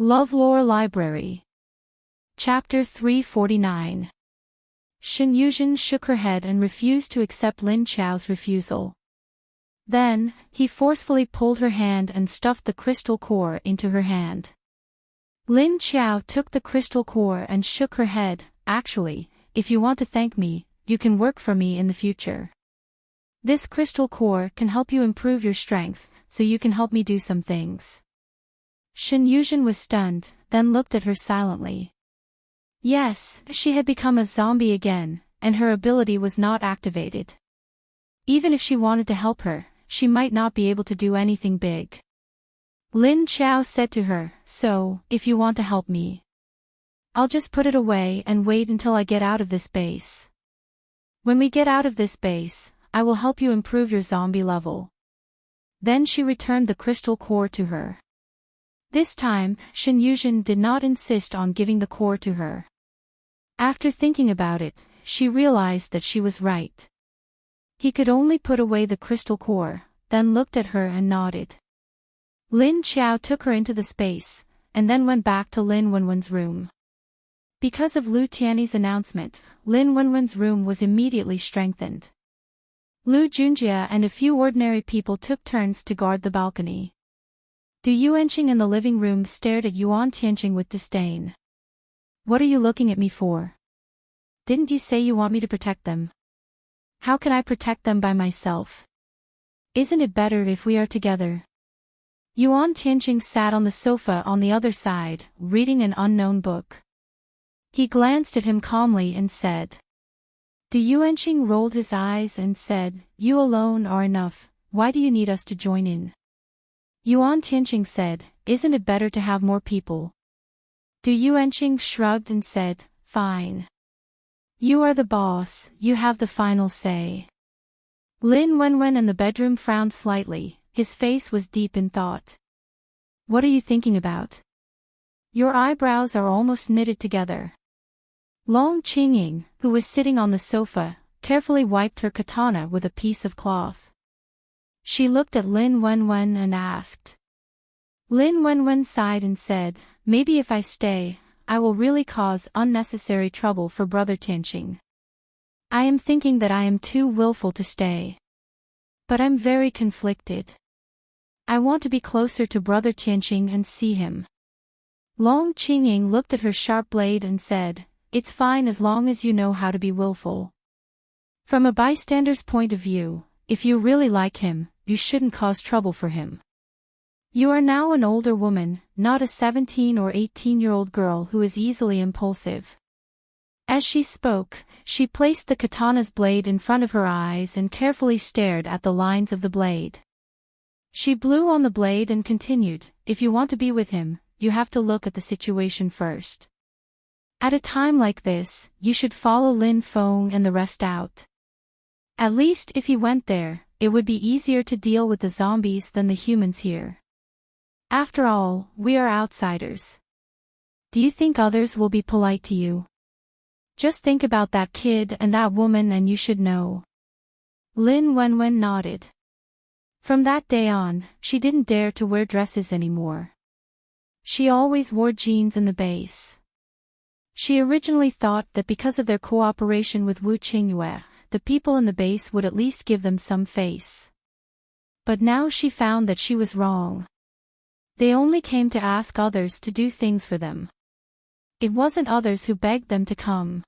LoveLore Library. Chapter 349. Shen Yuzhen shook her head and refused to accept Lin Qiao's refusal. Then, he forcefully pulled her hand and stuffed the crystal core into her hand. Lin Qiao took the crystal core and shook her head. Actually, if you want to thank me, you can work for me in the future. This crystal core can help you improve your strength, so you can help me do some things. Shen Yuzhen was stunned, then looked at her silently. Yes, she had become a zombie again, and her ability was not activated. Even if she wanted to help her, she might not be able to do anything big. Lin Qiao said to her, "So, if you want to help me, I'll just put it away and wait until I get out of this base. When we get out of this base, I will help you improve your zombie level." Then she returned the crystal core to her. This time, Shen Yuzhen did not insist on giving the core to her. After thinking about it, she realized that she was right. He could only put away the crystal core, then looked at her and nodded. Lin Qiao took her into the space, and then went back to Lin Wenwen's room. Because of Lu Tiany's announcement, Lin Wenwen's room was immediately strengthened. Lu Junjie and a few ordinary people took turns to guard the balcony. Du Yuanqing in the living room stared at Yuan Tianqing with disdain. "What are you looking at me for? Didn't you say you want me to protect them? How can I protect them by myself? Isn't it better if we are together?" Yuan Tianqing sat on the sofa on the other side, reading an unknown book. He glanced at him calmly and said. Du Yuanqing rolled his eyes and said, "You alone are enough, why do you need us to join in?" Yuan Tianqing said, "Isn't it better to have more people?" Du Yuanqing shrugged and said, "Fine. You are the boss, you have the final say." Lin Wenwen in the bedroom frowned slightly, his face was deep in thought. "What are you thinking about? Your eyebrows are almost knitted together." Long Qingying, who was sitting on the sofa, carefully wiped her katana with a piece of cloth. She looked at Lin Wenwen and asked. Lin Wenwen sighed and said, "Maybe if I stay, I will really cause unnecessary trouble for Brother Tianqing. I am thinking that I am too willful to stay. But I'm very conflicted. I want to be closer to Brother Tianqing and see him." Long Qingying looked at her sharp blade and said, "It's fine as long as you know how to be willful. From a bystander's point of view, if you really like him, you shouldn't cause trouble for him. You are now an older woman, not a 17 or 18-year-old girl who is easily impulsive." As she spoke, she placed the katana's blade in front of her eyes and carefully stared at the lines of the blade. She blew on the blade and continued, "If you want to be with him, you have to look at the situation first. At a time like this, you should follow Lin Feng and the rest out. At least if he went there, it would be easier to deal with the zombies than the humans here. After all, we are outsiders. Do you think others will be polite to you? Just think about that kid and that woman and you should know." Lin Wenwen nodded. From that day on, she didn't dare to wear dresses anymore. She always wore jeans in the base. She originally thought that because of their cooperation with Wu Qingyue, the people in the base would at least give them some face. But now she found that she was wrong. They only came to ask others to do things for them. It wasn't others who begged them to come.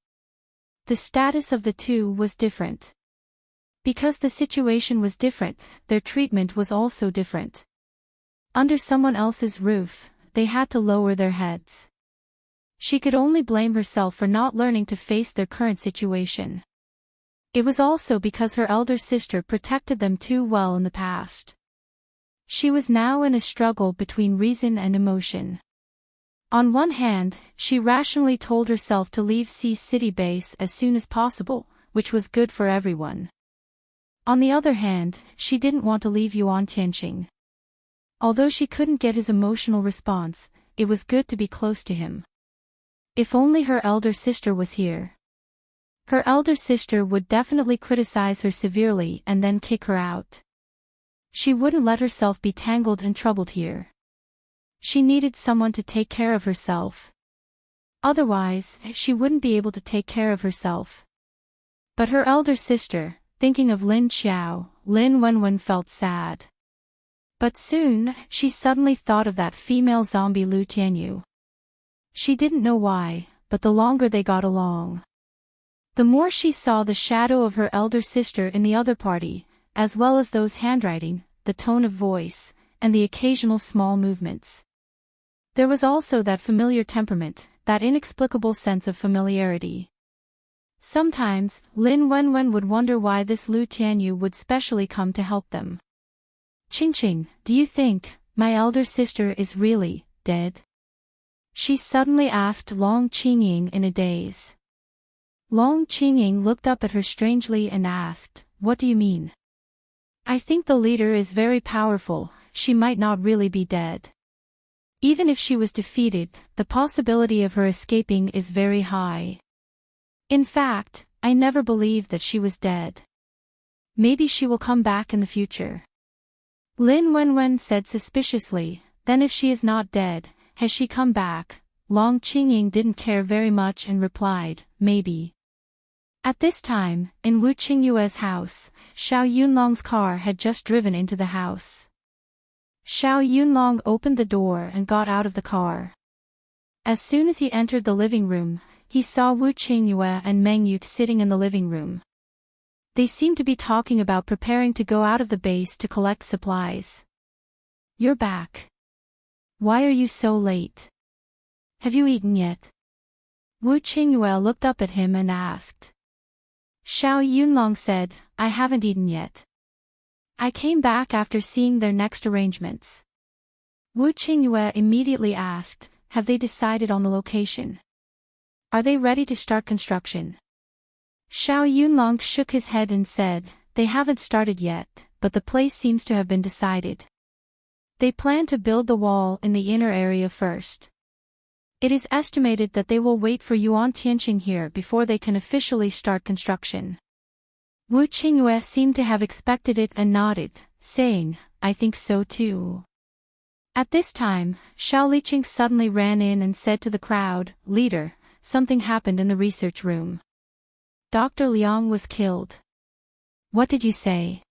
The status of the two was different. Because the situation was different, their treatment was also different. Under someone else's roof, they had to lower their heads. She could only blame herself for not learning to face their current situation. It was also because her elder sister protected them too well in the past. She was now in a struggle between reason and emotion. On one hand, she rationally told herself to leave Sea City Base as soon as possible, which was good for everyone. On the other hand, she didn't want to leave Yuan Tianqing. Although she couldn't get his emotional response, it was good to be close to him. If only her elder sister was here. Her elder sister would definitely criticize her severely and then kick her out. She wouldn't let herself be tangled and troubled here. She needed someone to take care of herself. Otherwise, she wouldn't be able to take care of herself. But her elder sister, thinking of Lin Xiao, Lin Wenwen felt sad. But soon, she suddenly thought of that female zombie Lu Tianyu. She didn't know why, but the longer they got along, the more she saw the shadow of her elder sister in the other party, as well as those handwriting, the tone of voice, and the occasional small movements. There was also that familiar temperament, that inexplicable sense of familiarity. Sometimes, Lin Wenwen would wonder why this Lu Tianyu would specially come to help them. Qingqing, do you think my elder sister is really dead? She suddenly asked Long Qingying in a daze. Long Qingying looked up at her strangely and asked, "What do you mean?" "I think the leader is very powerful, she might not really be dead. Even if she was defeated, the possibility of her escaping is very high. In fact, I never believed that she was dead. Maybe she will come back in the future." Lin Wenwen said suspiciously, "Then if she is not dead, has she come back?" Long Qingying didn't care very much and replied, "Maybe." At this time, in Wu Qingyue's house, Xiao Yunlong's car had just driven into the house. Xiao Yunlong opened the door and got out of the car. As soon as he entered the living room, he saw Wu Qingyue and Meng Yu sitting in the living room. They seemed to be talking about preparing to go out of the base to collect supplies. "You're back. Why are you so late? Have you eaten yet?" Wu Qingyue looked up at him and asked. Xiao Yunlong said, "I haven't eaten yet. I came back after seeing their next arrangements." Wu Qingyue immediately asked, "Have they decided on the location? Are they ready to start construction?" Xiao Yunlong shook his head and said, "They haven't started yet, but the place seems to have been decided. They plan to build the wall in the inner area first. It is estimated that they will wait for Yuan Tianqing here before they can officially start construction." Wu Qingyue seemed to have expected it and nodded, saying, "I think so too." At this time, Xiao Liqing suddenly ran in and said to the crowd, "Leader, something happened in the research room. Dr. Liang was killed." "What did you say?"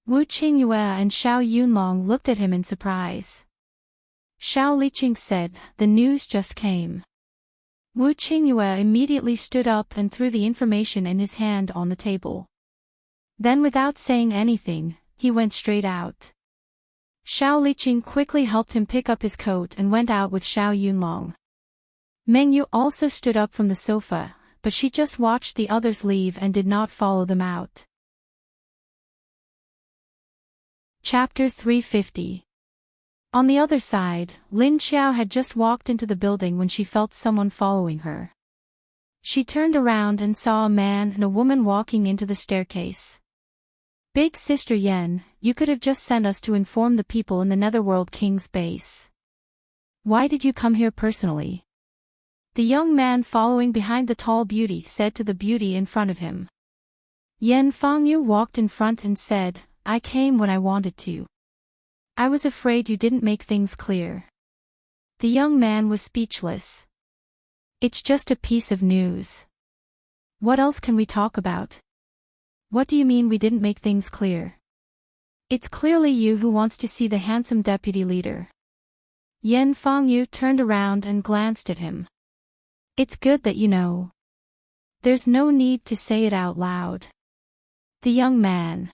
Wu Qingyue and Xiao Yunlong looked at him in surprise. Xiao Liqing said, "The news just came." Wu Qingyue immediately stood up and threw the information in his hand on the table. Then without saying anything, he went straight out. Xiao Liqing quickly helped him pick up his coat and went out with Xiao Yunlong. Meng Yu also stood up from the sofa, but she just watched the others leave and did not follow them out. Chapter 350. On the other side, Lin Xiao had just walked into the building when she felt someone following her. She turned around and saw a man and a woman walking into the staircase. "Big Sister Yen, you could have just sent us to inform the people in the Netherworld King's base. Why did you come here personally?" The young man following behind the tall beauty said to the beauty in front of him. Yen Fangyu walked in front and said, "I came when I wanted to. I was afraid you didn't make things clear." The young man was speechless. "It's just a piece of news. What else can we talk about?" "What do you mean we didn't make things clear?" "It's clearly you who wants to see the handsome deputy leader." Yen Fangyu turned around and glanced at him. "It's good that you know. There's no need to say it out loud." The young man.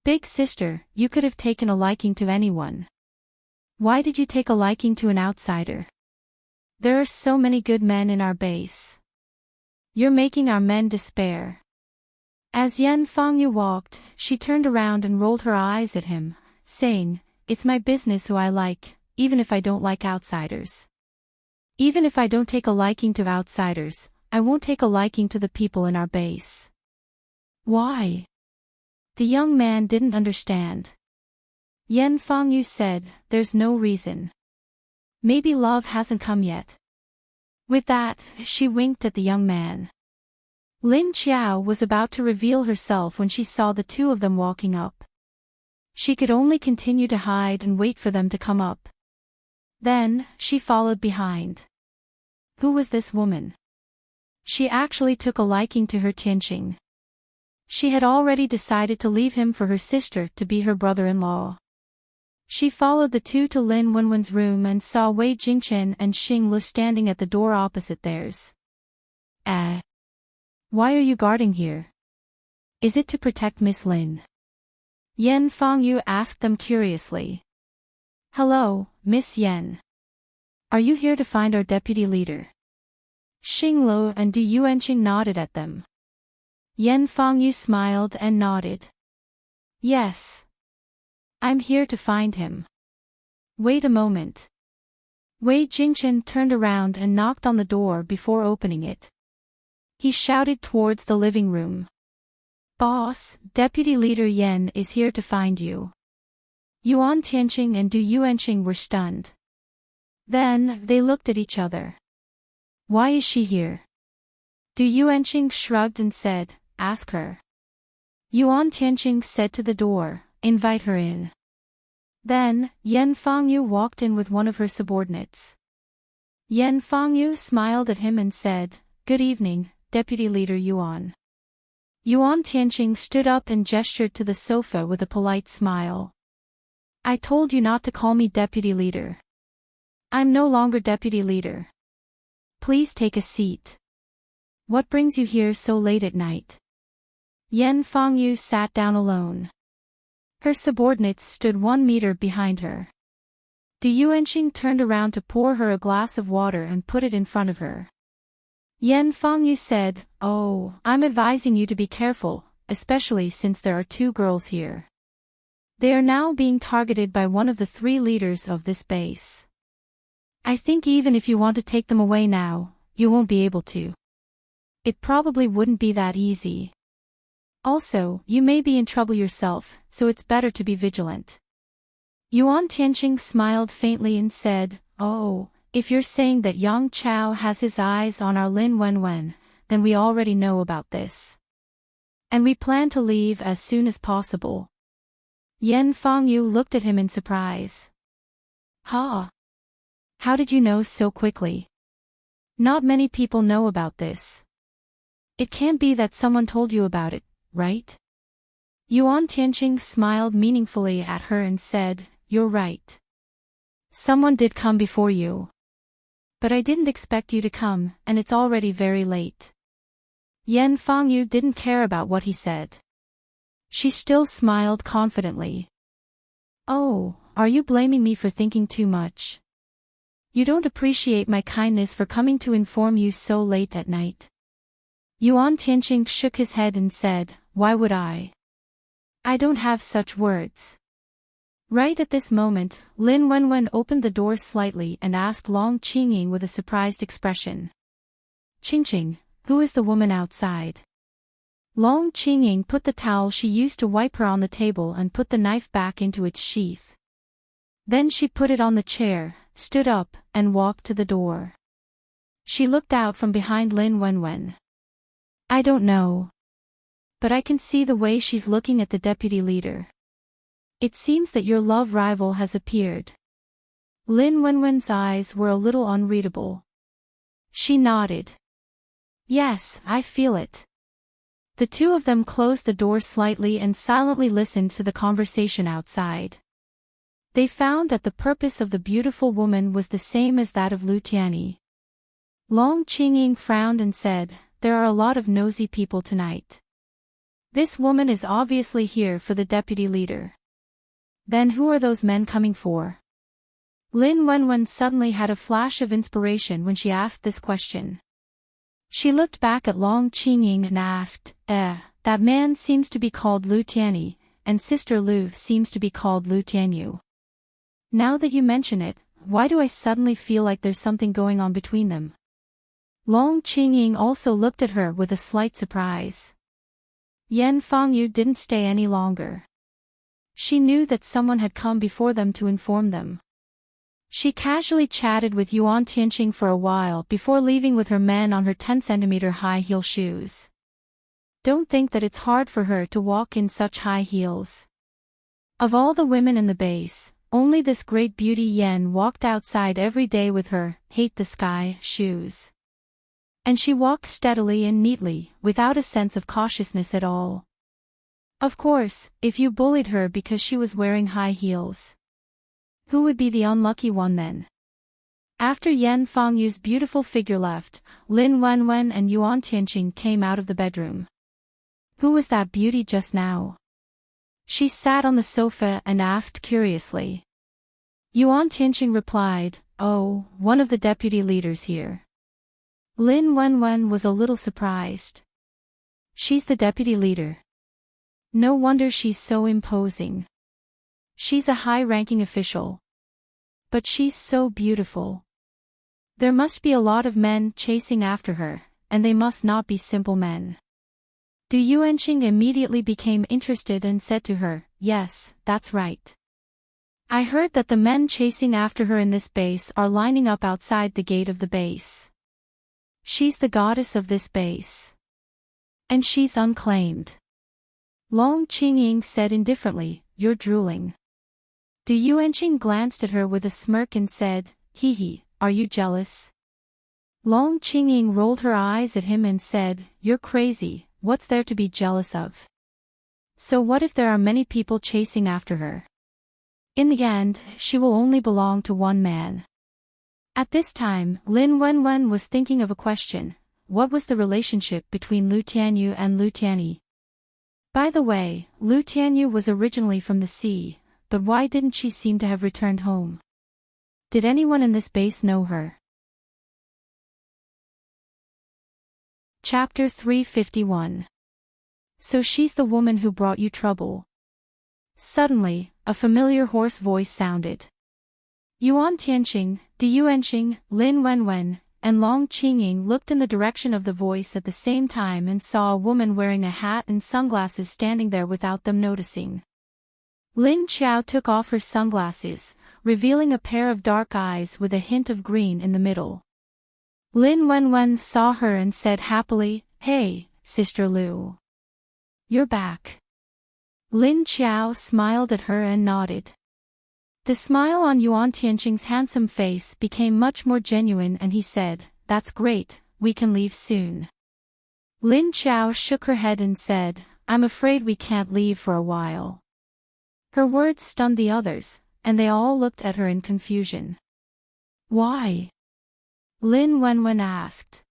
"Big sister, you could have taken a liking to anyone. Why did you take a liking to an outsider? There are so many good men in our base. You're making our men despair." As Yen Fangyu walked, she turned around and rolled her eyes at him, saying, "It's my business who I like, even if I don't like outsiders. Even if I don't take a liking to outsiders, I won't take a liking to the people in our base." "Why?" The young man didn't understand. Yen Fangyu said, "There's no reason. Maybe love hasn't come yet." With that, she winked at the young man. Lin Xiao was about to reveal herself when she saw the two of them walking up. She could only continue to hide and wait for them to come up. Then, she followed behind. Who was this woman? She actually took a liking to her Tianqing. She had already decided to leave him for her sister to be her brother-in-law. She followed the two to Lin Wenwen's room and saw Wei Jingchen and Xing Lu standing at the door opposite theirs. Why are you guarding here? Is it to protect Miss Lin? Yan Fangyu asked them curiously. Hello, Miss Yan. Are you here to find our deputy leader? Xing Lu and Du Yuanqing nodded at them. Yan Fangyu smiled and nodded. Yes. I'm here to find him. Wait a moment. Wei Jingchen turned around and knocked on the door before opening it. He shouted towards the living room. Boss, Deputy Leader Yan is here to find you. Yuan Tianqing and Du Yuanqing were stunned. Then, they looked at each other. Why is she here? Du Yuanqing shrugged and said, ask her. Yuan Tianqing said to the door, invite her in. Then, Yan Fangyu walked in with one of her subordinates. Yan Fangyu smiled at him and said, good evening, Deputy Leader Yuan. Yuan Tianqing stood up and gestured to the sofa with a polite smile. I told you not to call me Deputy Leader. I'm no longer Deputy Leader. Please take a seat. What brings you here so late at night? Yan Fangyu sat down alone. Her subordinates stood 1 meter behind her. Du Yuanqing turned around to pour her a glass of water and put it in front of her. Yan Fangyu said, oh, I'm advising you to be careful, especially since there are 2 girls here. They are now being targeted by one of the 3 leaders of this base. I think even if you want to take them away now, you won't be able to. It probably wouldn't be that easy. Also, you may be in trouble yourself, so it's better to be vigilant. Yuan Tianqing smiled faintly and said, oh, if you're saying that Yang Chao has his eyes on our Lin Wenwen, then we already know about this. And we plan to leave as soon as possible. Yan Fangyu looked at him in surprise. Huh? How did you know so quickly? Not many people know about this. It can't be that someone told you about it, right? Yuan Tianqing smiled meaningfully at her and said, you're right. Someone did come before you. But I didn't expect you to come, and it's already very late. Yan Fangyu didn't care about what he said. She still smiled confidently. Oh, are you blaming me for thinking too much? You don't appreciate my kindness for coming to inform you so late at night. Yuan Tianqing shook his head and said, why would I? I don't have such words. Right at this moment, Lin Wenwen opened the door slightly and asked Long Qingying with a surprised expression. Qingqing, who is the woman outside? Long Qingying put the towel she used to wipe her on the table and put the knife back into its sheath. Then she put it on the chair, stood up, and walked to the door. She looked out from behind Lin Wenwen. I don't know. But I can see the way she's looking at the deputy leader. It seems that your love rival has appeared. Lin Wenwen's eyes were a little unreadable. She nodded. Yes, I feel it. The 2 of them closed the door slightly and silently listened to the conversation outside. They found that the purpose of the beautiful woman was the same as that of Lu Tianyi. Long Qingying frowned and said, there are a lot of nosy people tonight. This woman is obviously here for the deputy leader. Then who are those men coming for? Lin Wenwen suddenly had a flash of inspiration when she asked this question. She looked back at Long Qingying and asked, that man seems to be called Lu Tianyi, and Sister Lu seems to be called Lu Tianyu. Now that you mention it, why do I suddenly feel like there's something going on between them? Long Qingying also looked at her with a slight surprise. Yan Fangyu didn't stay any longer. She knew that someone had come before them to inform them. She casually chatted with Yuan Tianqing for a while before leaving with her men on her 10-centimeter high heel shoes. Don't think that it's hard for her to walk in such high heels. Of all the women in the base, only this great beauty Yen walked outside every day with her hate the sky shoes. And she walked steadily and neatly, without a sense of cautiousness at all. Of course, if you bullied her because she was wearing high heels, who would be the unlucky one then? After Yan Fengyu's beautiful figure left, Lin Wenwen and Yuan Tianqing came out of the bedroom. Who was that beauty just now? She sat on the sofa and asked curiously. Yuan Tianqing replied, "Oh, one of the deputy leaders here." Lin Wenwen was a little surprised. She's the deputy leader. No wonder she's so imposing. She's a high-ranking official. But she's so beautiful. There must be a lot of men chasing after her, and they must not be simple men. Du Yuanqing immediately became interested and said to her, "Yes, that's right. I heard that the men chasing after her in this base are lining up outside the gate of the base. She's the goddess of this base. And she's unclaimed." Long Qingying said indifferently, "You're drooling." Du Yuanqing glanced at her with a smirk and said, "Hee hee, are you jealous?" Long Qingying rolled her eyes at him and said, "You're crazy, what's there to be jealous of? So what if there are many people chasing after her? In the end, she will only belong to one man." At this time, Lin Wenwen was thinking of a question. What was the relationship between Lu Tianyu and Lu Tianyi? By the way, Lu Tianyu was originally from the sea, but why didn't she seem to have returned home? Did anyone in this base know her? Chapter 351. So she's the woman who brought you trouble. Suddenly, a familiar hoarse voice sounded. Yuan Tianqing, Du Yuanqing, Lin Wenwen, and Long Qingying looked in the direction of the voice at the same time and saw a woman wearing a hat and sunglasses standing there without them noticing. Lin Qiao took off her sunglasses, revealing a pair of dark eyes with a hint of green in the middle. Lin Wenwen saw her and said happily, "Hey, Sister Lu. You're back." Lin Qiao smiled at her and nodded. The smile on Yuan Tianqing's handsome face became much more genuine and he said, "That's great, we can leave soon." Lin Qiao shook her head and said, "I'm afraid we can't leave for a while." Her words stunned the others, and they all looked at her in confusion. "Why?" Lin Wenwen asked.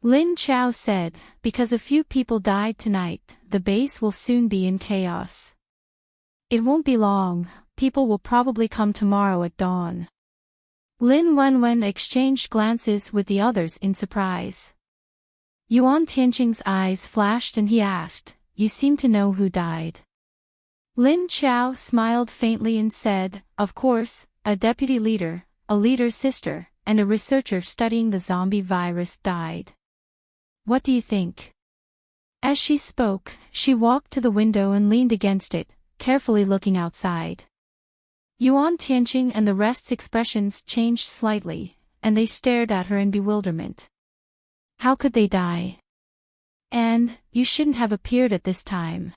Lin Qiao said, "Because a few people died tonight, the base will soon be in chaos. It won't be long, people will probably come tomorrow at dawn." Lin Wenwen exchanged glances with the others in surprise. Yuan Tianqing's eyes flashed and he asked, "You seem to know who died." Lin Qiao smiled faintly and said, "Of course, a deputy leader, a leader's sister, and a researcher studying the zombie virus died. What do you think?" As she spoke, she walked to the window and leaned against it, carefully looking outside. Yuan Tianqing and the rest's expressions changed slightly, and they stared at her in bewilderment. How could they die? And, you shouldn't have appeared at this time.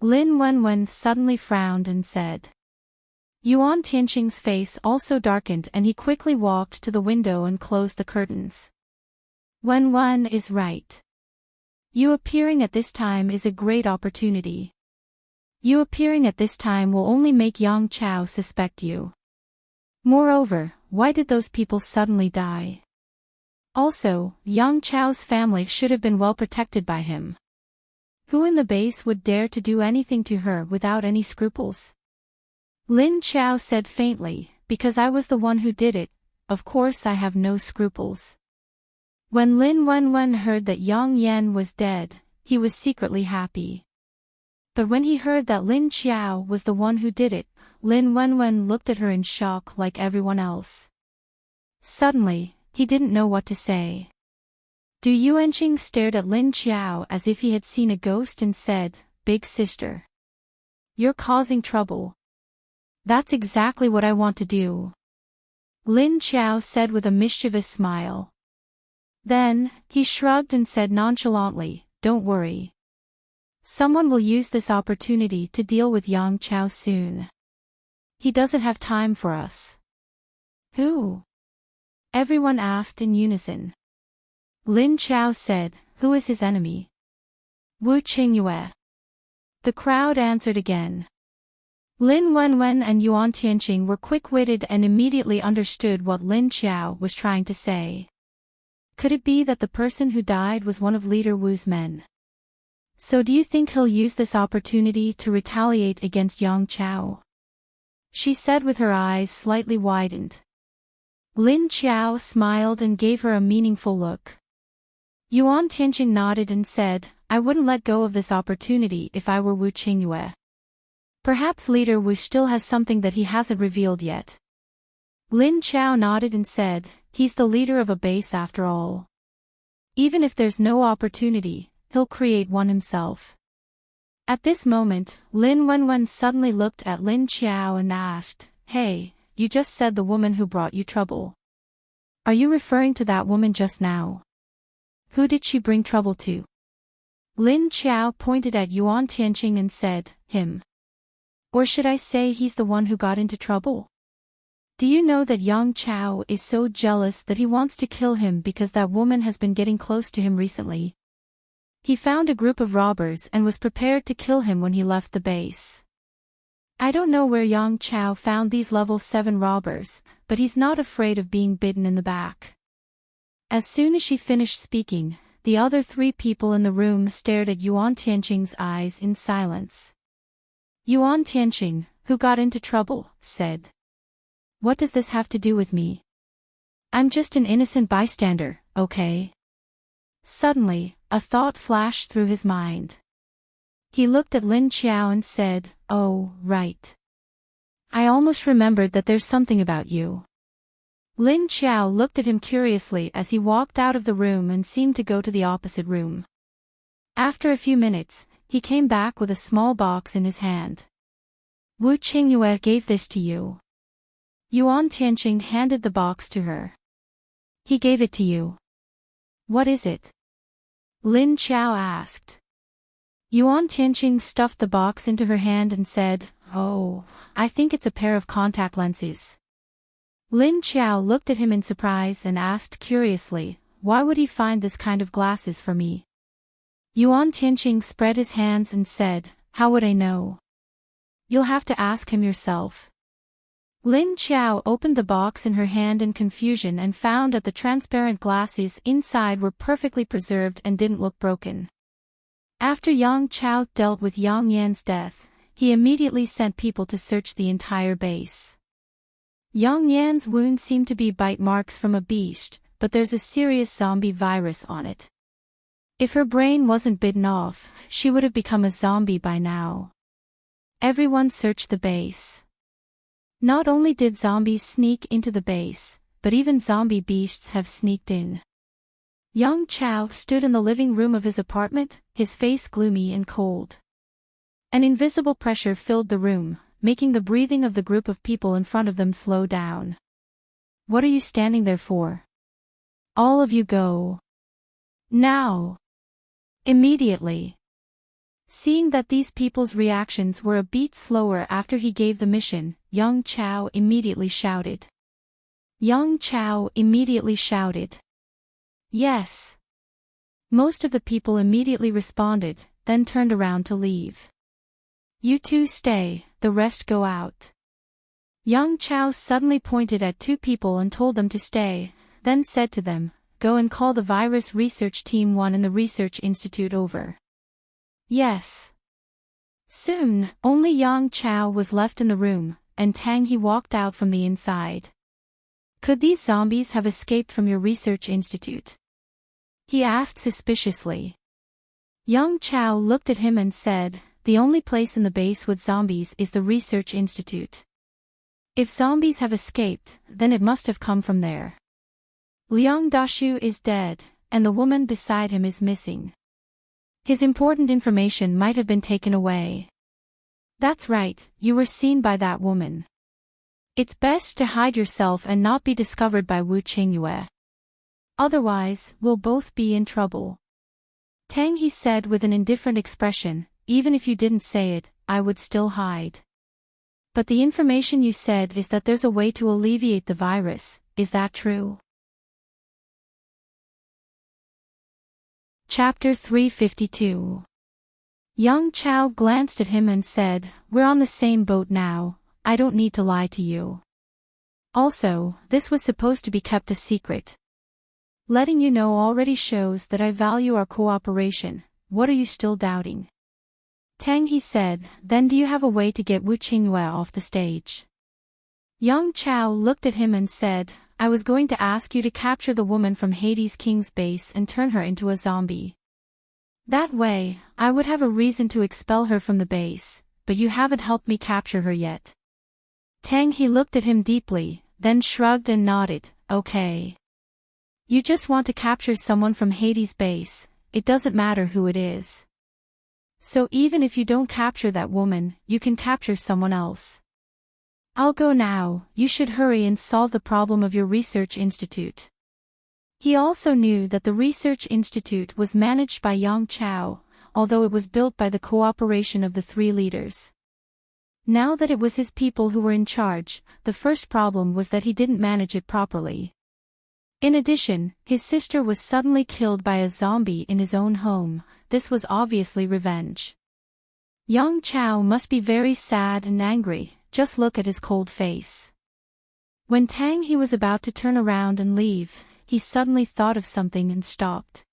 Lin Wenwen suddenly frowned and said. Yuan Tianqing's face also darkened and he quickly walked to the window and closed the curtains. Wenwen is right. You appearing at this time is a great opportunity. You appearing at this time will only make Yang Chao suspect you. Moreover, why did those people suddenly die? Also, Yang Chao's family should have been well protected by him. Who in the base would dare to do anything to her without any scruples? Lin Chao said faintly, because I was the one who did it, of course I have no scruples. When Lin Wenwen heard that Yang Yan was dead, he was secretly happy. But when he heard that Lin Qiao was the one who did it, Lin Wenwen looked at her in shock like everyone else. Suddenly, he didn't know what to say. Du Yuanqing stared at Lin Qiao as if he had seen a ghost and said, "Big sister. You're causing trouble." "That's exactly what I want to do," Lin Qiao said with a mischievous smile. Then, he shrugged and said nonchalantly, "Don't worry. Someone will use this opportunity to deal with Yang Chao soon." He doesn't have time for us. Who? Everyone asked in unison. Lin Chao said, who is his enemy? Wu Qingyue. The crowd answered again. Lin Wenwen and Yuan Tianqing were quick-witted and immediately understood what Lin Chao was trying to say. Could it be that the person who died was one of Leader Wu's men? So do you think he'll use this opportunity to retaliate against Yang Chao? She said with her eyes slightly widened. Lin Chao smiled and gave her a meaningful look. Yuan Tianqing nodded and said, I wouldn't let go of this opportunity if I were Wu Qingyue. Perhaps Leader Wu still has something that he hasn't revealed yet. Lin Chao nodded and said, he's the leader of a base after all. Even if there's no opportunity, he'll create one himself. At this moment, Lin Wenwen suddenly looked at Lin Chao and asked, Hey, you just said the woman who brought you trouble. Are you referring to that woman just now? Who did she bring trouble to? Lin Chao pointed at Yuan Tianqing and said, him. Or should I say he's the one who got into trouble? Do you know that Yang Chao is so jealous that he wants to kill him because that woman has been getting close to him recently? He found a group of robbers and was prepared to kill him when he left the base. I don't know where Yang Chao found these level 7 robbers, but he's not afraid of being bitten in the back. As soon as she finished speaking, the other 3 people in the room stared at Yuan Tianqing's eyes in silence. Yuan Tianqing, who got into trouble, said. What does this have to do with me? I'm just an innocent bystander, okay? Suddenly, a thought flashed through his mind. He looked at Lin Chao and said, oh, right. I almost remembered that there's something about you. Lin Chao looked at him curiously as he walked out of the room and seemed to go to the opposite room. After a few minutes, he came back with a small box in his hand. Wu Qingyue gave this to you. Yuan Tianqing handed the box to her. He gave it to you. What is it? Lin Chao asked. Yuan Tianqing stuffed the box into her hand and said, oh, I think it's a pair of contact lenses. Lin Chao looked at him in surprise and asked curiously, why would he find this kind of glasses for me? Yuan Tianqing spread his hands and said, how would I know? You'll have to ask him yourself. Lin Chao opened the box in her hand in confusion and found that the transparent glasses inside were perfectly preserved and didn't look broken. After Yang Chao dealt with Yang Yan's death, he immediately sent people to search the entire base. Yang Yan's wound seemed to be bite marks from a beast, but there's a serious zombie virus on it. If her brain wasn't bitten off, she would have become a zombie by now. Everyone searched the base. Not only did zombies sneak into the base, but even zombie beasts have sneaked in. Yang Chao stood in the living room of his apartment, his face gloomy and cold. An invisible pressure filled the room, making the breathing of the group of people in front of them slow down. What are you standing there for? All of you go. Now. Immediately. Seeing that these people's reactions were a beat slower after he gave the mission, Yang Chao immediately shouted. Yang Chao immediately shouted. Yes. Most of the people immediately responded, then turned around to leave. You two stay, the rest go out. Yang Chao suddenly pointed at 2 people and told them to stay, then said to them, go and call the virus research team 1 in the research institute over. Yes. Soon, only Yang Chao was left in the room, and Tang He walked out from the inside. Could these zombies have escaped from your research institute? He asked suspiciously. Yang Chao looked at him and said, the only place in the base with zombies is the research institute. If zombies have escaped, then it must have come from there. Liang Dashu is dead, and the woman beside him is missing. His important information might have been taken away. That's right, you were seen by that woman. It's best to hide yourself and not be discovered by Wu Qingyue. Otherwise, we'll both be in trouble. Tang He said with an indifferent expression, even if you didn't say it, I would still hide. But the information you said is that there's a way to alleviate the virus, is that true? Chapter 352. Young Chow glanced at him and said, "We're on the same boat now, I don't need to lie to you. Also, this was supposed to be kept a secret. Letting you know already shows that I value our cooperation. What are you still doubting?" "Tang," he said, "then do you have a way to get Wu Qingyue off the stage?" Young Chow looked at him and said, "I was going to ask you to capture the woman from Hades King's base and turn her into a zombie. That way, I would have a reason to expel her from the base, but you haven't helped me capture her yet." Tang he looked at him deeply, then shrugged and nodded, "Okay. You just want to capture someone from Hades' base, it doesn't matter who it is. So even if you don't capture that woman, you can capture someone else. I'll go now, you should hurry and solve the problem of your research institute." He also knew that the research institute was managed by Yang Chao, although it was built by the cooperation of the three leaders. Now that it was his people who were in charge, the first problem was that he didn't manage it properly. In addition, his sister was suddenly killed by a zombie in his own home. This was obviously revenge. Yang Chao must be very sad and angry, just look at his cold face. When Tang he was about to turn around and leave, he suddenly thought of something and stopped.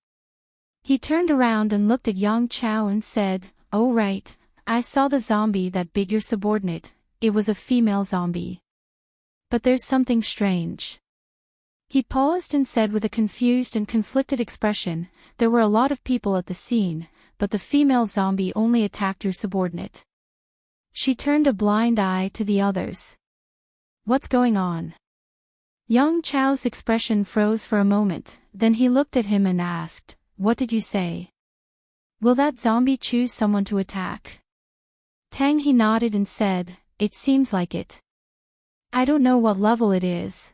He turned around and looked at Yang Chao and said, "Oh right, I saw the zombie that bit your subordinate, it was a female zombie. But there's something strange." He paused and said with a confused and conflicted expression, "There were a lot of people at the scene, but the female zombie only attacked your subordinate." She turned a blind eye to the others. "What's going on?" Young Chao's expression froze for a moment, then he looked at him and asked, "What did you say? Will that zombie choose someone to attack?" Tang he nodded and said, "It seems like it. I don't know what level it is."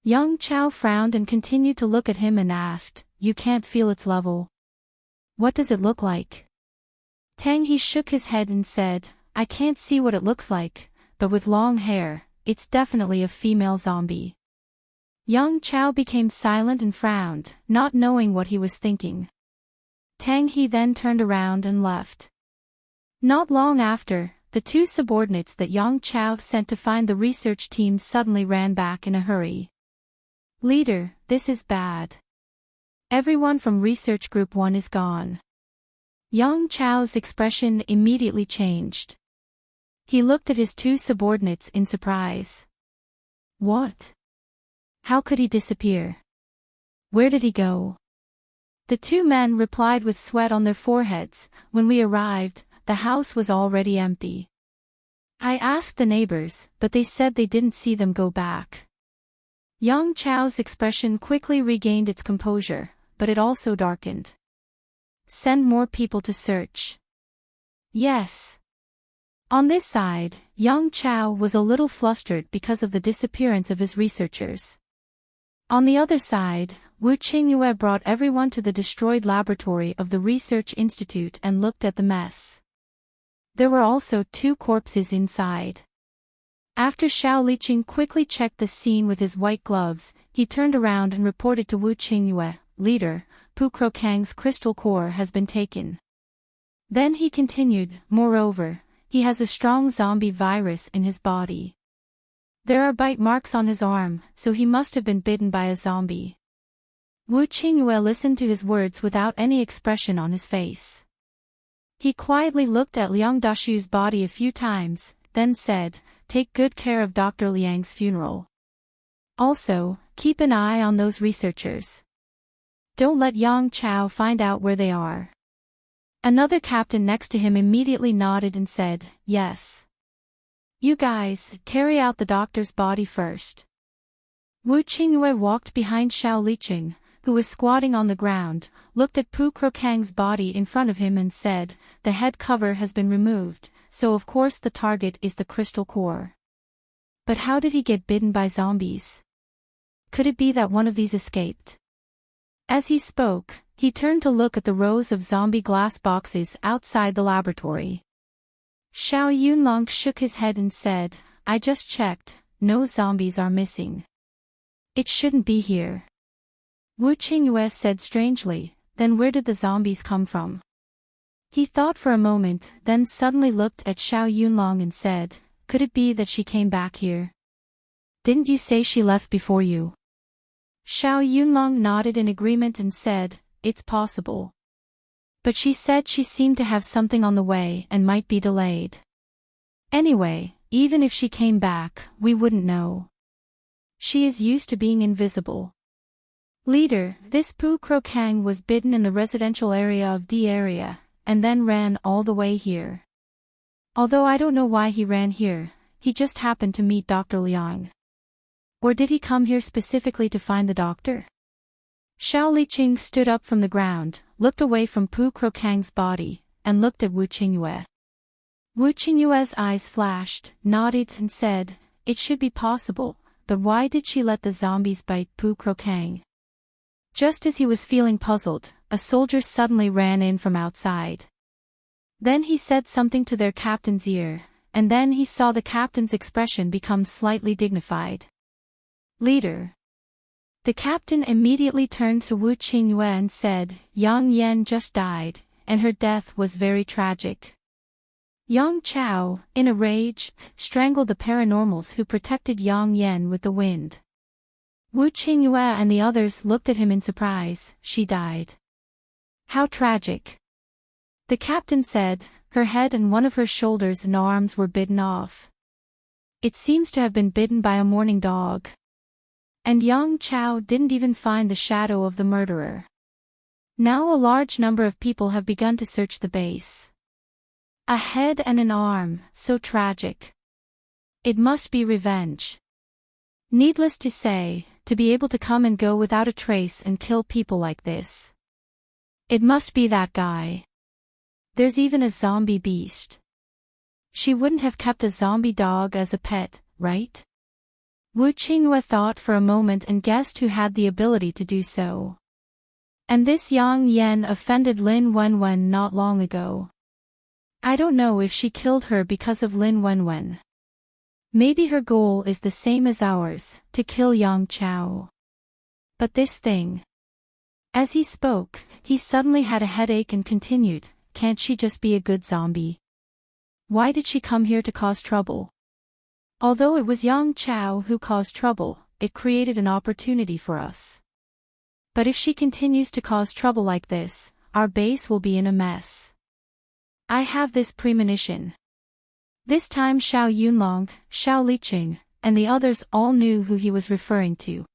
Young Chao frowned and continued to look at him and asked, "You can't feel its level? What does it look like?" Tang he shook his head and said, "I can't see what it looks like, but with long hair, it's definitely a female zombie." Young Chao became silent and frowned, not knowing what he was thinking. Tang he then turned around and left. Not long after, the two subordinates that Yang Chao sent to find the research team suddenly ran back in a hurry. "Leader, this is bad. Everyone from Research Group 1 is gone." Yang Chao's expression immediately changed. He looked at his two subordinates in surprise. "What? How could he disappear? Where did he go?" The two men replied with sweat on their foreheads, "When we arrived, the house was already empty. I asked the neighbors, but they said they didn't see them go back." Yang Chao's expression quickly regained its composure, but it also darkened. "Send more people to search." "Yes." On this side, Yang Chao was a little flustered because of the disappearance of his researchers. On the other side, Wu Qingyue brought everyone to the destroyed laboratory of the Research Institute and looked at the mess. There were also 2 corpses inside. After Xiao Liqing quickly checked the scene with his white gloves, he turned around and reported to Wu Qingyue, "Leader, Pu Krokang's crystal core has been taken." Then he continued, "Moreover, he has a strong zombie virus in his body. There are bite marks on his arm, so he must have been bitten by a zombie." Wu Qingyue listened to his words without any expression on his face. He quietly looked at Liang Dashu's body a few times, then said, "Take good care of Dr. Liang's funeral. Also, keep an eye on those researchers. Don't let Yang Chao find out where they are." Another captain next to him immediately nodded and said, "Yes. You guys, carry out the doctor's body first." Wu Qingyue walked behind Xiao Liqing, who was squatting on the ground, looked at Pu Krokang's body in front of him and said, "The head cover has been removed, so of course the target is the crystal core. But how did he get bitten by zombies? Could it be that one of these escaped?" As he spoke, he turned to look at the rows of zombie glass boxes outside the laboratory. Xiao Yunlong shook his head and said, I just checked, no zombies are missing. It shouldn't be here. Wu Qingyue said strangely, then where did the zombies come from? He thought for a moment, then suddenly looked at Xiao Yunlong and said, could it be that she came back here? Didn't you say she left before you? Xiao Yunlong nodded in agreement and said, it's possible. But she said she seemed to have something on the way and might be delayed. Anyway, even if she came back, we wouldn't know. She is used to being invisible. Leader, this Pu Krokang was bitten in the residential area of D area, and then ran all the way here. Although I don't know why he ran here, he just happened to meet Dr. Liang. Or did he come here specifically to find the doctor? Xiao Liqing stood up from the ground, looked away from Pu Krokang's body, and looked at Wu Qingyue. Wu Qingyue's eyes flashed, nodded and said, it should be possible, but why did she let the zombies bite Pu Krokang? Just as he was feeling puzzled, a soldier suddenly ran in from outside. Then he said something to their captain's ear, and then he saw the captain's expression become slightly dignified. Leader. The captain immediately turned to Wu Qingyue and said, Yang Yan just died, and her death was very tragic. Yang Chao, in a rage, strangled the paranormals who protected Yang Yan with the wind. Wu Qingyue and the others looked at him in surprise. She died. How tragic. The captain said, her head and one of her shoulders and arms were bitten off. It seems to have been bitten by a mourning dog. And Yang Chao didn't even find the shadow of the murderer. Now a large number of people have begun to search the base. A head and an arm, so tragic. It must be revenge. Needless to say, to be able to come and go without a trace and kill people like this. It must be that guy. There's even a zombie beast. She wouldn't have kept a zombie dog as a pet, right? Wu Qingyue thought for a moment and guessed who had the ability to do so. And this Yang Yan offended Lin Wenwen not long ago. I don't know if she killed her because of Lin Wenwen. Maybe her goal is the same as ours, to kill Yang Chao. But this thing. As he spoke, he suddenly had a headache and continued, can't she just be a good zombie? Why did she come here to cause trouble? Although it was Yang Chao who caused trouble, it created an opportunity for us. But if she continues to cause trouble like this, our base will be in a mess. I have this premonition. This time Xiao Yunlong, Xiao Liqing, and the others all knew who he was referring to.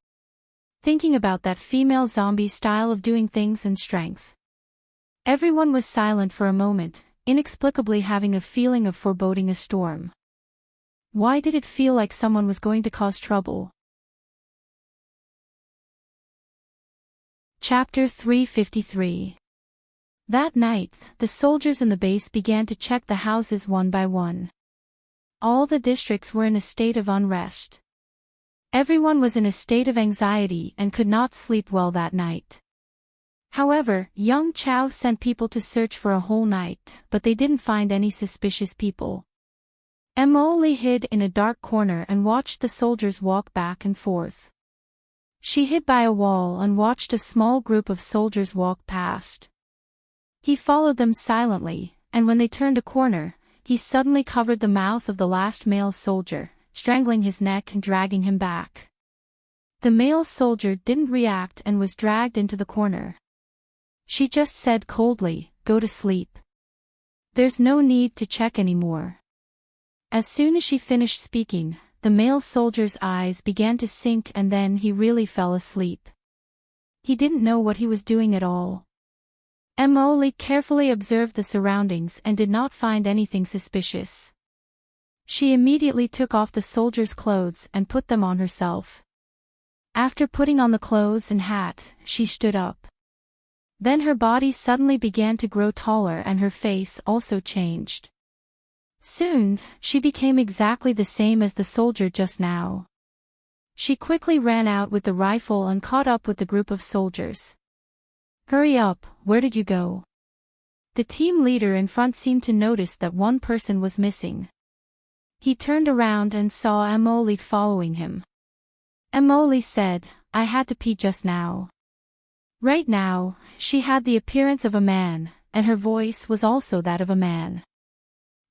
Thinking about that female zombie style of doing things and strength. Everyone was silent for a moment, inexplicably having a feeling of foreboding a storm. Why did it feel like someone was going to cause trouble? Chapter 353. That night, the soldiers in the base began to check the houses one by one. All the districts were in a state of unrest. Everyone was in a state of anxiety and could not sleep well that night. However, Yang Chao sent people to search for a whole night, but they didn't find any suspicious people. Mo Li hid in a dark corner and watched the soldiers walk back and forth. She hid by a wall and watched a small group of soldiers walk past. He followed them silently, and when they turned a corner, he suddenly covered the mouth of the last male soldier, strangling his neck and dragging him back. The male soldier didn't react and was dragged into the corner. She just said coldly, "Go to sleep. There's no need to check anymore." As soon as she finished speaking, the male soldier's eyes began to sink and then he really fell asleep. He didn't know what he was doing at all. Mo Li carefully observed the surroundings and did not find anything suspicious. She immediately took off the soldier's clothes and put them on herself. After putting on the clothes and hat, she stood up. Then her body suddenly began to grow taller and her face also changed. Soon, she became exactly the same as the soldier just now. She quickly ran out with the rifle and caught up with the group of soldiers. "Hurry up, where did you go?" The team leader in front seemed to notice that one person was missing. He turned around and saw Emily following him. Emily said, "I had to pee just now." Right now, she had the appearance of a man, and her voice was also that of a man.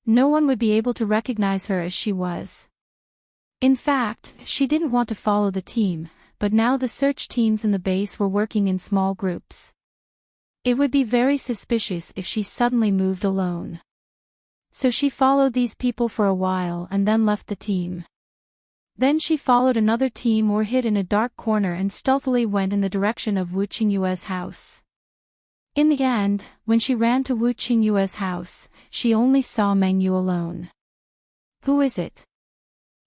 No one would be able to recognize her as she was. In fact, she didn't want to follow the team, but now the search teams in the base were working in small groups. It would be very suspicious if she suddenly moved alone. So she followed these people for a while and then left the team. Then she followed another team or hid in a dark corner and stealthily went in the direction of Wu Qingyue's house. In the end, when she ran to Wu Qingyue's house, she only saw Meng Yu alone. "Who is it?"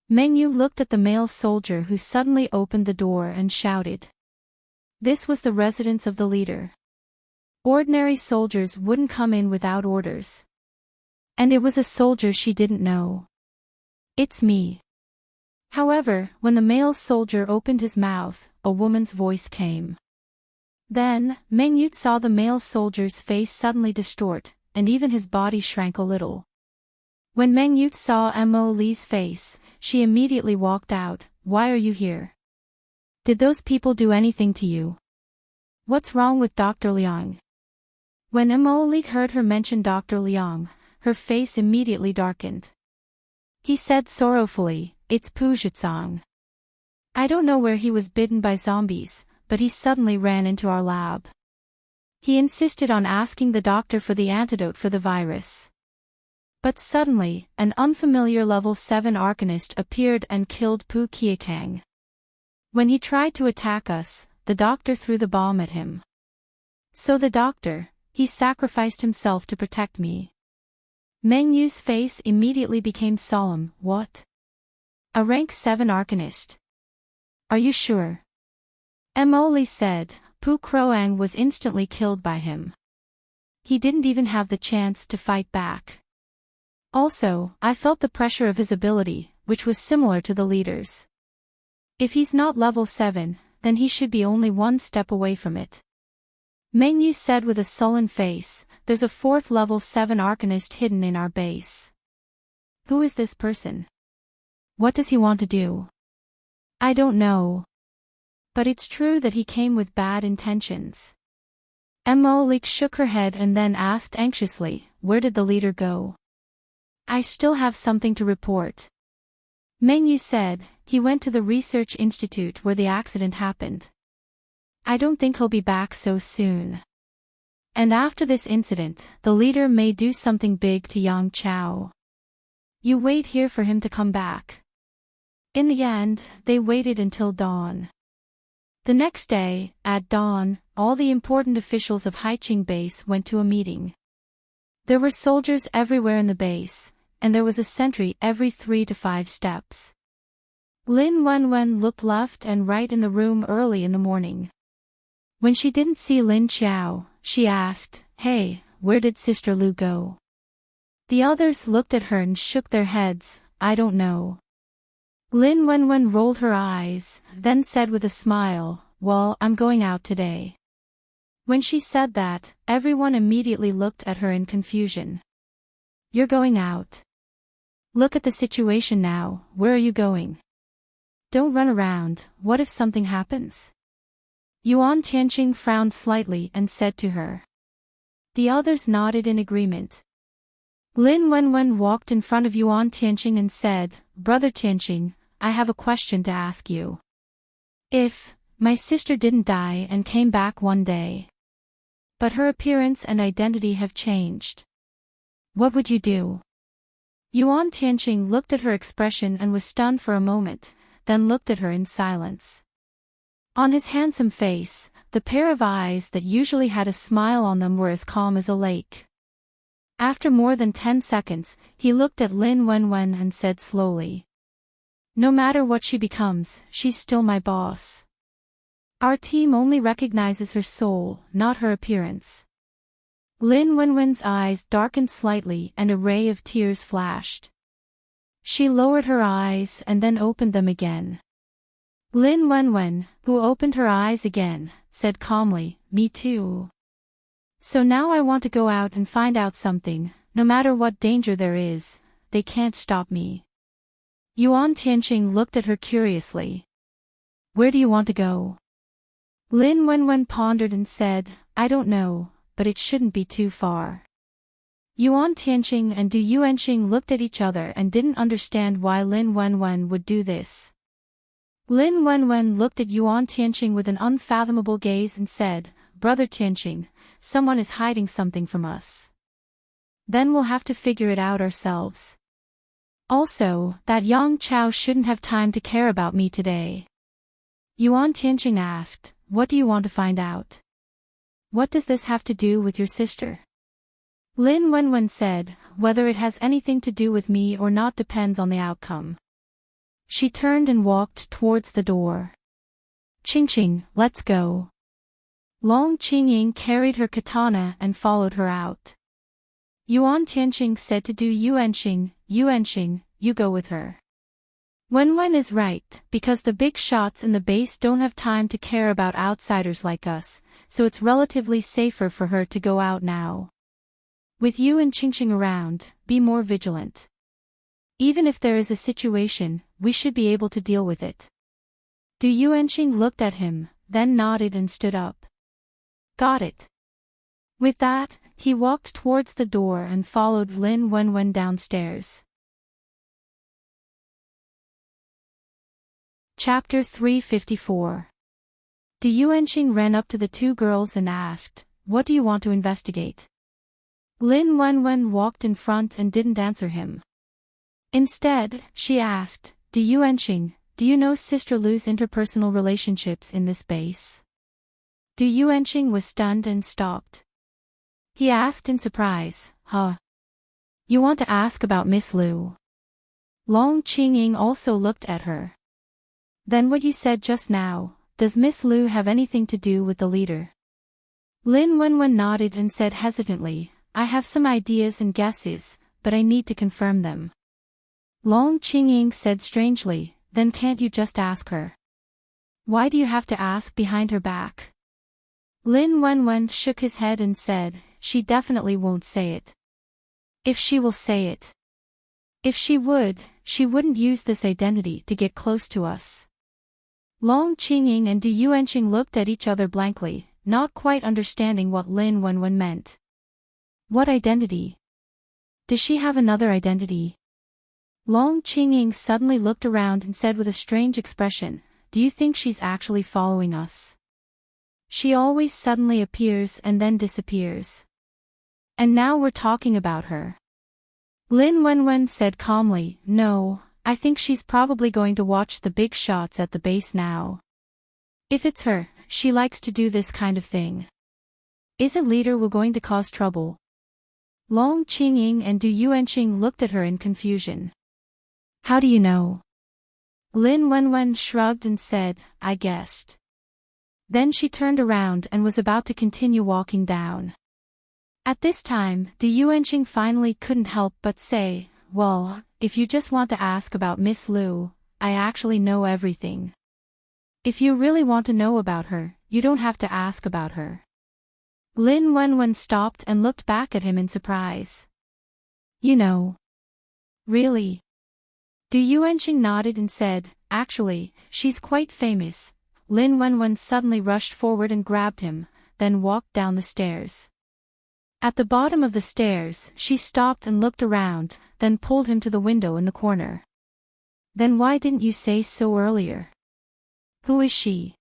Meng Yu looked at the male soldier who suddenly opened the door and shouted. This was the residence of the leader. Ordinary soldiers wouldn't come in without orders. And it was a soldier she didn't know. "It's me." However, when the male soldier opened his mouth, a woman's voice came. Then, Meng Yu saw the male soldier's face suddenly distort, and even his body shrank a little. When Meng Yu saw Emily's face, she immediately walked out. "Why are you here? Did those people do anything to you? What's wrong with Dr. Liang?" When Emily heard her mention Dr. Liang, her face immediately darkened. He said sorrowfully, "It's Puzhitsang. I don't know where he was bitten by zombies, but he suddenly ran into our lab. He insisted on asking the doctor for the antidote for the virus. But suddenly, an unfamiliar level 7 arcanist appeared and killed Pu Qiakang. When he tried to attack us, the doctor threw the bomb at him. So the doctor, he sacrificed himself to protect me." Meng Yu's face immediately became solemn. "What? A rank 7 arcanist? Are you sure?" Emily said, "Pu Croang was instantly killed by him. He didn't even have the chance to fight back. Also, I felt the pressure of his ability, which was similar to the leader's. If he's not level 7, then he should be only one step away from it." Meng Yu said with a sullen face, "There's a 4th level 7 arcanist hidden in our base. Who is this person? What does he want to do?" "I don't know. But it's true that he came with bad intentions." Emily shook her head and then asked anxiously, "Where did the leader go?" "I still have something to report." Meng Yu said, "He went to the research institute where the accident happened. I don't think he'll be back so soon. And after this incident, the leader may do something big to Yang Chao. You wait here for him to come back." In the end, they waited until dawn. The next day, at dawn, all the important officials of Haiqing base went to a meeting. There were soldiers everywhere in the base, and there was a sentry every 3 to 5 steps. Lin Wenwen looked left and right in the room early in the morning. When she didn't see Lin Qiao, she asked, "Hey, where did Sister Lu go?" The others looked at her and shook their heads. "I don't know." Lin Wenwen rolled her eyes, then said with a smile, "Well, I'm going out today." When she said that, everyone immediately looked at her in confusion. "You're going out? Look at the situation now, where are you going? Don't run around, what if something happens?" Yuan Tianqing frowned slightly and said to her. The others nodded in agreement. Lin Wenwen walked in front of Yuan Tianqing and said, "Brother Tianqing, I have a question to ask you. If my sister didn't die and came back one day, but her appearance and identity have changed, what would you do?" Yuan Tianqing looked at her expression and was stunned for a moment, then looked at her in silence. On his handsome face, the pair of eyes that usually had a smile on them were as calm as a lake. After more than 10 seconds, he looked at Lin Wenwen and said slowly, "No matter what she becomes, she's still my boss. Our team only recognizes her soul, not her appearance." Lin Wenwen's eyes darkened slightly and a ray of tears flashed. She lowered her eyes and then opened them again. Lin Wenwen, who opened her eyes again, said calmly, "Me too." So now I want to go out and find out something, no matter what danger there is, they can't stop me. Yuan Tianqing looked at her curiously. Where do you want to go? Lin Wenwen pondered and said, I don't know, but it shouldn't be too far. Yuan Tianqing and Du Yuanqing looked at each other and didn't understand why Lin Wenwen would do this. Lin Wenwen looked at Yuan Tianqing with an unfathomable gaze and said, Brother Tianqing, someone is hiding something from us. Then we'll have to figure it out ourselves. Also, that Yang Chao shouldn't have time to care about me today. Yuan Tianqing asked, What do you want to find out? What does this have to do with your sister? Lin Wenwen said, Whether it has anything to do with me or not depends on the outcome. She turned and walked towards the door. Qingqing, let's go. Long Qingying carried her katana and followed her out. Yuan Tianqing said to Du Yuanqing, Yuanqing, you go with her. Wenwen is right, because the big shots in the base don't have time to care about outsiders like us, so it's relatively safer for her to go out now. With you and Qingqing around, be more vigilant. Even if there is a situation, we should be able to deal with it. Du Yuanqing looked at him, then nodded and stood up. Got it. With that, he walked towards the door and followed Lin Wenwen downstairs. Chapter 354. Du Yuanqing ran up to the two girls and asked, What do you want to investigate? Lin Wenwen walked in front and didn't answer him. Instead, she asked, Du Yuanqing, do you know Sister Lu's interpersonal relationships in this base? Du Yuanqing was stunned and stopped. He asked in surprise, Huh? You want to ask about Miss Lu? Long Qingying also looked at her. Then what you said just now, does Miss Lu have anything to do with the leader? Lin Wenwen nodded and said hesitantly, I have some ideas and guesses, but I need to confirm them. Long Qingying said strangely, Then can't you just ask her? Why do you have to ask behind her back? Lin Wenwen shook his head and said, She definitely won't say it. If she will say it. If she would, she wouldn't use this identity to get close to us. Long Qingying and Du Yuanqing looked at each other blankly, not quite understanding what Lin Wenwen meant. What identity? Does she have another identity? Long Qingying suddenly looked around and said with a strange expression, Do you think she's actually following us? She always suddenly appears and then disappears. And now we're talking about her. Lin Wenwen said calmly, No, I think she's probably going to watch the big shots at the base now. If it's her, she likes to do this kind of thing. Isn't Leader Wu going to cause trouble? Long Qingying and Du Yuanqing looked at her in confusion. How do you know? Lin Wenwen shrugged and said, I guessed. Then she turned around and was about to continue walking down. At this time, Du Yuanqing finally couldn't help but say, Well, if you just want to ask about Miss Lu, I actually know everything. If you really want to know about her, you don't have to ask about her. Lin Wenwen stopped and looked back at him in surprise. You know. Really? Du Yuanqing nodded and said, Actually, she's quite famous. Lin Wenwen suddenly rushed forward and grabbed him, then walked down the stairs. At the bottom of the stairs, she stopped and looked around, then pulled him to the window in the corner. Then why didn't you say so earlier? Who is she?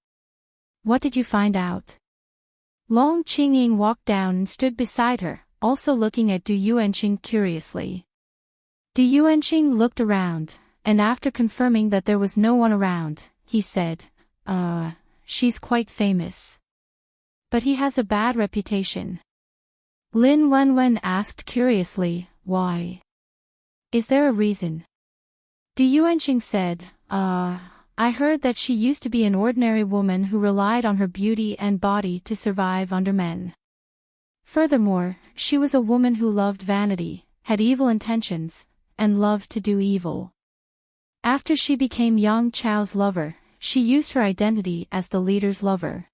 What did you find out? Long Qingying walked down and stood beside her, also looking at Du Yuanqing curiously. Du Yuanqing looked around, and after confirming that there was no one around, he said, She's quite famous. But he has a bad reputation. Lin Wenwen asked curiously, Why? Is there a reason? Du Yuanqing said, I heard that she used to be an ordinary woman who relied on her beauty and body to survive under men. Furthermore, she was a woman who loved vanity, had evil intentions, and loved to do evil. After she became Yang Chao's lover, she used her identity as the leader's lover.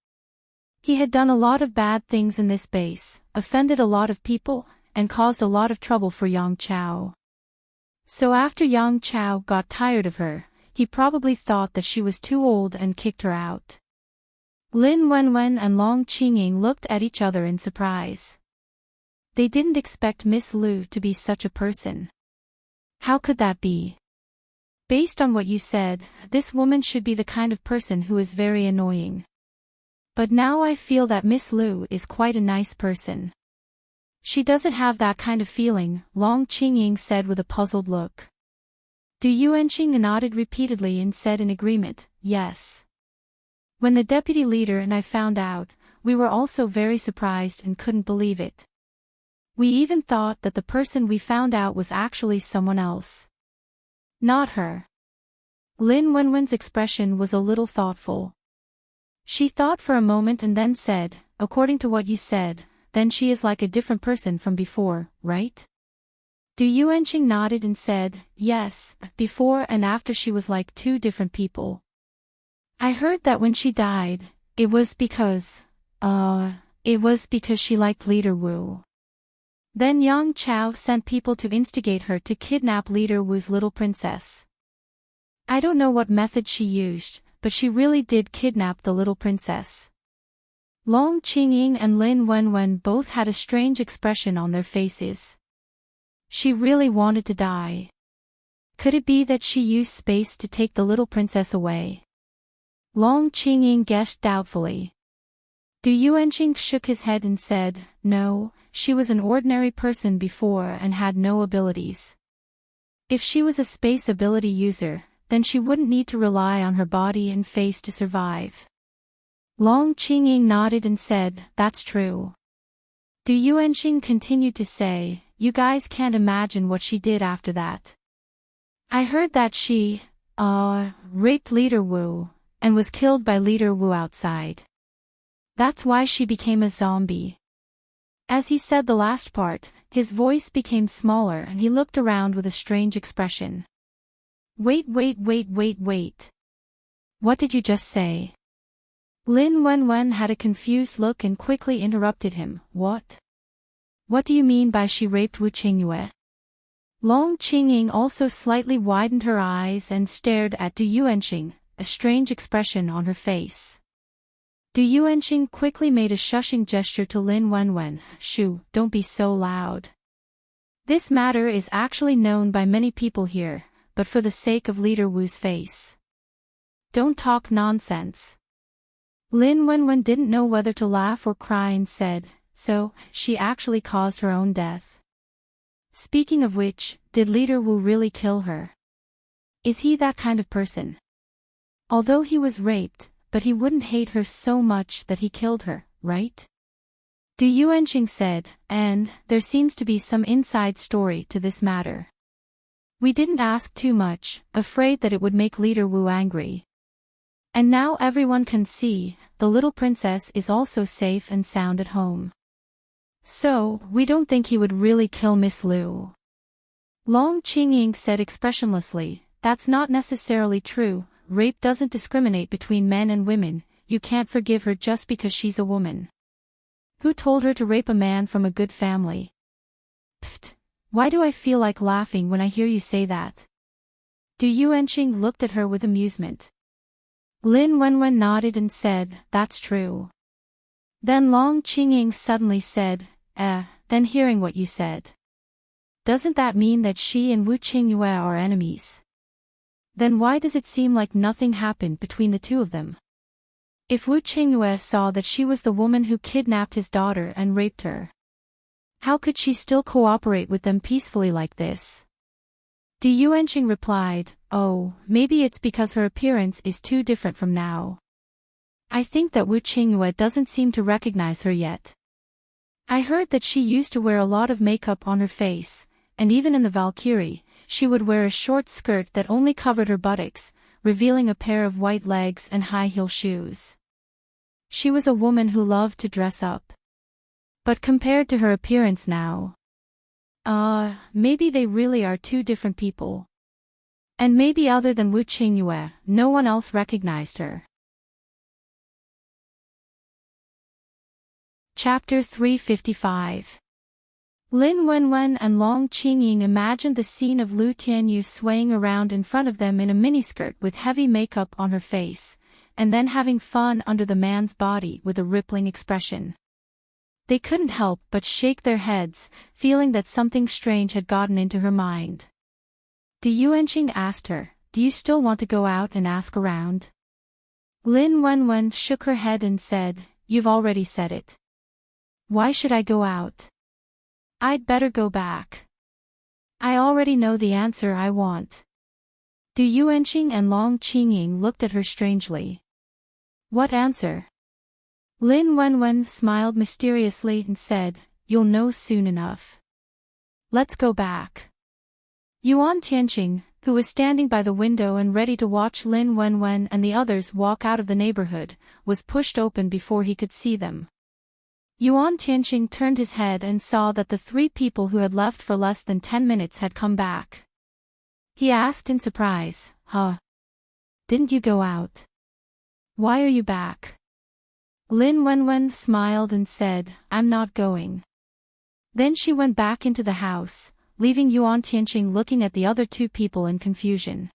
He had done a lot of bad things in this base, offended a lot of people, and caused a lot of trouble for Yang Chao. So after Yang Chao got tired of her, he probably thought that she was too old and kicked her out. Lin Wenwen and Long Qingying looked at each other in surprise. They didn't expect Miss Lu to be such a person. How could that be? Based on what you said, this woman should be the kind of person who is very annoying. But now I feel that Miss Lu is quite a nice person. She doesn't have that kind of feeling, Long Qingying said with a puzzled look. Du Yuanqing nodded repeatedly and said in agreement, yes. When the deputy leader and I found out, we were also very surprised and couldn't believe it. We even thought that the person we found out was actually someone else. Not her. Lin Wenwen's expression was a little thoughtful. She thought for a moment and then said, according to what you said, then she is like a different person from before, right? Du Yuanqing nodded and said, yes, before and after she was like two different people. I heard that when she died, it was because she liked Leader Wu. Then Yang Chao sent people to instigate her to kidnap Leader Wu's little princess. I don't know what method she used, but she really did kidnap the little princess. Long Qingying and Lin Wenwen both had a strange expression on their faces. She really wanted to die. Could it be that she used space to take the little princess away? Long Qingying guessed doubtfully. Du Yuanqing shook his head and said, no, she was an ordinary person before and had no abilities. If she was a space ability user, then she wouldn't need to rely on her body and face to survive. Long Qingying nodded and said, that's true. Du Yuanqing continued to say, you guys can't imagine what she did after that. I heard that she, raped Leader Wu, and was killed by Leader Wu outside. That's why she became a zombie. As he said the last part, his voice became smaller and he looked around with a strange expression. Wait. What did you just say? Lin Wenwen had a confused look and quickly interrupted him, what? What do you mean by she raped Wu Qingyue? Long Qingying also slightly widened her eyes and stared at Du Yuanqing, a strange expression on her face. Du Yuanqing quickly made a shushing gesture to Lin Wenwen, shoo, don't be so loud. This matter is actually known by many people here, but for the sake of Leader Wu's face. Don't talk nonsense. Lin Wenwen didn't know whether to laugh or cry and said, so, she actually caused her own death. Speaking of which, did Leader Wu really kill her? Is he that kind of person? Although he was raped, but he wouldn't hate her so much that he killed her, right? Du Yuanqing said, and there seems to be some inside story to this matter. We didn't ask too much, afraid that it would make Leader Wu angry. And now everyone can see, the little princess is also safe and sound at home. So, we don't think he would really kill Miss Lu. Long Qingying said expressionlessly, that's not necessarily true, rape doesn't discriminate between men and women, you can't forgive her just because she's a woman. Who told her to rape a man from a good family? Pfft, why do I feel like laughing when I hear you say that? Du Yuanqing looked at her with amusement. Lin Wenwen nodded and said, that's true. Then Long Qingying suddenly said, then hearing what you said. Doesn't that mean that she and Wu Qingyue are enemies? Then why does it seem like nothing happened between the two of them? If Wu Qingyue saw that she was the woman who kidnapped his daughter and raped her, how could she still cooperate with them peacefully like this? Du Yuanqing replied, oh, maybe it's because her appearance is too different from now. I think that Wu Qingyue doesn't seem to recognize her yet. I heard that she used to wear a lot of makeup on her face, and even in the Valkyrie, she would wear a short skirt that only covered her buttocks, revealing a pair of white legs and high-heel shoes. She was a woman who loved to dress up. But compared to her appearance now, maybe they really are two different people. And maybe other than Wu Qingyue, no one else recognized her. Chapter 355. Lin Wenwen and Long Qingying imagined the scene of Lu Tianyu swaying around in front of them in a miniskirt with heavy makeup on her face, and then having fun under the man's body with a rippling expression. They couldn't help but shake their heads, feeling that something strange had gotten into her mind. Du Yuanqing asked her, "Do you still want to go out and ask around?" Lin Wenwen shook her head and said, "You've already said it. Why should I go out? I'd better go back. I already know the answer I want." Du Yuanqing and Long Qingying looked at her strangely. "What answer?" Lin Wenwen smiled mysteriously and said, "You'll know soon enough. Let's go back." Yuan Tianqing, who was standing by the window and ready to watch Lin Wenwen and the others walk out of the neighborhood, was pushed open before he could see them. Yuan Tianqing turned his head and saw that the 3 people who had left for less than 10 minutes had come back. He asked in surprise, "Huh? Didn't you go out? Why are you back?" Lin Wenwen smiled and said, "I'm not going." Then she went back into the house, leaving Yuan Tianqing looking at the other 2 people in confusion.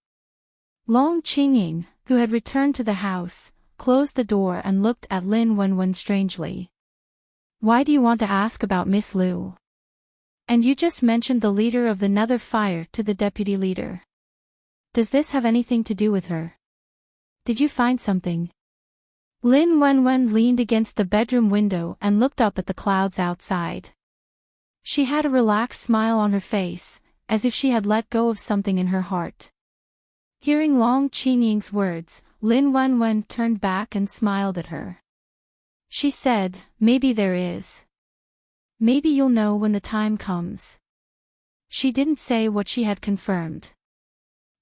Long Qingying, who had returned to the house, closed the door and looked at Lin Wenwen strangely. "Why do you want to ask about Miss Lu? And you just mentioned the leader of the Nether Fire to the deputy leader. Does this have anything to do with her? Did you find something?" Lin Wenwen leaned against the bedroom window and looked up at the clouds outside. She had a relaxed smile on her face, as if she had let go of something in her heart. Hearing Long Qingying's words, Lin Wenwen turned back and smiled at her. She said, "Maybe there is. Maybe you'll know when the time comes." She didn't say what she had confirmed.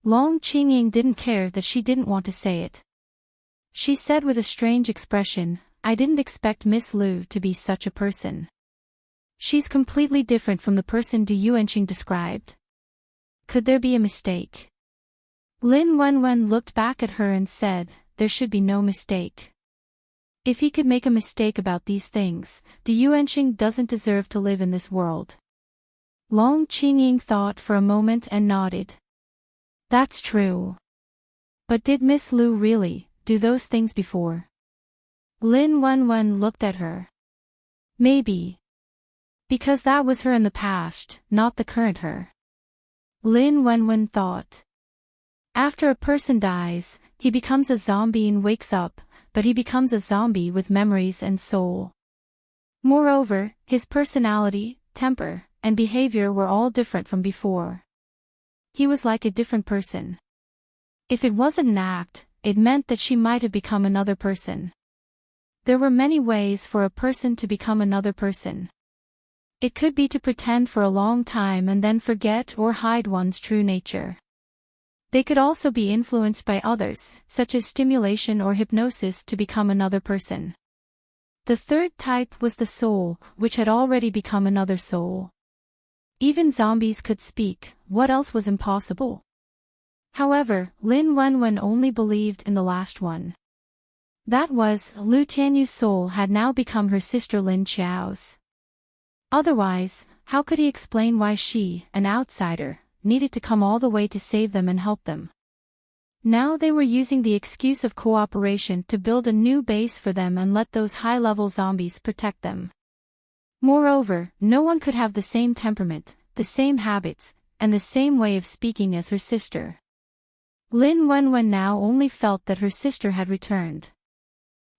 Long Qingying didn't care that she didn't want to say it. She said with a strange expression, "I didn't expect Miss Lu to be such a person. She's completely different from the person Du Yuanqing described. Could there be a mistake?" Lin Wenwen looked back at her and said, "There should be no mistake. If he could make a mistake about these things, Du Yuanqing doesn't deserve to live in this world." Long Qingying thought for a moment and nodded. "That's true. But did Miss Lu really do those things before?" Lin Wenwen looked at her. "Maybe. Because that was her in the past, not the current her." Lin Wenwen thought. After a person dies, he becomes a zombie and wakes up, but he becomes a zombie with memories and soul. Moreover, his personality, temper, and behavior were all different from before. He was like a different person. If it wasn't an act, it meant that she might have become another person. There were many ways for a person to become another person. It could be to pretend for a long time and then forget or hide one's true nature. They could also be influenced by others, such as stimulation or hypnosis, to become another person. The third type was the soul, which had already become another soul. Even zombies could speak, what else was impossible? However, Lin Wenwen only believed in the last one. That was, Lu Tianyu's soul had now become her sister Lin Qiao's. Otherwise, how could he explain why she, an outsider, needed to come all the way to save them and help them? Now they were using the excuse of cooperation to build a new base for them and let those high-level zombies protect them. Moreover, no one could have the same temperament, the same habits, and the same way of speaking as her sister. Lin Wenwen now only felt that her sister had returned.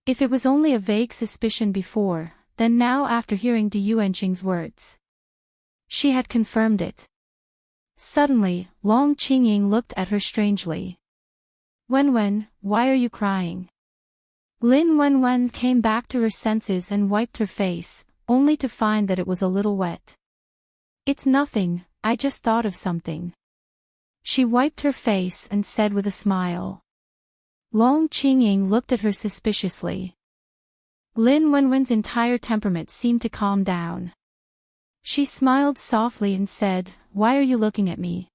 If it was only a vague suspicion before, then now after hearing Du Yuanqing's words, she had confirmed it. Suddenly, Long Qingying looked at her strangely. "Wenwen, why are you crying?" Lin Wenwen came back to her senses and wiped her face, only to find that it was a little wet. "It's nothing, I just thought of something." She wiped her face and said with a smile. Long Qingying looked at her suspiciously. Lin Wenwen's entire temperament seemed to calm down. She smiled softly and said, "Why are you looking at me?"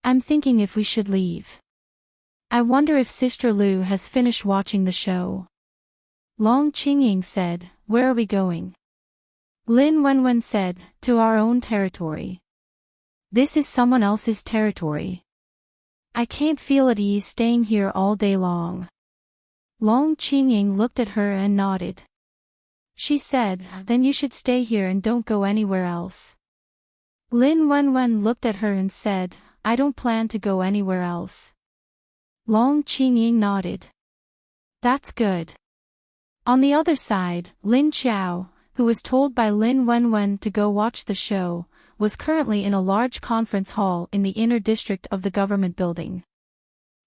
"I'm thinking if we should leave. I wonder if Sister Lu has finished watching the show." Long Qingying said, "Where are we going?" Lin Wenwen said, "To our own territory." "This is someone else's territory. I can't feel at ease staying here all day long." Long Qingying looked at her and nodded. She said, "Then you should stay here and don't go anywhere else." Lin Wenwen looked at her and said, "I don't plan to go anywhere else." Long Qingying nodded. "That's good." On the other side, Lin Qiao, who was told by Lin Wenwen to go watch the show, was currently in a large conference hall in the inner district of the government building.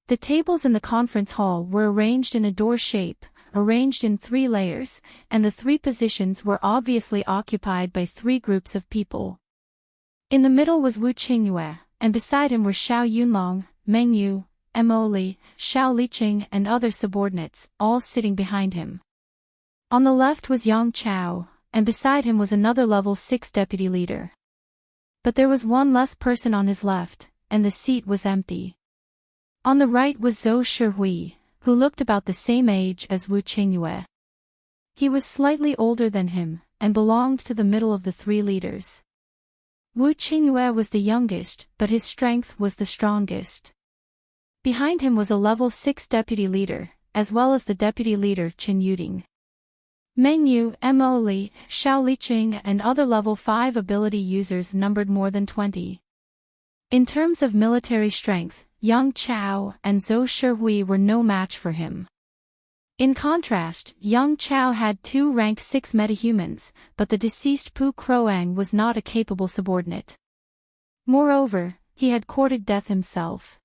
The tables in the conference hall were arranged in a door shape, arranged in 3 layers, and the 3 positions were obviously occupied by 3 groups of people. In the middle was Wu Qingyue, and beside him were Xiao Yunlong, Meng Yu, Mo Li, Xiao Liqing and other subordinates, all sitting behind him. On the left was Yang Chao, and beside him was another level 6 deputy leader. But there was one less person on his left, and the seat was empty. On the right was Zhou Shihui, who looked about the same age as Wu Qingyue. He was slightly older than him, and belonged to the middle of the 3 leaders. Wu Qingyue was the youngest, but his strength was the strongest. Behind him was a level 6 deputy leader, as well as the deputy leader Qin Yuding. Meng Yu, Mo Li, Xiao Liqing and other level 5 ability users numbered more than 20. In terms of military strength, Yang Chao and Zhou Shihui were no match for him. In contrast, Yang Chao had 2 rank 6 metahumans, but the deceased Pu Croang was not a capable subordinate. Moreover, he had courted death himself.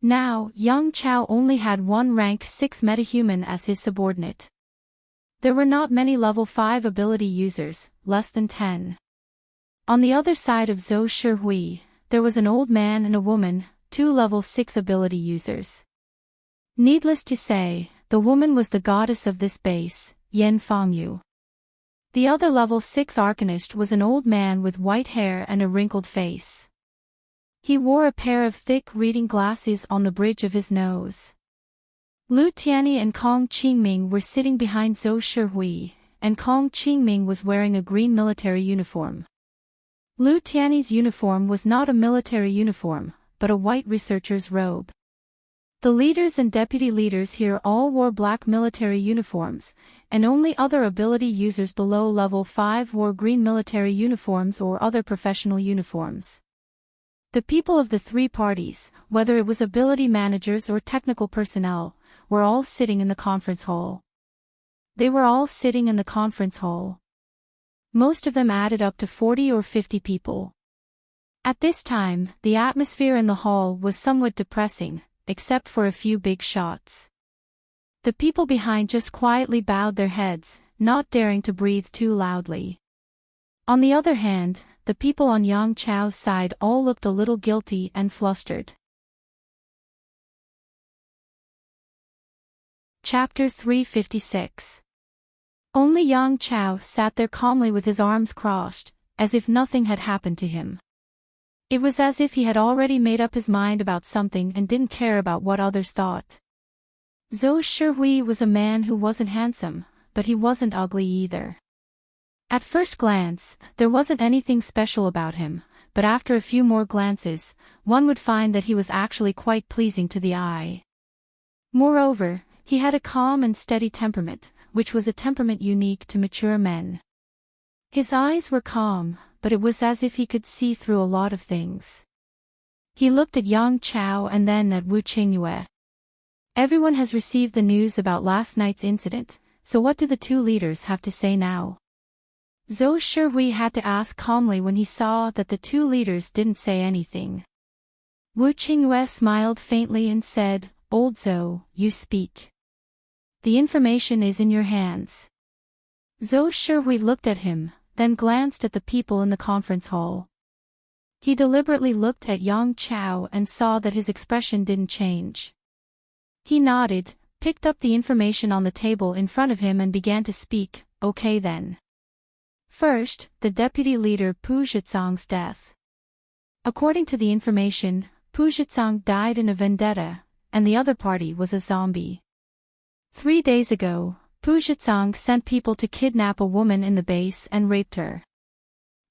Now, Yang Chao only had 1 rank 6 metahuman as his subordinate. There were not many level 5 ability users, less than 10. On the other side of Zhou Shihui, there was an old man and a woman, 2 level 6 ability users. Needless to say, the woman was the goddess of this base, Yan Fangyu. The other level 6 arcanist was an old man with white hair and a wrinkled face. He wore a pair of thick reading glasses on the bridge of his nose. Lu Tianyi and Kong Qingming were sitting behind Zhou Shihui, and Kong Qingming was wearing a green military uniform. Lu Tianyi's uniform was not a military uniform, but a white researcher's robe. The leaders and deputy leaders here all wore black military uniforms, and only other ability users below level 5 wore green military uniforms or other professional uniforms. The people of the 3 parties, whether it was ability managers or technical personnel, were all sitting in the conference hall. They were all sitting in the conference hall. Most of them added up to 40 or 50 people. At this time, the atmosphere in the hall was somewhat depressing, except for a few big shots. The people behind just quietly bowed their heads, not daring to breathe too loudly. On the other hand, the people on Yang Chao's side all looked a little guilty and flustered. Chapter 356. Only Yang Chao sat there calmly with his arms crossed, as if nothing had happened to him. It was as if he had already made up his mind about something and didn't care about what others thought. Zhou Shihui was a man who wasn't handsome, but he wasn't ugly either. At first glance, there wasn't anything special about him, but after a few more glances, one would find that he was actually quite pleasing to the eye. Moreover, he had a calm and steady temperament, which was a temperament unique to mature men. His eyes were calm, but it was as if he could see through a lot of things. He looked at Yang Chao and then at Wu Qingyue. Everyone has received the news about last night's incident, so what do the 2 leaders have to say now? Zhou Shihui had to ask calmly when he saw that the 2 leaders didn't say anything. Wu Qingyue smiled faintly and said, "Old Zhou, you speak. The information is in your hands." Zhou Shihui looked at him, then glanced at the people in the conference hall. He deliberately looked at Yang Chao and saw that his expression didn't change. He nodded, picked up the information on the table in front of him and began to speak. "Okay then. First, the deputy leader Pu Zhizang's death. According to the information, Pu Zhizang died in a vendetta, and the other party was a zombie. 3 days ago, Pujitsang sent people to kidnap a woman in the base and raped her.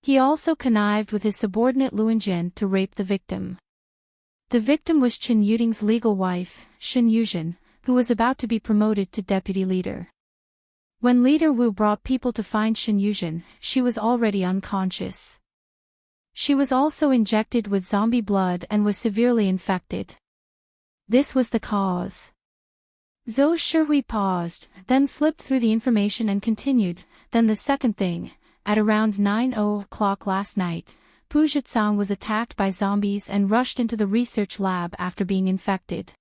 He also connived with his subordinate Luanjian to rape the victim. The victim was Chen Yuding's legal wife, Shen Yuzhen, who was about to be promoted to deputy leader. When Leader Wu brought people to find Shen Yuzhen, she was already unconscious. She was also injected with zombie blood and was severely infected. This was the cause. Zhou Shihui paused, then flipped through the information and continued, then the second thing, at around 9:00 last night, Pujitsang was attacked by zombies and rushed into the research lab after being infected.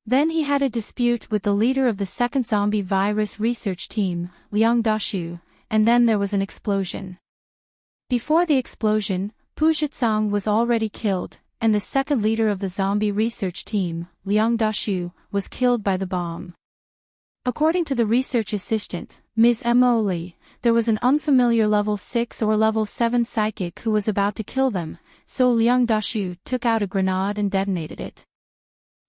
Then he had a dispute with the leader of the second zombie virus research team, Liang Dashu, and then there was an explosion. Before the explosion, Pujitsang was already killed, and the second leader of the zombie research team, Liang Dashu, was killed by the bomb. According to the research assistant, Ms. Mo Li, there was an unfamiliar level 6 or level 7 psychic who was about to kill them, so Liang Dashu took out a grenade and detonated it.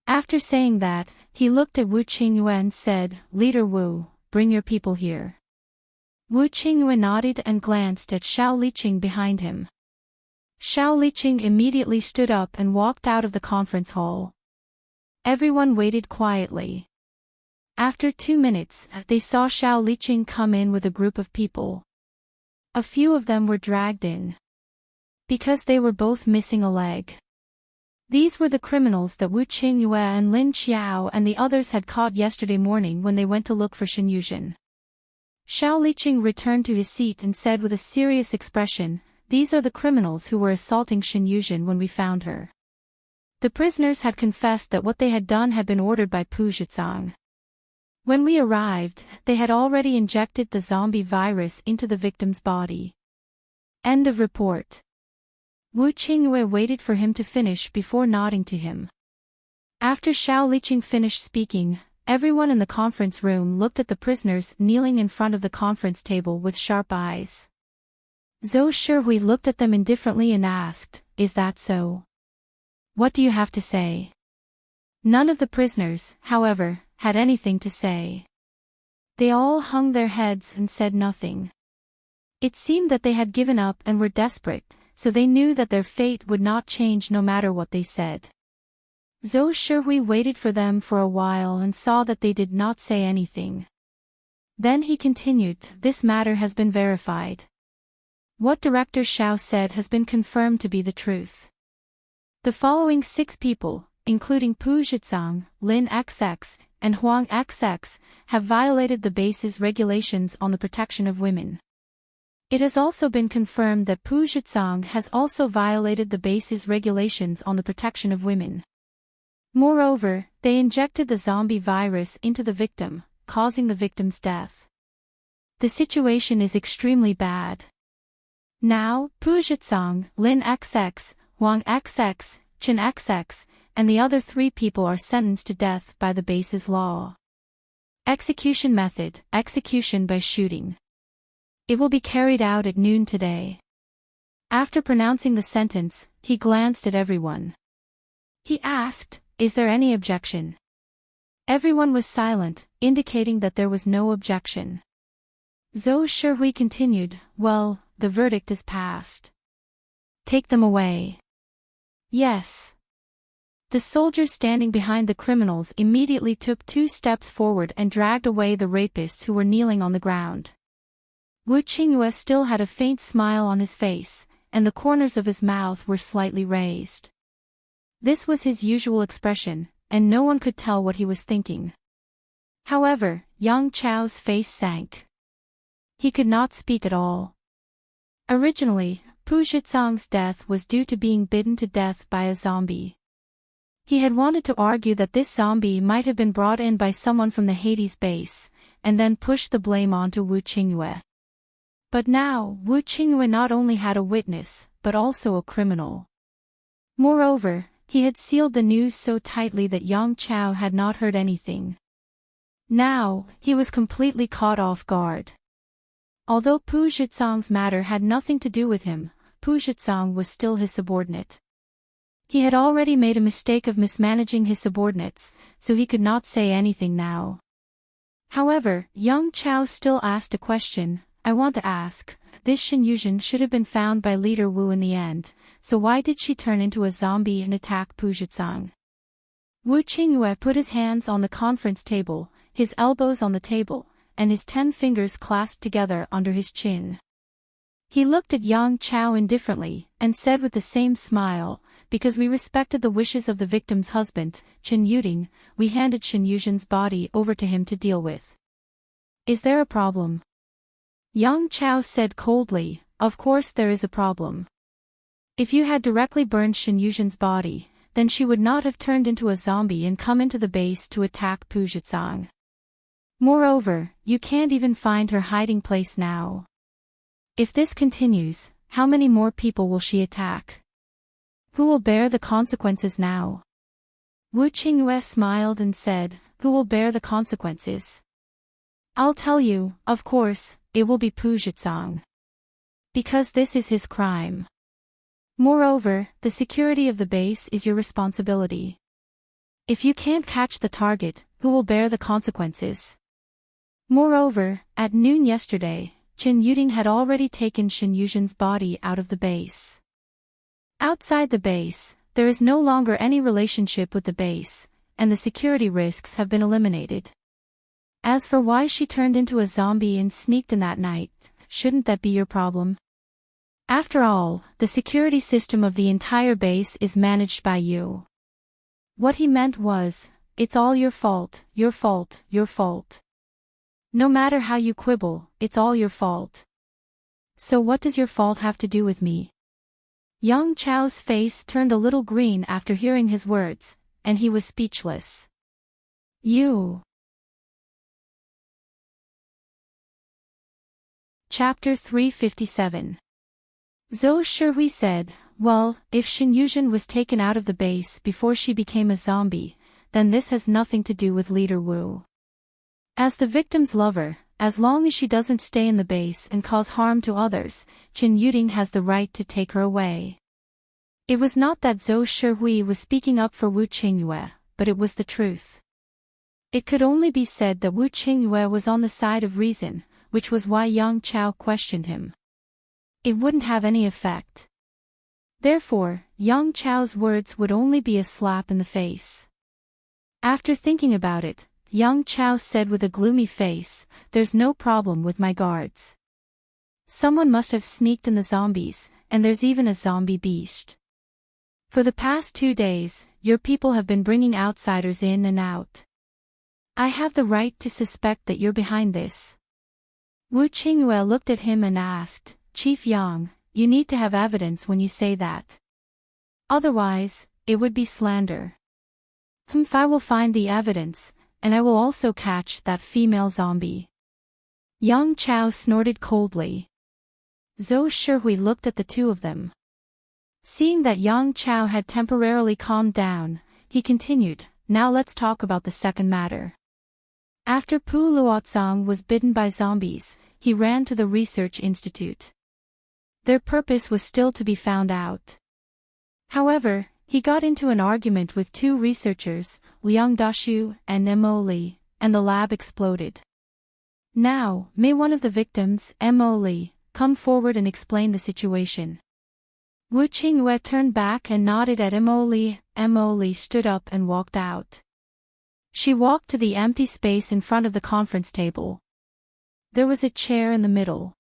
After saying that, he looked at Wu Qingyue and said, "Leader Wu, bring your people here." Wu Qingyue nodded and glanced at Xiao Liqing behind him. Xiao Liqing immediately stood up and walked out of the conference hall. Everyone waited quietly. After 2 minutes, they saw Xiao Liqing come in with a group of people. A few of them were dragged in. Because they were both missing a leg. These were the criminals that Wu Qingyue and Lin Qiao and the others had caught yesterday morning when they went to look for Shen Yuzhen. Xiao Liqing returned to his seat and said with a serious expression, "These are the criminals who were assaulting Shen Yuzhen when we found her." The prisoners had confessed that what they had done had been ordered by Pujitsang. When we arrived, they had already injected the zombie virus into the victim's body. End of report. Wu Qingyue waited for him to finish before nodding to him. After Xiao Liqing finished speaking, everyone in the conference room looked at the prisoners kneeling in front of the conference table with sharp eyes. Zhou Shihui looked at them indifferently and asked, "Is that so? What do you have to say?" None of the prisoners, however, had anything to say. They all hung their heads and said nothing. It seemed that they had given up and were desperate, so they knew that their fate would not change no matter what they said. Zhou Shihui waited for them for a while and saw that they did not say anything. Then he continued, "This matter has been verified. What Director Xiao said has been confirmed to be the truth. The following 6 people, including Pujitsang, Lin XX, and Huang XX, have violated the base's regulations on the protection of women. It has also been confirmed that Pujitsang has also violated the base's regulations on the protection of women. Moreover, they injected the zombie virus into the victim, causing the victim's death. The situation is extremely bad. Now, Pujitsang, Lin XX, Huang XX, Chen XX, and the other 3 people are sentenced to death by the base's law. Execution method, execution by shooting. It will be carried out at noon today." After pronouncing the sentence, he glanced at everyone. He asked, "Is there any objection?" Everyone was silent, indicating that there was no objection. Zhou Shihui continued, "Well, the verdict is passed. Take them away." "Yes." The soldiers standing behind the criminals immediately took 2 steps forward and dragged away the rapists who were kneeling on the ground. Wu Qingyue still had a faint smile on his face, and the corners of his mouth were slightly raised. This was his usual expression, and no one could tell what he was thinking. However, Yang Chao's face sank. He could not speak at all. Originally, Pujitsang's death was due to being bitten to death by a zombie. He had wanted to argue that this zombie might have been brought in by someone from the Hades base, and then push the blame onto Wu Qingyue. But now, Wu Qingyue not only had a witness, but also a criminal. Moreover, he had sealed the news so tightly that Yang Chao had not heard anything. Now, he was completely caught off guard. Although Pujitsang's matter had nothing to do with him, Pujitsang was still his subordinate. He had already made a mistake of mismanaging his subordinates, so he could not say anything now. However, young Chao still asked a question. I want to ask, this Xinyuxian should have been found by Leader Wu in the end, so why did she turn into a zombie and attack Pujitsang? Wu Qingyue put his hands on the conference table, his elbows on the table, and his 10 fingers clasped together under his chin. He looked at Yang Chao indifferently, and said with the same smile, because we respected the wishes of the victim's husband, Chen Yuding, we handed Xinyuxian's body over to him to deal with. Is there a problem? Yang Chao said coldly, of course there is a problem. If you had directly burned Xinyuxian's body, then she would not have turned into a zombie and come into the base to attack Pujitsang. Moreover, you can't even find her hiding place now. If this continues, how many more people will she attack? Who will bear the consequences now? Wu Qingyue smiled and said, who will bear the consequences? I'll tell you, of course, it will be Pujitsang. Because this is his crime. Moreover, the security of the base is your responsibility. If you can't catch the target, who will bear the consequences? Moreover, at noon yesterday, Chen Yuding had already taken Xinyuxian's body out of the base. Outside the base, there is no longer any relationship with the base, and the security risks have been eliminated. As for why she turned into a zombie and sneaked in that night, shouldn't that be your problem? After all, the security system of the entire base is managed by you. What he meant was, it's all your fault, your fault, your fault. No matter how you quibble, it's all your fault. So what does your fault have to do with me? Yang Chao's face turned a little green after hearing his words, and he was speechless. You. Chapter 357. Zhou Shihui said, well, if Xinyuxian was taken out of the base before she became a zombie, then this has nothing to do with Leader Wu. As the victim's lover, as long as she doesn't stay in the base and cause harm to others, Chen Yuding has the right to take her away. It was not that Zhou Shihui was speaking up for Wu Qingyue, but it was the truth. It could only be said that Wu Qingyue was on the side of reason, which was why Yang Chao questioned him. It wouldn't have any effect. Therefore, Yang Chao's words would only be a slap in the face. After thinking about it, Yang Chao said with a gloomy face, there's no problem with my guards. Someone must have sneaked in the zombies, and there's even a zombie beast. For the past 2 days, your people have been bringing outsiders in and out. I have the right to suspect that you're behind this. Wu Qingyue looked at him and asked, Chief Yang, you need to have evidence when you say that. Otherwise, it would be slander. I will find the evidence, and I will also catch that female zombie. Yang Chao snorted coldly. Zhou Shihui looked at the two of them. Seeing that Yang Chao had temporarily calmed down, he continued, now let's talk about the second matter. After Pu Luotsang was bitten by zombies, he ran to the research institute. Their purpose was still to be found out. However, he got into an argument with 2 researchers, Liang Dashu and Mo Li, and the lab exploded. Now, may one of the victims, Mo Li, come forward and explain the situation. Wu Qingyue turned back and nodded at Mo Li. Mo Li stood up and walked out. She walked to the empty space in front of the conference table. There was a chair in the middle.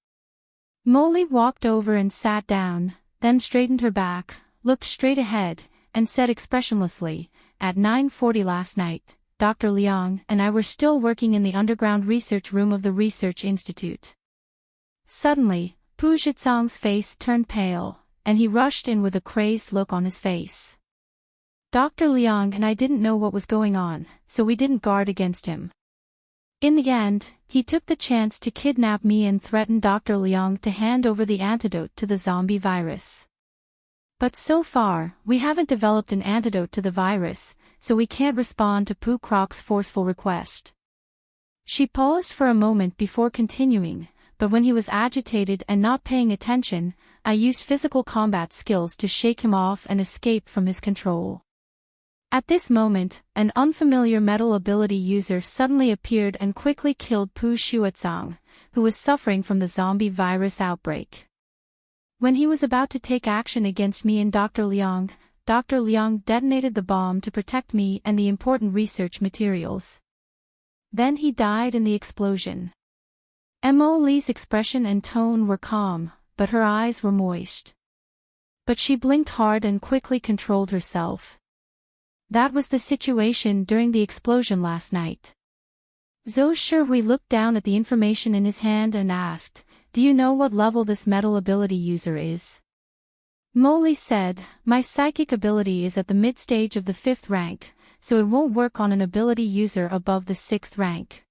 Mo Li walked over and sat down, then straightened her back, looked straight ahead, and said expressionlessly, at 9:40 last night, Dr. Liang and I were still working in the underground research room of the research institute. Suddenly, Pu Zhitsang's face turned pale, and he rushed in with a crazed look on his face. Dr. Liang and I didn't know what was going on, so we didn't guard against him. In the end, he took the chance to kidnap me and threatened Dr. Liang to hand over the antidote to the zombie virus. But so far, we haven't developed an antidote to the virus, so we can't respond to Pu Krok's forceful request. She paused for a moment before continuing, but when he was agitated and not paying attention, I used physical combat skills to shake him off and escape from his control. At this moment, an unfamiliar metal ability user suddenly appeared and quickly killed Pu Xuezang, who was suffering from the zombie virus outbreak. When he was about to take action against me and Dr. Liang detonated the bomb to protect me and the important research materials. Then he died in the explosion. Mo Li's expression and tone were calm, but her eyes were moist. But she blinked hard and quickly controlled herself. That was the situation during the explosion last night. Zhou Shihui looked down at the information in his hand and asked, "Do you know what level this metal ability user is?" Mo Li said, "My psychic ability is at the mid-stage of the 5th rank, so it won't work on an ability user above the 6th rank.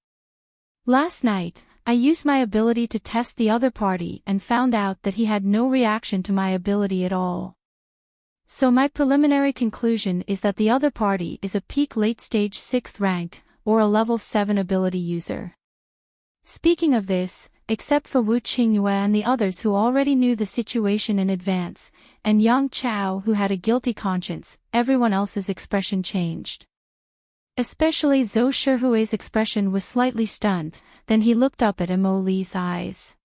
Last night, I used my ability to test the other party and found out that he had no reaction to my ability at all. So my preliminary conclusion is that the other party is a peak late-stage 6th rank, or a level 7 ability user." Speaking of this, except for Wu Qingyue and the others who already knew the situation in advance, and Yang Chao who had a guilty conscience, everyone else's expression changed. Especially Zhou Shihui's expression was slightly stunned, then he looked up at Mo Li's eyes.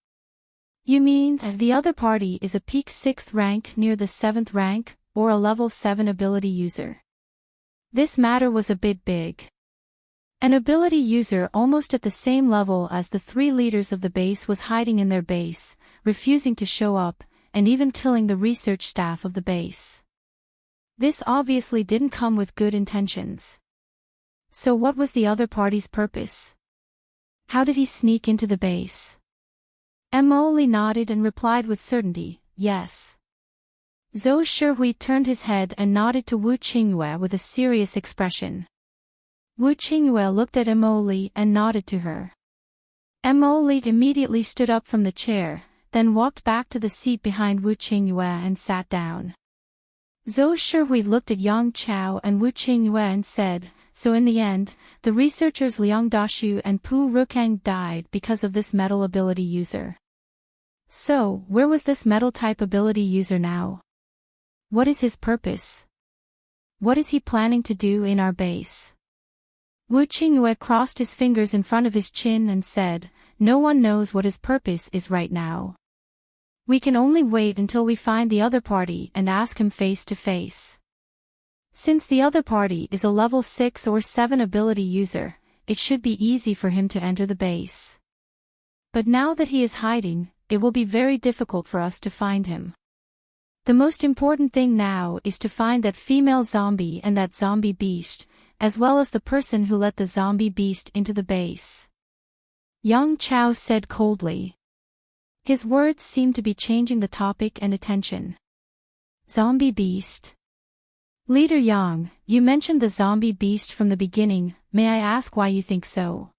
"You mean the other party is a peak 6th rank near the 7th rank, or a level 7 ability user?" This matter was a bit big. An ability user almost at the same level as the 3 leaders of the base was hiding in their base, refusing to show up, and even killing the research staff of the base. This obviously didn't come with good intentions. So what was the other party's purpose? How did he sneak into the base? Mo Li nodded and replied with certainty, "Yes." Zhou Shihui turned his head and nodded to Wu Qingyue with a serious expression. Wu Qingyue looked at Mo Li and nodded to her. Mo Li immediately stood up from the chair, then walked back to the seat behind Wu Qingyue and sat down. Zhou Shihui looked at Yang Chao and Wu Qingyue and said, "So in the end, the researchers Liang Dashu and Pu Rukang died because of this metal ability user. So, where was this metal-type ability user now? What is his purpose? What is he planning to do in our base?" Wu Qingyue crossed his fingers in front of his chin and said, "No one knows what his purpose is right now. We can only wait until we find the other party and ask him face to face. Since the other party is a level 6 or 7 ability user, it should be easy for him to enter the base. But now that he is hiding, it will be very difficult for us to find him. The most important thing now is to find that female zombie and that zombie beast, as well as the person who let the zombie beast into the base." Yang Chao said coldly. His words seemed to be changing the topic and attention. "Zombie beast? Leader Yang, you mentioned the zombie beast from the beginning, may I ask why you think so?"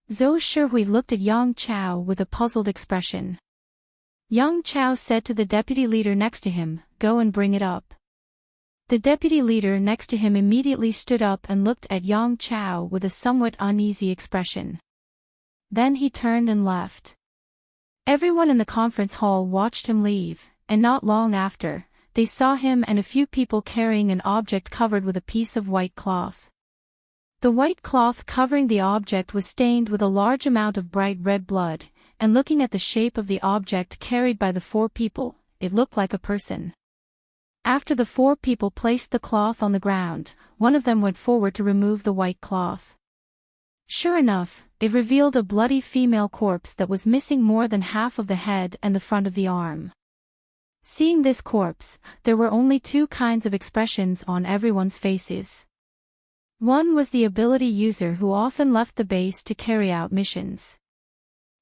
Zhou Shihui looked at Yang Chao with a puzzled expression. Yang Chao said to the deputy leader next to him, "Go and bring it up." The deputy leader next to him immediately stood up and looked at Yang Chao with a somewhat uneasy expression. Then he turned and left. Everyone in the conference hall watched him leave, and not long after, they saw him and a few people carrying an object covered with a piece of white cloth. The white cloth covering the object was stained with a large amount of bright red blood, and looking at the shape of the object carried by the 4 people, it looked like a person. After the 4 people placed the cloth on the ground, one of them went forward to remove the white cloth. Sure enough, it revealed a bloody female corpse that was missing more than half of the head and the front of the arm. Seeing this corpse, there were only 2 kinds of expressions on everyone's faces. One was the ability user who often left the base to carry out missions.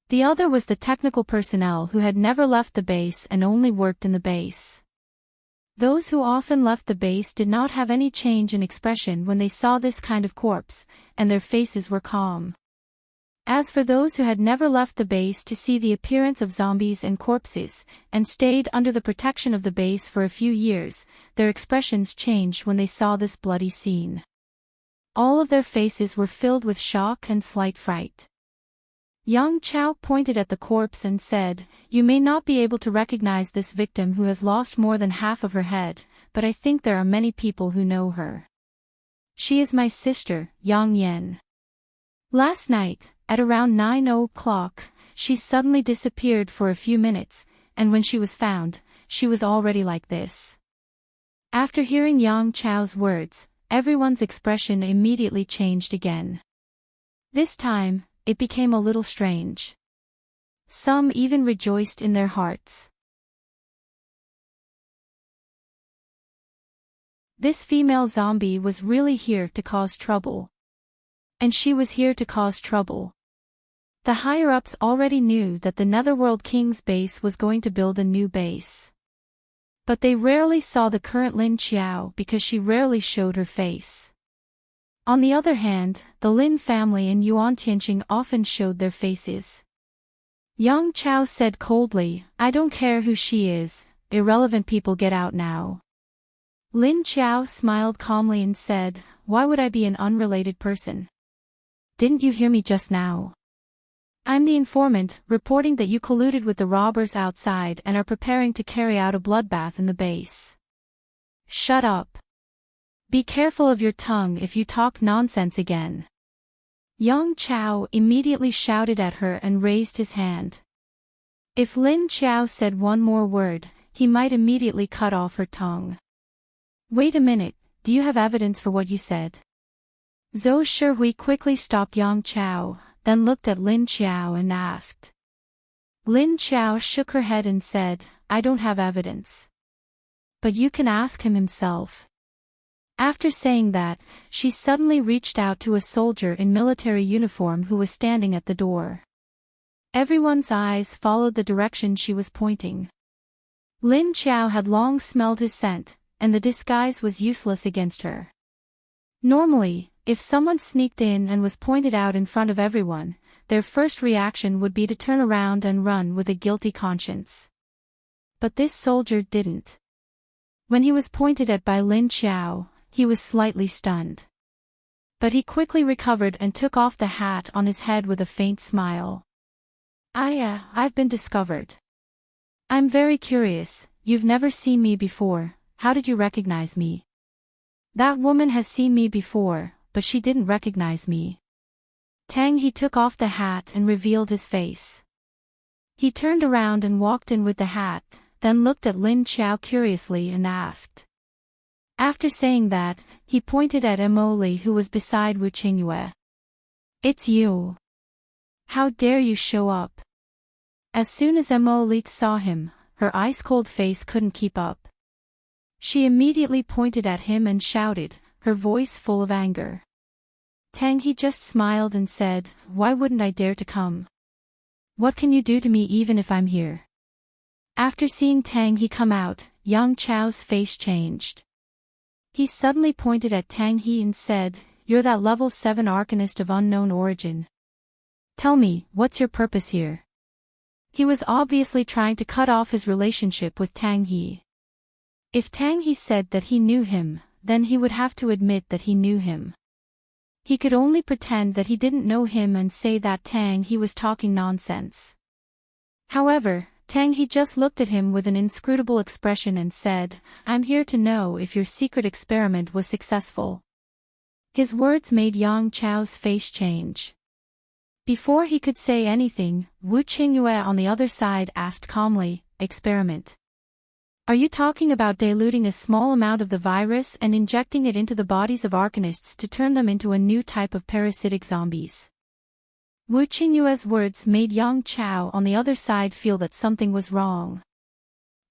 The other was the technical personnel who had never left the base and only worked in the base. Those who often left the base did not have any change in expression when they saw this kind of corpse, and their faces were calm. As for those who had never left the base to see the appearance of zombies and corpses, and stayed under the protection of the base for a few years, their expressions changed when they saw this bloody scene. All of their faces were filled with shock and slight fright. Yang Chao pointed at the corpse and said, "You may not be able to recognize this victim who has lost more than half of her head, but I think there are many people who know her. She is my sister, Yang Yen. Last night, at around 9 o'clock, she suddenly disappeared for a few minutes, and when she was found, she was already like this. After hearing Yang Chao's words, everyone's expression immediately changed again. This time, it became a little strange. Some even rejoiced in their hearts. This female zombie was really here to cause trouble. And she was here to cause trouble. The higher-ups already knew that the Netherworld King's base was going to build a new base. But they rarely saw the current Lin Qiao because she rarely showed her face. On the other hand, the Lin family and Yuan Tianqing often showed their faces. Yang Chao said coldly, "I don't care who she is, irrelevant people get out now." Lin Qiao smiled calmly and said, "Why would I be an unrelated person? Didn't you hear me just now? I'm the informant, reporting that you colluded with the robbers outside and are preparing to carry out a bloodbath in the base." "Shut up. Be careful of your tongue if you talk nonsense again." Yang Chao immediately shouted at her and raised his hand. If Lin Qiao said one more word, he might immediately cut off her tongue. "Wait a minute, do you have evidence for what you said?" Zhou Shihui quickly stopped Yang Chao, then looked at Lin Qiao and asked. Lin Qiao shook her head and said, "I don't have evidence. But you can ask him himself." After saying that, she suddenly reached out to a soldier in military uniform who was standing at the door. Everyone's eyes followed the direction she was pointing. Lin Qiao had long smelled his scent, and the disguise was useless against her. Normally, if someone sneaked in and was pointed out in front of everyone, their first reaction would be to turn around and run with a guilty conscience. But this soldier didn't. When he was pointed at by Lin Qiao, he was slightly stunned. But he quickly recovered and took off the hat on his head with a faint smile. I've been discovered. I'm very curious, you've never seen me before, how did you recognize me?" "That woman has seen me before, but she didn't recognize me." Tang He took off the hat and revealed his face. He turned around and walked in with the hat, then looked at Lin Qiao curiously and asked. After saying that, he pointed at Emily who was beside Wu Qingyue. "It's you. How dare you show up?" As soon as Emily saw him, her ice-cold face couldn't keep up. She immediately pointed at him and shouted, her voice full of anger. Tang He just smiled and said, "Why wouldn't I dare to come? What can you do to me even if I'm here?" After seeing Tang He come out, Yang Chao's face changed. He suddenly pointed at Tang He and said, "You're that level 7 arcanist of unknown origin. Tell me, what's your purpose here?" He was obviously trying to cut off his relationship with Tang He. If Tang He said that he knew him, then he would have to admit that he knew him. He could only pretend that he didn't know him and say that Tang He was talking nonsense. However, Tang He just looked at him with an inscrutable expression and said, "I'm here to know if your secret experiment was successful." His words made Yang Chao's face change. Before he could say anything, Wu Qingyue on the other side asked calmly, "Experiment? Are you talking about diluting a small amount of the virus and injecting it into the bodies of arcanists to turn them into a new type of parasitic zombies?" Wu Qingyue's words made Yang Chao on the other side feel that something was wrong.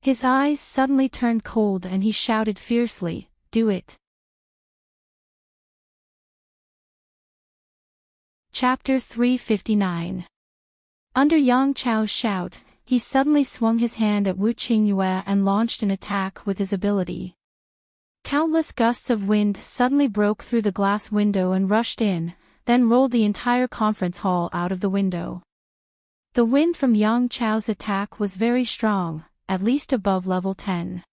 His eyes suddenly turned cold and he shouted fiercely, "Do it!" Chapter 359. Under Yang Chao's shout, he suddenly swung his hand at Wu Qingyue and launched an attack with his ability. Countless gusts of wind suddenly broke through the glass window and rushed in, then rolled the entire conference hall out of the window. The wind from Yang Chao's attack was very strong, at least above level 10.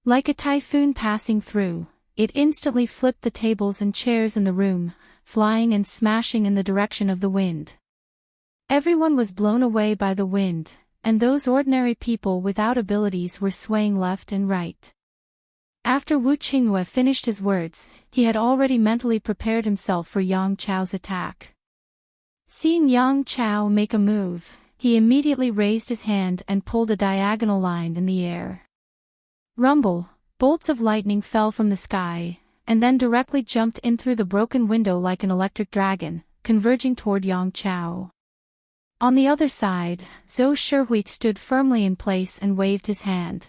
Like a typhoon passing through, it instantly flipped the tables and chairs in the room, flying and smashing in the direction of the wind. Everyone was blown away by the wind, and those ordinary people without abilities were swaying left and right. After Wu Qingyue finished his words, he had already mentally prepared himself for Yang Chao's attack. Seeing Yang Chao make a move, he immediately raised his hand and pulled a diagonal line in the air. Rumble, bolts of lightning fell from the sky, and then directly jumped in through the broken window like an electric dragon, converging toward Yang Chao. On the other side, Zhou Shihui stood firmly in place and waved his hand.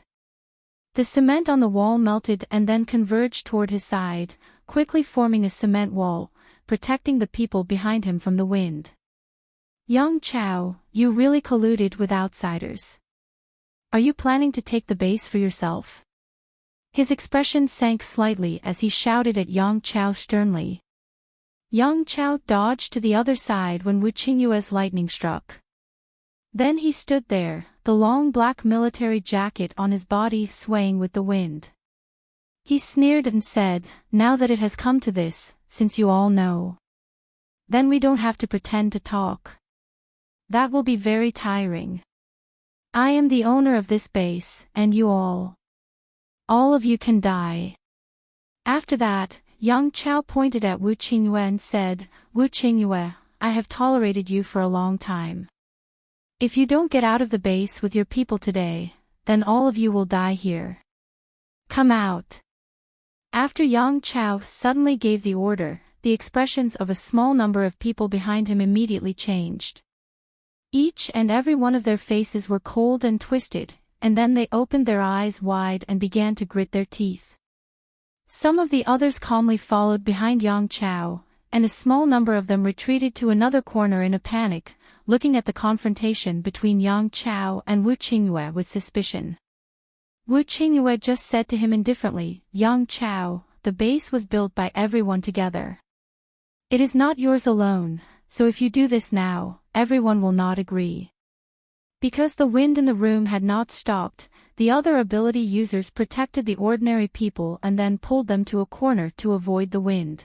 The cement on the wall melted and then converged toward his side, quickly forming a cement wall, protecting the people behind him from the wind. Yang Chao, you really colluded with outsiders. Are you planning to take the base for yourself? His expression sank slightly as he shouted at Yang Chao sternly. Yang Chao dodged to the other side when Wu Qingyue's lightning struck. Then he stood there, the long black military jacket on his body swaying with the wind. He sneered and said, "Now that it has come to this, since you all know, then we don't have to pretend to talk. That will be very tiring. I am the owner of this base, and you all of you can die." After that, Yang Chao pointed at Wu Qingyue and said, "Wu Qingyue, I have tolerated you for a long time. If you don't get out of the base with your people today, then all of you will die here. Come out." After Yang Chao suddenly gave the order, the expressions of a small number of people behind him immediately changed. Each and every one of their faces were cold and twisted, and then they opened their eyes wide and began to grit their teeth. Some of the others calmly followed behind Yang Chao, and a small number of them retreated to another corner in a panic, looking at the confrontation between Yang Chao and Wu Qingyue with suspicion. Wu Qingyue just said to him indifferently, "Yang Chao, the base was built by everyone together. It is not yours alone, so if you do this now, everyone will not agree." Because the wind in the room had not stopped, the other ability users protected the ordinary people and then pulled them to a corner to avoid the wind.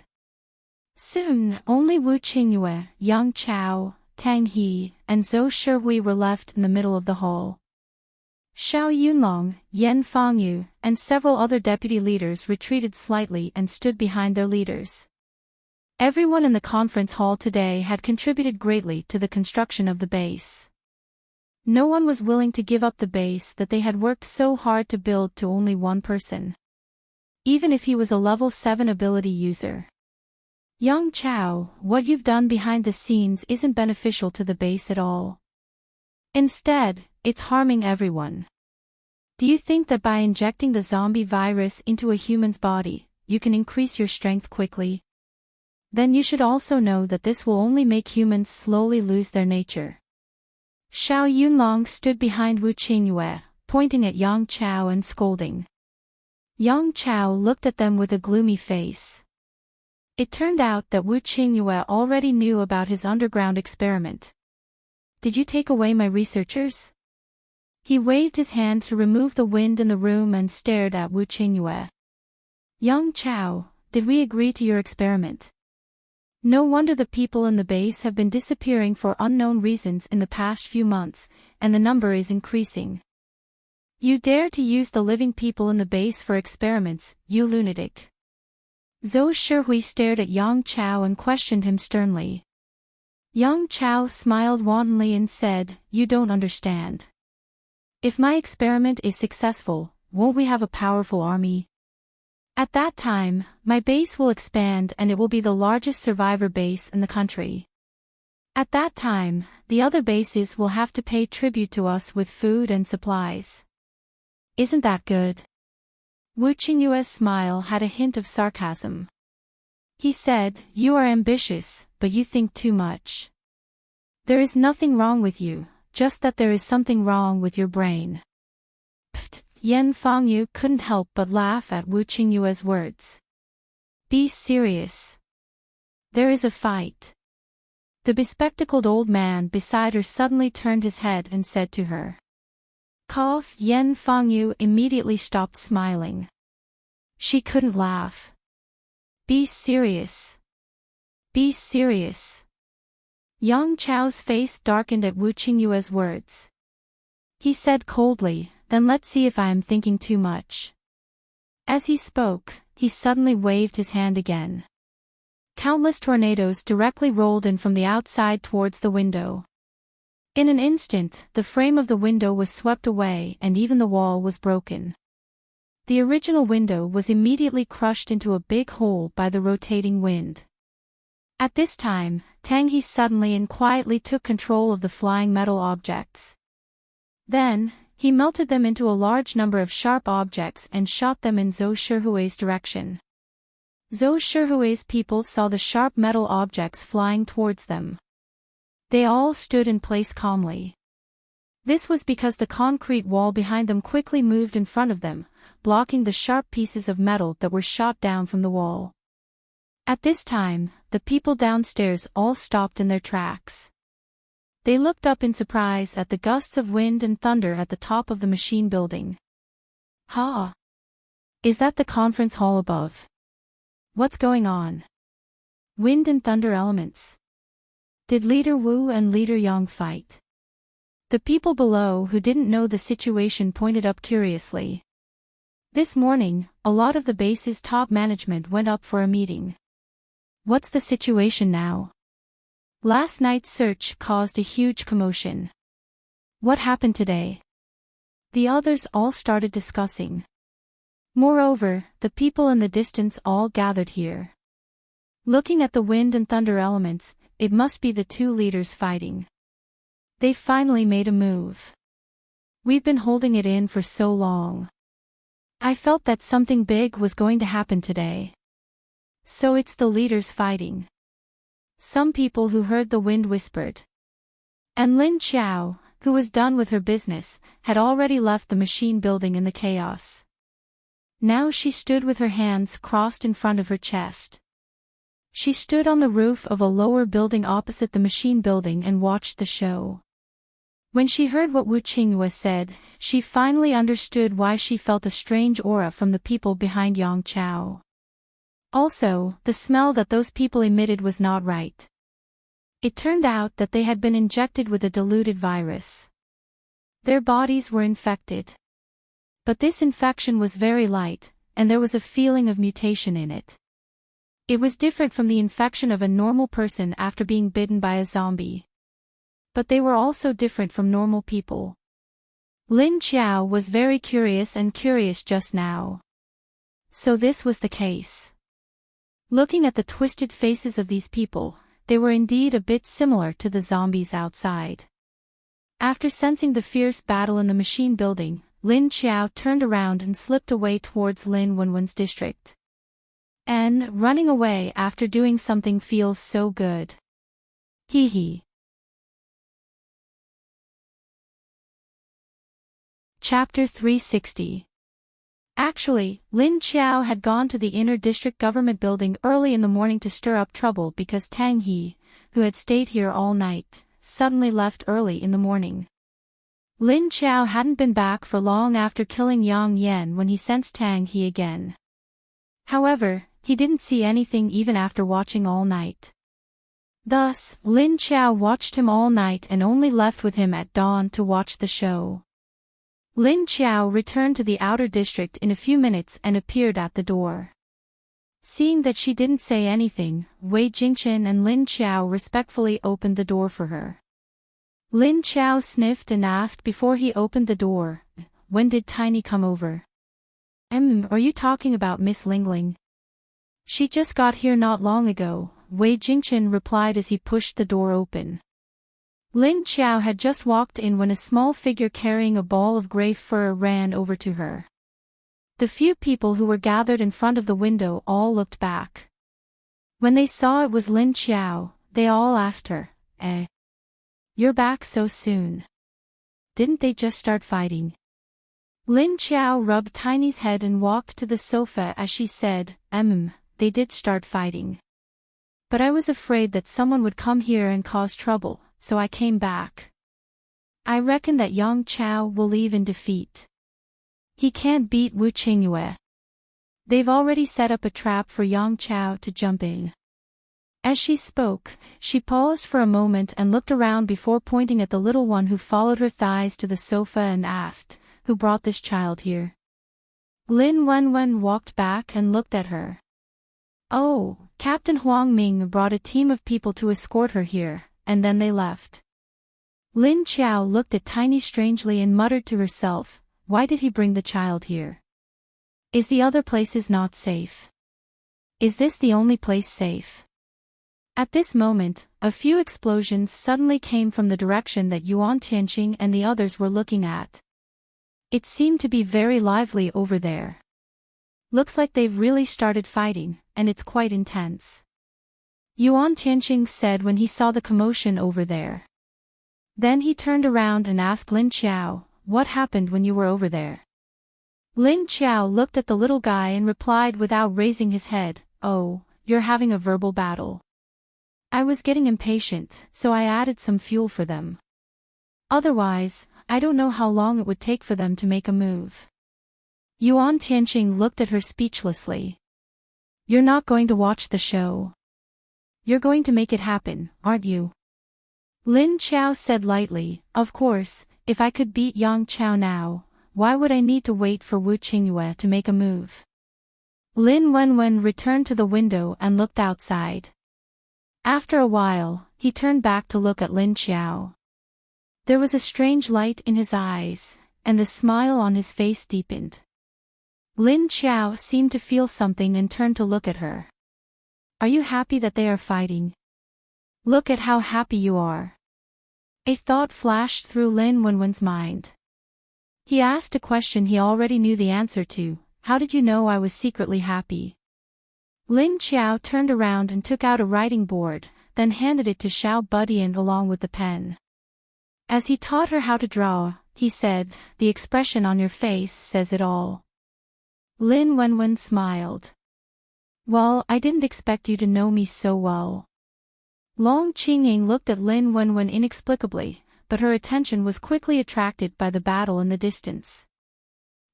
Soon, only Wu Qingyue, Yang Chao, Tang He, and Zhou Shihui were left in the middle of the hall. Xiao Yunlong, Yan Fangyu, and several other deputy leaders retreated slightly and stood behind their leaders. Everyone in the conference hall today had contributed greatly to the construction of the base. No one was willing to give up the base that they had worked so hard to build to only one person, even if he was a level 7 ability user. "Yang Chao, what you've done behind the scenes isn't beneficial to the base at all. Instead, it's harming everyone. Do you think that by injecting the zombie virus into a human's body, you can increase your strength quickly? Then you should also know that this will only make humans slowly lose their nature." Xiao Yunlong stood behind Wu Qingyue, pointing at Yang Chao and scolding. Yang Chao looked at them with a gloomy face. It turned out that Wu Qingyue already knew about his underground experiment. "Did you take away my researchers?" He waved his hand to remove the wind in the room and stared at Wu Qingyue. "Yang Chao, did we agree to your experiment? No wonder the people in the base have been disappearing for unknown reasons in the past few months, and the number is increasing. You dare to use the living people in the base for experiments, you lunatic." Zhou Shihui stared at Yang Chao and questioned him sternly. Yang Chao smiled wantonly and said, "You don't understand. If my experiment is successful, won't we have a powerful army? At that time, my base will expand and it will be the largest survivor base in the country. At that time, the other bases will have to pay tribute to us with food and supplies. Isn't that good?" Wu Qingyue's smile had a hint of sarcasm. He said, "You are ambitious, but you think too much. There is nothing wrong with you, just that there is something wrong with your brain." Pfft. Yan Fangyu couldn't help but laugh at Wu Qingyue's words. "Be serious. There is a fight." The bespectacled old man beside her suddenly turned his head and said to her. Cough. Yan Fangyu immediately stopped smiling. She couldn't laugh. "Be serious. Be serious." Yang Chao's face darkened at Wu Qingyue's words. He said coldly, "Then let's see if I am thinking too much." As he spoke, he suddenly waved his hand again. Countless tornadoes directly rolled in from the outside towards the window. In an instant, the frame of the window was swept away and even the wall was broken. The original window was immediately crushed into a big hole by the rotating wind. At this time, Tang He suddenly and quietly took control of the flying metal objects. Then, he melted them into a large number of sharp objects and shot them in Zhou Shihui's direction. Zhou Shihui's people saw the sharp metal objects flying towards them. They all stood in place calmly. This was because the concrete wall behind them quickly moved in front of them, blocking the sharp pieces of metal that were shot down from the wall. At this time, the people downstairs all stopped in their tracks. They looked up in surprise at the gusts of wind and thunder at the top of the machine building. Ha! Is that the conference hall above? What's going on? Wind and thunder elements. Did Leader Wu and Leader Yang fight? The people below who didn't know the situation pointed up curiously. This morning, a lot of the base's top management went up for a meeting. What's the situation now? Last night's search caused a huge commotion. What happened today? The others all started discussing. Moreover, the people in the distance all gathered here. Looking at the wind and thunder elements, it must be the two leaders fighting. They finally made a move. We've been holding it in for so long. I felt that something big was going to happen today. So it's the leaders fighting. Some people who heard the wind whispered. And Lin Qiao, who was done with her business, had already left the machine building in the chaos. Now she stood with her hands crossed in front of her chest. She stood on the roof of a lower building opposite the machine building and watched the show. When she heard what Wu Qingyue said, she finally understood why she felt a strange aura from the people behind Yang Chao. Also, the smell that those people emitted was not right. It turned out that they had been injected with a diluted virus. Their bodies were infected. But this infection was very light, and there was a feeling of mutation in it. It was different from the infection of a normal person after being bitten by a zombie. But they were also different from normal people. Lin Qiao was very curious just now. So this was the case. Looking at the twisted faces of these people, they were indeed a bit similar to the zombies outside. After sensing the fierce battle in the machine building, Lin Qiao turned around and slipped away towards Lin Wenwen's district. And running away after doing something feels so good. Hee hee. Chapter 360. Actually, Lin Qiao had gone to the inner district government building early in the morning to stir up trouble because Tang He, who had stayed here all night, suddenly left early in the morning. Lin Qiao hadn't been back for long after killing Yang Yan when he sensed Tang He again. However, he didn't see anything even after watching all night. Thus, Lin Qiao watched him all night and only left with him at dawn to watch the show. Lin Qiao returned to the outer district in a few minutes and appeared at the door. Seeing that she didn't say anything, Wei Jingchen and Lin Qiao respectfully opened the door for her. Lin Qiao sniffed and asked before he opened the door, "When did Tiny come over?" Are you talking about Miss Lingling?" "She just got here not long ago," Wei Jingchen replied as he pushed the door open. Lin Qiao had just walked in when a small figure carrying a ball of gray fur ran over to her. The few people who were gathered in front of the window all looked back. When they saw it was Lin Qiao, they all asked her, "You're back so soon. Didn't they just start fighting?" Lin Qiao rubbed Tiny's head and walked to the sofa as she said, They did start fighting. But I was afraid that someone would come here and cause trouble, so I came back. I reckon that Yang Chao will leave in defeat. He can't beat Wu Qingyue. They've already set up a trap for Yang Chao to jump in." As she spoke, she paused for a moment and looked around before pointing at the little one who followed her thighs to the sofa and asked, "Who brought this child here?" Lin Wenwen walked back and looked at her. Oh, Captain Huang Ming brought a team of people to escort her here, and then they left. Lin Qiao looked at Tiny strangely and muttered to herself, why did he bring the child here? Is the other places not safe? Is this the only place safe? At this moment, a few explosions suddenly came from the direction that Yuan Tianqing and the others were looking at. It seemed to be very lively over there. Looks like they've really started fighting, and it's quite intense. Yuan Tianqing said when he saw the commotion over there. Then he turned around and asked Lin Qiao, what happened when you were over there? Lin Qiao looked at the little guy and replied without raising his head, oh, you're having a verbal battle. I was getting impatient, so I added some fuel for them. Otherwise, I don't know how long it would take for them to make a move. Yuan Tianqing looked at her speechlessly. You're not going to watch the show. You're going to make it happen, aren't you? Lin Qiao said lightly, of course, if I could beat Yang Qiao now, why would I need to wait for Wu Qingyue to make a move? Lin Wenwen returned to the window and looked outside. After a while, he turned back to look at Lin Qiao. There was a strange light in his eyes, and the smile on his face deepened. Lin Qiao seemed to feel something and turned to look at her. Are you happy that they are fighting? Look at how happy you are. A thought flashed through Lin Wenwen's mind. He asked a question he already knew the answer to, how did you know I was secretly happy? Lin Qiao turned around and took out a writing board, then handed it to Xiao Budian along with the pen. As he taught her how to draw, he said, the expression on your face says it all. Lin Wenwen smiled. Well, I didn't expect you to know me so well. Long Qingying looked at Lin Wenwen inexplicably, but her attention was quickly attracted by the battle in the distance.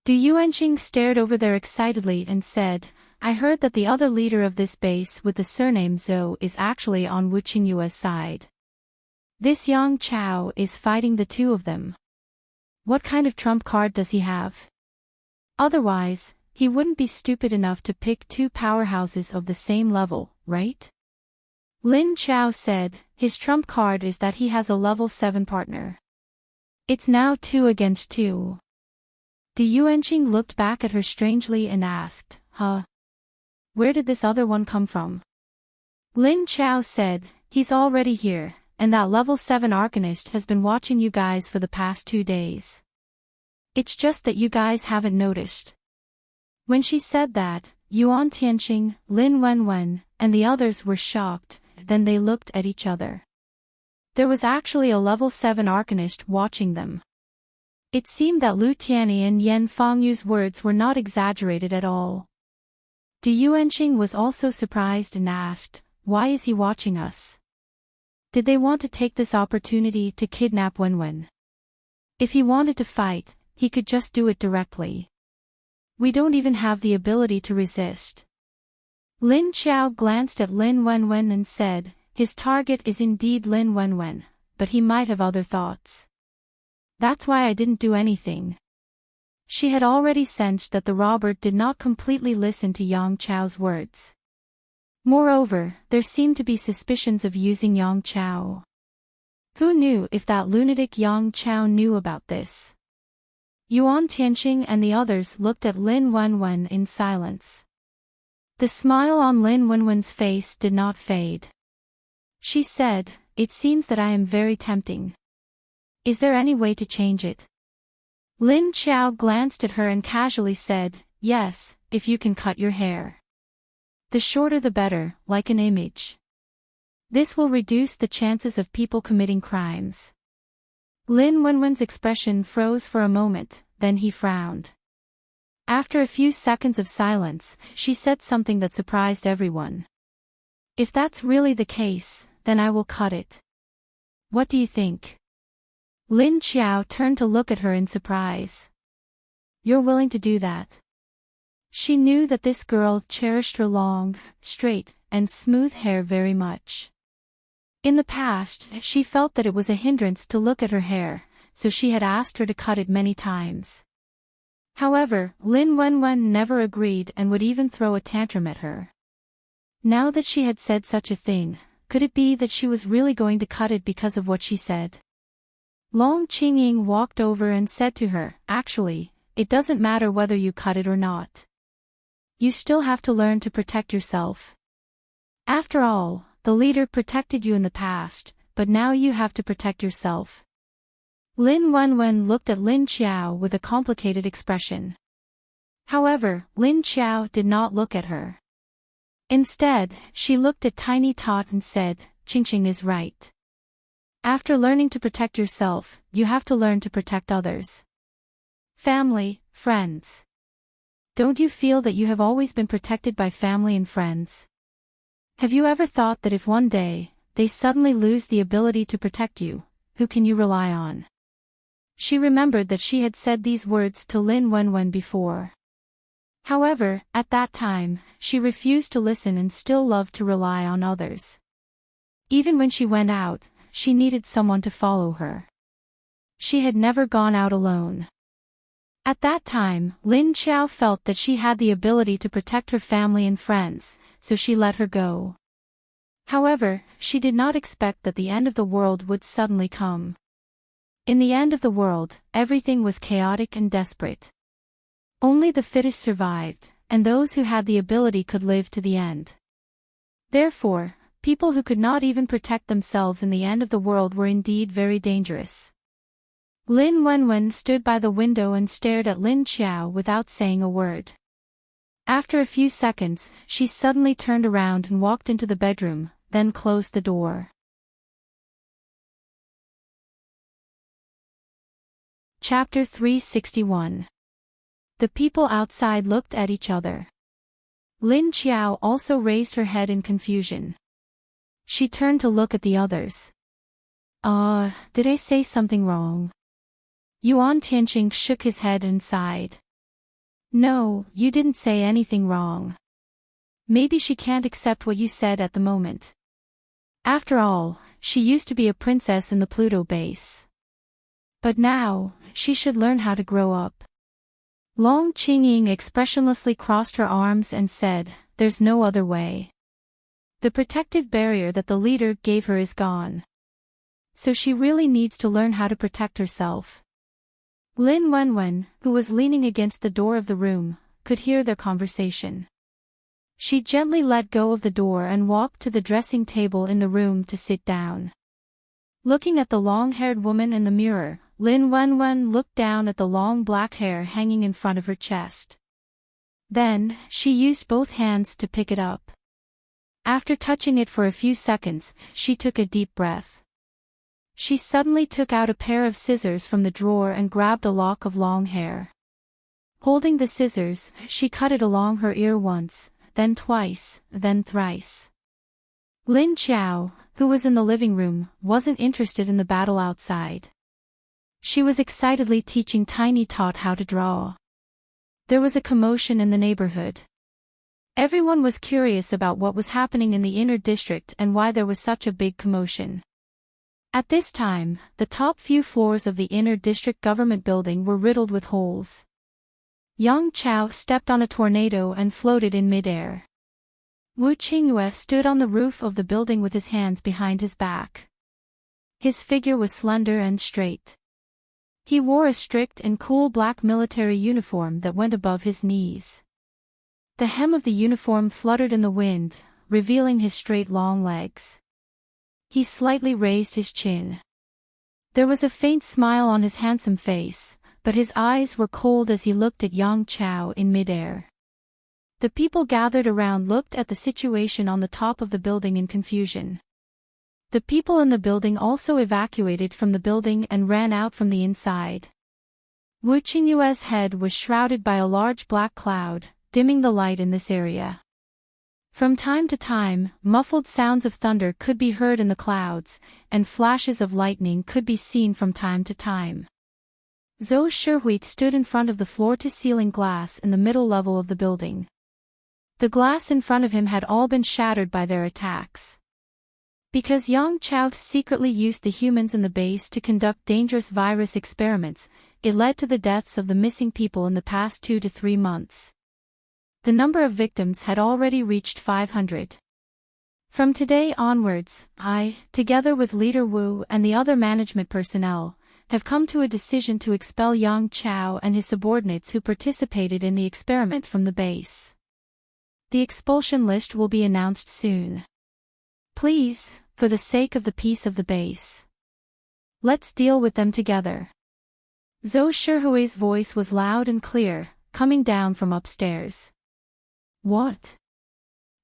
Du Yuanqing stared over there excitedly and said, I heard that the other leader of this base with the surname Zhou is actually on Wu Qingyue's side. This Yang Qiao is fighting the two of them. What kind of trump card does he have? Otherwise, he wouldn't be stupid enough to pick two powerhouses of the same level, right? Lin Qiao said, his trump card is that he has a level 7 partner. It's now 2 against 2. Du Yuanqing looked back at her strangely and asked, huh? Where did this other one come from? Lin Qiao said, he's already here, and that level 7 arcanist has been watching you guys for the past 2 days. It's just that you guys haven't noticed. When she said that, Yuan Tianqing, Lin Wenwen, and the others were shocked, then they looked at each other. There was actually a level 7 arcanist watching them. It seemed that Lu Tianyi and Yan Fengyu's words were not exaggerated at all. Du Yuanqing was also surprised and asked, why is he watching us? Did they want to take this opportunity to kidnap Wenwen? If he wanted to fight, he could just do it directly. We don't even have the ability to resist. Lin Qiao glanced at Lin Wenwen and said, his target is indeed Lin Wenwen, but he might have other thoughts. That's why I didn't do anything. She had already sensed that the robber did not completely listen to Yang Qiao's words. Moreover, there seemed to be suspicions of using Yang Qiao. Who knew if that lunatic Yang Qiao knew about this? Yuan Tianqing and the others looked at Lin Wenwen in silence. The smile on Lin Wenwen's face did not fade. She said, it seems that I am very tempting. Is there any way to change it? Lin Qiao glanced at her and casually said, yes, if you can cut your hair. The shorter the better, like an image. This will reduce the chances of people committing crimes. Lin Wenwen's expression froze for a moment, then he frowned. After a few seconds of silence, she said something that surprised everyone. If that's really the case, then I will cut it. What do you think? Lin Qiao turned to look at her in surprise. You're willing to do that? She knew that this girl cherished her long, straight, and smooth hair very much. In the past, she felt that it was a hindrance to look at her hair, so she had asked her to cut it many times. However, Lin Wenwen never agreed and would even throw a tantrum at her. Now that she had said such a thing, could it be that she was really going to cut it because of what she said? Long Qingying walked over and said to her, "Actually, it doesn't matter whether you cut it or not. You still have to learn to protect yourself. After all, the leader protected you in the past, but now you have to protect yourself." Lin Wenwen looked at Lin Qiao with a complicated expression. However, Lin Qiao did not look at her. Instead, she looked at Tiny Tot and said, "Qingqing is right. After learning to protect yourself, you have to learn to protect others. Family, friends. Don't you feel that you have always been protected by family and friends? Have you ever thought that if one day, they suddenly lose the ability to protect you, who can you rely on?" She remembered that she had said these words to Lin Wenwen before. However, at that time, she refused to listen and still loved to rely on others. Even when she went out, she needed someone to follow her. She had never gone out alone. At that time, Lin Qiao felt that she had the ability to protect her family and friends, so she let her go. However, she did not expect that the end of the world would suddenly come. In the end of the world, everything was chaotic and desperate. Only the fittest survived, and those who had the ability could live to the end. Therefore, people who could not even protect themselves in the end of the world were indeed very dangerous. Lin Wenwen stood by the window and stared at Lin Qiao without saying a word. After a few seconds, she suddenly turned around and walked into the bedroom, then closed the door. Chapter 361. The people outside looked at each other. Lin Qiao also raised her head in confusion. She turned to look at the others. Did I say something wrong?" Yuan Tianqing shook his head and sighed. "No, you didn't say anything wrong. Maybe she can't accept what you said at the moment. After all, she used to be a princess in the Pluto base. But now, she should learn how to grow up." Long Qingying expressionlessly crossed her arms and said, "There's no other way. The protective barrier that the leader gave her is gone. So she really needs to learn how to protect herself." Lin Wenwen, who was leaning against the door of the room, could hear their conversation. She gently let go of the door and walked to the dressing table in the room to sit down. Looking at the long-haired woman in the mirror, Lin Wenwen looked down at the long black hair hanging in front of her chest. Then, she used both hands to pick it up. After touching it for a few seconds, she took a deep breath. She suddenly took out a pair of scissors from the drawer and grabbed a lock of long hair. Holding the scissors, she cut it along her ear once, then twice, then thrice. Lin Qiao, who was in the living room, wasn't interested in the battle outside. She was excitedly teaching Tiny Tot how to draw. There was a commotion in the neighborhood. Everyone was curious about what was happening in the inner district and why there was such a big commotion. At this time, the top few floors of the inner district government building were riddled with holes. Yang Chao stepped on a tornado and floated in midair. Wu Qingyue stood on the roof of the building with his hands behind his back. His figure was slender and straight. He wore a strict and cool black military uniform that went above his knees. The hem of the uniform fluttered in the wind, revealing his straight long legs. He slightly raised his chin. There was a faint smile on his handsome face, but his eyes were cold as he looked at Yang Chao in midair. The people gathered around looked at the situation on the top of the building in confusion. The people in the building also evacuated from the building and ran out from the inside. Wu Qingyue's head was shrouded by a large black cloud, dimming the light in this area. From time to time, muffled sounds of thunder could be heard in the clouds, and flashes of lightning could be seen from time to time. Zhou Shihui stood in front of the floor-to-ceiling glass in the middle level of the building. The glass in front of him had all been shattered by their attacks. Because Yang Chao secretly used the humans in the base to conduct dangerous virus experiments, it led to the deaths of the missing people in the past 2 to 3 months. The number of victims had already reached 500. From today onwards, I, together with Leader Wu and the other management personnel, have come to a decision to expel Yang Chao and his subordinates who participated in the experiment from the base. The expulsion list will be announced soon. Please, for the sake of the peace of the base, let's deal with them together. Zhou Shihui's voice was loud and clear, coming down from upstairs. What?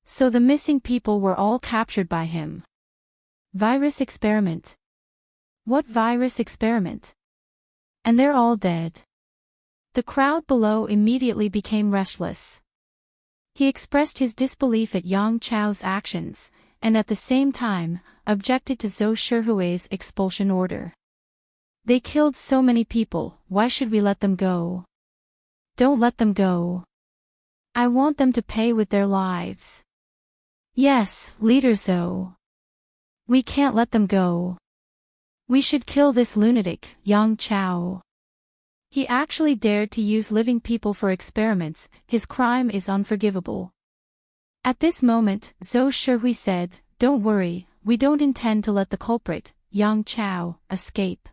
So the missing people were all captured by him. Virus experiment. What virus experiment? And they're all dead. The crowd below immediately became restless. He expressed his disbelief at Yang Chao's actions, and at the same time, objected to Zhou Shihui's expulsion order. They killed so many people, why should we let them go? Don't let them go. I want them to pay with their lives. Yes, Leader Zhou. We can't let them go. We should kill this lunatic, Yang Chao. He actually dared to use living people for experiments, his crime is unforgivable. At this moment, Zhou Shihui said, "Don't worry, we don't intend to let the culprit, Yang Chao, escape.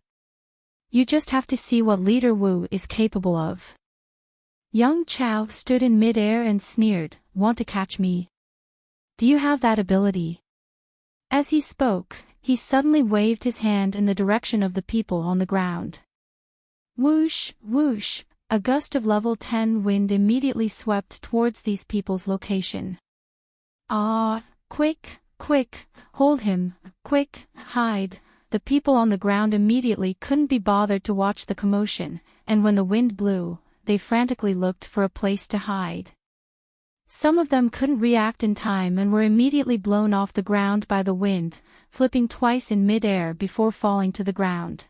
You just have to see what Leader Wu is capable of." Yang Chao stood in mid-air and sneered, "Want to catch me? Do you have that ability?" As he spoke, he suddenly waved his hand in the direction of the people on the ground. Whoosh, whoosh, a gust of level 10 wind immediately swept towards these people's location. "Ah, quick, quick, hold him, quick, hide." The people on the ground immediately couldn't be bothered to watch the commotion, and when the wind blew, they frantically looked for a place to hide. Some of them couldn't react in time and were immediately blown off the ground by the wind, flipping twice in mid-air before falling to the ground.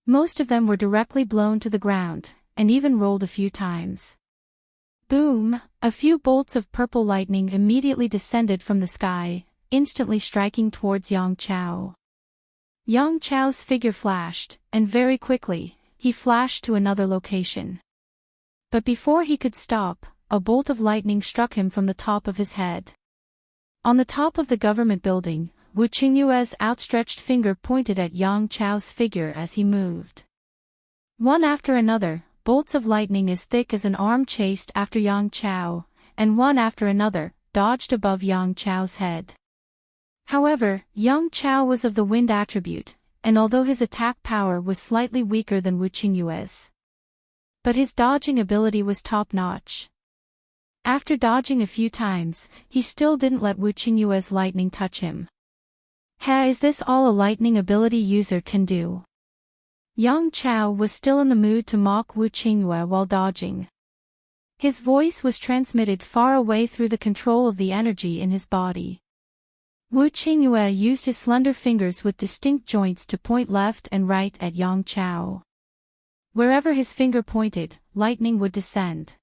Most of them were directly blown to the ground, and even rolled a few times. Boom! A few bolts of purple lightning immediately descended from the sky, instantly striking towards Yang Chao. Yang Chao's figure flashed, and very quickly, he flashed to another location. But before he could stop, a bolt of lightning struck him from the top of his head. On the top of the government building, Wu Qingyue's outstretched finger pointed at Yang Chao's figure as he moved. One after another, bolts of lightning as thick as an arm chased after Yang Chao, and one after another, dodged above Yang Chao's head. However, Yang Chao was of the wind attribute, and although his attack power was slightly weaker than Wu Qingyue's, but his dodging ability was top-notch. After dodging a few times, he still didn't let Wu Qingyue's lightning touch him. Is this all a lightning ability user can do? Yang Chao was still in the mood to mock Wu Qingyue while dodging. His voice was transmitted far away through the control of the energy in his body. Wu Qingyue used his slender fingers with distinct joints to point left and right at Yang Chao. Wherever his finger pointed, lightning would descend.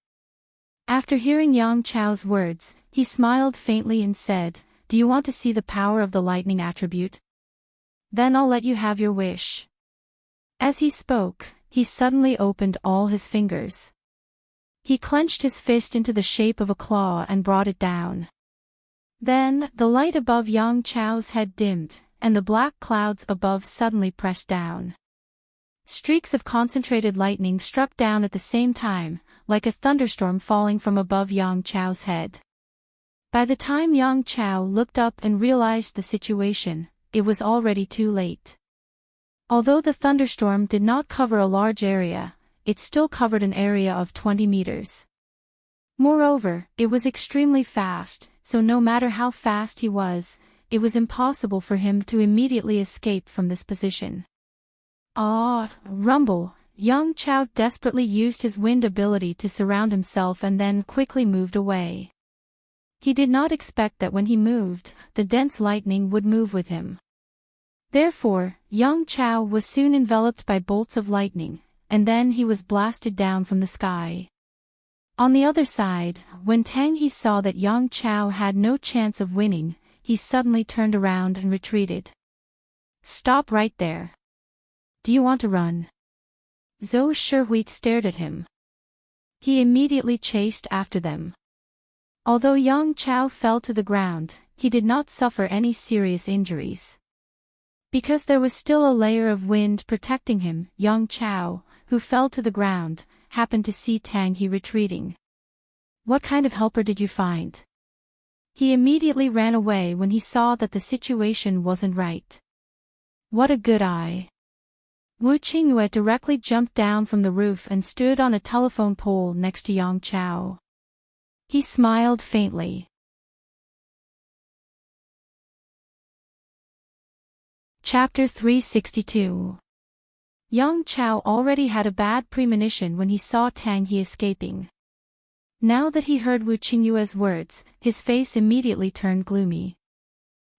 After hearing Yang Chao's words, he smiled faintly and said, "Do you want to see the power of the lightning attribute? Then I'll let you have your wish." As he spoke, he suddenly opened all his fingers. He clenched his fist into the shape of a claw and brought it down. Then, the light above Yang Chao's head dimmed, and the black clouds above suddenly pressed down. Streaks of concentrated lightning struck down at the same time, like a thunderstorm falling from above Yang Chao's head. By the time Yang Chao looked up and realized the situation, it was already too late. Although the thunderstorm did not cover a large area, it still covered an area of 20 meters. Moreover, it was extremely fast, so no matter how fast he was, it was impossible for him to immediately escape from this position. Rumble! Yang Chao desperately used his wind ability to surround himself and then quickly moved away. He did not expect that when he moved, the dense lightning would move with him. Therefore, Yang Chao was soon enveloped by bolts of lightning, and then he was blasted down from the sky. On the other side, when Tang He saw that Yang Chao had no chance of winning, he he suddenly turned around and retreated. "Stop right there. Do you want to run?" Zhou Shihui stared at him. He immediately chased after them. Although Yang Chao fell to the ground, he did not suffer any serious injuries. Because there was still a layer of wind protecting him, Yang Chao, who fell to the ground, happened to see Tang He retreating. "What kind of helper did you find?" He immediately ran away when he saw that the situation wasn't right. "What a good eye." Wu Qingyue directly jumped down from the roof and stood on a telephone pole next to Yang Chao. He smiled faintly. Chapter 362. Yang Chao already had a bad premonition when he saw Tang He escaping. Now that he heard Wu Qingyue's words, his face immediately turned gloomy.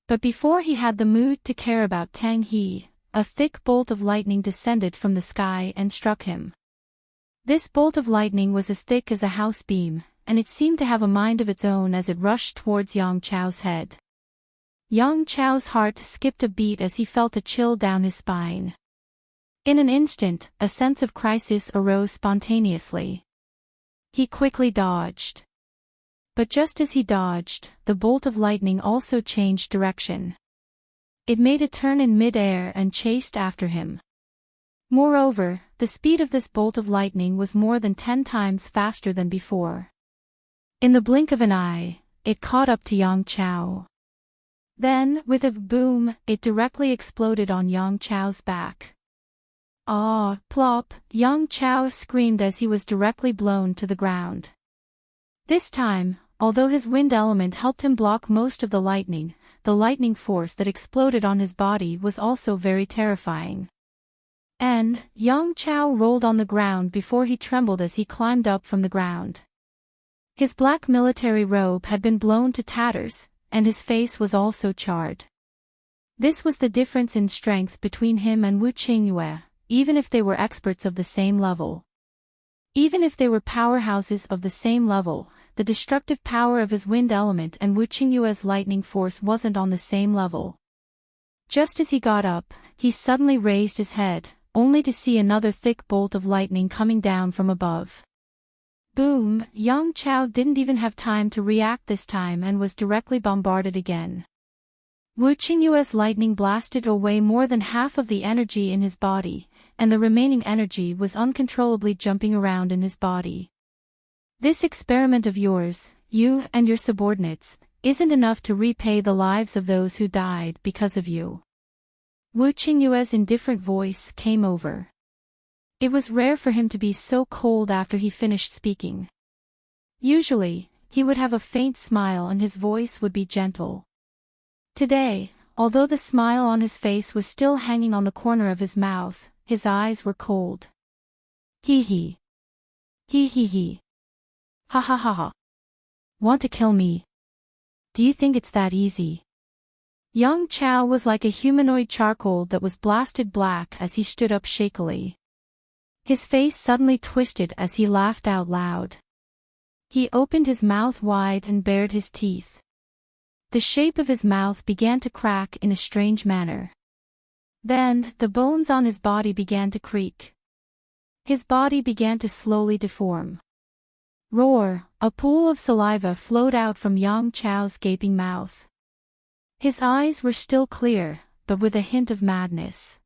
But before he had the mood to care about Tang He, a thick bolt of lightning descended from the sky and struck him. This bolt of lightning was as thick as a house beam, and it seemed to have a mind of its own as it rushed towards Yang Chao's head. Yang Chao's heart skipped a beat as he felt a chill down his spine. In an instant, a sense of crisis arose spontaneously. He quickly dodged. But just as he dodged, the bolt of lightning also changed direction. It made a turn in mid-air and chased after him. Moreover, the speed of this bolt of lightning was more than 10 times faster than before. In the blink of an eye, it caught up to Yang Chao. Then, with a boom, it directly exploded on Yang Chao's back. "Ah, plop!" Yang Chao screamed as he was directly blown to the ground. This time, although his wind element helped him block most of the lightning force that exploded on his body was also very terrifying. And, Yang Chao rolled on the ground before he trembled as he climbed up from the ground. His black military robe had been blown to tatters, and his face was also charred. This was the difference in strength between him and Wu Qingyue, even if they were experts of the same level. Even if they were powerhouses of the same level, the destructive power of his wind element and Wu Qingyue's lightning force wasn't on the same level. Just as he got up, he suddenly raised his head, only to see another thick bolt of lightning coming down from above. Boom! Yang Chao didn't even have time to react this time and was directly bombarded again. Wu Qingyue's lightning blasted away more than half of the energy in his body, and the remaining energy was uncontrollably jumping around in his body. "This experiment of yours, you and your subordinates, isn't enough to repay the lives of those who died because of you." Wu Qingyue's indifferent voice came over. It was rare for him to be so cold after he finished speaking. Usually, he would have a faint smile and his voice would be gentle. Today, although the smile on his face was still hanging on the corner of his mouth, his eyes were cold. Hee hee. Hee hee hee. Ha ha ha ha. Want to kill me? Do you think it's that easy? Yang Chao was like a humanoid charcoal that was blasted black as he stood up shakily. His face suddenly twisted as he laughed out loud. He opened his mouth wide and bared his teeth. The shape of his mouth began to crack in a strange manner. Then, the bones on his body began to creak. His body began to slowly deform. Roar! A pool of saliva flowed out from Yang Chao's gaping mouth. His eyes were still clear, but with a hint of madness.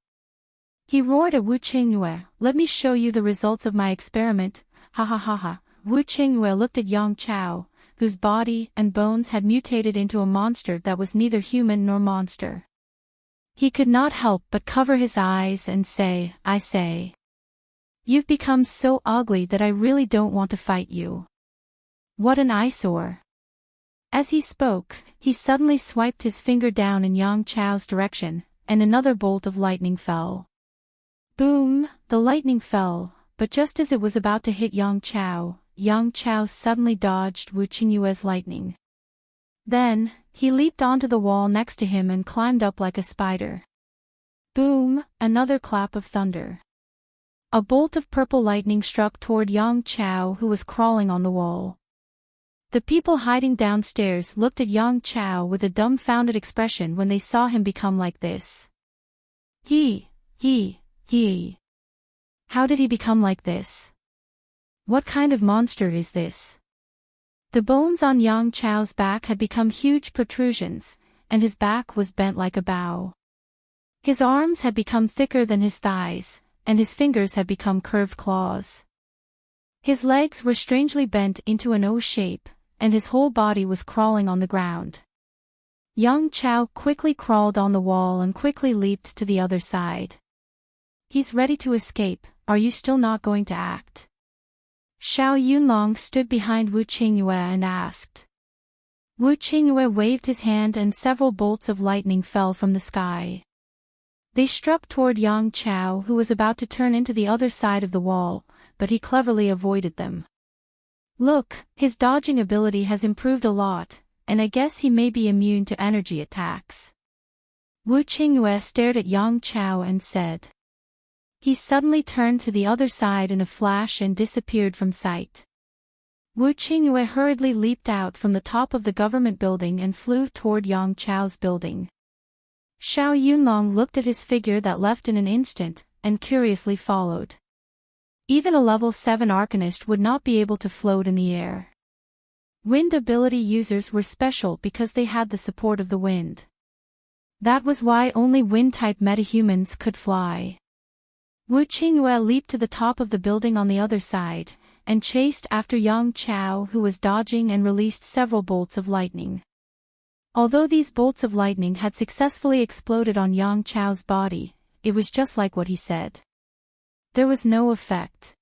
He roared at Wu Qingyue, "Let me show you the results of my experiment." Ha ha ha ha. Wu Qingyue looked at Yang Chao, whose body and bones had mutated into a monster that was neither human nor monster. He could not help but cover his eyes and say, "I say. You've become so ugly that I really don't want to fight you. What an eyesore." As he spoke, he suddenly swiped his finger down in Yang Chao's direction, and another bolt of lightning fell. Boom! The lightning fell, but just as it was about to hit Yang Chao suddenly dodged Wu Qingyue's lightning. Then, he leaped onto the wall next to him and climbed up like a spider. Boom! Another clap of thunder. A bolt of purple lightning struck toward Yang Chao who was crawling on the wall. The people hiding downstairs looked at Yang Chao with a dumbfounded expression when they saw him become like this. He. How did he become like this? What kind of monster is this? The bones on Yang Chao's back had become huge protrusions, and his back was bent like a bow. His arms had become thicker than his thighs, and his fingers had become curved claws. His legs were strangely bent into an O shape, and his whole body was crawling on the ground. Yang Chao quickly crawled on the wall and quickly leaped to the other side. He's ready to escape, are you still not going to act? Xiao Yunlong stood behind Wu Qingyue and asked. Wu Qingyue waved his hand and several bolts of lightning fell from the sky. They struck toward Yang Chao, who was about to turn into the other side of the wall, but he cleverly avoided them. Look, his dodging ability has improved a lot, and I guess he may be immune to energy attacks. Wu Qingyue stared at Yang Chao and said. He suddenly turned to the other side in a flash and disappeared from sight. Wu Qingyue hurriedly leaped out from the top of the government building and flew toward Yang Chao's building. Xiao Yunlong looked at his figure that left in an instant, and curiously followed. Even a level 7 arcanist would not be able to float in the air. Wind ability users were special because they had the support of the wind. That was why only wind-type metahumans could fly. Wu Qingyue leaped to the top of the building on the other side, and chased after Yang Chao, who was dodging, and released several bolts of lightning. Although these bolts of lightning had successfully exploded on Yang Chao's body, it was just like what he said. There was no effect.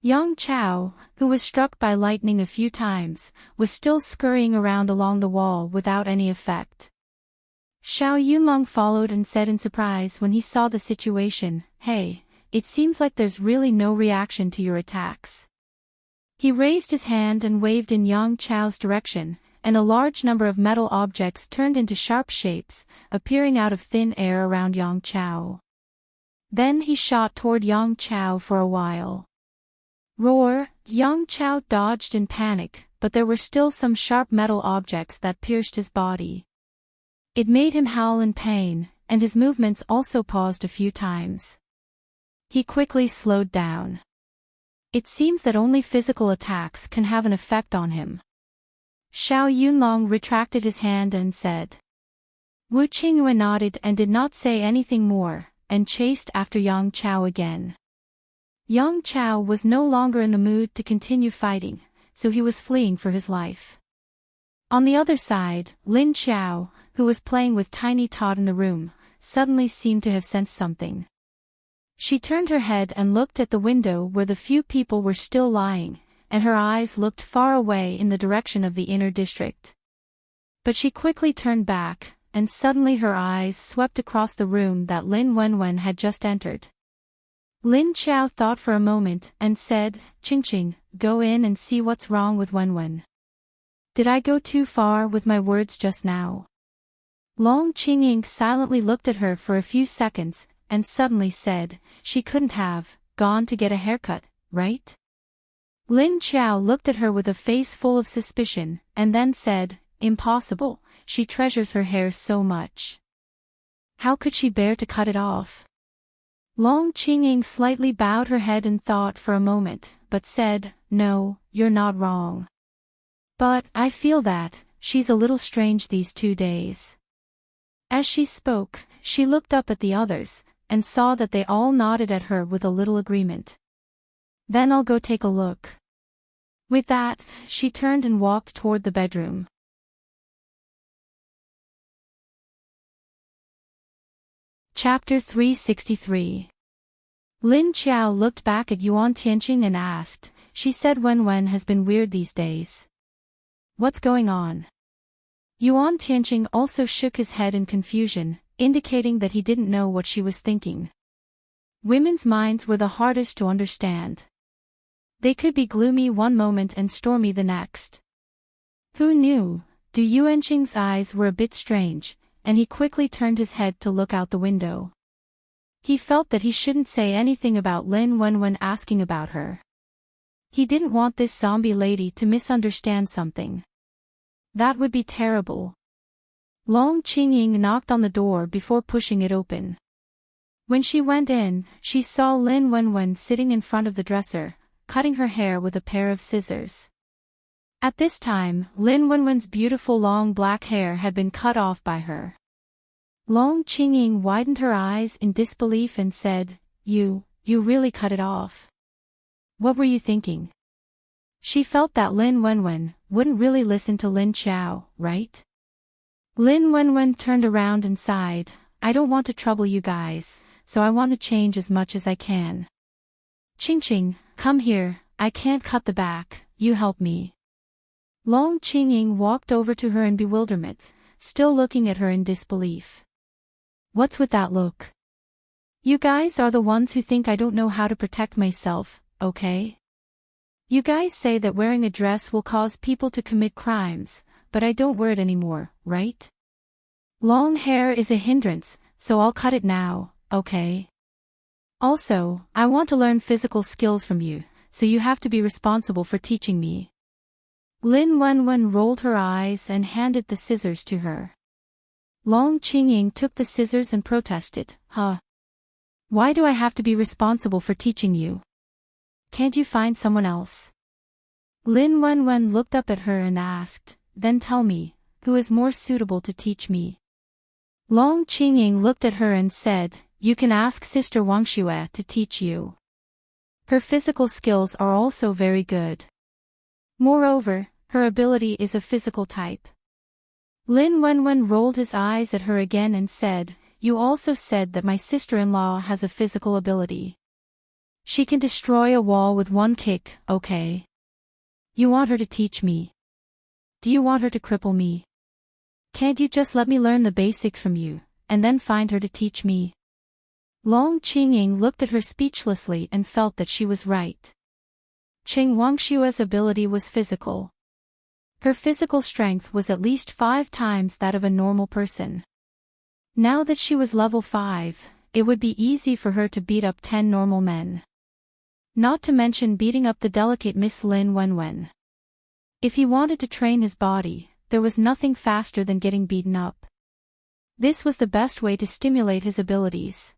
Yang Chao, who was struck by lightning a few times, was still scurrying around along the wall without any effect. Xiao Yunlong followed and said in surprise when he saw the situation, Hey, it seems like there's really no reaction to your attacks. He raised his hand and waved in Yang Chao's direction, and a large number of metal objects turned into sharp shapes, appearing out of thin air around Yang Chao. Then he shot toward Yang Chao for a while. Roar! Yang Chao dodged in panic, but there were still some sharp metal objects that pierced his body. It made him howl in pain, and his movements also paused a few times. He quickly slowed down. It seems that only physical attacks can have an effect on him. Xiao Yunlong retracted his hand and said. Wu Qingyue nodded and did not say anything more, and chased after Yang Chao again. Yang Chao was no longer in the mood to continue fighting, so he was fleeing for his life. On the other side, Lin Xiao, who was playing with Tiny Todd in the room, suddenly seemed to have sensed something. She turned her head and looked at the window where the few people were still lying, and her eyes looked far away in the direction of the inner district. But she quickly turned back, and suddenly her eyes swept across the room that Lin Wenwen had just entered. Lin Xiao thought for a moment and said, Qingqing, go in and see what's wrong with Wenwen. Did I go too far with my words just now? Long Qingying silently looked at her for a few seconds, and suddenly said, she couldn't have gone to get a haircut, right? Lin Xiao looked at her with a face full of suspicion, and then said, impossible, she treasures her hair so much. How could she bear to cut it off? Long Qingying slightly bowed her head and thought for a moment, but said, no, you're not wrong. But I feel that she's a little strange these 2 days. As she spoke, she looked up at the others, and saw that they all nodded at her with a little agreement. Then I'll go take a look. With that, she turned and walked toward the bedroom. Chapter 363. Lin Xiao looked back at Yuan Tianqing and asked, she said Wenwen has been weird these days. What's going on? Yuan Tianqing also shook his head in confusion, indicating that he didn't know what she was thinking. Women's minds were the hardest to understand. They could be gloomy one moment and stormy the next. Who knew? Yuanqing's eyes were a bit strange, and he quickly turned his head to look out the window. He felt that he shouldn't say anything about Lin Wenwen asking about her. He didn't want this zombie lady to misunderstand something. That would be terrible. Long Qingying knocked on the door before pushing it open. When she went in, she saw Lin Wenwen sitting in front of the dresser, cutting her hair with a pair of scissors. At this time, Lin Wenwen's beautiful long black hair had been cut off by her. Long Qingying widened her eyes in disbelief and said, You really cut it off. What were you thinking? She felt that Lin Wenwen wouldn't really listen to Lin Qiao, right? Lin Wenwen turned around and sighed, I don't want to trouble you guys, so I want to change as much as I can. Qingqing, come here, I can't cut the back, you help me. Long Qingying walked over to her in bewilderment, still looking at her in disbelief. What's with that look? You guys are the ones who think I don't know how to protect myself, okay? You guys say that wearing a dress will cause people to commit crimes, but I don't wear it anymore, right? Long hair is a hindrance, so I'll cut it now, okay? Also, I want to learn physical skills from you, so you have to be responsible for teaching me. Lin Wenwen rolled her eyes and handed the scissors to her. Long Qingying took the scissors and protested, Huh? Why do I have to be responsible for teaching you? Can't you find someone else? Lin Wenwen looked up at her and asked, Then tell me, who is more suitable to teach me? Long Qingying looked at her and said, You can ask Sister Wang Xue to teach you. Her physical skills are also very good. Moreover, her ability is a physical type. Lin Wenwen rolled his eyes at her again and said, You also said that my sister-in-law has a physical ability. She can destroy a wall with one kick, okay? You want her to teach me? Do you want her to cripple me? Can't you just let me learn the basics from you, and then find her to teach me? Long Qingying looked at her speechlessly and felt that she was right. Qing Wangshue's ability was physical. Her physical strength was at least 5 times that of a normal person. Now that she was level 5, it would be easy for her to beat up 10 normal men. Not to mention beating up the delicate Miss Lin Wenwen. If he wanted to train his body, there was nothing faster than getting beaten up. This was the best way to stimulate his abilities.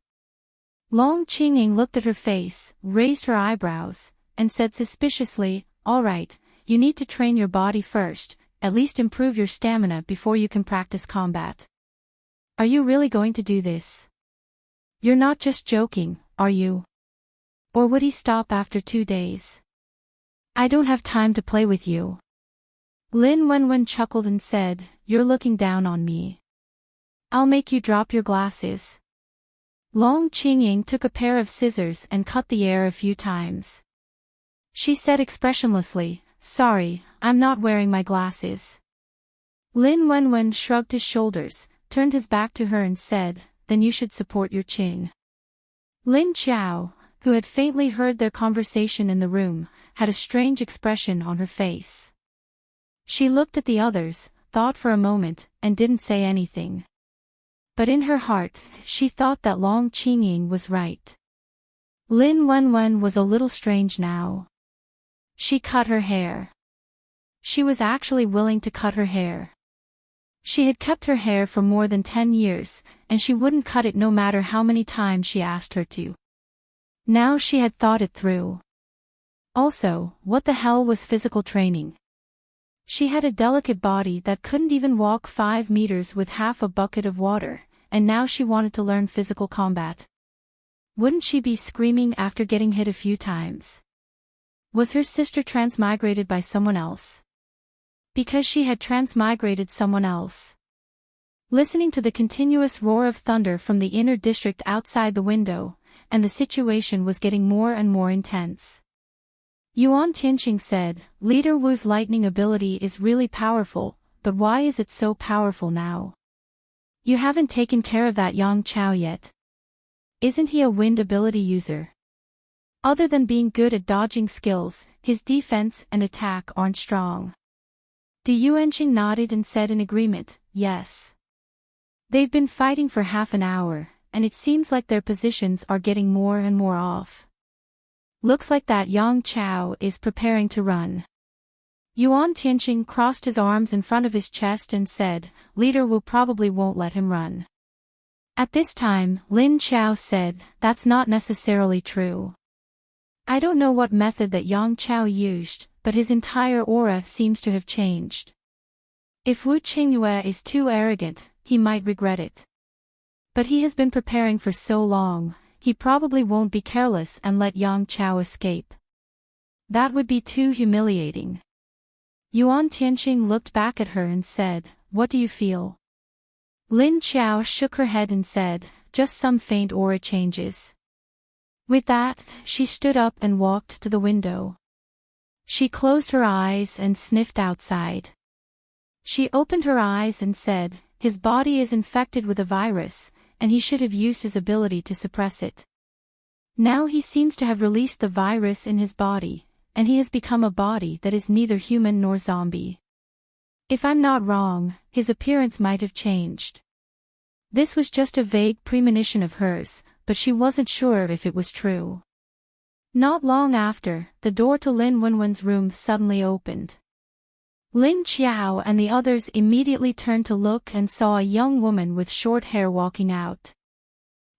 Long Qingying looked at her face, raised her eyebrows, and said suspiciously, All right, you need to train your body first, at least improve your stamina before you can practice combat. Are you really going to do this? You're not just joking, are you? Or would he stop after 2 days? I don't have time to play with you. Lin Wenwen chuckled and said, You're looking down on me. I'll make you drop your glasses. Long Qingying took a pair of scissors and cut the air a few times. She said expressionlessly, Sorry, I'm not wearing my glasses. Lin Wenwen shrugged his shoulders, turned his back to her and said, Then you should support your Qing. Lin Qiao, who had faintly heard their conversation in the room, had a strange expression on her face. She looked at the others, thought for a moment, and didn't say anything. But in her heart, she thought that Long Qingying was right. Lin Wenwen was a little strange now. She cut her hair. She was actually willing to cut her hair. She had kept her hair for more than 10 years, and she wouldn't cut it no matter how many times she asked her to. Now she had thought it through. Also, what the hell was physical training? She had a delicate body that couldn't even walk 5 meters with half a bucket of water, and now she wanted to learn physical combat. Wouldn't she be screaming after getting hit a few times? Was her sister transmigrated by someone else? Because she had transmigrated someone else. Listening to the continuous roar of thunder from the inner district outside the window, and the situation was getting more and more intense. Yuan Tianqing said, Leader Wu's lightning ability is really powerful, but why is it so powerful now? You haven't taken care of that Yang Chao yet. Isn't he a wind ability user? Other than being good at dodging skills, his defense and attack aren't strong. Du Yuanqing nodded and said in agreement, Yes. They've been fighting for half an hour, and it seems like their positions are getting more and more off. Looks like that Yang Chao is preparing to run. Yuan Tianqing crossed his arms in front of his chest and said, Leader Wu probably won't let him run. At this time, Lin Chao said, that's not necessarily true. I don't know what method that Yang Chao used, but his entire aura seems to have changed. If Wu Qingyue is too arrogant, he might regret it. But he has been preparing for so long, he probably won't be careless and let Yang Chao escape. That would be too humiliating. Yuan Tianqing looked back at her and said, What do you feel? Lin Chao shook her head and said, Just some faint aura changes. With that, she stood up and walked to the window. She closed her eyes and sniffed outside. She opened her eyes and said, His body is infected with a virus, and he should have used his ability to suppress it. Now he seems to have released the virus in his body, and he has become a body that is neither human nor zombie. If I'm not wrong, his appearance might have changed. This was just a vague premonition of hers, but she wasn't sure if it was true. Not long after, the door to Lin Wenwen's room suddenly opened. Lin Qiao and the others immediately turned to look and saw a young woman with short hair walking out.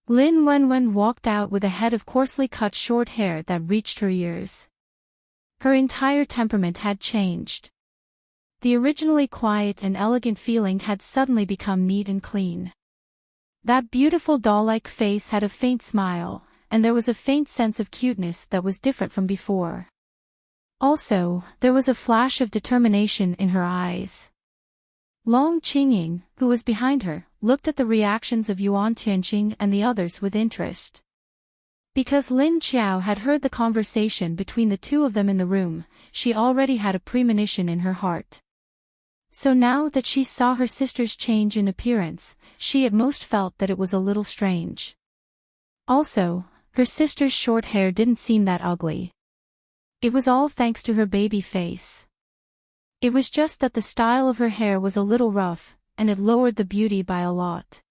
Lin Wenwen walked out with a head of coarsely cut short hair that reached her ears. Her entire temperament had changed. The originally quiet and elegant feeling had suddenly become neat and clean. That beautiful doll-like face had a faint smile, and there was a faint sense of cuteness that was different from before. Also, there was a flash of determination in her eyes. Long Qingying, who was behind her, looked at the reactions of Yuan Tianqing and the others with interest. Because Lin Qiao had heard the conversation between the two of them in the room, she already had a premonition in her heart. So now that she saw her sister's change in appearance, she at most felt that it was a little strange. Also, her sister's short hair didn't seem that ugly. It was all thanks to her baby face. It was just that the style of her hair was a little rough, and it lowered the beauty by a lot.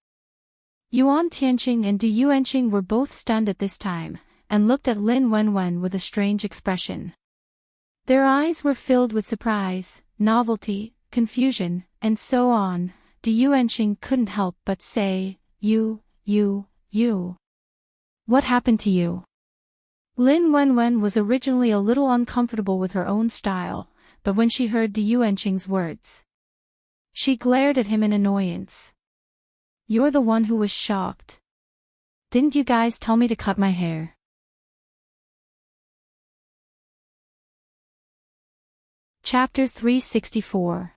Yuan Tianqing and Du Yuanqing were both stunned at this time, and looked at Lin Wenwen with a strange expression. Their eyes were filled with surprise, novelty, confusion, and so on. Du Yuanqing couldn't help but say, You. What happened to you? Lin Wenwen was originally a little uncomfortable with her own style, but when she heard Du Yuanqing's words, she glared at him in annoyance. You're the one who was shocked. Didn't you guys tell me to cut my hair? Chapter 364.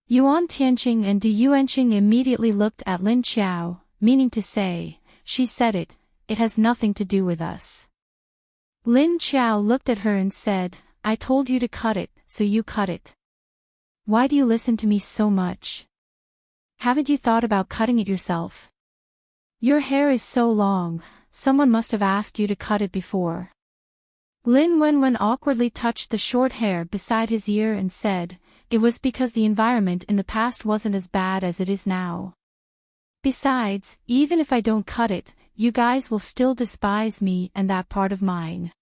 Yuan Tianqing and Du Yuanqing immediately looked at Lin Qiao, meaning to say, She said it, it has nothing to do with us. Lin Qiao looked at her and said, I told you to cut it, so you cut it. Why do you listen to me so much? Haven't you thought about cutting it yourself? Your hair is so long, someone must have asked you to cut it before. Lin Wenwen awkwardly touched the short hair beside his ear and said, It was because the environment in the past wasn't as bad as it is now. Besides, even if I don't cut it, you guys will still despise me and that part of mine.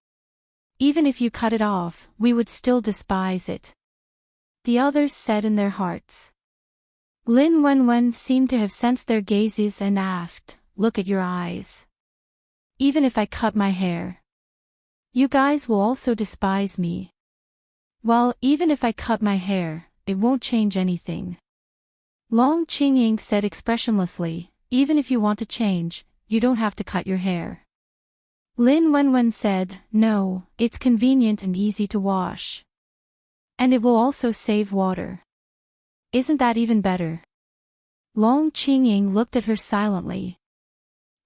Even if you cut it off, we would still despise it. The others said in their hearts. Lin Wenwen seemed to have sensed their gazes and asked, Look at your eyes. Even if I cut my hair, you guys will also despise me. Well, even if I cut my hair, it won't change anything. Long Qingying said expressionlessly, Even if you want to change, you don't have to cut your hair. Lin Wenwen said, No, it's convenient and easy to wash. And it will also save water. Isn't that even better? Long Qingying looked at her silently.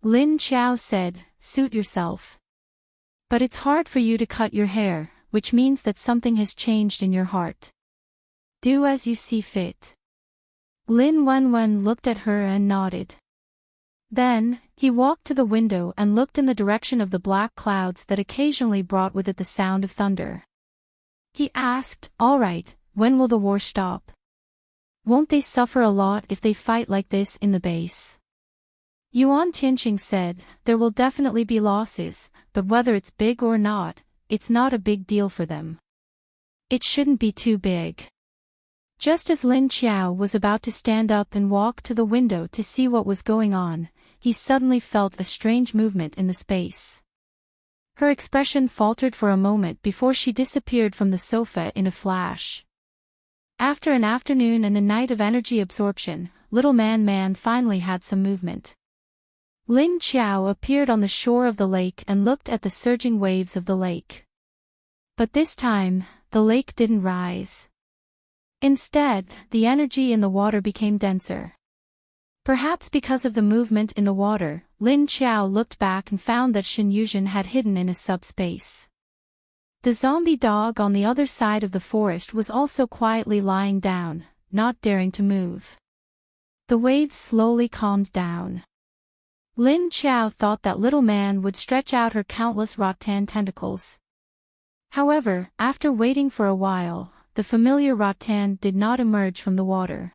Lin Qiao said, Suit yourself. But it's hard for you to cut your hair, which means that something has changed in your heart. Do as you see fit. Lin Wenwen looked at her and nodded. Then, he walked to the window and looked in the direction of the black clouds that occasionally brought with it the sound of thunder. He asked, All right, when will the war stop? Won't they suffer a lot if they fight like this in the base? Yuan Tianqing said, there will definitely be losses, but whether it's big or not, it's not a big deal for them. It shouldn't be too big. Just as Lin Qiao was about to stand up and walk to the window to see what was going on, he suddenly felt a strange movement in the space. Her expression faltered for a moment before she disappeared from the sofa in a flash. After an afternoon and a night of energy absorption, Little Man finally had some movement. Lin Qiao appeared on the shore of the lake and looked at the surging waves of the lake. But this time, the lake didn't rise. Instead, the energy in the water became denser. Perhaps because of the movement in the water, Lin Qiao looked back and found that Shen Yuzhen had hidden in a subspace. The zombie dog on the other side of the forest was also quietly lying down, not daring to move. The waves slowly calmed down. Lin Qiao thought that Little Man would stretch out her countless rattan tentacles. However, after waiting for a while, the familiar rattan did not emerge from the water.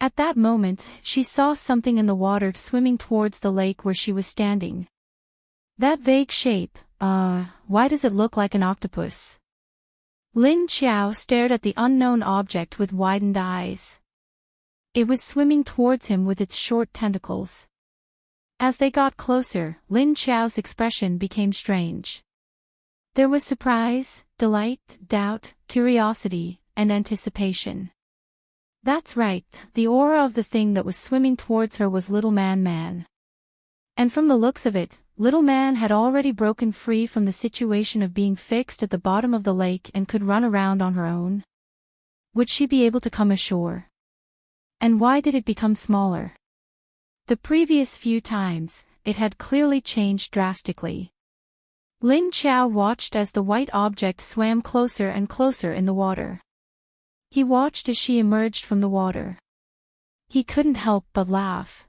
At that moment, she saw something in the water swimming towards the lake where she was standing. That vague shape, why does it look like an octopus? Lin Qiao stared at the unknown object with widened eyes. It was swimming towards him with its short tentacles. As they got closer, Lin Qiao's expression became strange. There was surprise, delight, doubt, curiosity, and anticipation. That's right, the aura of the thing that was swimming towards her was Little Man. And from the looks of it, Little Man had already broken free from the situation of being fixed at the bottom of the lake and could run around on her own. Would she be able to come ashore? And why did it become smaller? The previous few times, it had clearly changed drastically. Lin Qiao watched as the white object swam closer and closer in the water. He watched as she emerged from the water. He couldn't help but laugh.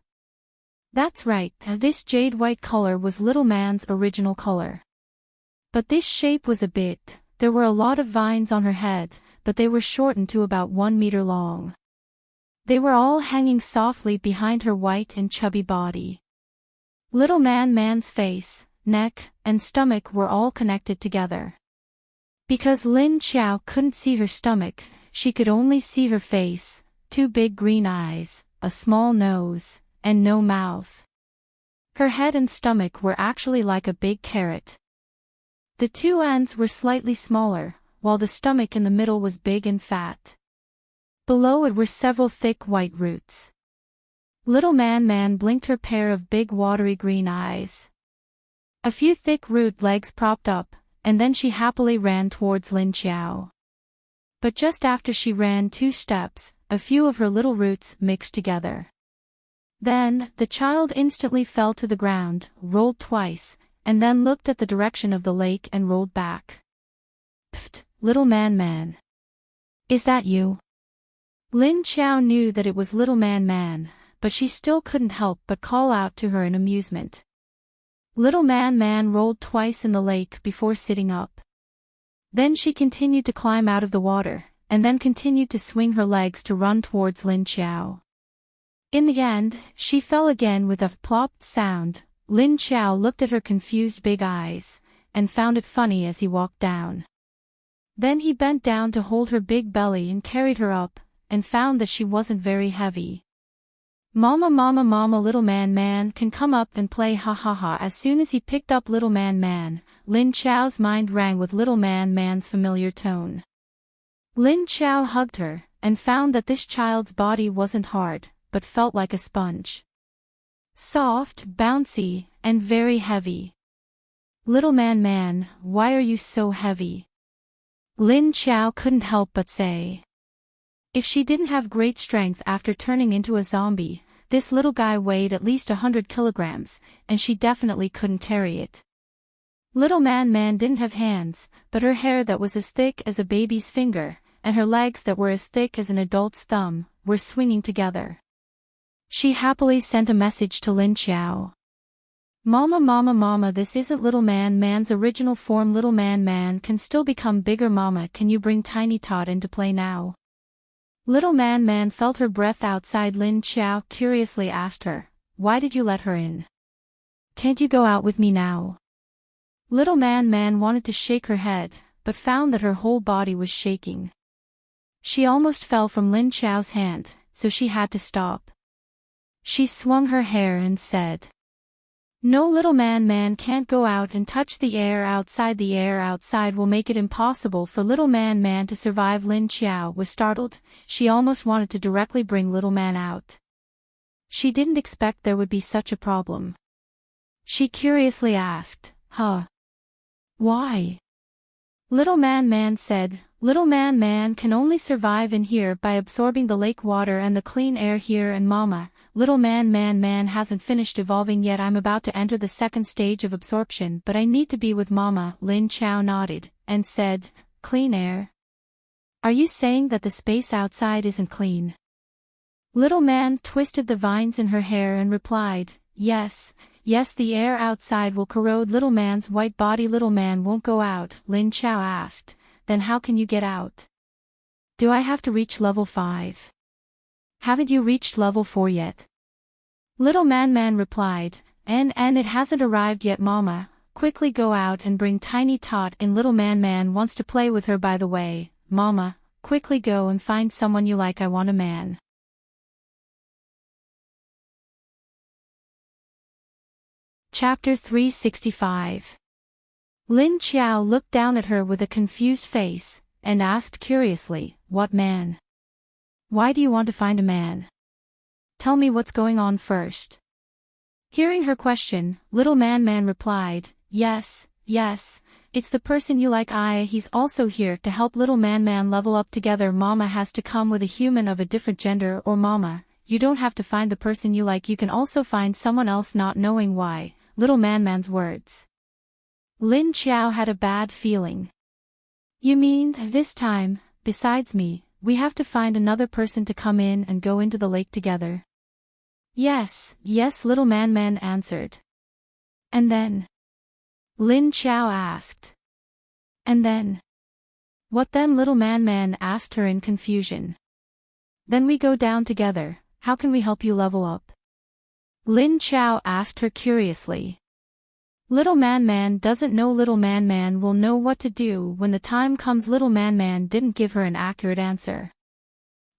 That's right, this jade white color was Little Man's original color. But this shape was a bit, there were a lot of vines on her head, but they were shortened to about 1 meter long. They were all hanging softly behind her white and chubby body. Little Man's face, neck, and stomach were all connected together. Because Lin Qiao couldn't see her stomach, she could only see her face, 2 big green eyes, a small nose, and no mouth. Her head and stomach were actually like a big carrot. The 2 ends were slightly smaller, while the stomach in the middle was big and fat. Below it were several thick white roots. Little Man blinked her pair of big watery green eyes. A few thick root legs propped up, and then she happily ran towards Lin Qiao. But just after she ran 2 steps, a few of her little roots mixed together. Then, the child instantly fell to the ground, rolled twice, and then looked at the direction of the lake and rolled back. Pfft, Little Man. Is that you? Lin Qiao knew that it was Little Man, but she still couldn't help but call out to her in amusement. Little Man rolled twice in the lake before sitting up. Then she continued to climb out of the water, and then continued to swing her legs to run towards Lin Qiao. In the end, she fell again with a plop sound. Lin Qiao looked at her confused big eyes, and found it funny as he walked down. Then he bent down to hold her big belly and carried her up, and found that she wasn't very heavy. Mama Little Man can come up and play ha ha ha. As soon as he picked up Little Man, Lin Qiao's mind rang with Little Man's familiar tone. Lin Qiao hugged her, and found that this child's body wasn't hard, but felt like a sponge. Soft, bouncy, and very heavy. Little Man, why are you so heavy? Lin Qiao couldn't help but say. If she didn't have great strength after turning into a zombie, this little guy weighed at least 100 kilograms, and she definitely couldn't carry it. Little Man didn't have hands, but her hair that was as thick as a baby's finger, and her legs that were as thick as an adult's thumb, were swinging together. She happily sent a message to Lin Qiao. Mama, this isn't Little Man's original form. Little Man can still become bigger. Mama, can you bring Tiny Tot into play now? Little Man felt her breath outside. Lin Qiao curiously asked her, why did you let her in? Can't you go out with me now? Little Man wanted to shake her head, but found that her whole body was shaking. She almost fell from Lin Chao's hand, so she had to stop. She swung her hair and said, "No, Little Man can't go out and touch the air outside. The air outside will make it impossible for Little Man to survive." Lin Chao was startled. She almost wanted to directly bring Little Man out. She didn't expect there would be such a problem. She curiously asked, "Huh? Why?" Little Man said, "Little Man can only survive in here by absorbing the lake water and the clean air here, and Mama, Little Man hasn't finished evolving yet. I'm about to enter the second stage of absorption, but I need to be with Mama." Lin Chao nodded, and said, "Clean air? Are you saying that the space outside isn't clean?" Little Man twisted the vines in her hair and replied, Yes, the air outside will corrode Little Man's white body. Little Man won't go out." Lin Chao asked, "Then how can you get out? Do I have to reach level 5? Haven't you reached level 4 yet?" Little Man replied, and it hasn't arrived yet. Mama, quickly go out and bring Tiny Tot in. Little Man wants to play with her. By the way, Mama, quickly go and find someone you like. I want a man. Chapter 365. Lin Chao looked down at her with a confused face, and asked curiously, "What man? Why do you want to find a man? Tell me what's going on first." Hearing her question, Little Man replied, Yes, it's the person you like. He's also here to help Little Man level up. Together Mama has to come with a human of a different gender. Or Mama, you don't have to find the person you like, you can also find someone else. Not knowing why, Little Man's words, Lin Chao had a bad feeling. "You mean, this time, besides me, we have to find another person to come in and go into the lake together?" Yes, Little Man answered. "And then?" Lin Chao asked. "And then?" "What then?" Little Man asked her in confusion. "Then we go down together. How can we help you level up?" Lin Chao asked her curiously. Little Man doesn't know. Little Man will know what to do when the time comes. Little Man didn't give her an accurate answer.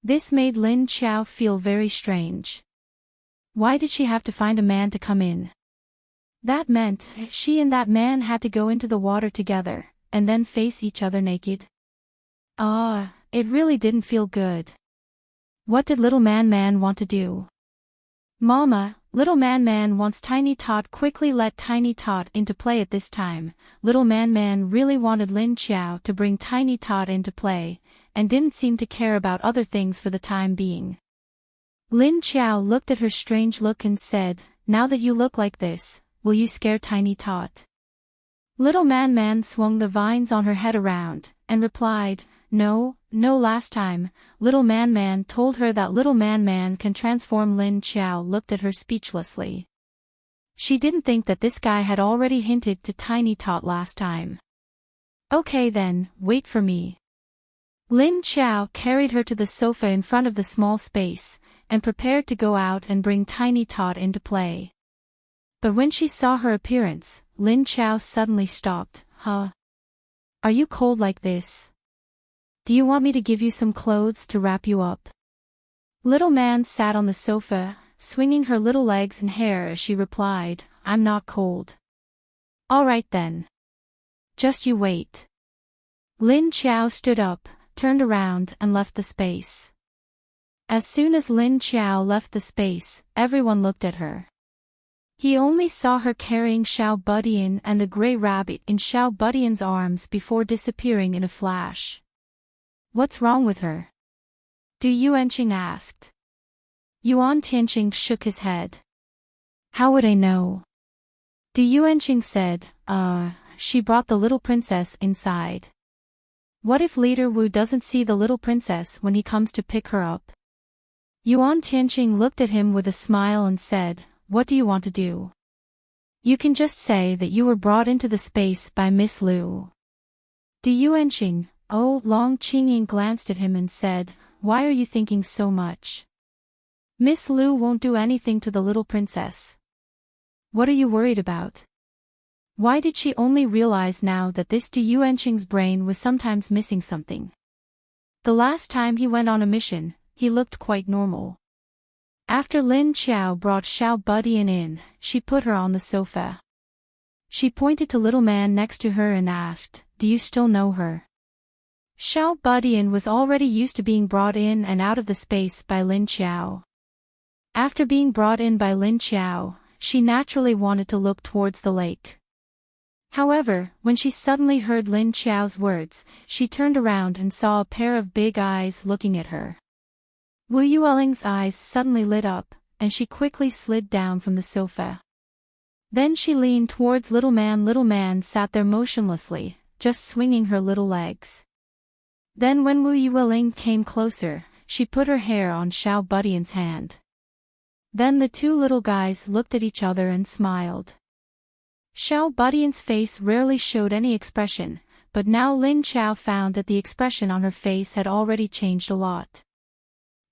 This made Lin Chao feel very strange. Why did she have to find a man to come in? That meant she and that man had to go into the water together, and then face each other naked. It really didn't feel good. What did Little Man want to do? "Mama, Little Man wants Tiny Tot." Quickly let Tiny Tot into play. At this time, Little Man really wanted Lin Chao to bring Tiny Tot into play, and didn't seem to care about other things for the time being. Lin Chao looked at her strange look and said, "Now that you look like this, will you scare Tiny Tot?" Little Man swung the vines on her head around, and replied, No. Last time, Little Man told her that Little Man can transform. Lin Chao looked at her speechlessly. She didn't think that this guy had already hinted to Tiny Tot last time. "Okay then, wait for me." Lin Chao carried her to the sofa in front of the small space, and prepared to go out and bring Tiny Tot into play. But when she saw her appearance, Lin Chao suddenly stopped. "Huh? Are you cold like this? Do you want me to give you some clothes to wrap you up?" Little Man sat on the sofa, swinging her little legs and hair as she replied, "I'm not cold." "All right then. Just you wait." Lin Chao stood up, turned around and left the space. As soon as Lin Chao left the space, everyone looked at her. He only saw her carrying Xiao Budian and the gray rabbit in Xiao Budian's arms before disappearing in a flash. "What's wrong with her?" Du Yuanqing asked. Yuan Tianqing shook his head. "How would I know?" Du Yuanqing said, She brought the little princess inside. What if Leader Wu doesn't see the little princess when he comes to pick her up?" Yuan Tianqing looked at him with a smile and said, "What do you want to do? You can just say that you were brought into the space by Miss Liu." Du Yuanqing, Long Qingying glanced at him and said, "Why are you thinking so much?" Miss Lu won't do anything to the little princess. What are you worried about? Why did she only realize now that this Yuanqing's brain was sometimes missing something? The last time he went on a mission, he looked quite normal. After Lin Qiao brought Xiao Budian in, she put her on the sofa. She pointed to little man next to her and asked, "Do you still know her?" Xiao Budian was already used to being brought in and out of the space by Lin Qiao. After being brought in by Lin Qiao, she naturally wanted to look towards the lake. However, when she suddenly heard Lin Qiao's words, she turned around and saw a pair of big eyes looking at her. Wu Yueling's eyes suddenly lit up, and she quickly slid down from the sofa. Then she leaned towards little man. Little man sat there motionlessly, just swinging her little legs. Then when Wu Yueling came closer, she put her hair on Xiao Budian's hand. Then the two little guys looked at each other and smiled. Xiao Budian's face rarely showed any expression, but now Lin Qiao found that the expression on her face had already changed a lot.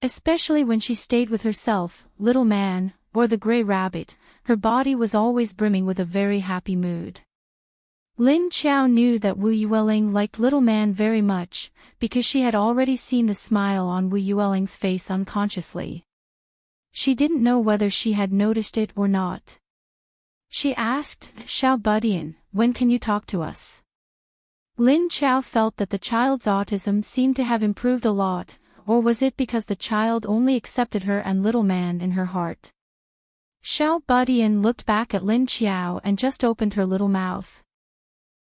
Especially when she stayed with herself, little man, or the gray rabbit, her body was always brimming with a very happy mood. Lin Qiao knew that Wu Yueling liked little man very much, because she had already seen the smile on Wu Yueling's face unconsciously. She didn't know whether she had noticed it or not. She asked, "Xiao Budian, when can you talk to us?" Lin Qiao felt that the child's autism seemed to have improved a lot, or was it because the child only accepted her and little man in her heart? Xiao Budian looked back at Lin Qiao and just opened her little mouth.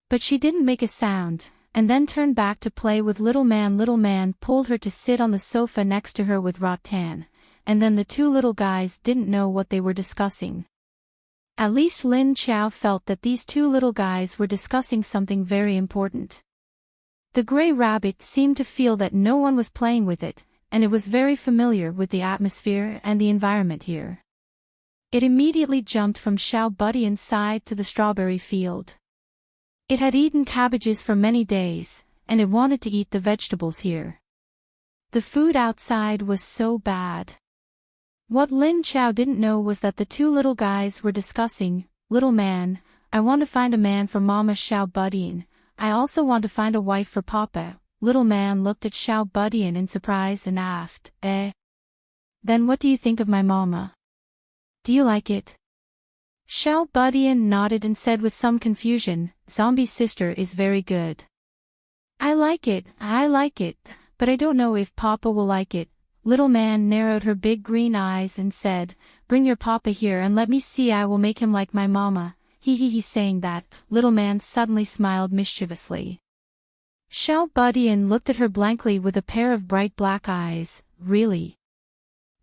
But she didn't make a sound, and then turned back to play with little man. Little man pulled her to sit on the sofa next to her with Rattan, and then the two little guys didn't know what they were discussing. At least Lin Qiao felt that these two little guys were discussing something very important. The gray rabbit seemed to feel that no one was playing with it, and it was very familiar with the atmosphere and the environment here. It immediately jumped from Xiao Budian's side to the strawberry field. It had eaten cabbages for many days, and it wanted to eat the vegetables here. The food outside was so bad. What Lin Qiao didn't know was that the two little guys were discussing, "Little man, I want to find a man for Mama Xiao Budian. I also want to find a wife for Papa." Little man looked at Xiao Budian in surprise and asked, "Eh? Then what do you think of my mama? Do you like it?" Xiao Budian nodded and said with some confusion, "Zombie's sister is very good. I like it, but I don't know if Papa will like it." Little man narrowed her big green eyes and said, "Bring your Papa here and let me see. I will make him like my mama." He saying that, little man suddenly smiled mischievously. Xiao Budian looked at her blankly with a pair of bright black eyes. "Really?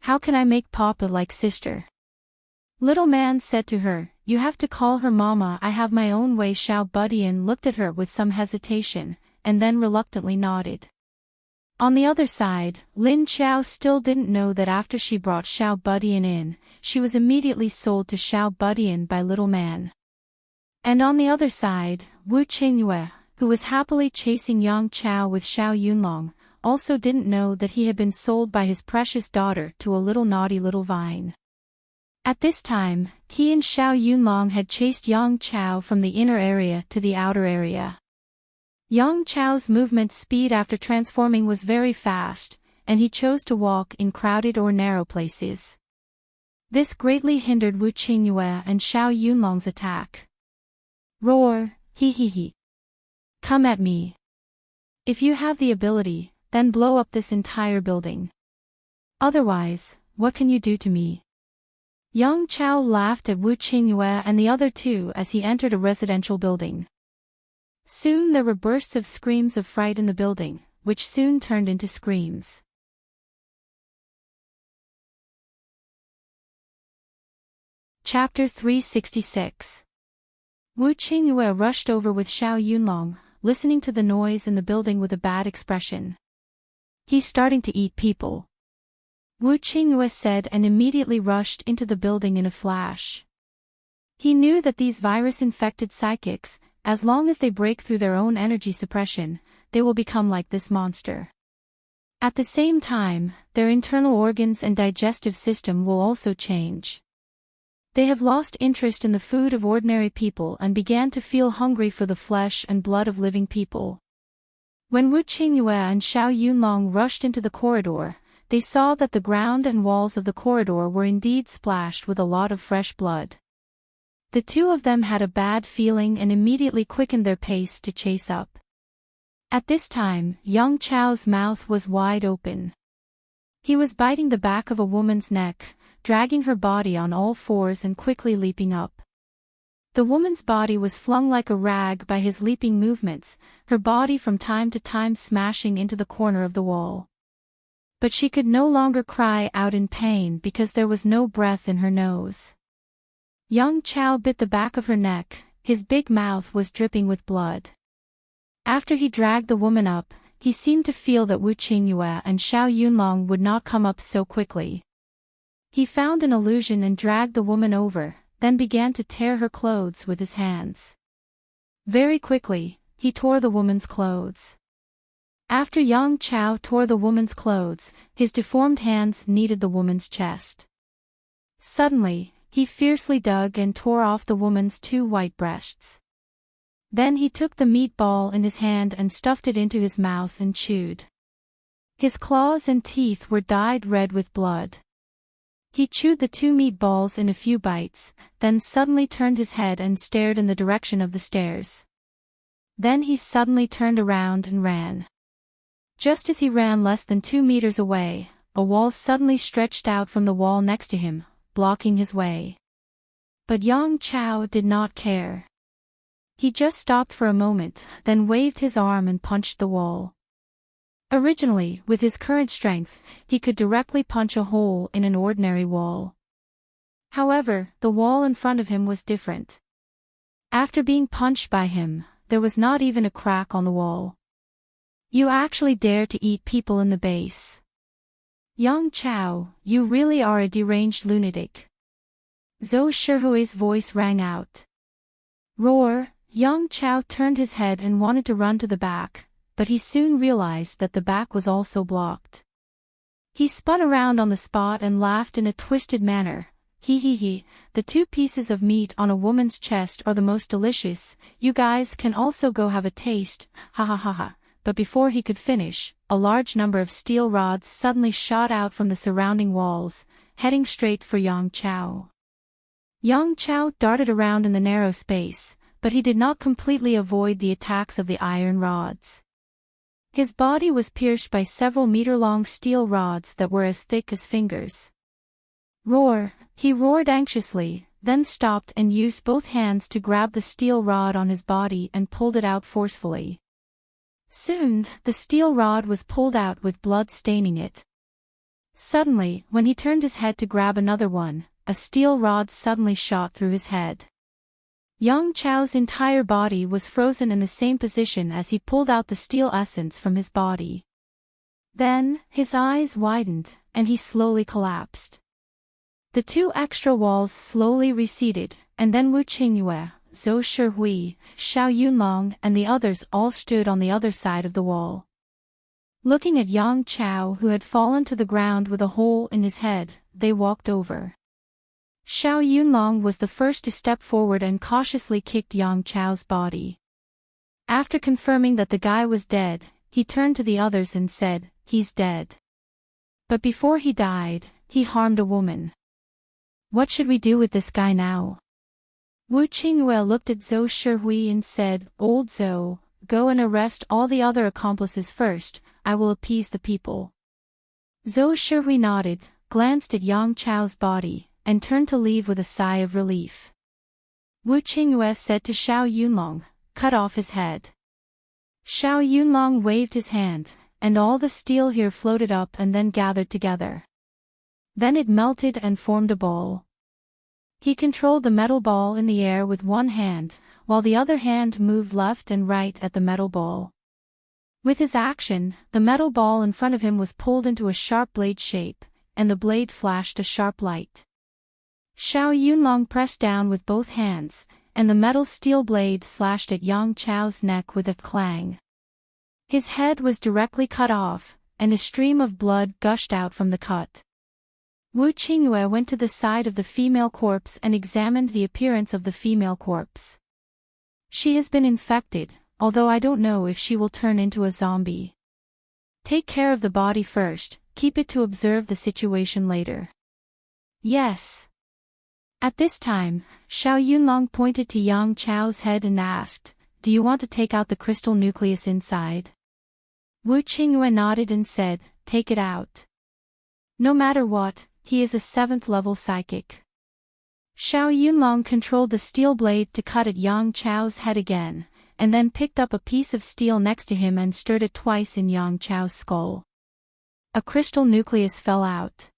How can I make Papa like sister?" Little man said to her, "You have to call her mama. I have my own way." Xiao Budian looked at her with some hesitation, and then reluctantly nodded. On the other side, Lin Qiao still didn't know that after she brought Xiao Budian in, she was immediately sold to Xiao Budian by little man. And on the other side, Wu Qingyue, who was happily chasing Yang Chao with Xiao Yunlong, also didn't know that he had been sold by his precious daughter to a little naughty little vine. At this time, he and Xiao Yunlong had chased Yang Chao from the inner area to the outer area. Yang Chao's movement speed after transforming was very fast, and he chose to walk in crowded or narrow places. This greatly hindered Wu Qingyue and Xiao Yunlong's attack. "Roar, he. Come at me. If you have the ability, then blow up this entire building. Otherwise, what can you do to me?" Yang Chao laughed at Wu Qingyue and the other two as he entered a residential building. Soon there were bursts of screams of fright in the building, which soon turned into screams. Chapter 366. Wu Qingyue rushed over with Xiao Yunlong, listening to the noise in the building with a bad expression. "He's starting to eat people," Wu Qingyue said and immediately rushed into the building in a flash. He knew that these virus-infected psychics, as long as they break through their own energy suppression, they will become like this monster. At the same time, their internal organs and digestive system will also change. They have lost interest in the food of ordinary people and began to feel hungry for the flesh and blood of living people. When Wu Qingyue and Xiao Yunlong rushed into the corridor, they saw that the ground and walls of the corridor were indeed splashed with a lot of fresh blood. The two of them had a bad feeling and immediately quickened their pace to chase up. At this time, Yang Chao's mouth was wide open. He was biting the back of a woman's neck, dragging her body on all fours and quickly leaping up. The woman's body was flung like a rag by his leaping movements, her body from time to time smashing into the corner of the wall. But she could no longer cry out in pain because there was no breath in her nose. Yang Chao bit the back of her neck, his big mouth was dripping with blood. After he dragged the woman up, he seemed to feel that Wu Qingyue and Xiao Yunlong would not come up so quickly. He found an illusion and dragged the woman over, then began to tear her clothes with his hands. Very quickly, he tore the woman's clothes. After Yang Chao tore the woman's clothes, his deformed hands kneaded the woman's chest. Suddenly, he fiercely dug and tore off the woman's 2 white breasts. Then he took the meatball in his hand and stuffed it into his mouth and chewed. His claws and teeth were dyed red with blood. He chewed the 2 meatballs in a few bites, then suddenly turned his head and stared in the direction of the stairs. Then he suddenly turned around and ran. Just as he ran less than 2 meters away, a wall suddenly stretched out from the wall next to him, blocking his way. But Yang Chao did not care. He just stopped for a moment, then waved his arm and punched the wall. Originally, with his current strength, he could directly punch a hole in an ordinary wall. However, the wall in front of him was different. After being punched by him, there was not even a crack on the wall. You actually dare to eat people in the base. Yang Chao, you really are a deranged lunatic. Zhou Shihui's voice rang out. Roar! Yang Chao turned his head and wanted to run to the back, but he soon realized that the back was also blocked. He spun around on the spot and laughed in a twisted manner. He, the 2 pieces of meat on a woman's chest are the most delicious, you guys can also go have a taste, ha ha ha ha. But before he could finish, a large number of steel rods suddenly shot out from the surrounding walls, heading straight for Yang Chao. Yang Chao darted around in the narrow space, but he did not completely avoid the attacks of the iron rods. His body was pierced by several meter-long steel rods that were as thick as fingers. Roar! He roared anxiously, then stopped and used both hands to grab the steel rod on his body and pulled it out forcefully. Soon, the steel rod was pulled out with blood staining it. Suddenly, when he turned his head to grab another one, a steel rod suddenly shot through his head. Yang Chao's entire body was frozen in the same position as he pulled out the steel essence from his body. Then, his eyes widened, and he slowly collapsed. The 2 extra walls slowly receded, and then Wu Qingyue, Zhou Shihui, Xiao Yunlong and the others all stood on the other side of the wall. Looking at Yang Chao who had fallen to the ground with a hole in his head, they walked over. Xiao Yunlong was the first to step forward and cautiously kicked Yang Chao's body. After confirming that the guy was dead, he turned to the others and said, "He's dead." But before he died, he harmed a woman. What should we do with this guy now? Wu Qingyue looked at Zhou Shihui and said, "Old Zhou, go and arrest all the other accomplices first, I will appease the people." Zhou Shihui nodded, glanced at Yang Chao's body, and turned to leave with a sigh of relief. Wu Qingyue said to Xiao Yunlong, "Cut off his head." Xiao Yunlong waved his hand, and all the steel here floated up and then gathered together. Then it melted and formed a ball. He controlled the metal ball in the air with one hand, while the other hand moved left and right at the metal ball. With his action, the metal ball in front of him was pulled into a sharp blade shape, and the blade flashed a sharp light. Xiao Yunlong pressed down with both hands, and the metal steel blade slashed at Yang Chao's neck with a clang. His head was directly cut off, and a stream of blood gushed out from the cut. Wu Qingyue went to the side of the female corpse and examined the appearance of the female corpse. She has been infected, although I don't know if she will turn into a zombie. Take care of the body first, keep it to observe the situation later. Yes. At this time, Xiao Yunlong pointed to Yang Chao's head and asked, "Do you want to take out the crystal nucleus inside?" Wu Qingyue nodded and said, "Take it out. No matter what, he is a 7th level psychic." Xiao Yunlong controlled the steel blade to cut at Yang Chao's head again, and then picked up a piece of steel next to him and stirred it twice in Yang Chao's skull. A crystal nucleus fell out.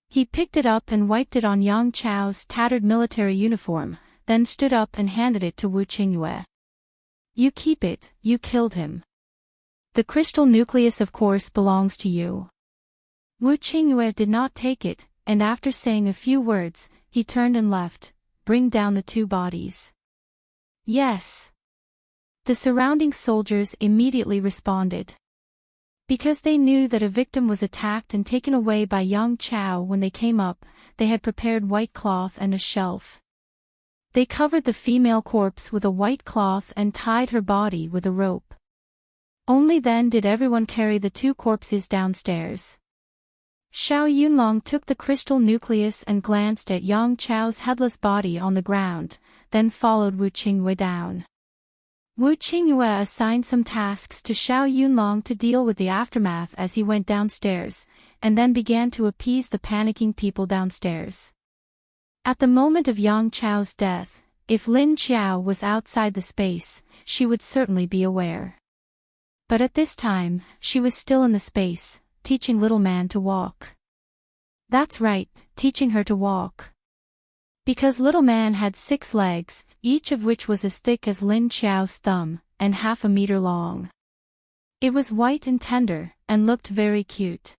He picked it up and wiped it on Yang Chao's tattered military uniform, then stood up and handed it to Wu Qingyue. "You keep it, you killed him. The crystal nucleus of course belongs to you." Wu Qingyue did not take it, and after saying a few words, he turned and left. "Bring down the 2 bodies." "Yes." The surrounding soldiers immediately responded. Because they knew that a victim was attacked and taken away by Yang Chao when they came up, they had prepared white cloth and a shelf. They covered the female corpse with a white cloth and tied her body with a rope. Only then did everyone carry the 2 corpses downstairs. Xiao Yunlong took the crystal nucleus and glanced at Yang Chao's headless body on the ground, then followed Wu Qingyue down. Wu Qingyue assigned some tasks to Xiao Yunlong to deal with the aftermath as he went downstairs, and then began to appease the panicking people downstairs. At the moment of Yang Chao's death, if Lin Qiao was outside the space, she would certainly be aware. But at this time, she was still in the space, teaching little man to walk. That's right, teaching her to walk. Because little man had 6 legs, each of which was as thick as Lin Qiao's thumb, and half a meter long. It was white and tender, and looked very cute.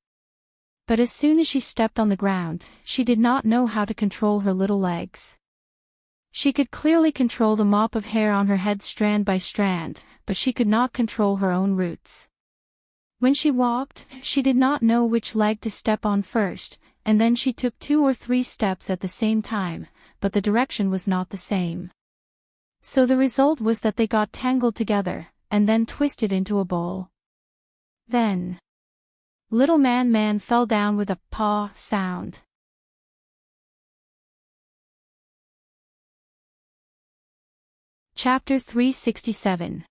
But as soon as she stepped on the ground, she did not know how to control her little legs. She could clearly control the mop of hair on her head strand by strand, but she could not control her own roots. When she walked, she did not know which leg to step on first, and then she took 2 or 3 steps at the same time, but the direction was not the same. So the result was that they got tangled together, and then twisted into a ball. Then, little man fell down with a paw sound. Chapter 367.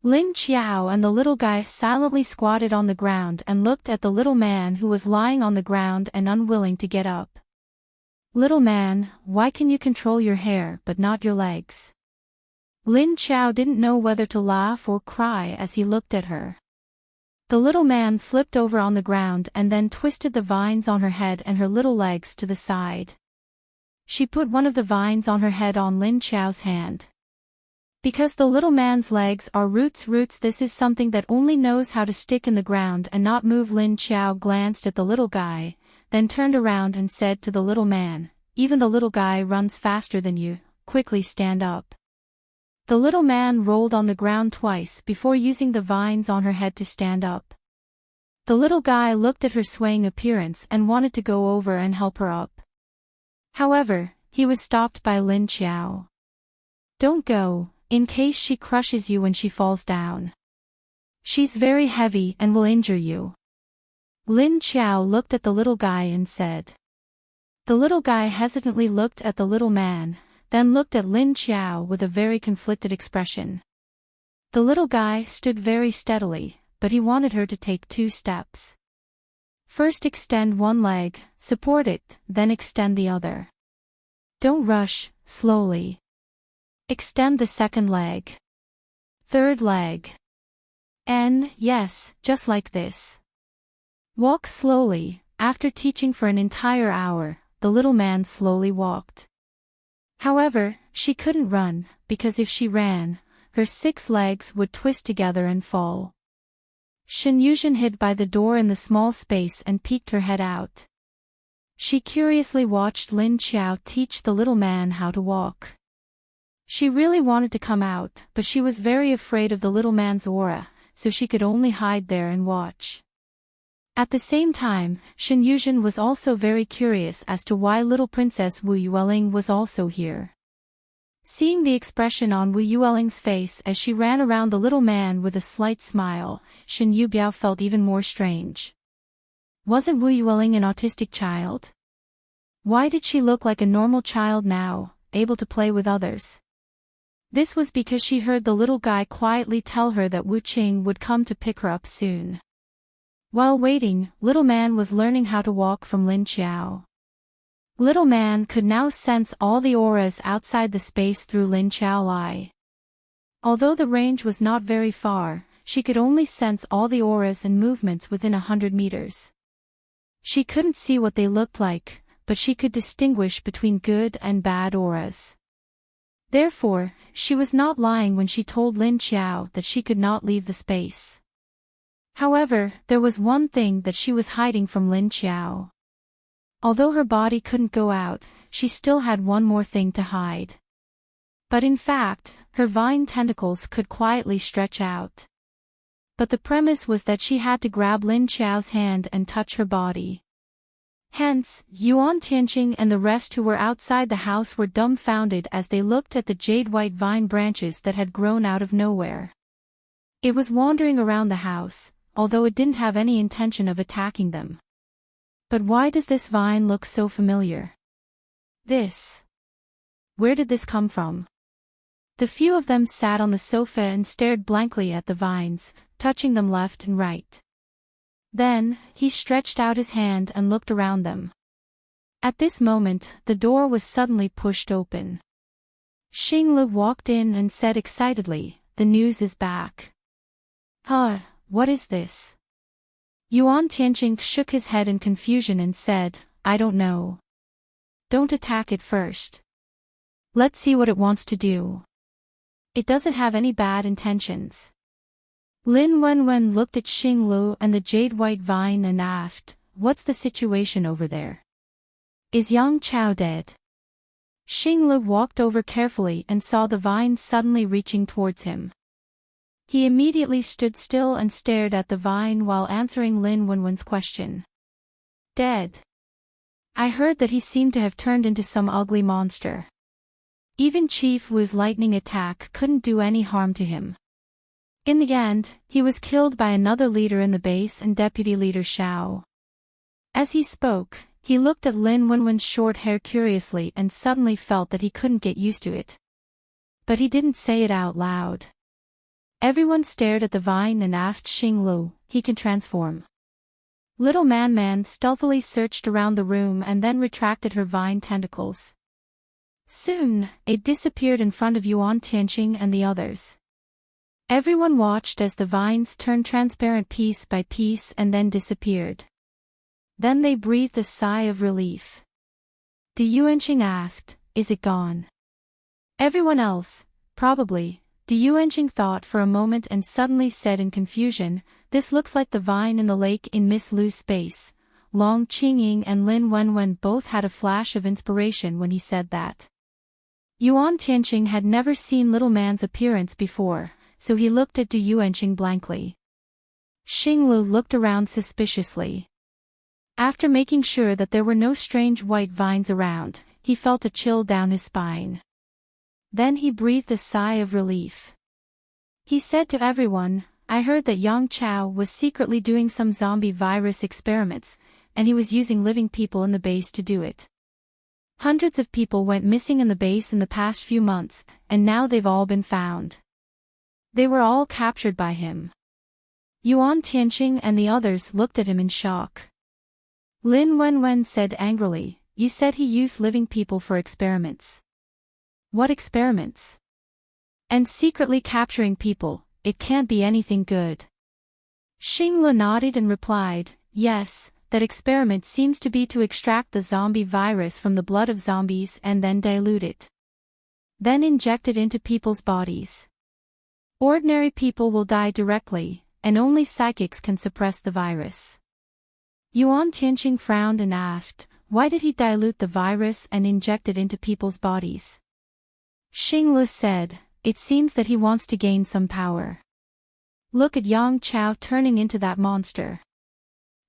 Lin Qiao and the little guy silently squatted on the ground and looked at the little man who was lying on the ground and unwilling to get up. "Little man, why can you control your hair but not your legs?" Lin Qiao didn't know whether to laugh or cry as he looked at her. The little man flipped over on the ground and then twisted the vines on her head and her little legs to the side. She put one of the vines on her head on Lin Qiao's hand. Because the little man's legs are roots, this is something that only knows how to stick in the ground and not move. Lin Qiao glanced at the little guy, then turned around and said to the little man, "Even the little guy runs faster than you, quickly stand up." The little man rolled on the ground twice before using the vines on her head to stand up. The little guy looked at her swaying appearance and wanted to go over and help her up. However, he was stopped by Lin Qiao. "Don't go, in case she crushes you when she falls down. She's very heavy and will injure you." Lin Qiao looked at the little guy and said. The little guy hesitantly looked at the little man, then looked at Lin Qiao with a very conflicted expression. The little guy stood very steadily, but he wanted her to take 2 steps. First extend one leg, support it, then extend the other. Don't rush, slowly. Extend the second leg. Third leg. And, yes, just like this. Walk slowly. After teaching for an entire hour, the little man slowly walked. However, she couldn't run, because if she ran, her 6 legs would twist together and fall. Shen Yuzhen hid by the door in the small space and peeked her head out. She curiously watched Lin Qiao teach the little man how to walk. She really wanted to come out, but she was very afraid of the little man's aura, so she could only hide there and watch. At the same time, Shen Yuzhen was also very curious as to why little Princess Wu Yueling was also here. Seeing the expression on Wu Yueling's face as she ran around the little man with a slight smile, Shen Yubiao felt even more strange. Wasn't Wu Yueling an autistic child? Why did she look like a normal child now, able to play with others? This was because she heard the little guy quietly tell her that Wu Qing would come to pick her up soon. While waiting, little man was learning how to walk from Lin Qiao. Little man could now sense all the auras outside the space through Lin Qiao Eye. Although the range was not very far, she could only sense all the auras and movements within 100 meters. She couldn't see what they looked like, but she could distinguish between good and bad auras. Therefore, she was not lying when she told Lin Qiao that she could not leave the space. However, there was one thing that she was hiding from Lin Qiao. Although her body couldn't go out, she still had one more thing to hide. But in fact, her vine tentacles could quietly stretch out. But the premise was that she had to grab Lin Qiao's hand and touch her body. Hence, Yuan Tianqing and the rest who were outside the house were dumbfounded as they looked at the jade-white vine branches that had grown out of nowhere. It was wandering around the house, although it didn't have any intention of attacking them. But why does this vine look so familiar? Where did this come from? The few of them sat on the sofa and stared blankly at the vines, touching them left and right. Then, he stretched out his hand and looked around them. At this moment, the door was suddenly pushed open. Xinglu walked in and said excitedly, "The news is back." What is this? Yuan Tianqing shook his head in confusion and said, "I don't know. Don't attack it first. Let's see what it wants to do. It doesn't have any bad intentions." Lin Wenwen looked at Xinglu and the jade-white vine and asked, "What's the situation over there? Is Yang Chao dead?" Xinglu walked over carefully and saw the vine suddenly reaching towards him. He immediately stood still and stared at the vine while answering Lin Wenwen's question. "Dead? I heard that he seemed to have turned into some ugly monster. Even Chief Wu's lightning attack couldn't do any harm to him. In the end, he was killed by another leader in the base and deputy leader Xiao." As he spoke, he looked at Lin Wenwen's short hair curiously and suddenly felt that he couldn't get used to it. But he didn't say it out loud. Everyone stared at the vine and asked Xinglu, "He can transform?" Little Man stealthily searched around the room and then retracted her vine tentacles. Soon, it disappeared in front of Yuan Tianqing and the others. Everyone watched as the vines turned transparent piece by piece and then disappeared. Then they breathed a sigh of relief. Du Yuanqing asked, "Is it gone?" Everyone else, probably. Du Yuanqing thought for a moment and suddenly said in confusion, "This looks like the vine in the lake in Miss Lu's space." Long Qingying and Lin Wenwen both had a flash of inspiration when he said that. Yuan Tianqing had never seen Little Man's appearance before, so he looked at Du Yuanqing blankly. Xinglu looked around suspiciously. After making sure that there were no strange white vines around, he felt a chill down his spine. Then he breathed a sigh of relief. He said to everyone, "I heard that Yang Chao was secretly doing some zombie virus experiments, and he was using living people in the base to do it. Hundreds of people went missing in the base in the past few months, and now they've all been found. They were all captured by him." Yuan Tianqing and the others looked at him in shock. Lin Wenwen said angrily, "You said he used living people for experiments. What experiments? And secretly capturing people, it can't be anything good." Xinglu nodded and replied, "Yes, that experiment seems to be to extract the zombie virus from the blood of zombies and then dilute it. Then inject it into people's bodies. Ordinary people will die directly, and only psychics can suppress the virus." Yuan Tianqing frowned and asked, "Why did he dilute the virus and inject it into people's bodies?" Xinglu said, "It seems that he wants to gain some power. Look at Yang Chao turning into that monster.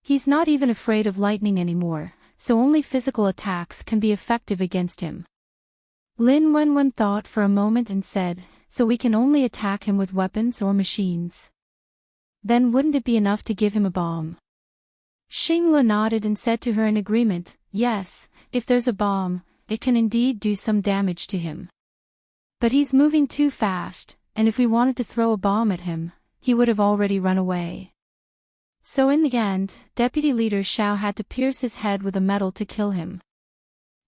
He's not even afraid of lightning anymore, so only physical attacks can be effective against him. Lin Wenwen thought for a moment and said, so we can only attack him with weapons or machines. Then wouldn't it be enough to give him a bomb? Xinglu nodded and said to her in agreement, yes, if there's a bomb, it can indeed do some damage to him. But he's moving too fast, and if we wanted to throw a bomb at him, he would have already run away. So in the end, Deputy Leader Xiao had to pierce his head with a metal to kill him.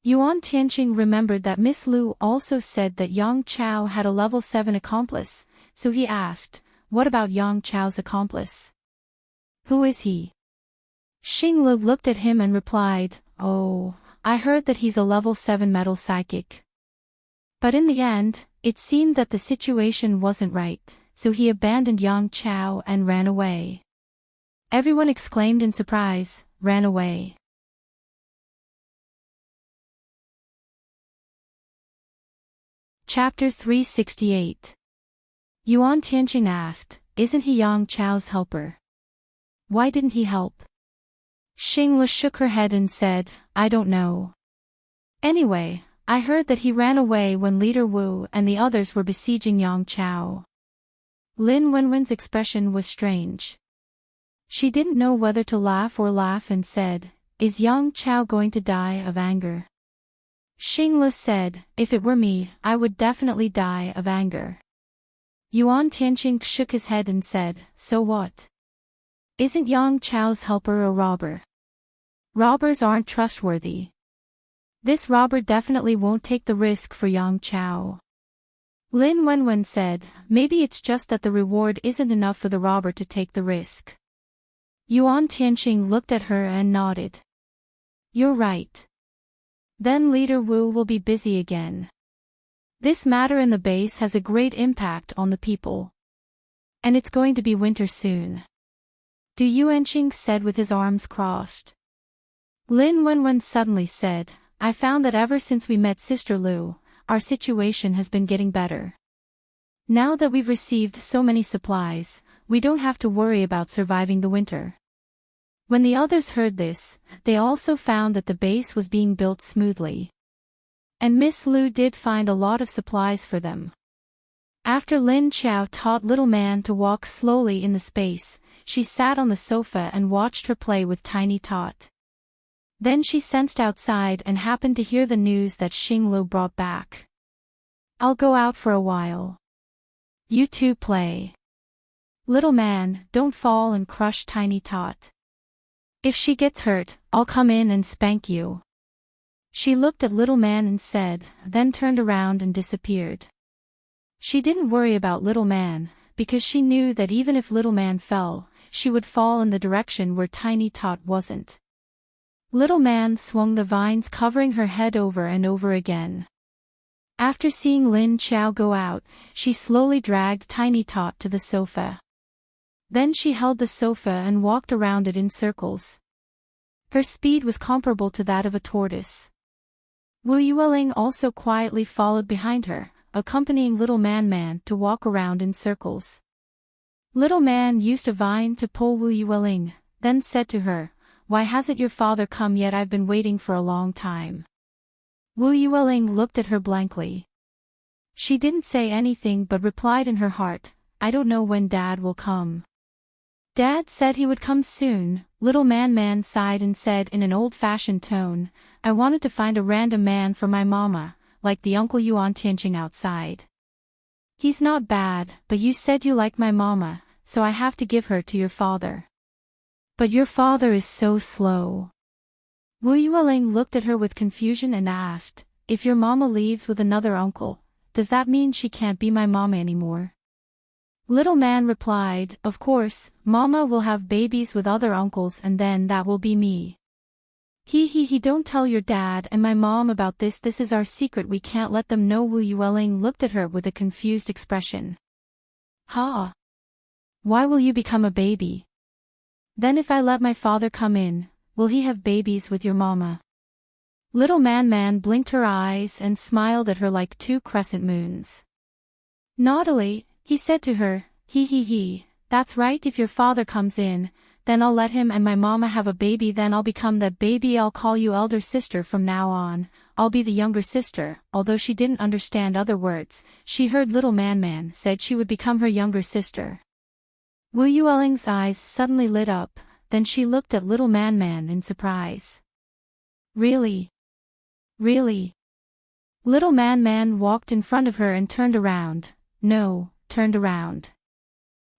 Yuan Tianqing remembered that Miss Lu also said that Yang Chao had a level 7 accomplice, so he asked, what about Yang Chao's accomplice? Who is he? Xinglu looked at him and replied, oh, I heard that he's a level 7 metal psychic. But in the end, it seemed that the situation wasn't right, so he abandoned Yang Chao and ran away. Everyone exclaimed in surprise, ran away. Chapter 368. Yuan Tianqing asked, isn't he Yang Chao's helper? Why didn't he help? Xinglu shook her head and said, I don't know. Anyway, I heard that he ran away when Leader Wu and the others were besieging Yang Chao. Lin Wenwen's expression was strange. She didn't know whether to laugh and said, is Yang Chao going to die of anger? Xinglu said, if it were me, I would definitely die of anger. Yuan Tianqing shook his head and said, so what? Isn't Yang Chao's helper a robber? Robbers aren't trustworthy. This robber definitely won't take the risk for Yang Chao. Lin Wenwen said, maybe it's just that the reward isn't enough for the robber to take the risk. Yuan Tianqing looked at her and nodded. You're right. Then Leader Wu will be busy again. This matter in the base has a great impact on the people. And it's going to be winter soon. Du Yuanqing said with his arms crossed. Lin Wenwen suddenly said, I found that ever since we met Sister Lu, our situation has been getting better. Now that we've received so many supplies, we don't have to worry about surviving the winter. When the others heard this, they also found that the base was being built smoothly. And Miss Lu did find a lot of supplies for them. After Lin Chao taught Little Man to walk slowly in the space, she sat on the sofa and watched her play with Tiny Tot. Then she sensed outside and happened to hear the news that Xinglu brought back. I'll go out for a while. You two play. Little Man, don't fall and crush Tiny Tot. If she gets hurt, I'll come in and spank you. She looked at Little Man and said, then turned around and disappeared. She didn't worry about Little Man, because she knew that even if Little Man fell, she would fall in the direction where Tiny Tot wasn't. Little Man swung the vines covering her head over and over again. After seeing Lin Chao go out, she slowly dragged Tiny Tot to the sofa. Then she held the sofa and walked around it in circles. Her speed was comparable to that of a tortoise. Wu Yueling also quietly followed behind her, accompanying Little Man to walk around in circles. Little Man used a vine to pull Wu Yueling, then said to her, why hasn't your father come yet? I've been waiting for a long time. Wu Yueling looked at her blankly. She didn't say anything but replied in her heart, I don't know when Dad will come. Dad said he would come soon. Little Man sighed and said in an old-fashioned tone, I wanted to find a random man for my mama, like the Uncle Yuan Tianqing outside. He's not bad, but you said you like my mama, so I have to give her to your father. But your father is so slow. Wu Yueling looked at her with confusion and asked, if your mama leaves with another uncle, does that mean she can't be my mama anymore? Little Man replied, of course, Mama will have babies with other uncles and then that will be me. He don't tell your dad and my mom about this. This is our secret. We can't let them know. Wu Yueling looked at her with a confused expression. Ha! Why will you become a baby? Then if I let my father come in, will he have babies with your mama? Little Man blinked her eyes and smiled at her like two crescent moons. Naughtily, he said to her, he, that's right. If your father comes in, then I'll let him and my mama have a baby, then I'll become that baby. I'll call you elder sister from now on. I'll be the younger sister." Although she didn't understand other words, she heard little Man said she would become her younger sister. Wu Yueling's eyes suddenly lit up, then she looked at little Man in surprise. "Really? Really?" Little Man walked in front of her and turned around. Turned around.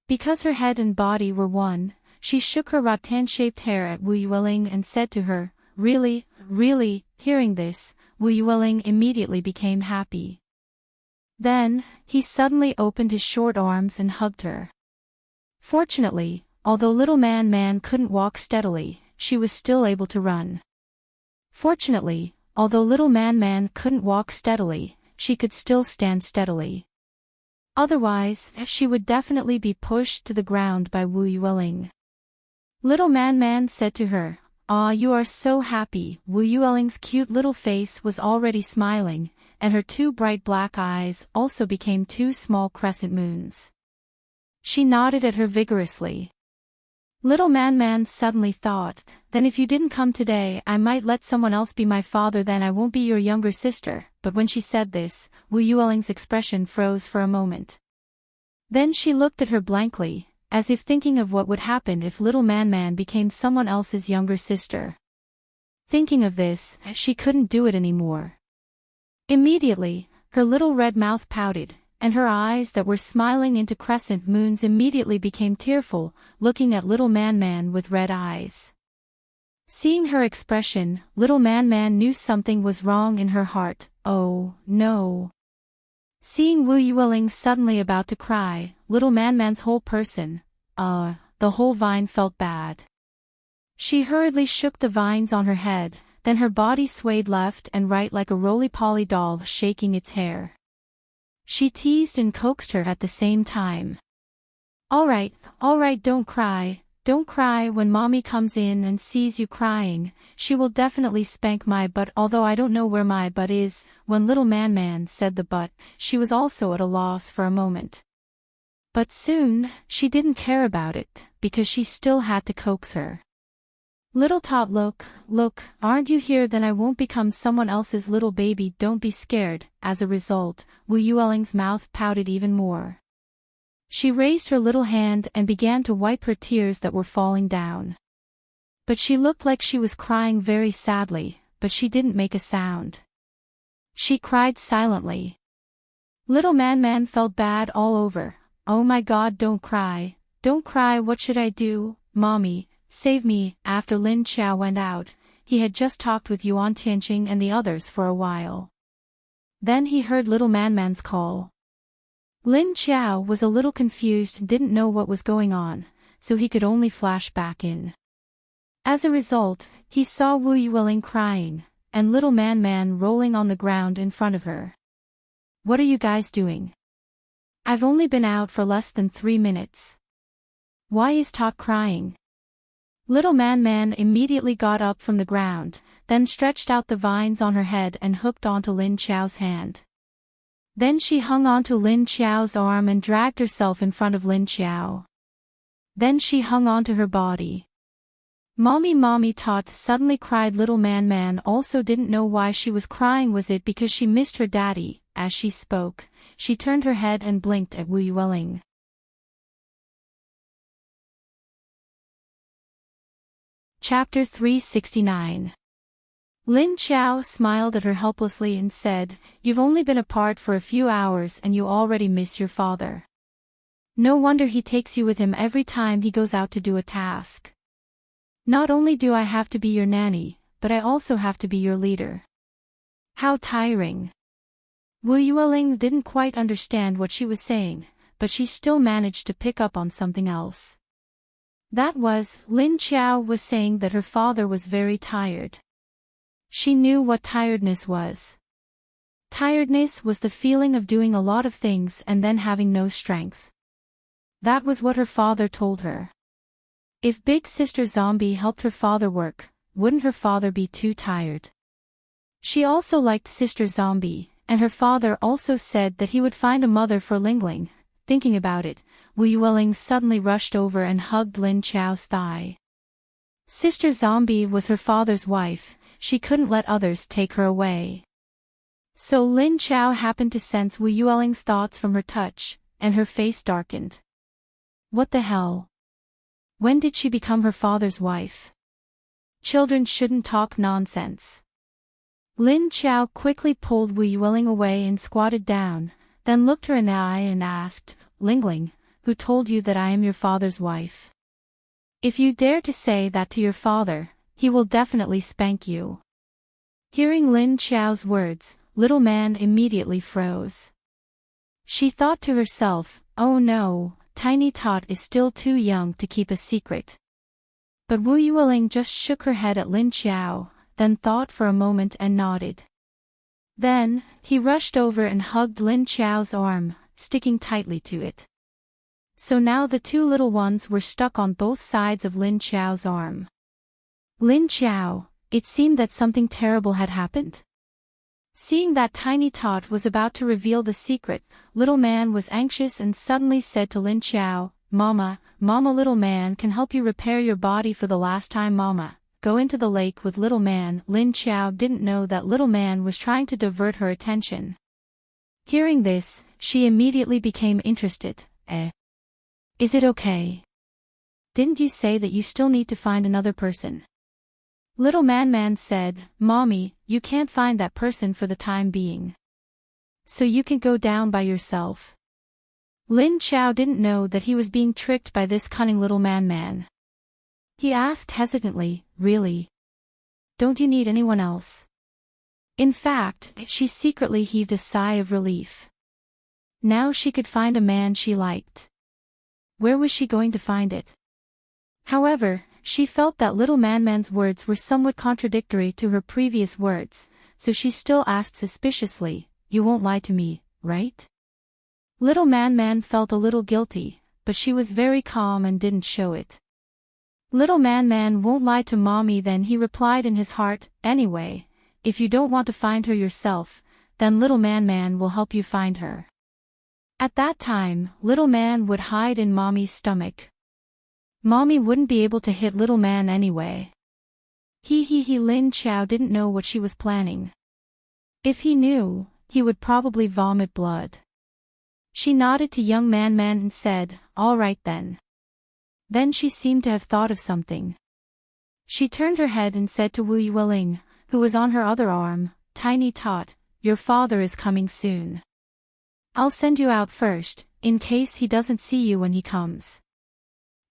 Because her head and body were one, she shook her rattan-shaped hair at Wu Yueling and said to her, "Really, really?" Hearing this, Wu Yueling immediately became happy. Then, he suddenly opened his short arms and hugged her. Fortunately, although little Man couldn't walk steadily, she was still able to run. Fortunately, although little Man couldn't walk steadily, she could still stand steadily. Otherwise, she would definitely be pushed to the ground by Wu Yueling. Little Man said to her, "Ah, you are so happy." Wu Yueling's cute little face was already smiling, and her two bright black eyes also became two small crescent moons. She nodded at her vigorously. Little Man suddenly thought, "Then if you didn't come today, I might let someone else be my father, then I won't be your younger sister." But when she said this, Wu Yueling's expression froze for a moment. Then she looked at her blankly, as if thinking of what would happen if little Man became someone else's younger sister. Thinking of this, she couldn't do it anymore. Immediately, her little red mouth pouted, and her eyes that were smiling into crescent moons immediately became tearful, looking at little Man with red eyes. Seeing her expression, little Man knew something was wrong in her heart. Oh, no. Seeing Wu Yueling suddenly about to cry, little Man's whole person, the whole vine felt bad. She hurriedly shook the vines on her head, then her body swayed left and right like a roly-poly doll shaking its hair. She teased and coaxed her at the same time. All right, don't cry. Don't cry. When mommy comes in and sees you crying, she will definitely spank my butt, although I don't know where my butt is." When little Man said the butt, she was also at a loss for a moment. But soon, she didn't care about it, because she still had to coax her. "Little tot, look, aren't you here? Then I won't become someone else's little baby. Don't be scared." As a result, Wu Yueling's mouth pouted even more. She raised her little hand and began to wipe her tears that were falling down. But she looked like she was crying very sadly, but she didn't make a sound. She cried silently. Little Man felt bad all over. "Oh my God, don't cry. Don't cry. What should I do? Mommy, save me." After Lin Qiao went out, he had just talked with Yuan Tianqing and the others for a while. Then he heard little Man's call. Lin Qiao was a little confused and didn't know what was going on, so he could only flash back in. As a result, he saw Wu Yueling crying, and little Man rolling on the ground in front of her. "What are you guys doing? I've only been out for less than 3 minutes. Why is Tot crying?" Little Man immediately got up from the ground, then stretched out the vines on her head and hooked onto Lin Qiao's hand. Then she hung onto Lin Qiao's arm and dragged herself in front of Lin Qiao. Then she hung onto her body. Mommy, Tot suddenly cried. Little Man also didn't know why she was crying. Was it because she missed her daddy? As she spoke, she turned her head and blinked at Wu Yueling. Chapter 369. Lin Qiao smiled at her helplessly and said, "You've only been apart for a few hours and you already miss your father. No wonder he takes you with him every time he goes out to do a task. Not only do I have to be your nanny, but I also have to be your leader. How tiring." Wu Yueling didn't quite understand what she was saying, but she still managed to pick up on something else. That was, Lin Qiao was saying that her father was very tired. She knew what tiredness was. Tiredness was the feeling of doing a lot of things and then having no strength. That was what her father told her. If Big Sister Zombie helped her father work, wouldn't her father be too tired? She also liked Sister Zombie, and her father also said that he would find a mother for Lingling, Thinking about it, Wu Yueling suddenly rushed over and hugged Lin Chao's thigh. Sister Zombie was her father's wife, she couldn't let others take her away. So Lin Chao happened to sense Wu Yueling's thoughts from her touch, and her face darkened. What the hell? When did she become her father's wife? Children shouldn't talk nonsense. Lin Chao quickly pulled Wu Yueling away and squatted down, then looked her in the eye and asked, Lingling, who told you that I am your father's wife? If you dare to say that to your father, he will definitely spank you. Hearing Lin Chao's words, little man immediately froze. She thought to herself, oh no, Tiny Tot is still too young to keep a secret. But Wu Yueling just shook her head at Lin Chao, then thought for a moment and nodded. Then, he rushed over and hugged Lin Chao's arm, sticking tightly to it. So now the two little ones were stuck on both sides of Lin Chao's arm. Lin Chao, it seemed that something terrible had happened. Seeing that Tiny Tot was about to reveal the secret, little man was anxious and suddenly said to Lin Chao, Mama, little man can help you repair your body for the last time. Mama, go into the lake with little man. Lin Chao didn't know that little man was trying to divert her attention. Hearing this, she immediately became interested. Is it okay? Didn't you say that you still need to find another person? Little man said, Mommy, you can't find that person for the time being. So you can go down by yourself. Lin Chao didn't know that he was being tricked by this cunning little man. He asked hesitantly, really? Don't you need anyone else? In fact, she secretly heaved a sigh of relief. Now she could find a man she liked. Where was she going to find it? However, she felt that little man's words were somewhat contradictory to her previous words, so she still asked suspiciously, You won't lie to me, right? Little man felt a little guilty, but she was very calm and didn't show it. Little man won't lie to Mommy. Then he replied in his heart, Anyway, if you don't want to find her yourself, then little man will help you find her. At that time, little man would hide in Mommy's stomach. Mommy wouldn't be able to hit little man anyway. Lin Chao didn't know what she was planning. If he knew, he would probably vomit blood. She nodded to young man and said, All right then. Then she seemed to have thought of something. She turned her head and said to Wu Yueling, who was on her other arm, Tiny Tot, your father is coming soon. I'll send you out first, in case he doesn't see you when he comes.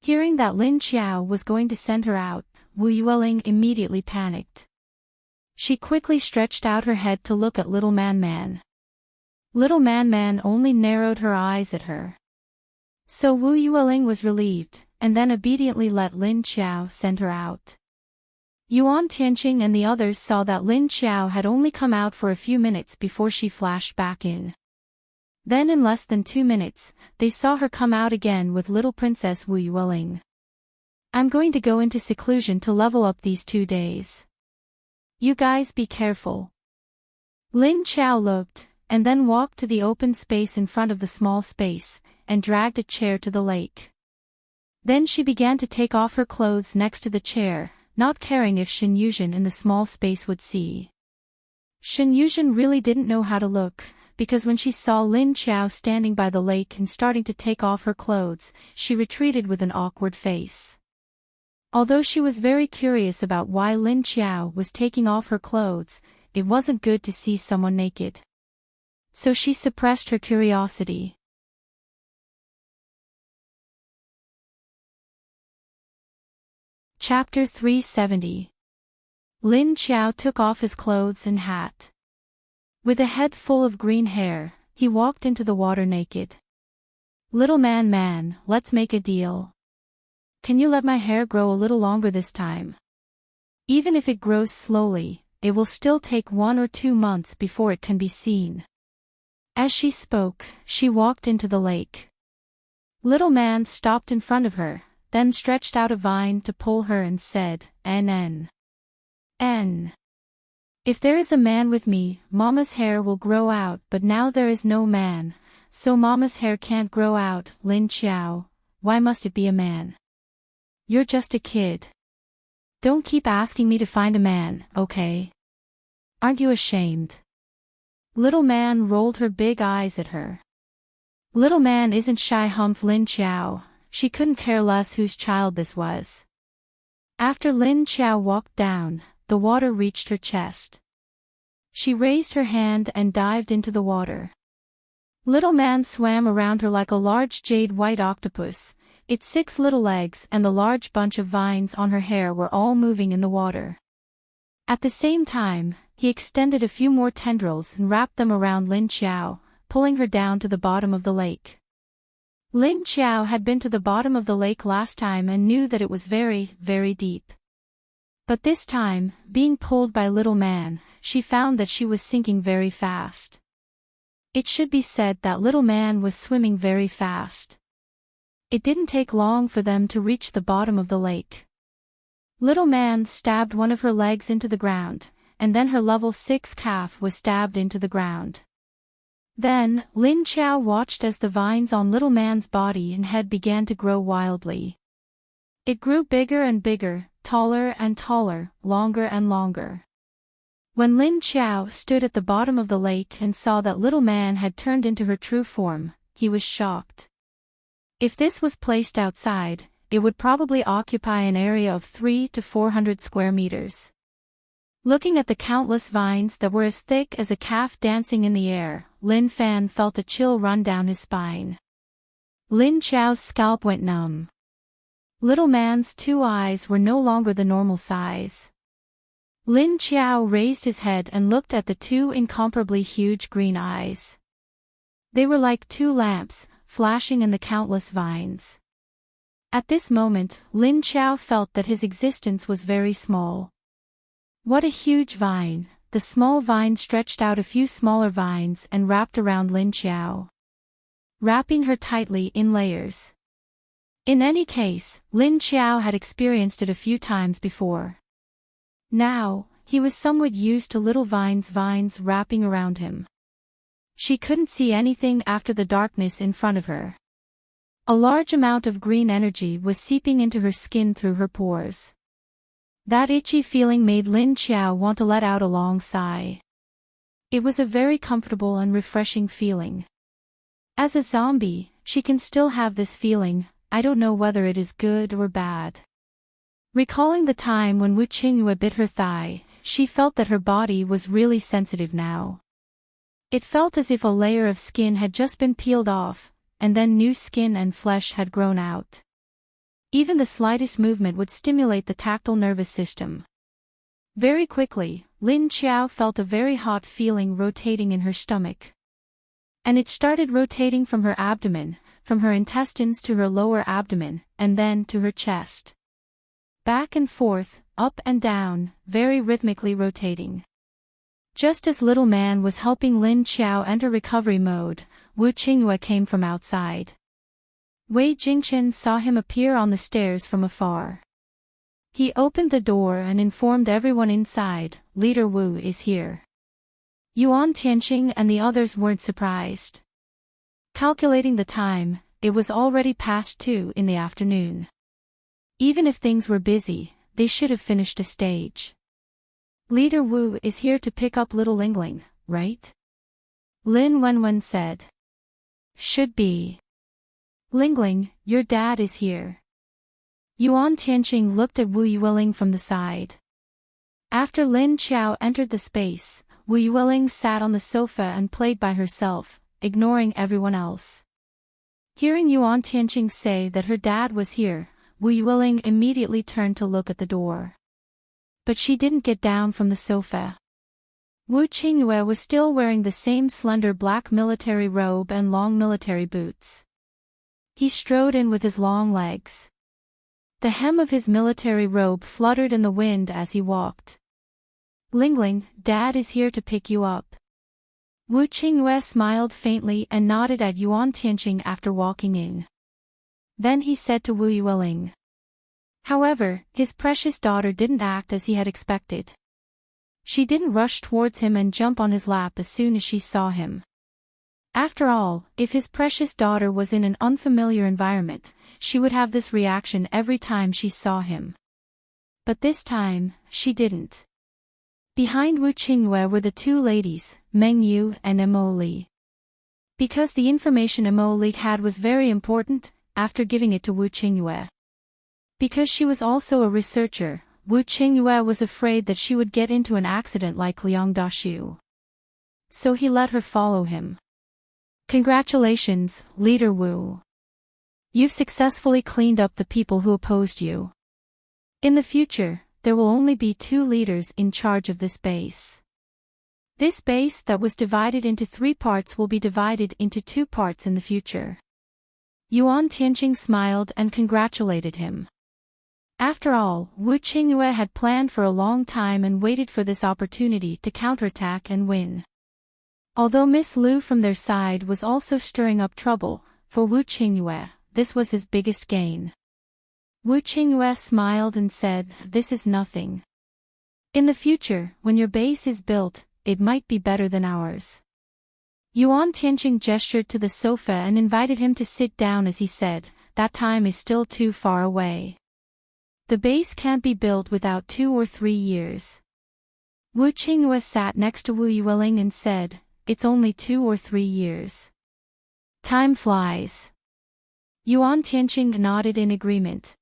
Hearing that Lin Chao was going to send her out, Wu Yueling immediately panicked. She quickly stretched out her head to look at little man. Little man only narrowed her eyes at her. So Wu Yueling was relieved, and then obediently let Lin Chao send her out. Yuan Tianqing and the others saw that Lin Chao had only come out for a few minutes before she flashed back in. Then in less than 2 minutes, they saw her come out again with little Princess Wu Yueling. I'm going to go into seclusion to level up these 2 days. You guys be careful. Lin Chao looked, and then walked to the open space in front of the small space, and dragged a chair to the lake. Then she began to take off her clothes next to the chair, not caring if Shen Yuzhen in the small space would see. Shen Yuzhen really didn't know how to look, because when she saw Lin Chao standing by the lake and starting to take off her clothes, she retreated with an awkward face. Although she was very curious about why Lin Chao was taking off her clothes, it wasn't good to see someone naked. So she suppressed her curiosity. Chapter 370. Lin Chao took off his clothes and hat. With a head full of green hair, he walked into the water naked. Little man, let's make a deal. Can you let my hair grow a little longer this time? Even if it grows slowly, it will still take 1 or 2 months before it can be seen. As she spoke, she walked into the lake. Little man stopped in front of her, then stretched out a vine to pull her and said, N. If there is a man with me, Mama's hair will grow out, but now there is no man, So mama's hair can't grow out, Lin Qiao, why must it be a man? You're just a kid. Don't keep asking me to find a man, okay? Aren't you ashamed? Little man rolled her big eyes at her. Little man isn't shy, humphed Lin Qiao. She couldn't care less whose child this was. After Lin Qiao walked down, the water reached her chest. She raised her hand and dived into the water. Little man swam around her like a large jade-white octopus. Its 6 little legs and the large bunch of vines on her hair were all moving in the water. At the same time, he extended a few more tendrils and wrapped them around Lin Qiao, pulling her down to the bottom of the lake. Lin Qiao had been to the bottom of the lake last time and knew that it was very, very deep. But this time, being pulled by Little Man, she found that she was sinking very fast. It should be said that Little Man was swimming very fast. It didn't take long for them to reach the bottom of the lake. Little Man stabbed one of her legs into the ground, and then her level 6 calf was stabbed into the ground. Then, Lin Qiao watched as the vines on Little Man's body and head began to grow wildly. It grew bigger and bigger, taller and taller, longer and longer. When Lin Qiao stood at the bottom of the lake and saw that Little Man had turned into her true form, he was shocked. If this was placed outside, it would probably occupy an area of 300 to 400 square meters. Looking at the countless vines that were as thick as a calf dancing in the air, Lin Fan felt a chill run down his spine. Lin Qiao's scalp went numb. Little Man's 2 eyes were no longer the normal size. Lin Qiao raised his head and looked at the 2 incomparably huge green eyes. They were like 2 lamps, flashing in the countless vines. At this moment, Lin Qiao felt that his existence was very small. What a huge vine! The small vine stretched out a few smaller vines and wrapped around Lin Qiao, wrapping her tightly in layers. In any case, Lin Qiao had experienced it a few times before. Now, he was somewhat used to little vines wrapping around him. She couldn't see anything after the darkness in front of her. A large amount of green energy was seeping into her skin through her pores. That itchy feeling made Lin Qiao want to let out a long sigh. It was a very comfortable and refreshing feeling. As a zombie, she can still have this feeling. I don't know whether it is good or bad. Recalling the time when Wu Qingyue bit her thigh, she felt that her body was really sensitive now. It felt as if a layer of skin had just been peeled off, and then new skin and flesh had grown out. Even the slightest movement would stimulate the tactile nervous system. Very quickly, Lin Qiao felt a very hot feeling rotating in her stomach. And it started rotating from her abdomen, from her intestines to her lower abdomen, and then to her chest. Back and forth, up and down, very rhythmically rotating. Just as Little Man was helping Lin Qiao enter recovery mode, Wu Qingyue came from outside. Wei Jingchen saw him appear on the stairs from afar. He opened the door and informed everyone inside, Leader Wu is here. Yuan Tianqing and the others weren't surprised. Calculating the time, it was already past 2 in the afternoon. Even if things were busy, they should have finished a stage. Leader Wu is here to pick up little Lingling, right? Lin Wenwen said. Should be. Lingling, your dad is here. Yuan Tianqing looked at Wu Yueling from the side. After Lin Qiao entered the space, Wu Yueling sat on the sofa and played by herself, ignoring everyone else. Hearing Yuan Tianqing say that her dad was here, Wu Yueling immediately turned to look at the door. But she didn't get down from the sofa. Wu Qingyue was still wearing the same slender black military robe and long military boots. He strode in with his long legs. The hem of his military robe fluttered in the wind as he walked. Lingling, Dad is here to pick you up. Wu Qingyue smiled faintly and nodded at Yuan Tianqing after walking in. Then he said to Wu Yueling. However, his precious daughter didn't act as he had expected. She didn't rush towards him and jump on his lap as soon as she saw him. After all, if his precious daughter was in an unfamiliar environment, she would have this reaction every time she saw him. But this time, she didn't. Behind Wu Qingyue were the two ladies, Meng Yu and Mo Li. Because the information Mo Li had was very important, after giving it to Wu Qingyue. Because she was also a researcher, Wu Qingyue was afraid that she would get into an accident like Liang Daxiu. So he let her follow him. Congratulations, Leader Wu. You've successfully cleaned up the people who opposed you. In the future, there will only be 2 leaders in charge of this base. This base that was divided into 3 parts will be divided into 2 parts in the future. Yuan Tianqing smiled and congratulated him. After all, Wu Qingyue had planned for a long time and waited for this opportunity to counterattack and win. Although Miss Lu from their side was also stirring up trouble, for Wu Qingyue, this was his biggest gain. Wu Qingyue smiled and said, "This is nothing. In the future, when your base is built, it might be better than ours." Yuan Tianqing gestured to the sofa and invited him to sit down as he said, "That time is still too far away. The base can't be built without 2 or 3 years." Wu Qingyue sat next to Wu Yueling and said, "It's only 2 or 3 years. Time flies." Yuan Tianqing nodded in agreement.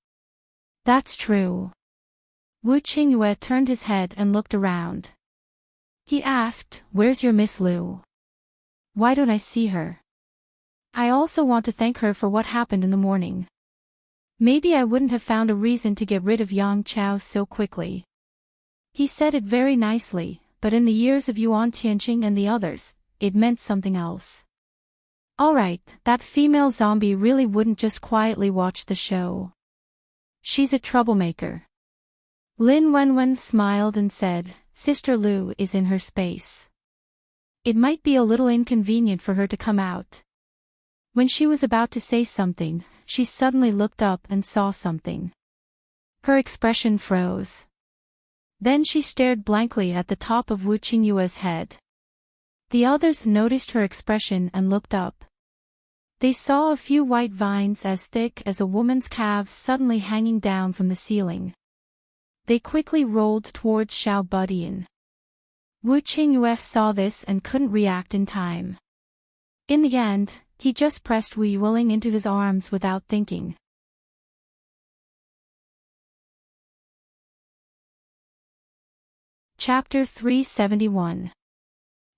"That's true." Wu Qingyue turned his head and looked around. He asked, "Where's your Miss Lu? Why don't I see her? I also want to thank her for what happened in the morning. Maybe I wouldn't have found a reason to get rid of Yang Chao so quickly." He said it very nicely, but in the ears of Yuan Tianqing and the others, it meant something else. Alright, that female zombie really wouldn't just quietly watch the show. She's a troublemaker. Lin Wenwen smiled and said, "Sister Lu is in her space. It might be a little inconvenient for her to come out." When she was about to say something, she suddenly looked up and saw something. Her expression froze. Then she stared blankly at the top of Wu Qingyue's head. The others noticed her expression and looked up. They saw a few white vines as thick as a woman's calves suddenly hanging down from the ceiling. They quickly rolled towards Xiao Budian. Wu Qingyue saw this and couldn't react in time. In the end, he just pressed Wu Yueling into his arms without thinking. Chapter 371.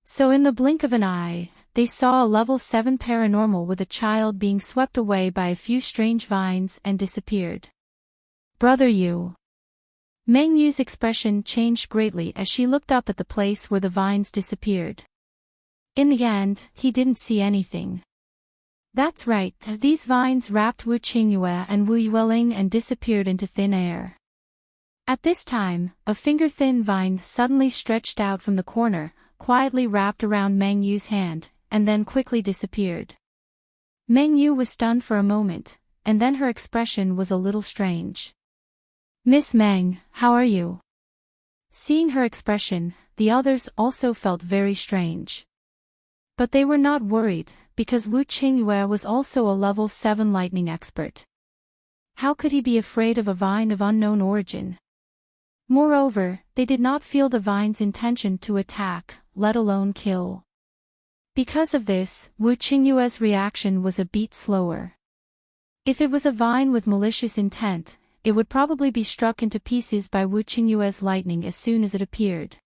So in the blink of an eye, they saw a level 7 paranormal with a child being swept away by a few strange vines and disappeared. "Brother Yu." Meng Yu's expression changed greatly as she looked up at the place where the vines disappeared. In the end, he didn't see anything. That's right, these vines wrapped Wu Qingyue and Wu Yueling and disappeared into thin air. At this time, a finger-thin vine suddenly stretched out from the corner, quietly wrapped around Meng Yu's hand, and then quickly disappeared. Meng Yu was stunned for a moment, and then her expression was a little strange. "Miss Meng, how are you?" Seeing her expression, the others also felt very strange. But they were not worried, because Wu Qingyue was also a level 7 lightning expert. How could he be afraid of a vine of unknown origin? Moreover, they did not feel the vine's intention to attack, let alone kill. Because of this, Wu Qingyue's reaction was a beat slower. If it was a vine with malicious intent, it would probably be struck into pieces by Wu Qingyue's lightning as soon as it appeared.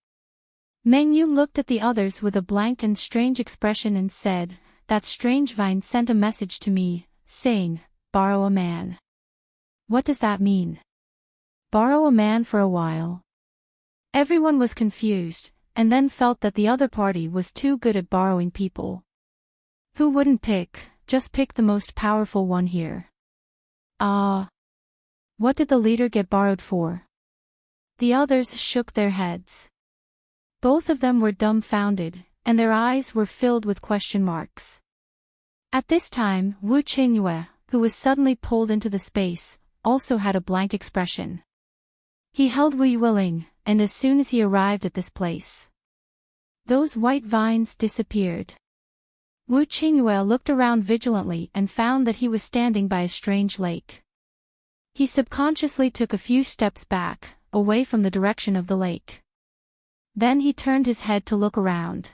Meng Yu looked at the others with a blank and strange expression and said, "That strange vine sent a message to me, saying, 'Borrow a man.' What does that mean? Borrow a man for a while?" Everyone was confused, and then felt that the other party was too good at borrowing people. Who wouldn't just pick the most powerful one here. What did the leader get borrowed for? The others shook their heads. Both of them were dumbfounded, and their eyes were filled with question marks. At this time, Wu Qingyue, who was suddenly pulled into the space, also had a blank expression. He held Wu Yueling, and as soon as he arrived at this place, those white vines disappeared. Wu Qingyue looked around vigilantly and found that he was standing by a strange lake. He subconsciously took a few steps back, away from the direction of the lake. Then he turned his head to look around.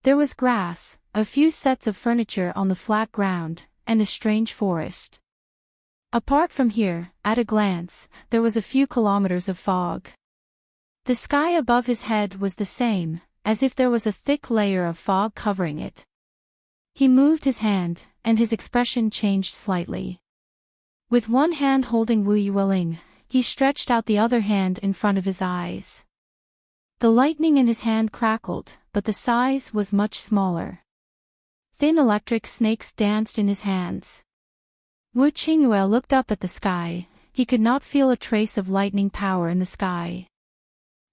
There was grass, a few sets of furniture on the flat ground, and a strange forest. Apart from here, at a glance, there was a few kilometers of fog. The sky above his head was the same, as if there was a thick layer of fog covering it. He moved his hand, and his expression changed slightly. With one hand holding Wu Yueling, he stretched out the other hand in front of his eyes. The lightning in his hand crackled, but the size was much smaller. Thin electric snakes danced in his hands. Wu Qingyue looked up at the sky. He could not feel a trace of lightning power in the sky.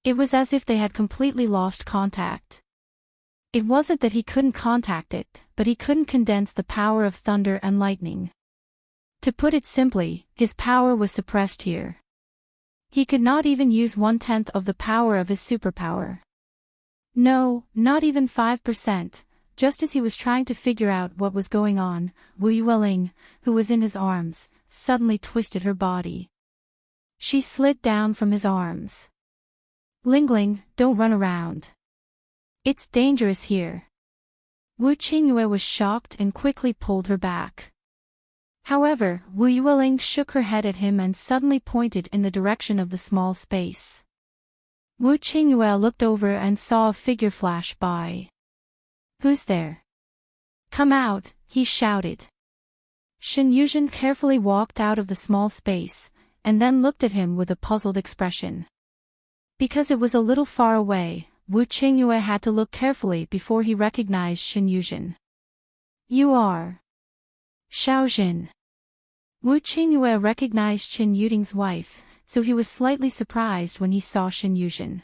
It was as if they had completely lost contact. It wasn't that he couldn't contact it, but he couldn't condense the power of thunder and lightning. To put it simply, his power was suppressed here. He could not even use 1/10 of the power of his superpower. No, not even 5%. Just as he was trying to figure out what was going on, Wu Yueling, who was in his arms, suddenly twisted her body. She slid down from his arms. Lingling, don't run around. It's dangerous here. Wu Qingyue was shocked and quickly pulled her back. However, Wu Yueling shook her head at him and suddenly pointed in the direction of the small space. Wu Qingyue looked over and saw a figure flash by. Who's there? Come out, he shouted. Shen Yuzhen carefully walked out of the small space, and then looked at him with a puzzled expression. Because it was a little far away, Wu Qingyue had to look carefully before he recognized Shen Yuzhen. You are Xiaojin. Wu Qingyue recognized Shen Yuzhen's wife, so he was slightly surprised when he saw Shen Yuzhen.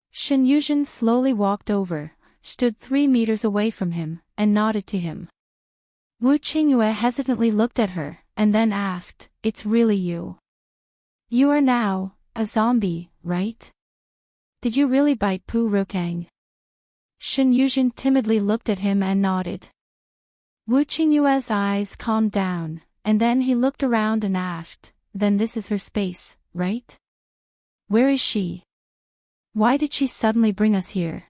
Shen Yuzhen slowly walked over, stood 3 meters away from him, and nodded to him. Wu Qingyue hesitantly looked at her, and then asked, It's really you. You are now a zombie, right? Did you really bite Pu Rukang? Shen Yuzhen timidly looked at him and nodded. Wu Qingyue's eyes calmed down, and then he looked around and asked, Then this is her space, right? Where is she? Why did she suddenly bring us here?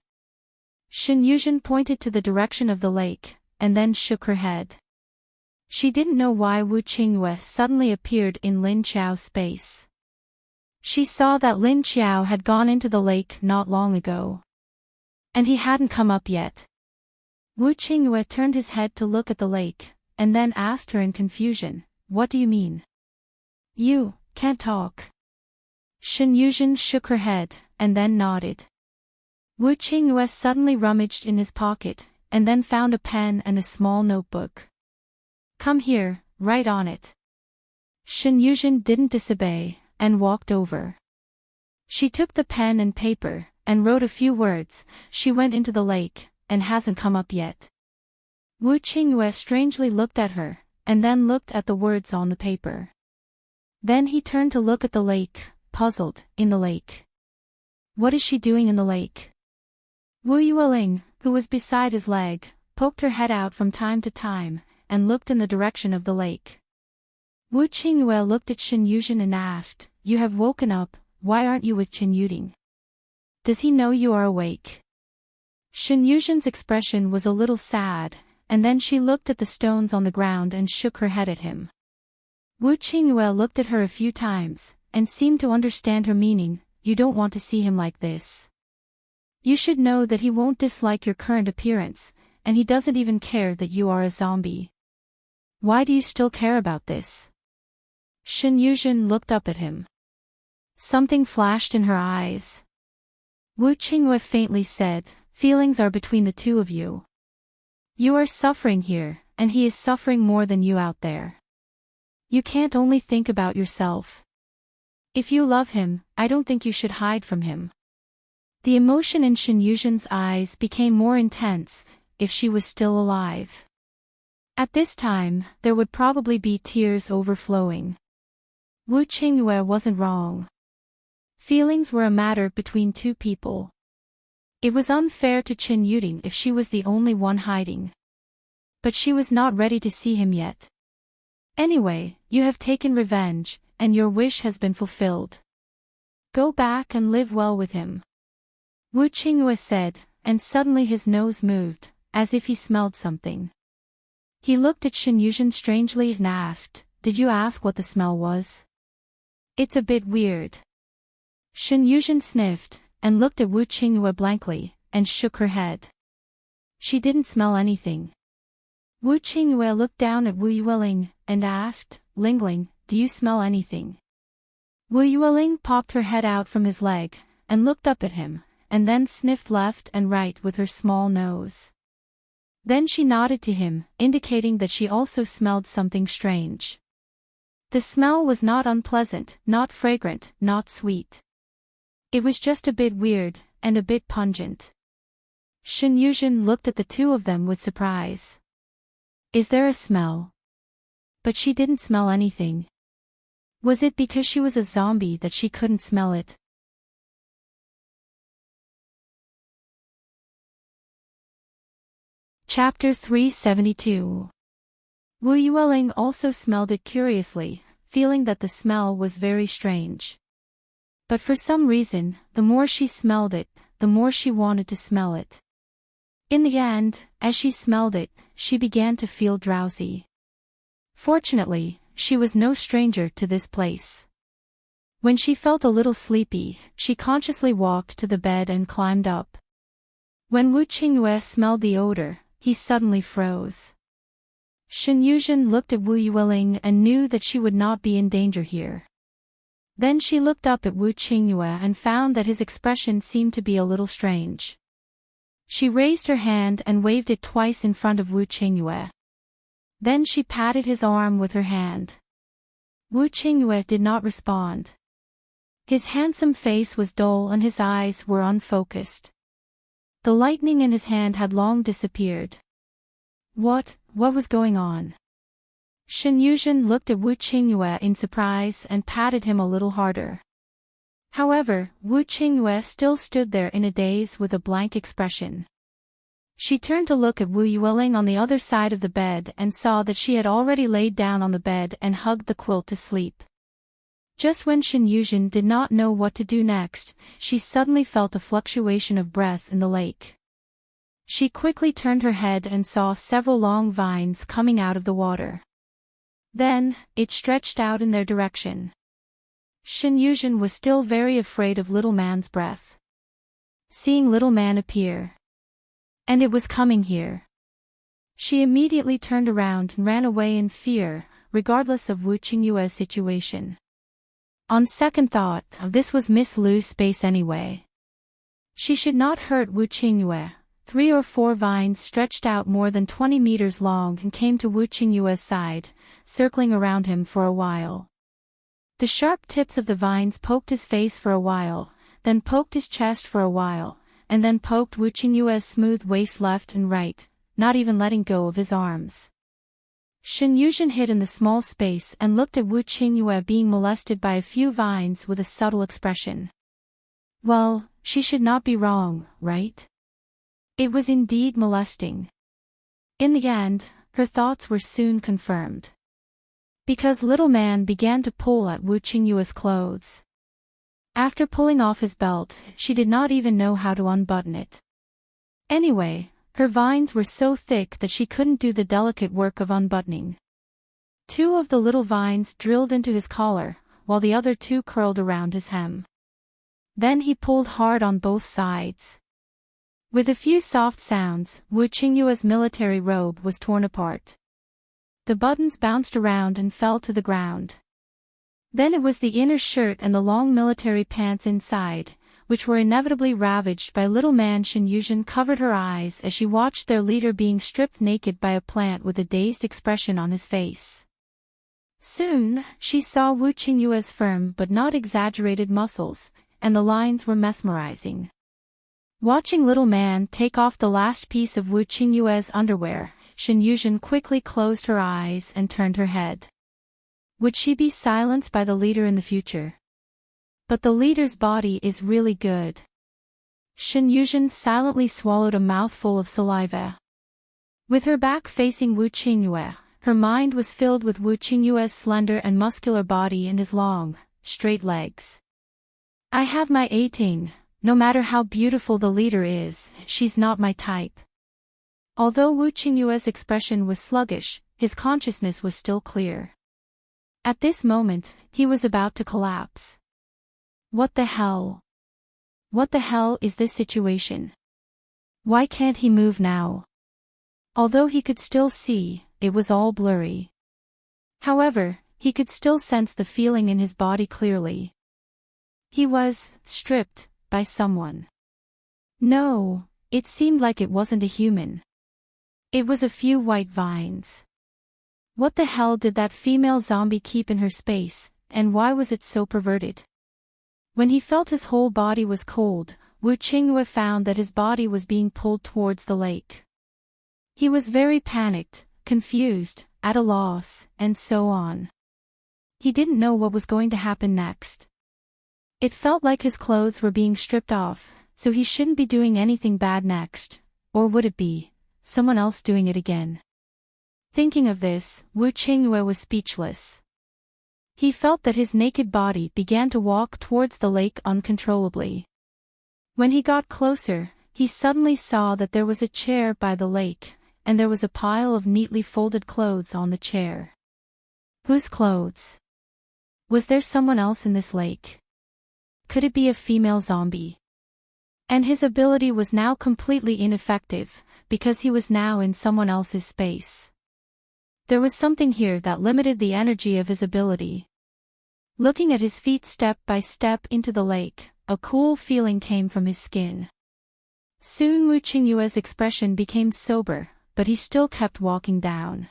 Shen Yuzhen pointed to the direction of the lake, and then shook her head. She didn't know why Wu Qingyue suddenly appeared in Lin Qiao's space. She saw that Lin Qiao had gone into the lake not long ago. And he hadn't come up yet. Wu Qingyue turned his head to look at the lake, and then asked her in confusion, What do you mean? You can't talk. Shen Yuzhen shook her head, and then nodded. Wu Qingyue suddenly rummaged in his pocket, and then found a pen and a small notebook. Come here, write on it. Shen Yuzhen didn't disobey, and walked over. She took the pen and paper, and wrote a few words. She went into the lake, and hasn't come up yet. Wu Qingyue strangely looked at her, and then looked at the words on the paper. Then he turned to look at the lake, puzzled, in the lake. What is she doing in the lake? Wu Yueling, who was beside his leg, poked her head out from time to time, and looked in the direction of the lake. Wu Qingyue looked at Shen Yuzhen and asked, You have woken up, why aren't you with Chen Yuding? Does he know you are awake? Shen Yuzhen's expression was a little sad, and then she looked at the stones on the ground and shook her head at him. Wu Qingyue looked at her a few times, and seemed to understand her meaning. You don't want to see him like this. You should know that he won't dislike your current appearance, and he doesn't even care that you are a zombie. Why do you still care about this? Shen Yuzhen looked up at him. Something flashed in her eyes. Wu Qingyue faintly said, Feelings are between the two of you. You are suffering here, and he is suffering more than you out there. You can't only think about yourself. If you love him, I don't think you should hide from him. The emotion in Shen Yuzhen's eyes became more intense, if she was still alive. At this time, there would probably be tears overflowing. Wu Qingyue wasn't wrong. Feelings were a matter between two people. It was unfair to Chen Yuding if she was the only one hiding. But she was not ready to see him yet. Anyway, you have taken revenge, and your wish has been fulfilled. Go back and live well with him. Wu Qingyue said, and suddenly his nose moved, as if he smelled something. He looked at Shen Yuzhen strangely and asked, "Did you ask what the smell was?" "It's a bit weird." Shen Yuzhen sniffed, and looked at Wu Qingyue blankly, and shook her head. She didn't smell anything. Wu Qingyue looked down at Wu Yueling, and asked, "Lingling, do you smell anything?" Wu Yueling popped her head out from his leg, and looked up at him, and then sniffed left and right with her small nose. Then she nodded to him, indicating that she also smelled something strange. The smell was not unpleasant, not fragrant, not sweet. It was just a bit weird, and a bit pungent. Shen Yuzhen looked at the two of them with surprise. "Is there a smell?" But she didn't smell anything. Was it because she was a zombie that she couldn't smell it? Chapter 372. Wu Yueling also smelled it curiously, feeling that the smell was very strange. But for some reason, the more she smelled it, the more she wanted to smell it. In the end, as she smelled it, she began to feel drowsy. Fortunately, she was no stranger to this place. When she felt a little sleepy, she consciously walked to the bed and climbed up. When Wu Qingyue smelled the odor, he suddenly froze. Shen Yuzhen looked at Wu Yueling and knew that she would not be in danger here. Then she looked up at Wu Qingyue and found that his expression seemed to be a little strange. She raised her hand and waved it twice in front of Wu Qingyue. Then she patted his arm with her hand. Wu Qingyue did not respond. His handsome face was dull and his eyes were unfocused. The lightning in his hand had long disappeared. What was going on? Shen Yuzhen looked at Wu Qingyue in surprise and patted him a little harder. However, Wu Qingyue still stood there in a daze with a blank expression. She turned to look at Wu Yueling on the other side of the bed and saw that she had already laid down on the bed and hugged the quilt to sleep. Just when Shen Yuzhen did not know what to do next, she suddenly felt a fluctuation of breath in the lake. She quickly turned her head and saw several long vines coming out of the water. Then, it stretched out in their direction. Shen Yuzhen was still very afraid of Little Man's breath. Seeing Little Man appear. And it was coming here. She immediately turned around and ran away in fear, regardless of Wu Qingyue's situation. On second thought, this was Miss Lu's space anyway. She should not hurt Wu Qingyue. 3 or 4 vines stretched out more than 20 meters long and came to Wu Qingyue's side, circling around him for a while. The sharp tips of the vines poked his face for a while, then poked his chest for a while, and then poked Wu Qingyue's smooth waist left and right, not even letting go of his arms. Shen Yuzhen hid in the small space and looked at Wu Qingyue being molested by a few vines with a subtle expression. Well, she should not be wrong, right? It was indeed molesting. In the end, her thoughts were soon confirmed. Because Little Man began to pull at Wu Qingyue's clothes. After pulling off his belt, she did not even know how to unbutton it. Anyway, her vines were so thick that she couldn't do the delicate work of unbuttoning. 2 of the little vines drilled into his collar, while the other 2 curled around his hem. Then he pulled hard on both sides. With a few soft sounds, Wu Qingyue's military robe was torn apart. The buttons bounced around and fell to the ground. Then it was the inner shirt and the long military pants inside, which were inevitably ravaged by Little Man. Shen Yuzhen covered her eyes as she watched their leader being stripped naked by a plant with a dazed expression on his face. Soon, she saw Wu Qingyue's firm but not exaggerated muscles, and the lines were mesmerizing. Watching Little Man take off the last piece of Wu Qingyue's underwear, Shen Yuzhen quickly closed her eyes and turned her head. Would she be silenced by the leader in the future? But the leader's body is really good. Shen Yuzhen silently swallowed a mouthful of saliva. With her back facing Wu Qingyue, her mind was filled with Wu Qingyue's slender and muscular body and his long, straight legs. I have my 18, no matter how beautiful the leader is, she's not my type. Although Wu Qingyue's expression was sluggish, his consciousness was still clear. At this moment, he was about to collapse. What the hell? What the hell is this situation? Why can't he move now? Although he could still see, it was all blurry. However, he could still sense the feeling in his body clearly. He was stripped by someone. No, it seemed like it wasn't a human. It was a few white vines. What the hell did that female zombie keep in her space, and why was it so perverted? When he felt his whole body was cold, Wu Qingyue found that his body was being pulled towards the lake. He was very panicked, confused, at a loss, and so on. He didn't know what was going to happen next. It felt like his clothes were being stripped off, so he shouldn't be doing anything bad next, or would it be someone else doing it again? Thinking of this, Wu Qingyue was speechless. He felt that his naked body began to walk towards the lake uncontrollably. When he got closer, he suddenly saw that there was a chair by the lake, and there was a pile of neatly folded clothes on the chair. Whose clothes? Was there someone else in this lake? Could it be a female zombie? And his ability was now completely ineffective, because he was now in someone else's space. There was something here that limited the energy of his ability. Looking at his feet step by step into the lake, a cool feeling came from his skin. Soon Wu Qingyue's expression became sober, but he still kept walking down.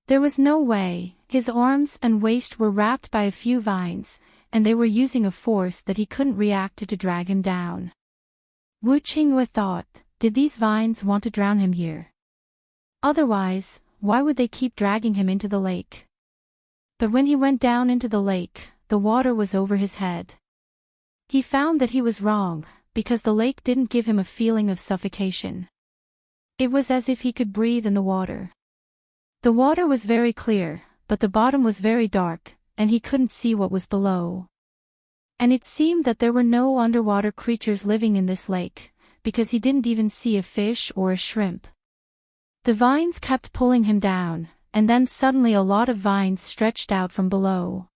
There was no way, his arms and waist were wrapped by a few vines, and they were using a force that he couldn't react to drag him down. Wu Qingyue thought, did these vines want to drown him here? Otherwise, why would they keep dragging him into the lake? But when he went down into the lake, the water was over his head. He found that he was wrong, because the lake didn't give him a feeling of suffocation. It was as if he could breathe in the water. The water was very clear, but the bottom was very dark, and he couldn't see what was below. And it seemed that there were no underwater creatures living in this lake, because he didn't even see a fish or a shrimp. The vines kept pulling him down, and then suddenly a lot of vines stretched out from below.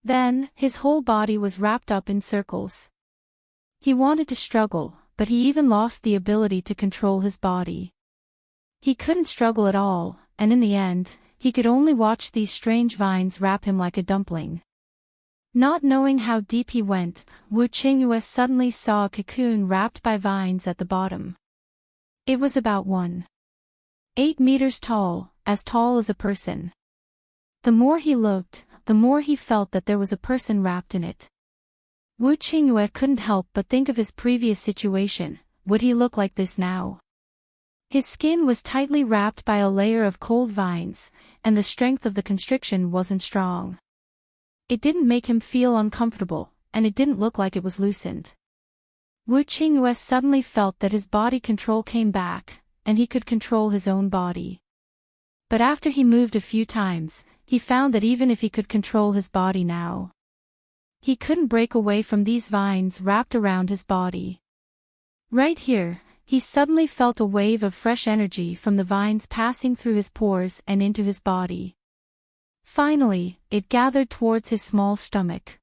Then, his whole body was wrapped up in circles. He wanted to struggle, but he even lost the ability to control his body. He couldn't struggle at all, and in the end, he could only watch these strange vines wrap him like a dumpling. Not knowing how deep he went, Wu Qingyue suddenly saw a cocoon wrapped by vines at the bottom. It was about 1.8 meters tall as a person. The more he looked, the more he felt that there was a person wrapped in it. Wu Qingyue couldn't help but think of his previous situation. Would he look like this now? His skin was tightly wrapped by a layer of cold vines, and the strength of the constriction wasn't strong. It didn't make him feel uncomfortable, and it didn't look like it was loosened. Wu Qingyue suddenly felt that his body control came back, and he could control his own body. But after he moved a few times, he found that even if he could control his body now, he couldn't break away from these vines wrapped around his body. Right here, he suddenly felt a wave of fresh energy from the vines passing through his pores and into his body. Finally, it gathered towards his small stomach.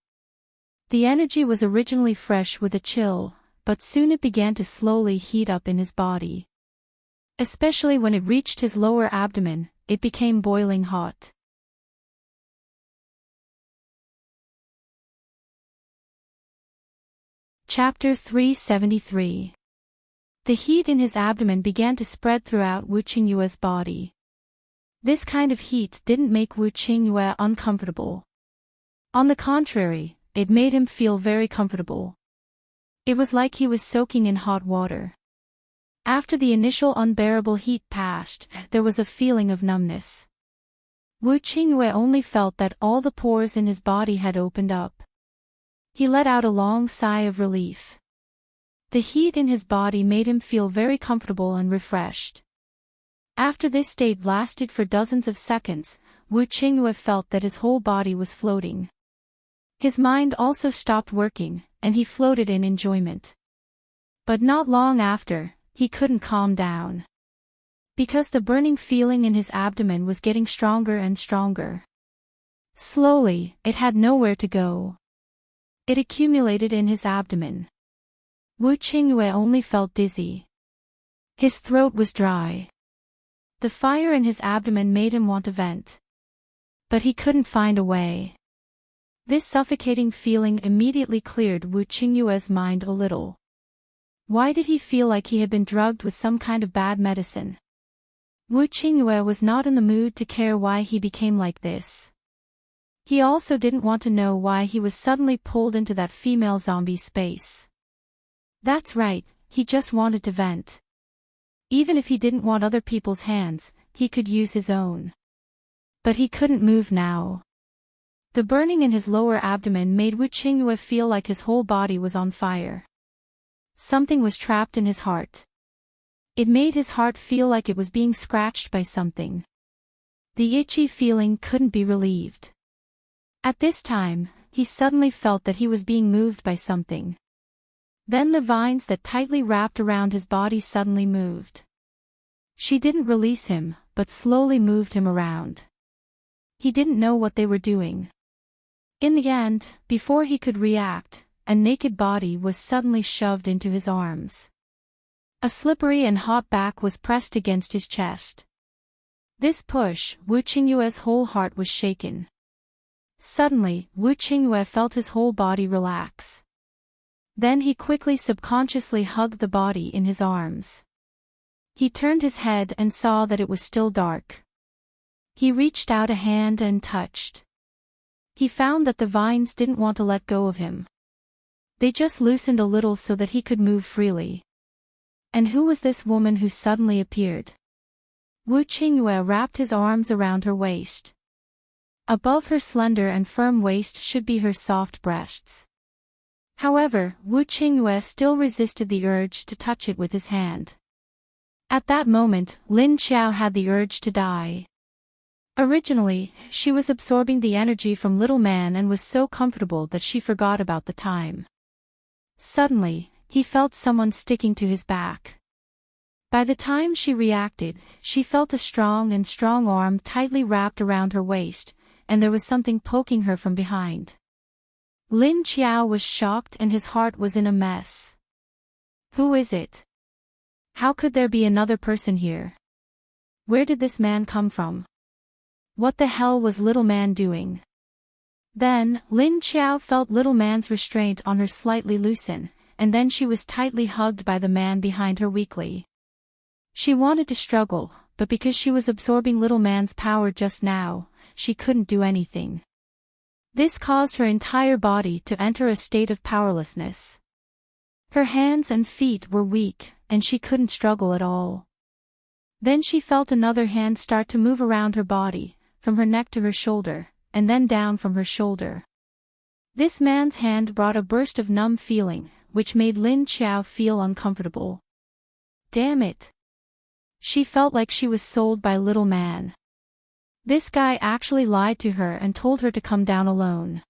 The energy was originally fresh with a chill, but soon it began to slowly heat up in his body. Especially when it reached his lower abdomen, it became boiling hot. Chapter 373. The heat in his abdomen began to spread throughout Wu Qingyue's body. This kind of heat didn't make Wu Qingyue uncomfortable. On the contrary, it made him feel very comfortable. It was like he was soaking in hot water. After the initial unbearable heat passed, there was a feeling of numbness. Wu Qingyue only felt that all the pores in his body had opened up. He let out a long sigh of relief. The heat in his body made him feel very comfortable and refreshed. After this state lasted for dozens of seconds, Wu Qingyue felt that his whole body was floating. His mind also stopped working, and he floated in enjoyment. But not long after, he couldn't calm down. Because the burning feeling in his abdomen was getting stronger and stronger. Slowly, it had nowhere to go. It accumulated in his abdomen. Wu Qingyue only felt dizzy. His throat was dry. The fire in his abdomen made him want to vent. But he couldn't find a way. This suffocating feeling immediately cleared Wu Qingyue's mind a little. Why did he feel like he had been drugged with some kind of bad medicine? Wu Qingyue was not in the mood to care why he became like this. He also didn't want to know why he was suddenly pulled into that female zombie space. That's right, he just wanted to vent. Even if he didn't want other people's hands, he could use his own. But he couldn't move now. The burning in his lower abdomen made Wu Qingyue feel like his whole body was on fire. Something was trapped in his heart. It made his heart feel like it was being scratched by something. The itchy feeling couldn't be relieved. At this time, he suddenly felt that he was being moved by something. Then the vines that tightly wrapped around his body suddenly moved. She didn't release him, but slowly moved him around. He didn't know what they were doing. In the end, before he could react, a naked body was suddenly shoved into his arms. A slippery and hot back was pressed against his chest. This push, Wu Qingyue's whole heart was shaken. Suddenly, Wu Qingyue felt his whole body relax. Then he quickly subconsciously hugged the body in his arms. He turned his head and saw that it was still dark. He reached out a hand and touched. He found that the vines didn't want to let go of him. They just loosened a little so that he could move freely. And who was this woman who suddenly appeared? Wu Qingyue wrapped his arms around her waist. Above her slender and firm waist should be her soft breasts. However, Wu Qingyue still resisted the urge to touch it with his hand. At that moment, Lin Qiao had the urge to die. Originally, she was absorbing the energy from Little Man and was so comfortable that she forgot about the time. Suddenly, he felt someone sticking to his back. By the time she reacted, she felt a strong arm tightly wrapped around her waist, and there was something poking her from behind. Lin Qiao was shocked and his heart was in a mess. Who is it? How could there be another person here? Where did this man come from? What the hell was Little Man doing? Then, Lin Qiao felt Little Man's restraint on her slightly loosen, and then she was tightly hugged by the man behind her weakly. She wanted to struggle, but because she was absorbing Little Man's power just now, she couldn't do anything. This caused her entire body to enter a state of powerlessness. Her hands and feet were weak, and she couldn't struggle at all. Then she felt another hand start to move around her body, from her neck to her shoulder, and then down from her shoulder. This man's hand brought a burst of numb feeling, which made Lin Qiao feel uncomfortable. Damn it! She felt like she was sold by Little Man. This guy actually lied to her and told her to come down alone.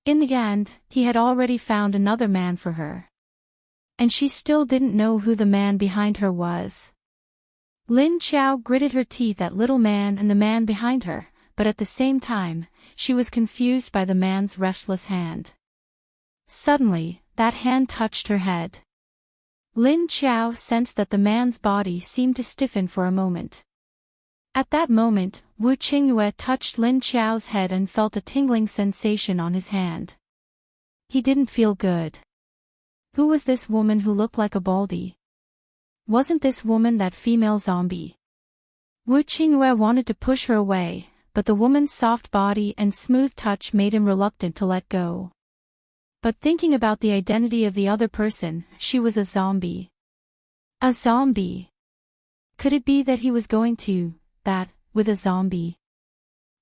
In the end, he had already found another man for her. And she still didn't know who the man behind her was. Lin Qiao gritted her teeth at Little Man and the man behind her, but at the same time, she was confused by the man's restless hand. Suddenly, that hand touched her head. Lin Qiao sensed that the man's body seemed to stiffen for a moment. At that moment, Wu Qingyue touched Lin Qiao's head and felt a tingling sensation on his hand. He didn't feel good. Who was this woman who looked like a baldy? Wasn't this woman that female zombie? Wu Qingyue wanted to push her away, but the woman's soft body and smooth touch made him reluctant to let go. But thinking about the identity of the other person, she was a zombie. A zombie. Could it be that he was going to that with a zombie?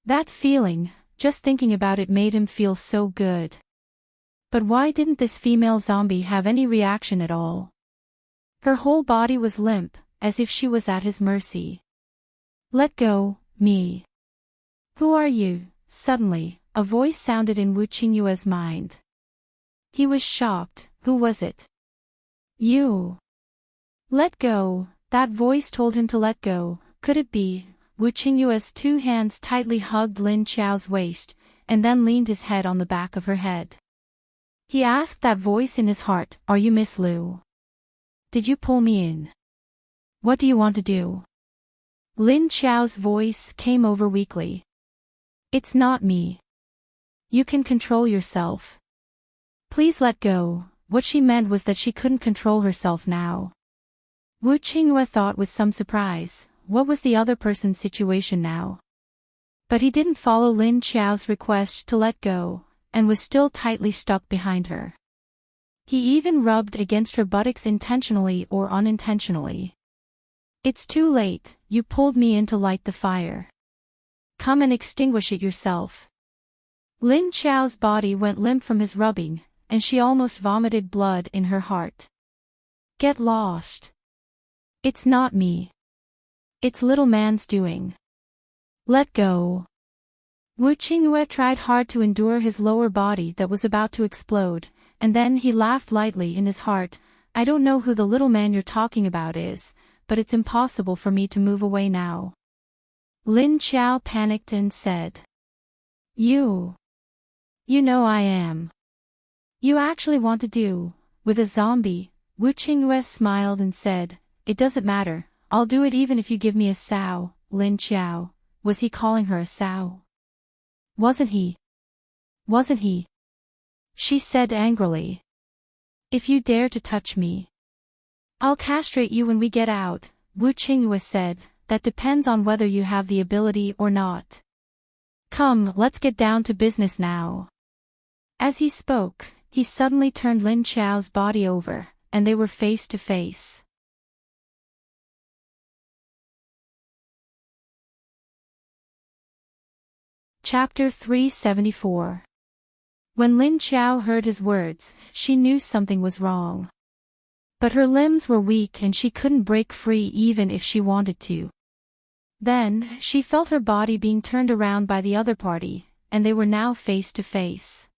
That feeling, just thinking about it made him feel so good. But why didn't this female zombie have any reaction at all? Her whole body was limp, as if she was at his mercy. Let go, me. Who are you? Suddenly, a voice sounded in Wu Qingyue's mind. He was shocked. Who was it? You. Let go. That voice told him to let go. Could it be? Wu Qingyue's two hands tightly hugged Lin Qiao's waist, and then leaned his head on the back of her head. He asked that voice in his heart, "Are you Miss Liu? Did you pull me in? What do you want to do?" Lin Qiao's voice came over weakly. "It's not me. You can control yourself. Please let go." What she meant was that she couldn't control herself now. Wu Qingyue thought with some surprise, what was the other person's situation now? But he didn't follow Lin Qiao's request to let go, and was still tightly stuck behind her. He even rubbed against her buttocks intentionally or unintentionally. "It's too late, you pulled me in to light the fire. Come and extinguish it yourself." Lin Qiao's body went limp from his rubbing, and she almost vomited blood in her heart. "Get lost. It's not me. It's little man's doing. Let go." Wu Qingyue tried hard to endure his lower body that was about to explode, and then he laughed lightly in his heart. "I don't know who the little man you're talking about is, but it's impossible for me to move away now." Lin Qiao panicked and said, You know I am. You actually want to do with a zombie?" Wu Qingyue smiled and said, "It doesn't matter, I'll do it even if you give me a sow." Lin Qiao, was he calling her a sow? Wasn't he? Wasn't he? She said angrily. "If you dare to touch me, I'll castrate you when we get out." Wu Qingyue said, "That depends on whether you have the ability or not. Come, let's get down to business now." As he spoke, he suddenly turned Lin Qiao's body over, and they were face to face. Chapter 374. When Lin Qiao heard his words, she knew something was wrong. But her limbs were weak and she couldn't break free even if she wanted to. Then, she felt her body being turned around by the other party, and they were now face to face.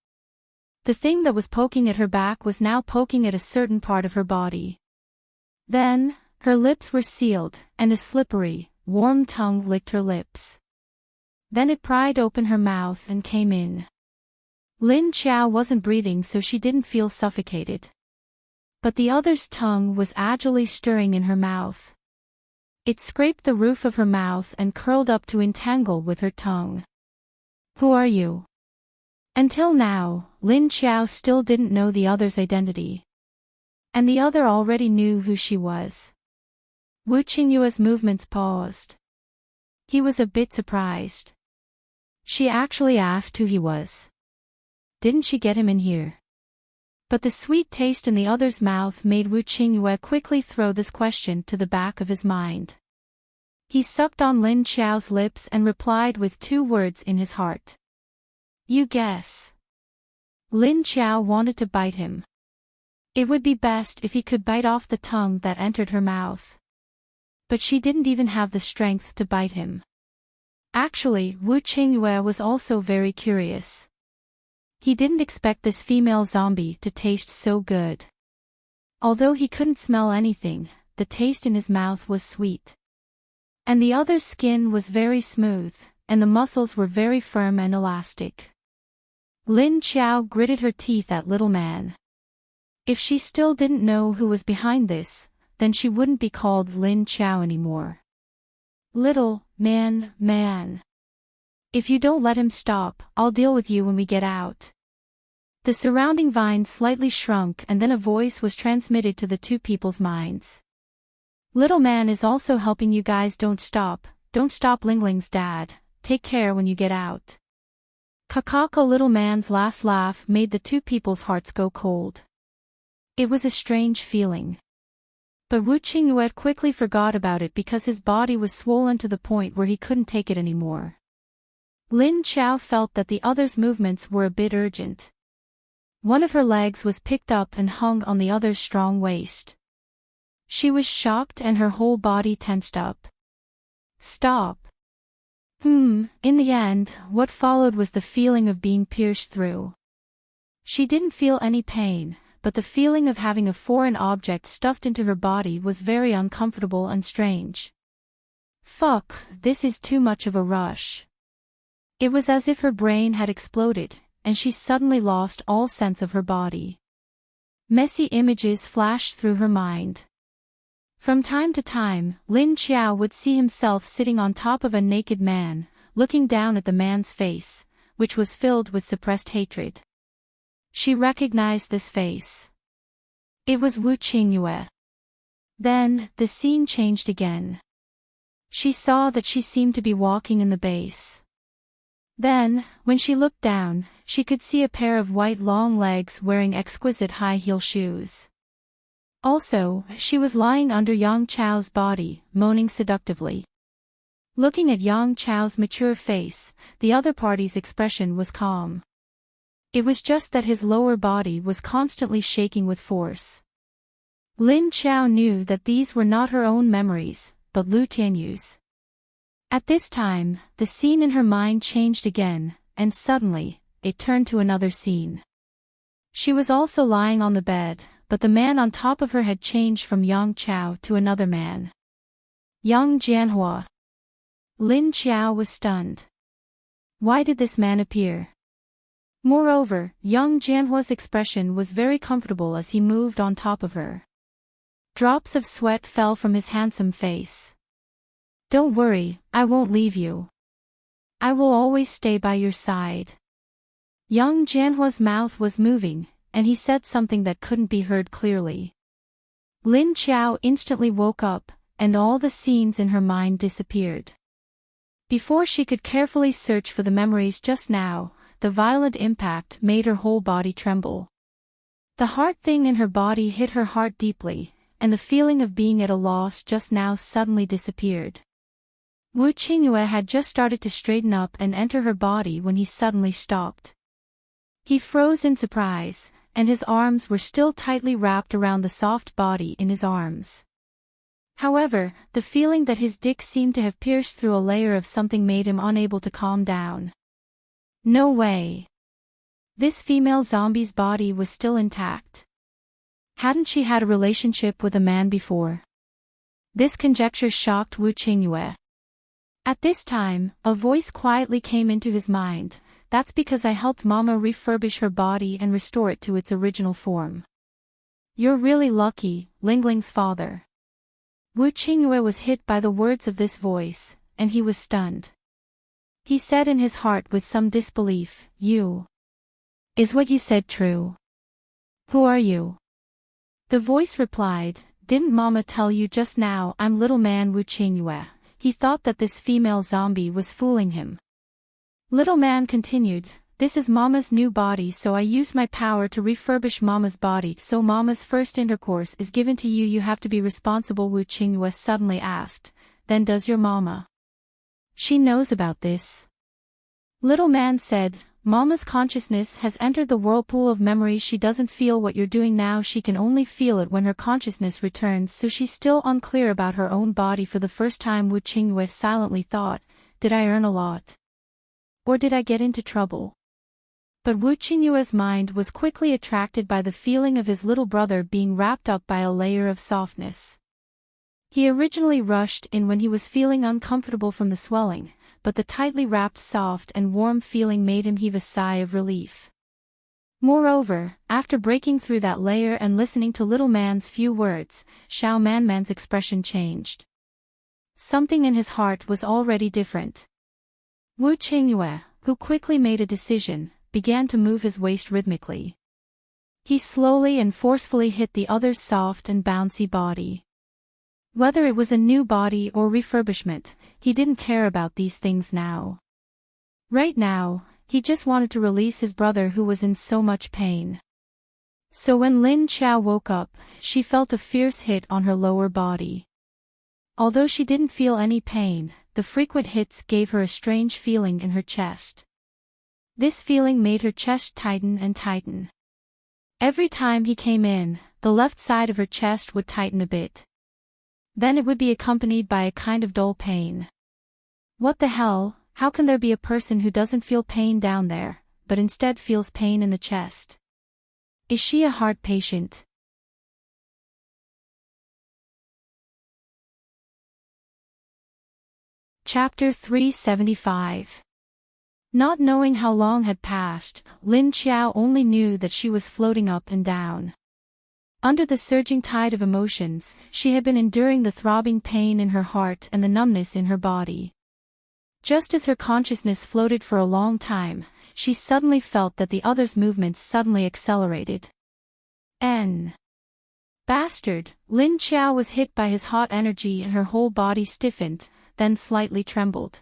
The thing that was poking at her back was now poking at a certain part of her body. Then, her lips were sealed, and a slippery, warm tongue licked her lips. Then it pried open her mouth and came in. Lin Qiao wasn't breathing, so she didn't feel suffocated. But the other's tongue was agilely stirring in her mouth. It scraped the roof of her mouth and curled up to entangle with her tongue. "Who are you?" Until now, Lin Qiao still didn't know the other's identity. And the other already knew who she was. Wu Qingyue's movements paused. He was a bit surprised. She actually asked who he was. Didn't she get him in here? But the sweet taste in the other's mouth made Wu Qingyue quickly throw this question to the back of his mind. He sucked on Lin Qiao's lips and replied with 2 words in his heart. "You guess." Lin Qiao wanted to bite him. It would be best if he could bite off the tongue that entered her mouth. But she didn't even have the strength to bite him. Actually, Wu Qingyue was also very curious. He didn't expect this female zombie to taste so good. Although he couldn't smell anything, the taste in his mouth was sweet. And the other's skin was very smooth, and the muscles were very firm and elastic. Lin Qiao gritted her teeth at little man. If she still didn't know who was behind this, then she wouldn't be called Lin Qiao anymore. Little man. If you don't let him stop, I'll deal with you when we get out. The surrounding vine slightly shrunk and then a voice was transmitted to the 2 people's minds. Little man is also helping you guys. Don't stop Lingling's dad, take care when you get out. Kakako little man's last laugh made the 2 people's hearts go cold. It was a strange feeling. But Wu Qingyue quickly forgot about it because his body was swollen to the point where he couldn't take it anymore. Lin Qiao felt that the other's movements were a bit urgent. One of her legs was picked up and hung on the other's strong waist. She was shocked and her whole body tensed up. Stop. In the end, what followed was the feeling of being pierced through. She didn't feel any pain, but the feeling of having a foreign object stuffed into her body was very uncomfortable and strange. Fuck, this is too much of a rush. It was as if her brain had exploded, and she suddenly lost all sense of her body. Messy images flashed through her mind. From time to time, Lin Qiao would see himself sitting on top of a naked man, looking down at the man's face, which was filled with suppressed hatred. She recognized this face. It was Wu Qingyue. Then, the scene changed again. She saw that she seemed to be walking in the base. Then, when she looked down, she could see a pair of white long legs wearing exquisite high-heel shoes. Also, she was lying under Yang Chao's body, moaning seductively. Looking at Yang Chao's mature face, the other party's expression was calm. It was just that his lower body was constantly shaking with force. Lin Qiao knew that these were not her own memories, but Lu Tianyu's. At this time, the scene in her mind changed again, and suddenly, it turned to another scene. She was also lying on the bed, but the man on top of her had changed from Yang Chao to another man. Yang Jianhua. Lin Qiao was stunned. Why did this man appear? Moreover, Yang Jianhua's expression was very comfortable as he moved on top of her. Drops of sweat fell from his handsome face. Don't worry, I won't leave you. I will always stay by your side. Yang Jianhua's mouth was moving, and he said something that couldn't be heard clearly. Lin Qiao instantly woke up, and all the scenes in her mind disappeared. Before she could carefully search for the memories just now, the violent impact made her whole body tremble. The heart thing in her body hit her heart deeply, and the feeling of being at a loss just now suddenly disappeared. Wu Qingyue had just started to straighten up and enter her body when he suddenly stopped. He froze in surprise, and his arms were still tightly wrapped around the soft body in his arms. However, the feeling that his dick seemed to have pierced through a layer of something made him unable to calm down. No way. This female zombie's body was still intact. Hadn't she had a relationship with a man before? This conjecture shocked Wu Qingyue. At this time, a voice quietly came into his mind. That's because I helped Mama refurbish her body and restore it to its original form. You're really lucky, Lingling's father. Wu Qingyue was hit by the words of this voice, and he was stunned. He said in his heart with some disbelief, Is what you said true? Who are you? The voice replied, Didn't Mama tell you just now I'm little man Wu Qingyue? He thought that this female zombie was fooling him. Little man continued, This is Mama's new body, so I used my power to refurbish Mama's body, so Mama's first intercourse is given to you. You have to be responsible. Wu Qingyue suddenly asked, Then does your Mama? She knows about this. Little man said, Mama's consciousness has entered the whirlpool of memories. She doesn't feel what you're doing now, she can only feel it when her consciousness returns, so she's still unclear about her own body. For the first time Wu Qingyue silently thought, Did I earn a lot? Or did I get into trouble? But Wu Qingyue's mind was quickly attracted by the feeling of his little brother being wrapped up by a layer of softness. He originally rushed in when he was feeling uncomfortable from the swelling, but the tightly wrapped soft and warm feeling made him heave a sigh of relief. Moreover, after breaking through that layer and listening to little man's few words, Xiao Manman's expression changed. Something in his heart was already different. Wu Qingyue, who quickly made a decision, began to move his waist rhythmically. He slowly and forcefully hit the other's soft and bouncy body. Whether it was a new body or refurbishment, he didn't care about these things now. Right now, he just wanted to release his brother who was in so much pain. So when Lin Qiao woke up, she felt a fierce hit on her lower body. Although she didn't feel any pain, the frequent hits gave her a strange feeling in her chest. This feeling made her chest tighten and tighten. Every time he came in, the left side of her chest would tighten a bit. Then it would be accompanied by a kind of dull pain. What the hell, how can there be a person who doesn't feel pain down there, but instead feels pain in the chest? Is she a heart patient? Chapter 375. Not knowing how long had passed, Lin Qiao only knew that she was floating up and down. Under the surging tide of emotions, she had been enduring the throbbing pain in her heart and the numbness in her body. Just as her consciousness floated for a long time, she suddenly felt that the other's movements suddenly accelerated. Bastard! Lin Qiao was hit by his hot energy and her whole body stiffened, then slightly trembled.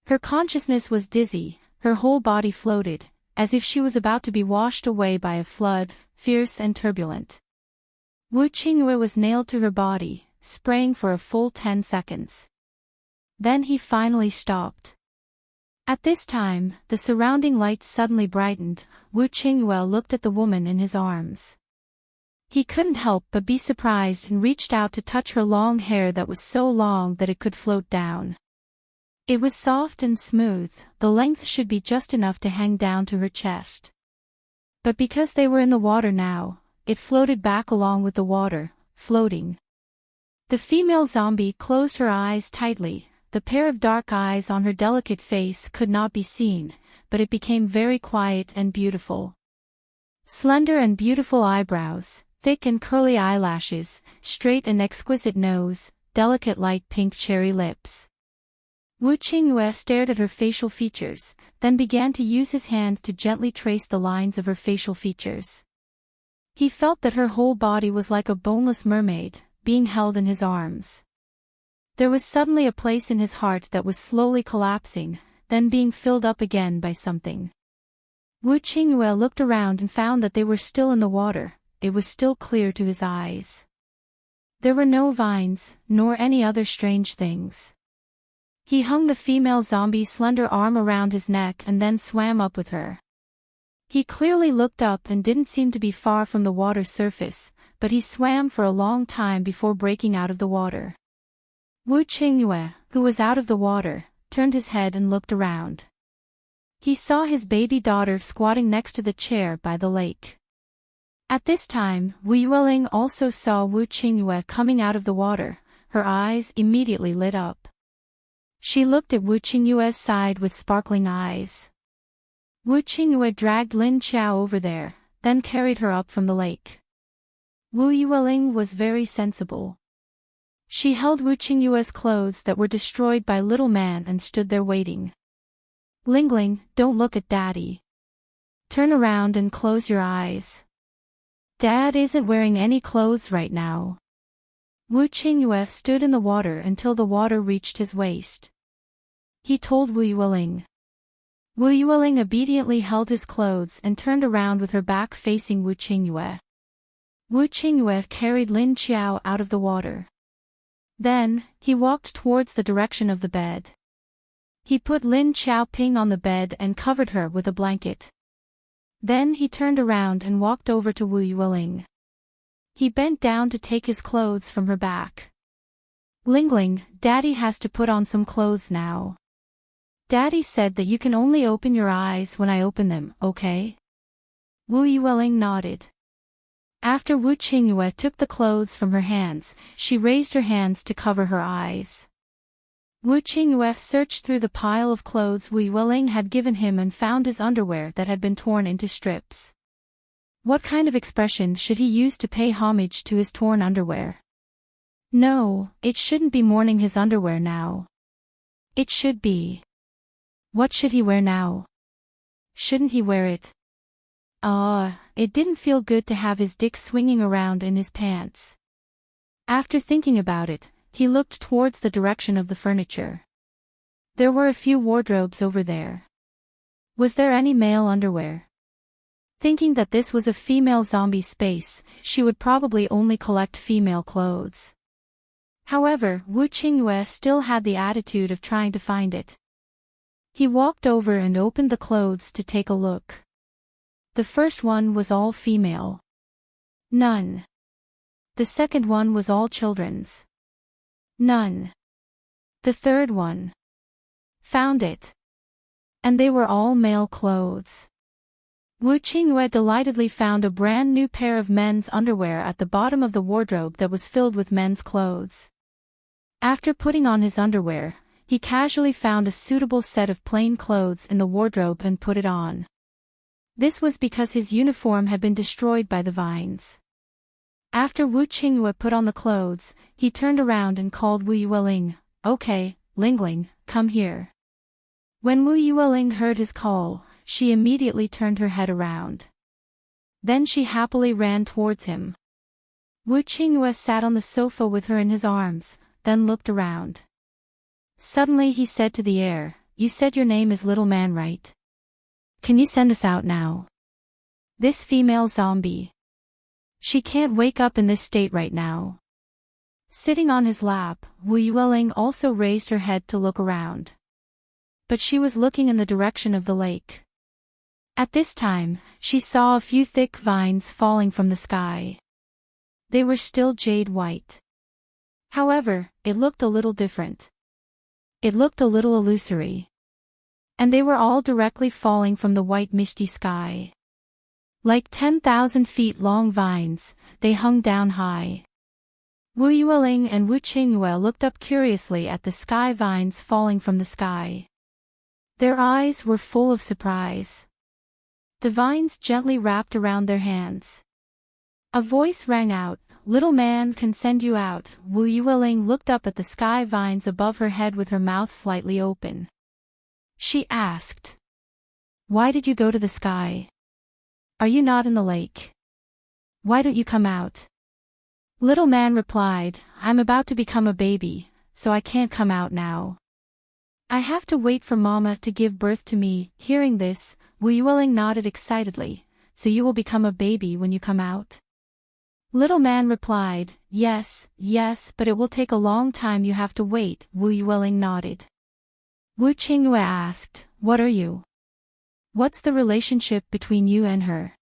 Her consciousness was dizzy, her whole body floated, as if she was about to be washed away by a flood, fierce and turbulent. Wu Qingyue was nailed to her body, spraying for a full 10 seconds. Then he finally stopped. At this time, the surrounding lights suddenly brightened. Wu Qingyue looked at the woman in his arms. He couldn't help but be surprised and reached out to touch her long hair that was so long that it could float down. It was soft and smooth, the length should be just enough to hang down to her chest. But because they were in the water now, it floated back along with the water, floating. The female zombie closed her eyes tightly, the pair of dark eyes on her delicate face could not be seen, but it became very quiet and beautiful. Slender and beautiful eyebrows, thick and curly eyelashes, straight and exquisite nose, delicate light pink cherry lips. Wu Qingyue stared at her facial features, then began to use his hand to gently trace the lines of her facial features. He felt that her whole body was like a boneless mermaid, being held in his arms. There was suddenly a place in his heart that was slowly collapsing, then being filled up again by something. Wu Qingyue looked around and found that they were still in the water, it was still clear to his eyes. There were no vines, nor any other strange things. He hung the female zombie's slender arm around his neck and then swam up with her. He clearly looked up and didn't seem to be far from the water's surface, but he swam for a long time before breaking out of the water. Wu Qingyue, who was out of the water, turned his head and looked around. He saw his baby daughter squatting next to the chair by the lake. At this time, Wu Yueling also saw Wu Qingyue coming out of the water, her eyes immediately lit up. She looked at Wu Qingyue's side with sparkling eyes. Wu Qingyue dragged Lin Qiao over there, then carried her up from the lake. Wu Yueling was very sensible. She held Wu Qingyue's clothes that were destroyed by little man and stood there waiting. Lingling, don't look at Daddy. Turn around and close your eyes. Dad isn't wearing any clothes right now. Wu Qingyue stood in the water until the water reached his waist. He told Wu Yueling. Wu Yueling obediently held his clothes and turned around with her back facing Wu Qingyue. Wu Qingyue carried Lin Qiao out of the water. Then, he walked towards the direction of the bed. He put Lin Qiaoping on the bed and covered her with a blanket. Then he turned around and walked over to Wu Yueling. He bent down to take his clothes from her back. Lingling, Daddy has to put on some clothes now. Daddy said that you can only open your eyes when I open them, okay? Wu Yueling nodded. After Wu Qingyue took the clothes from her hands, she raised her hands to cover her eyes. Wu Qingyue searched through the pile of clothes Wu Yueling had given him and found his underwear that had been torn into strips. What kind of expression should he use to pay homage to his torn underwear? No, it shouldn't be mourning his underwear now. It should be. What should he wear now? Shouldn't he wear it? It didn't feel good to have his dick swinging around in his pants. After thinking about it, he looked towards the direction of the furniture. There were a few wardrobes over there. Was there any male underwear? Thinking that this was a female zombie space, she would probably only collect female clothes. However, Wu Qingyue still had the attitude of trying to find it. He walked over and opened the clothes to take a look. The first one was all female. None. The second one was all children's. None. The third one. Found it. And they were all male clothes. Wu Qingyue delightedly found a brand new pair of men's underwear at the bottom of the wardrobe that was filled with men's clothes. After putting on his underwear, he casually found a suitable set of plain clothes in the wardrobe and put it on. This was because his uniform had been destroyed by the vines. After Wu Qingyue put on the clothes, he turned around and called Wu Yueling, "Okay, Lingling, come here." When Wu Yueling heard his call, she immediately turned her head around. Then she happily ran towards him. Wu Qingyue sat on the sofa with her in his arms, then looked around. Suddenly he said to the air, "You said your name is Little Man, right? Can you send us out now? This female zombie. She can't wake up in this state right now." Sitting on his lap, Wu Yueling also raised her head to look around. But she was looking in the direction of the lake. At this time, she saw a few thick vines falling from the sky. They were still jade white. However, it looked a little different. It looked a little illusory. And they were all directly falling from the white misty sky. Like 10,000 feet long vines, they hung down high. Wu Yueling and Wu Qingyue looked up curiously at the sky vines falling from the sky. Their eyes were full of surprise. The vines gently wrapped around their hands. A voice rang out, "Little Man can send you out." Wu Yueling looked up at the sky vines above her head with her mouth slightly open. She asked, "Why did you go to the sky? Are you not in the lake? Why don't you come out?" Little Man replied, "I'm about to become a baby, so I can't come out now. I have to wait for Mama to give birth to me." Hearing this, Wu Yueling nodded excitedly, "So you will become a baby when you come out?" Little Man replied, Yes, but it will take a long time, you have to wait." Wu Yueling nodded. Wu Qingyue asked, "What are you? What's the relationship between you and her?"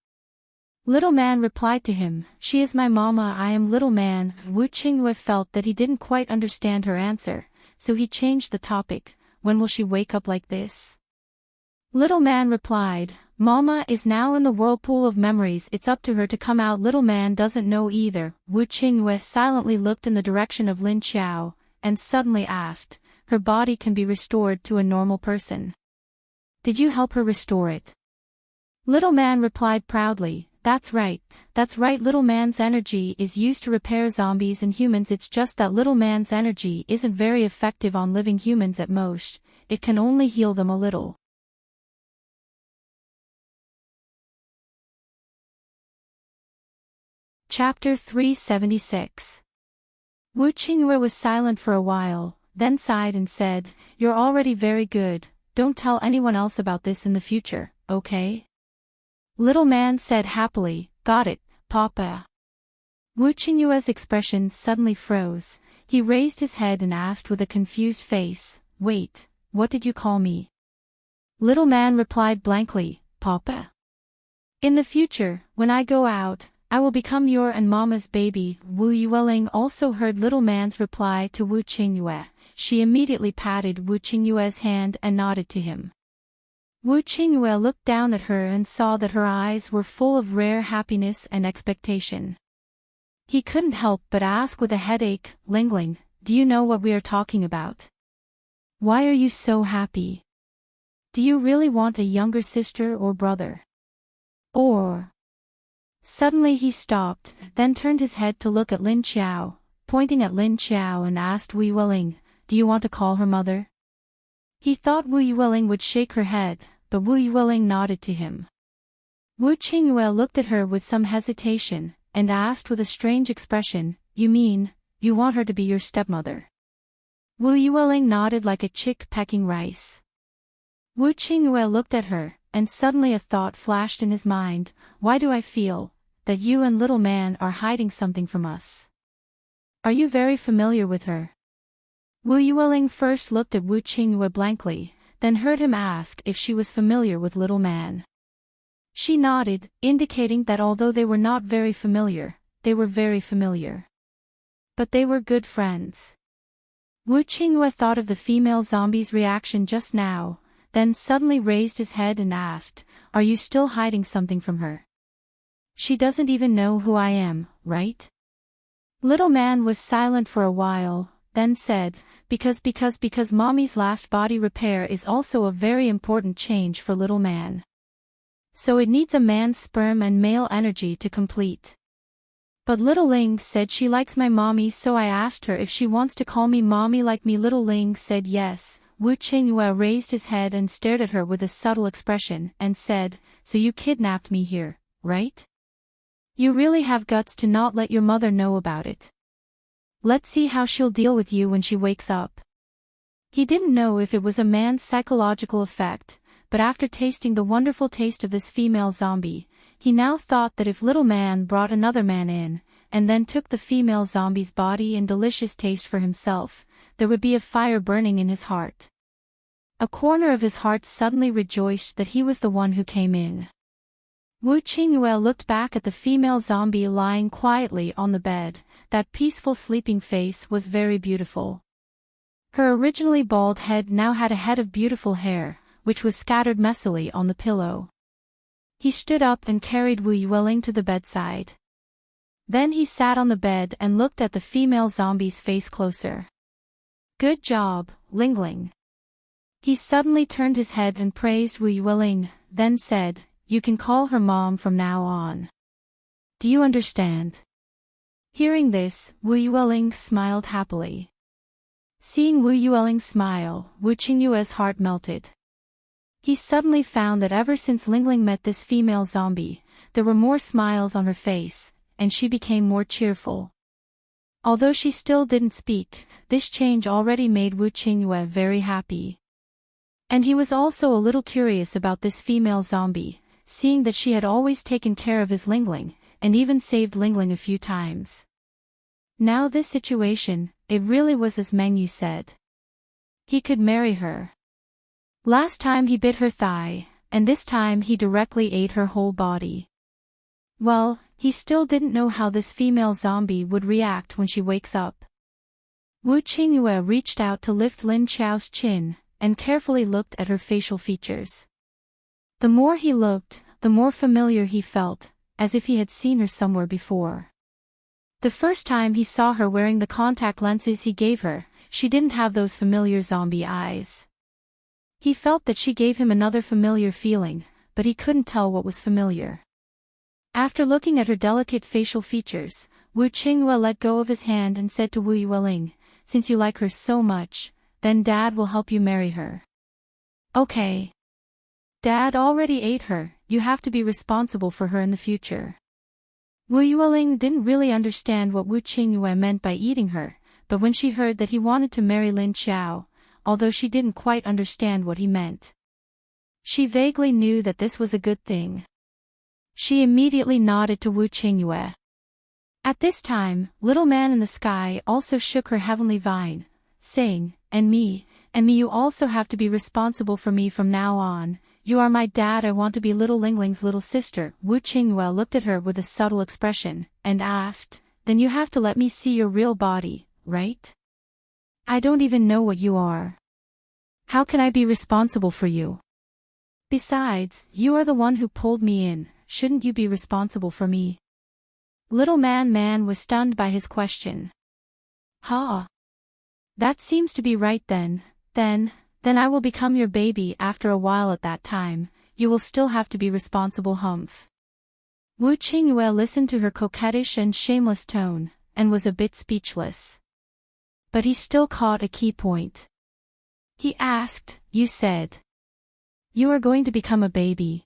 Little Man replied to him, "She is my mama, I am Little Man." Wu Qingyue felt that he didn't quite understand her answer, so he changed the topic, "When will she wake up like this?" Little Man replied, "Mama is now in the whirlpool of memories, it's up to her to come out." Little Man doesn't know either. Wu Qingyue silently looked in the direction of Lin Qiao, and suddenly asked, "Her body can be restored to a normal person. Did you help her restore it?" Little Man replied proudly, That's right. Little Man's energy is used to repair zombies and humans. It's just that Little Man's energy isn't very effective on living humans at most, it can only heal them a little." Chapter 376. Wu Qingyue was silent for a while, then sighed and said, "You're already very good, don't tell anyone else about this in the future, okay?" Little Man said happily, "Got it, Papa." Wu Qingyue's expression suddenly froze. He raised his head and asked with a confused face, "Wait, what did you call me?" Little Man replied blankly, "Papa. In the future, when I go out, I will become your and Mama's baby." Wu Yueling also heard Little Man's reply to Wu Qingyue. She immediately patted Wu Qingyue's hand and nodded to him. Wu Qingyue looked down at her and saw that her eyes were full of rare happiness and expectation. He couldn't help but ask with a headache, "Lingling, do you know what we are talking about? Why are you so happy? Do you really want a younger sister or brother? Or—" Suddenly he stopped, then turned his head to look at Lin Qiao, pointing at Lin Qiao and asked Wu Yueling, "Do you want to call her mother?" He thought Wu Yueling would shake her head, but Wu Yueling nodded to him. Wu Qingyue looked at her with some hesitation, and asked with a strange expression, "You mean, you want her to be your stepmother?" Wu Yueling nodded like a chick pecking rice. Wu Qingyue looked at her, and suddenly a thought flashed in his mind, "Why do I feel that you and Little Man are hiding something from us? Are you very familiar with her?" Wu Yueling first looked at Wu Qingyue blankly, then heard him ask if she was familiar with Little Man. She nodded, indicating that although they were not very familiar, they were very familiar. But they were good friends. Wu Qingyue thought of the female zombie's reaction just now, then suddenly raised his head and asked, "Are you still hiding something from her? She doesn't even know who I am, right?" Little man was silent for a while, then said, because mommy's last body repair is also a very important change for little man. So it needs a man's sperm and male energy to complete. But little Ling said she likes my mommy, so I asked her if she wants to call me mommy like me. Little Ling said yes. Wu Qingyue raised his head and stared at her with a subtle expression and said, "So you kidnapped me here, right? You really have guts to not let your mother know about it. Let's see how she'll deal with you when she wakes up." He didn't know if it was a man's psychological effect, but after tasting the wonderful taste of this female zombie, he now thought that if little man brought another man in, and then took the female zombie's body and delicious taste for himself, there would be a fire burning in his heart. A corner of his heart suddenly rejoiced that he was the one who came in. Wu Qingyue looked back at the female zombie lying quietly on the bed. That peaceful sleeping face was very beautiful. Her originally bald head now had a head of beautiful hair, which was scattered messily on the pillow. He stood up and carried Wu Yueling to the bedside. Then he sat on the bed and looked at the female zombie's face closer. "Good job, Lingling." He suddenly turned his head and praised Wu Yueling, then said, "You can call her mom from now on. Do you understand?" Hearing this, Wu Yueling smiled happily. Seeing Wu Yueling smile, Wu Qingyue's heart melted. He suddenly found that ever since Lingling met this female zombie, there were more smiles on her face, and she became more cheerful. Although she still didn't speak, this change already made Wu Qingyue very happy. And he was also a little curious about this female zombie, seeing that she had always taken care of his Lingling, and even saved Lingling a few times. Now this situation, it really was as Mengyu said. He could marry her. Last time he bit her thigh, and this time he directly ate her whole body. Well, he still didn't know how this female zombie would react when she wakes up. Wu Qingyue reached out to lift Lin Chao's chin, and carefully looked at her facial features. The more he looked, the more familiar he felt, as if he had seen her somewhere before. The first time he saw her wearing the contact lenses he gave her, she didn't have those familiar zombie eyes. He felt that she gave him another familiar feeling, but he couldn't tell what was familiar. After looking at her delicate facial features, Wu Qingyue let go of his hand and said to Wu Yueling, "Since you like her so much, then Dad will help you marry her." "Okay. Dad already ate her, you have to be responsible for her in the future." Wu Yueling didn't really understand what Wu Qingyue meant by eating her, but when she heard that he wanted to marry Lin Chao, although she didn't quite understand what he meant, she vaguely knew that this was a good thing. She immediately nodded to Wu Qingyue. At this time, Little Man in the Sky also shook her heavenly vine, saying, and me, you also have to be responsible for me from now on. You are my dad, I want to be Little Lingling's little sister." Wu Qingyue looked at her with a subtle expression, and asked, "Then you have to let me see your real body, right? I don't even know what you are. How can I be responsible for you? Besides, you are the one who pulled me in, shouldn't you be responsible for me?" Little Man was stunned by his question. "Huh? That seems to be right then I will become your baby after a while. At that time, you will still have to be responsible, humph." Wu Qingyue listened to her coquettish and shameless tone, and was a bit speechless. But he still caught a key point. He asked, "You said you are going to become a baby.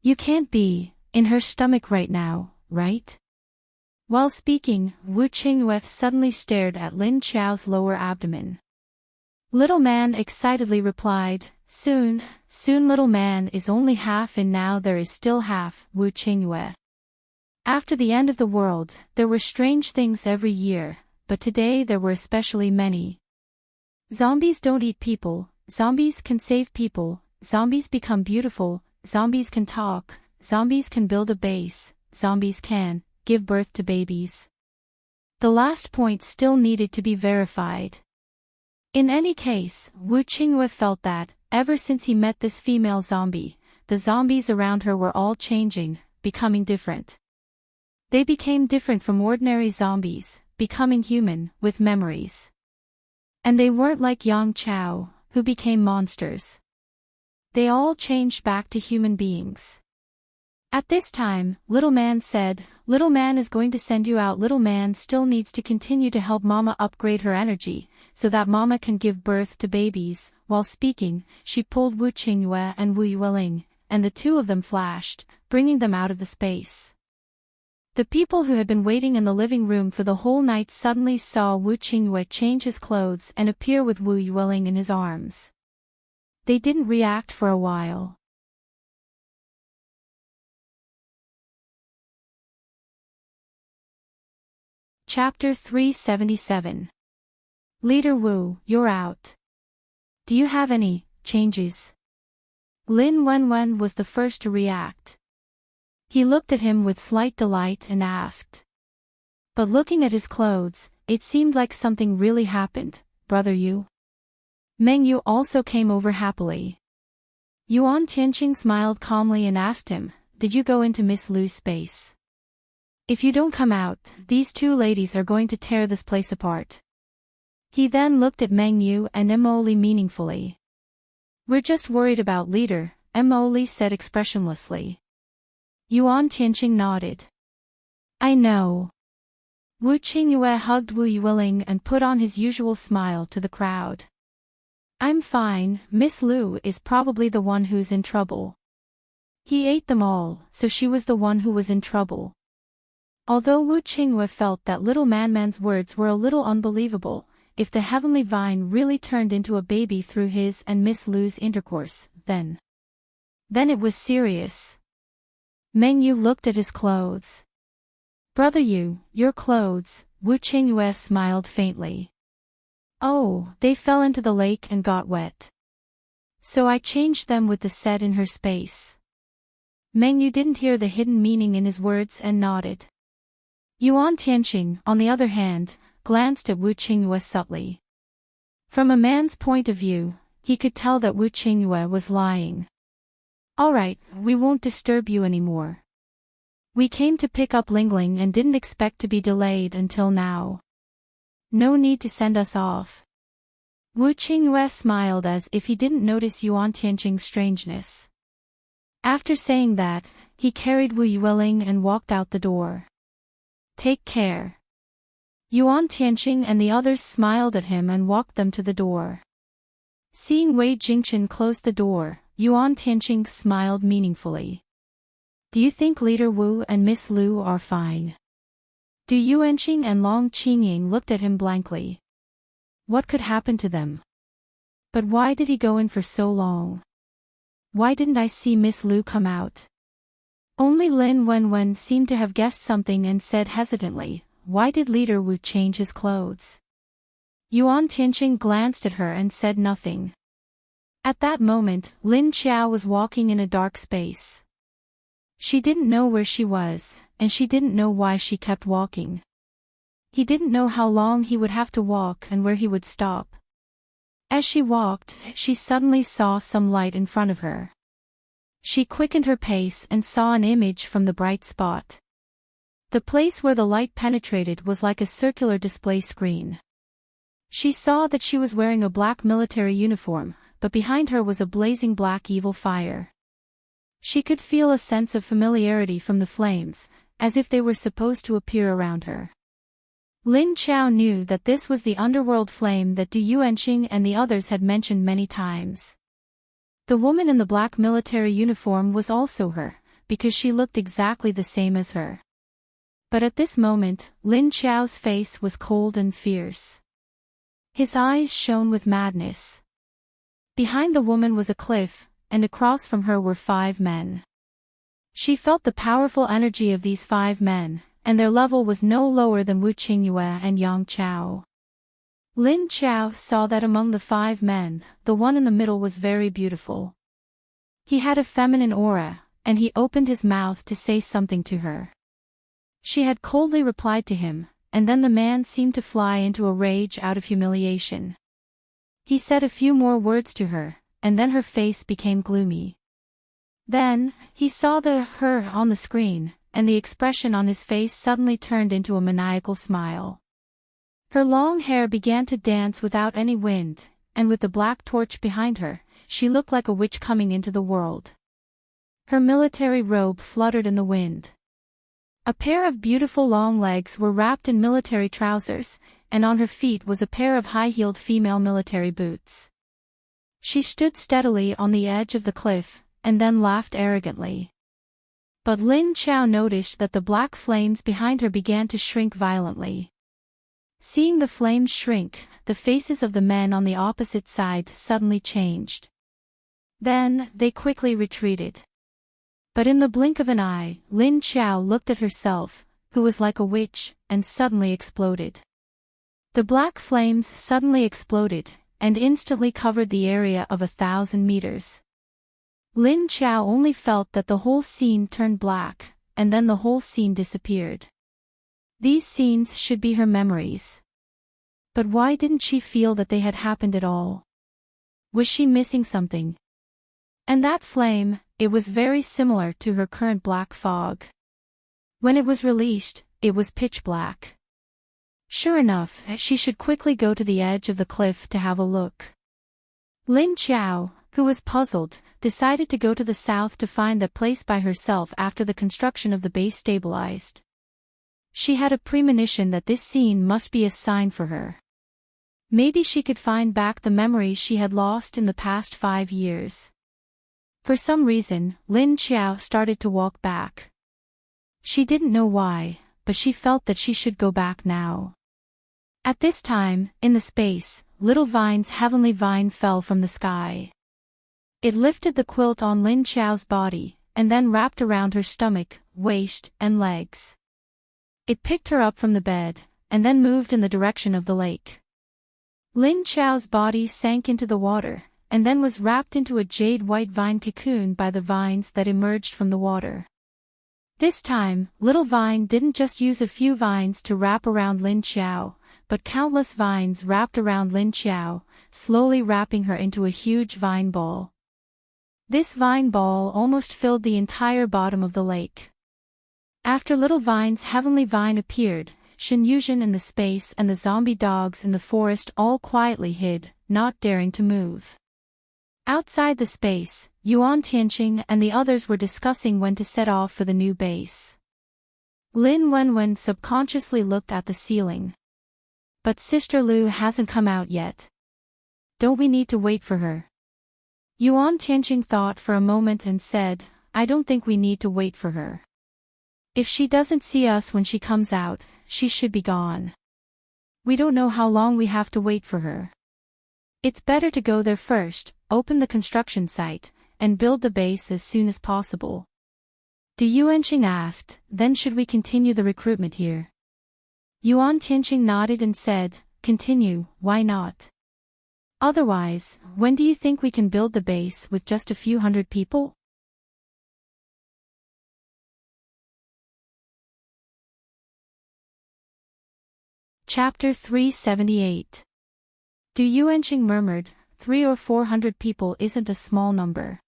You can't be in her stomach right now, right?" While speaking, Wu Qingyue suddenly stared at Lin Chao's lower abdomen. Little Man excitedly replied, Soon, Little Man is only half in now, there is still half." Wu Qingyue. After the end of the world, there were strange things every year, but today there were especially many. Zombies don't eat people, zombies can save people, zombies become beautiful, zombies can talk, zombies can build a base, zombies can give birth to babies. The last point still needed to be verified. In any case, Wu Qingyue felt that, ever since he met this female zombie, the zombies around her were all changing, becoming different. They became different from ordinary zombies, becoming human, with memories. And they weren't like Yang Chao, who became monsters. They all changed back to human beings. At this time, Little Man said, "Little Man is going to send you out. Little Man still needs to continue to help Mama upgrade her energy, so that Mama can give birth to babies." While speaking, she pulled Wu Qingyue and Wu Yueling, and the two of them flashed, bringing them out of the space. The people who had been waiting in the living room for the whole night suddenly saw Wu Qingyue change his clothes and appear with Wu Yueling in his arms. They didn't react for a while. Chapter 377. Leader Wu, you're out. Do you have any changes? Lin Wenwen was the first to react. He looked at him with slight delight and asked. But looking at his clothes, it seemed like something really happened, Brother Yu. Meng Yu also came over happily. Yuan Tianqing smiled calmly and asked him, "Did you go into Miss Lu's space? If you don't come out, these two ladies are going to tear this place apart." He then looked at Meng Yu and Emily meaningfully. "We're just worried about Leader," Emily said expressionlessly. Yuan Tianqing nodded. "I know." Wu Qingyue hugged Wu Yueling and put on his usual smile to the crowd. "I'm fine, Miss Lu is probably the one who's in trouble." He ate them all, so she was the one who was in trouble. Although Wu Qingyue felt that Little Man's words were a little unbelievable, if the heavenly vine really turned into a baby through his and Miss Lu's intercourse, then it was serious. Meng Yu looked at his clothes. "Brother Yu, your clothes," Wu Qingyue smiled faintly. "Oh, they fell into the lake and got wet. So I changed them with the set in her space." Meng Yu didn't hear the hidden meaning in his words and nodded. Yuan Tianqing, on the other hand, glanced at Wu Qingyue subtly. From a man's point of view, he could tell that Wu Qingyue was lying. "All right, we won't disturb you anymore. We came to pick up Lingling and didn't expect to be delayed until now. No need to send us off." Wu Qingyue smiled as if he didn't notice Yuan Tianqing's strangeness. After saying that, he carried Wu Yueling and walked out the door. "Take care." Yuan Tianqing and the others smiled at him and walked them to the door. Seeing Wei Jingchen close the door, Yuan Tianqing smiled meaningfully. "Do you think Leader Wu and Miss Lu are fine?" Du Yuanqing and Long Qingying looked at him blankly. What could happen to them? But why did he go in for so long? Why didn't I see Miss Lu come out? Only Lin Wenwen seemed to have guessed something and said hesitantly, "Why did Leader Wu change his clothes?" Yuan Tianqing glanced at her and said nothing. At that moment, Lin Qiao was walking in a dark space. She didn't know where she was, and she didn't know why she kept walking. He didn't know how long he would have to walk and where he would stop. As she walked, she suddenly saw some light in front of her. She quickened her pace and saw an image from the bright spot. The place where the light penetrated was like a circular display screen. She saw that she was wearing a black military uniform, but behind her was a blazing black evil fire. She could feel a sense of familiarity from the flames, as if they were supposed to appear around her. Lin Chao knew that this was the underworld flame that Du Yuanqing and the others had mentioned many times. The woman in the black military uniform was also her, because she looked exactly the same as her. But at this moment, Lin Chao's face was cold and fierce. His eyes shone with madness. Behind the woman was a cliff, and across from her were 5 men. She felt the powerful energy of these 5 men, and their level was no lower than Wu Qingyue and Yang Chao. Lin Chao saw that among the 5 men, the one in the middle was very beautiful. He had a feminine aura, and he opened his mouth to say something to her. She had coldly replied to him, and then the man seemed to fly into a rage out of humiliation. He said a few more words to her, and then her face became gloomy. Then, he saw her on the screen, and the expression on his face suddenly turned into a maniacal smile. Her long hair began to dance without any wind, and with the black torch behind her, she looked like a witch coming into the world. Her military robe fluttered in the wind. A pair of beautiful long legs were wrapped in military trousers, and on her feet was a pair of high-heeled female military boots. She stood steadily on the edge of the cliff, and then laughed arrogantly. But Lin Chao noticed that the black flames behind her began to shrink violently. Seeing the flames shrink, the faces of the men on the opposite side suddenly changed. Then, they quickly retreated. But in the blink of an eye, Lin Chao looked at herself, who was like a witch, and suddenly exploded. The black flames suddenly exploded, and instantly covered the area of 1,000 meters. Lin Chao only felt that the whole scene turned black, and then the whole scene disappeared. These scenes should be her memories. But why didn't she feel that they had happened at all? Was she missing something? And that flame, it was very similar to her current black fog. When it was released, it was pitch black. Sure enough, she should quickly go to the edge of the cliff to have a look. Lin Chao, who was puzzled, decided to go to the south to find that place by herself after the construction of the base stabilized. She had a premonition that this scene must be a sign for her. Maybe she could find back the memories she had lost in the past 5 years. For some reason, Lin Chao started to walk back. She didn't know why, but she felt that she should go back now. At this time, in the space, Little Vine's heavenly vine fell from the sky. It lifted the quilt on Lin Chao's body, and then wrapped around her stomach, waist, and legs. It picked her up from the bed, and then moved in the direction of the lake. Lin Chao's body sank into the water, and then was wrapped into a jade-white vine cocoon by the vines that emerged from the water. This time, Little Vine didn't just use a few vines to wrap around Lin Chao, but countless vines wrapped around Lin Chao, slowly wrapping her into a huge vine ball. This vine ball almost filled the entire bottom of the lake. After Little Vine's heavenly vine appeared, Shen Yuzhen in the space and the zombie dogs in the forest all quietly hid, not daring to move. Outside the space, Yuan Tianqing and the others were discussing when to set off for the new base. Lin Wenwen subconsciously looked at the ceiling. But Sister Lu hasn't come out yet. Don't we need to wait for her? Yuan Tianqing thought for a moment and said, I don't think we need to wait for her. If she doesn't see us when she comes out, she should be gone. We don't know how long we have to wait for her. It's better to go there first, open the construction site, and build the base as soon as possible. Du Yuanqing asked, then should we continue the recruitment here? Yuan Tianqing nodded and said, continue, why not? Otherwise, when do you think we can build the base with just a few hundred people? Chapter 378. Du Yuanqing murmured, 300 or 400 people isn't a small number.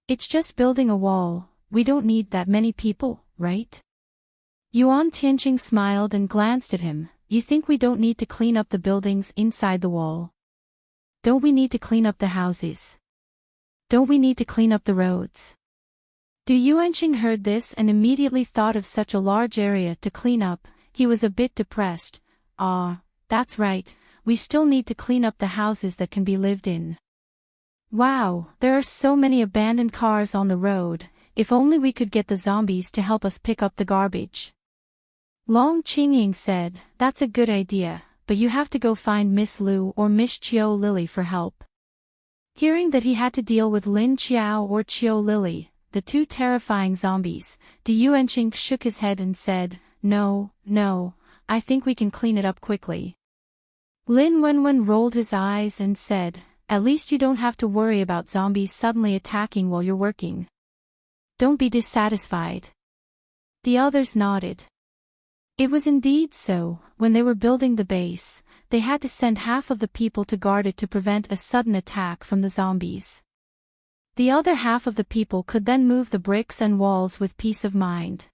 It's just building a wall, we don't need that many people, right? Yuan Tianqing smiled and glanced at him, you think we don't need to clean up the buildings inside the wall? Don't we need to clean up the houses? Don't we need to clean up the roads? Du Yuanqing heard this and immediately thought of such a large area to clean up, he was a bit depressed. That's right. We still need to clean up the houses that can be lived in. Wow, there are so many abandoned cars on the road, if only we could get the zombies to help us pick up the garbage. Long Qingying said, that's a good idea, but you have to go find Miss Lu or Miss Chiu Lily for help. Hearing that he had to deal with Lin Chiao or Chiu Lily, the two terrifying zombies, Du Yuanqing shook his head and said, no, I think we can clean it up quickly. Lin Wenwen rolled his eyes and said, at least you don't have to worry about zombies suddenly attacking while you're working. Don't be dissatisfied. The others nodded. It was indeed so, when they were building the base, they had to send half of the people to guard it to prevent a sudden attack from the zombies. The other half of the people could then move the bricks and walls with peace of mind.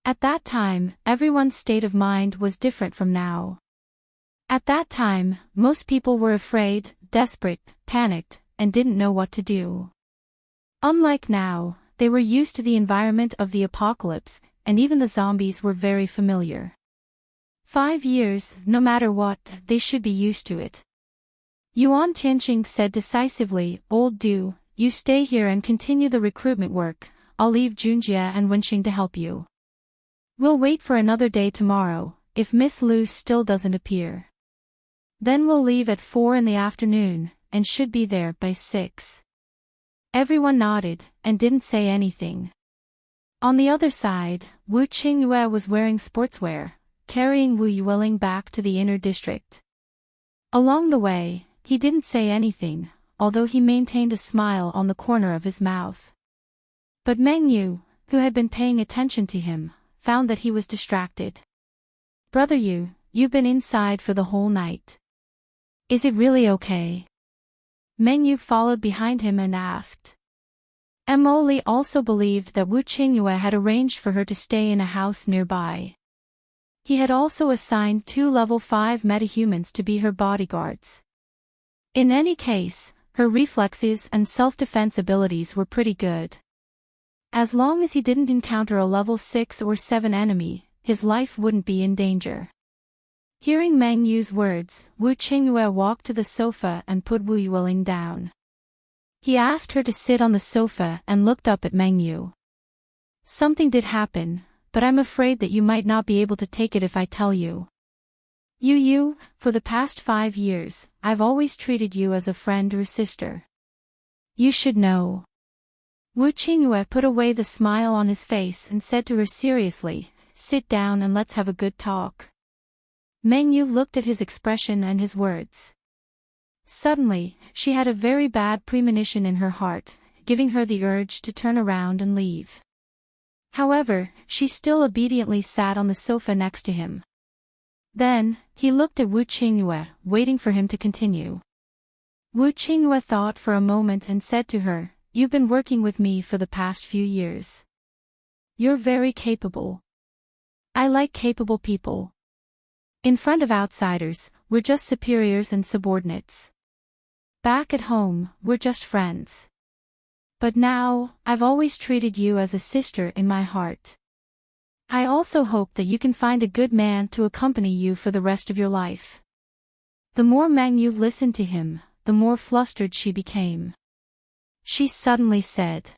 At that time, everyone's state of mind was different from now. At that time, most people were afraid, desperate, panicked, and didn't know what to do. Unlike now, they were used to the environment of the apocalypse, and even the zombies were very familiar. 5 years, no matter what, they should be used to it. Yuan Tianqing said decisively, "Old Du, you stay here and continue the recruitment work. I'll leave Junjie and Wenxing to help you. We'll wait for another day tomorrow, if Miss Lu still doesn't appear. Then we'll leave at 4 in the afternoon, and should be there by 6. Everyone nodded, and didn't say anything. On the other side, Wu Qingyue was wearing sportswear, carrying Wu Yueling back to the inner district. Along the way, he didn't say anything, although he maintained a smile on the corner of his mouth. But Meng Yu, who had been paying attention to him, found that he was distracted. "Brother Yu, you've been inside for the whole night. Is it really okay?" Meng Yu followed behind him and asked. Mo Li also believed that Wu Qingyue had arranged for her to stay in a house nearby. He had also assigned 2 level 5 metahumans to be her bodyguards. In any case, her reflexes and self-defense abilities were pretty good. As long as he didn't encounter a level 6 or 7 enemy, his life wouldn't be in danger. Hearing Meng Yu's words, Wu Qingyue walked to the sofa and put Wu Yueling down. He asked her to sit on the sofa and looked up at Meng Yu. "Something did happen, but I'm afraid that you might not be able to take it if I tell you. Yu, for the past 5 years, I've always treated you as a friend or sister. You should know." Wu Qingyue put away the smile on his face and said to her seriously, "Sit down and let's have a good talk." Meng Yu looked at his expression and his words. Suddenly, she had a very bad premonition in her heart, giving her the urge to turn around and leave. However, she still obediently sat on the sofa next to him. Then, he looked at Wu Qingyue, waiting for him to continue. Wu Qingyue thought for a moment and said to her, "You've been working with me for the past few years. You're very capable. I like capable people. In front of outsiders, we're just superiors and subordinates. Back at home, we're just friends. But now, I've always treated you as a sister in my heart. I also hope that you can find a good man to accompany you for the rest of your life." The more Meng Yu listened to him, the more flustered she became. She suddenly said,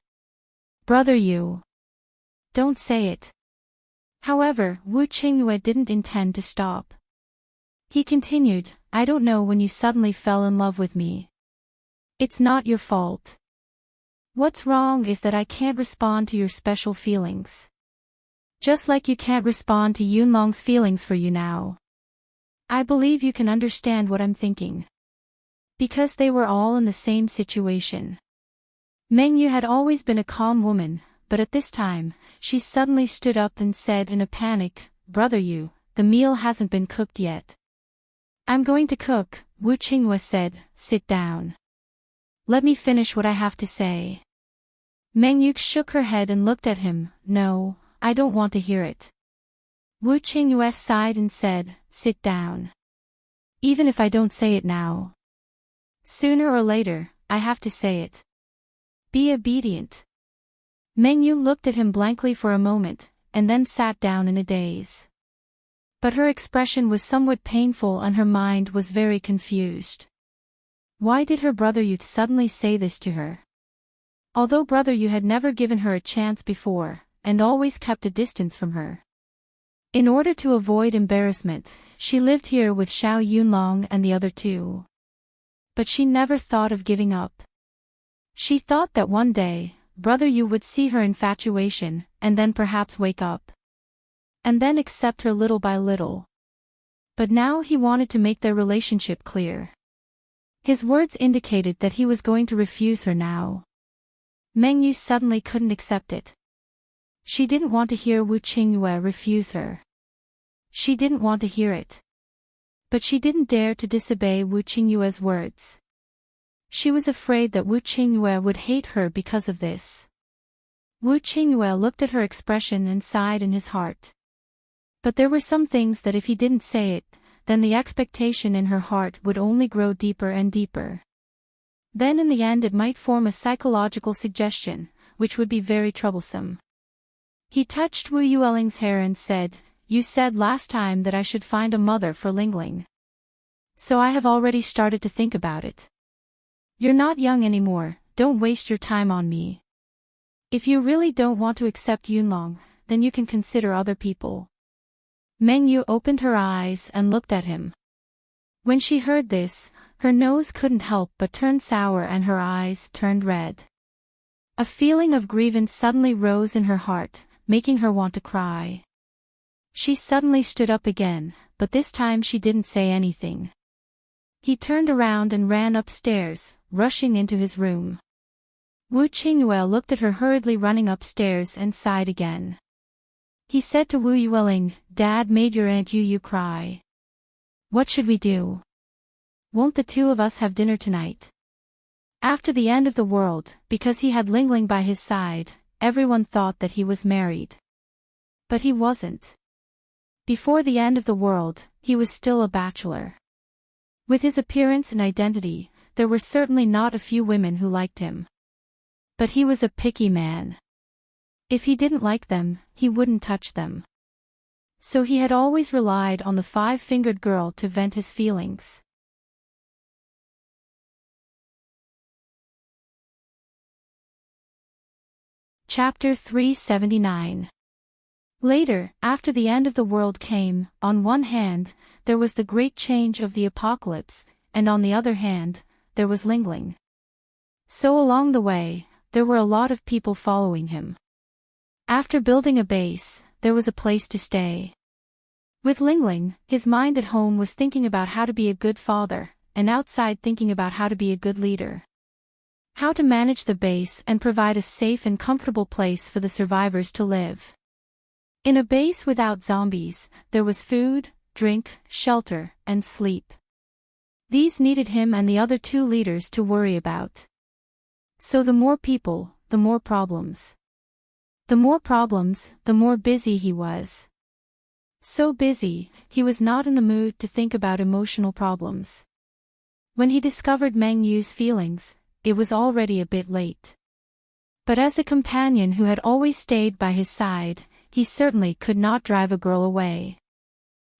"Brother Yu. Don't say it." However, Wu Qingyue didn't intend to stop. He continued, "I don't know when you suddenly fell in love with me. It's not your fault. What's wrong is that I can't respond to your special feelings. Just like you can't respond to Yunlong's feelings for you now. I believe you can understand what I'm thinking." Because they were all in the same situation. Meng Yu had always been a calm woman, but at this time, she suddenly stood up and said in a panic, "Brother Yu, the meal hasn't been cooked yet." "I'm going to cook," Wu Qingyue said. "Sit down. Let me finish what I have to say." Meng Yu shook her head and looked at him. "No, I don't want to hear it." Wu Qingyue sighed and said, "Sit down. Even if I don't say it now. Sooner or later, I have to say it. Be obedient." Meng Yu looked at him blankly for a moment, and then sat down in a daze. But her expression was somewhat painful and her mind was very confused. Why did her brother Yu suddenly say this to her? Although brother Yu had never given her a chance before, and always kept a distance from her. In order to avoid embarrassment, she lived here with Xiao Yunlong and the other 2. But she never thought of giving up. She thought that one day, brother Yu would see her infatuation, and then perhaps wake up. And then accept her little by little. But now he wanted to make their relationship clear. His words indicated that he was going to refuse her now. Meng Yu suddenly couldn't accept it. She didn't want to hear Wu Qingyue refuse her. She didn't want to hear it. But she didn't dare to disobey Wu Qingyue's words. She was afraid that Wu Qingyue would hate her because of this. Wu Qingyue looked at her expression and sighed in his heart. But there were some things that if he didn't say it, then the expectation in her heart would only grow deeper and deeper. Then in the end it might form a psychological suggestion, which would be very troublesome. He touched Wu Yueling's hair and said, "You said last time that I should find a mother for Lingling. So I have already started to think about it. You're not young anymore, don't waste your time on me. If you really don't want to accept Yunlong, then you can consider other people." Meng Yu opened her eyes and looked at him. When she heard this, her nose couldn't help but turn sour and her eyes turned red. A feeling of grievance suddenly rose in her heart, making her want to cry. She suddenly stood up again, but this time she didn't say anything. He turned around and ran upstairs, rushing into his room. Wu Qingyue looked at her hurriedly running upstairs and sighed again. He said to Wu Yueling, "Dad made your Aunt Yu cry. What should we do? Won't the two of us have dinner tonight?" After the end of the world, because he had Lingling by his side, everyone thought that he was married. But he wasn't. Before the end of the world, he was still a bachelor. With his appearance and identity, there were certainly not a few women who liked him. But he was a picky man. If he didn't like them, he wouldn't touch them. So he had always relied on the five-fingered girl to vent his feelings. Chapter 379. Later, after the end of the world came, on one hand, there was the great change of the apocalypse, and on the other hand, there was Lingling. So along the way, there were a lot of people following him. After building a base, there was a place to stay. With Lingling, his mind at home was thinking about how to be a good father, and outside thinking about how to be a good leader. How to manage the base and provide a safe and comfortable place for the survivors to live. In a base without zombies, there was food, drink, shelter, and sleep. These needed him and the other two leaders to worry about. So the more people, the more problems. The more problems, the more busy he was. So busy, he was not in the mood to think about emotional problems. When he discovered Meng Yu's feelings, it was already a bit late. But as a companion who had always stayed by his side, he certainly could not drive a girl away.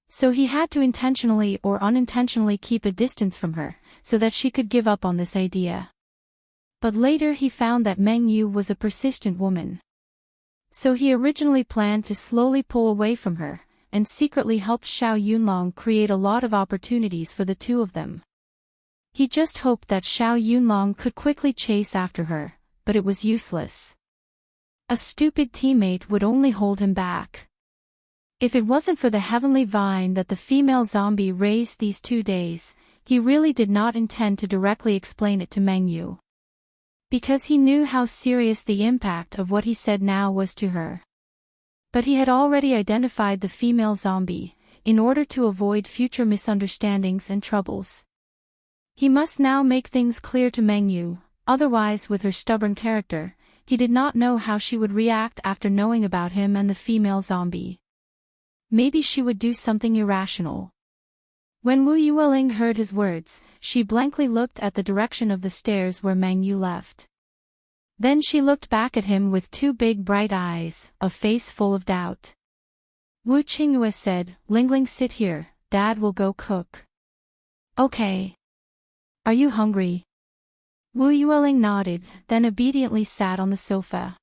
So he had to intentionally or unintentionally keep a distance from her, so that she could give up on this idea. But later he found that Meng Yu was a persistent woman. So he originally planned to slowly pull away from her, and secretly helped Xiao Yunlong create a lot of opportunities for the two of them. He just hoped that Xiao Yunlong could quickly chase after her, but it was useless. A stupid teammate would only hold him back. If it wasn't for the heavenly vine that the female zombie raised these 2 days, he really did not intend to directly explain it to Meng Yu. Because he knew how serious the impact of what he said now was to her. But he had already identified the female zombie, in order to avoid future misunderstandings and troubles. He must now make things clear to Meng Yu, otherwise with her stubborn character, he did not know how she would react after knowing about him and the female zombie. Maybe she would do something irrational. When Wu Yueling heard his words, she blankly looked at the direction of the stairs where Meng Yu left. Then she looked back at him with 2 big bright eyes, a face full of doubt. Wu Qingyue said, "Lingling, sit here, Dad will go cook." "Okay. Are you hungry?" Wu Yueling nodded, then obediently sat on the sofa.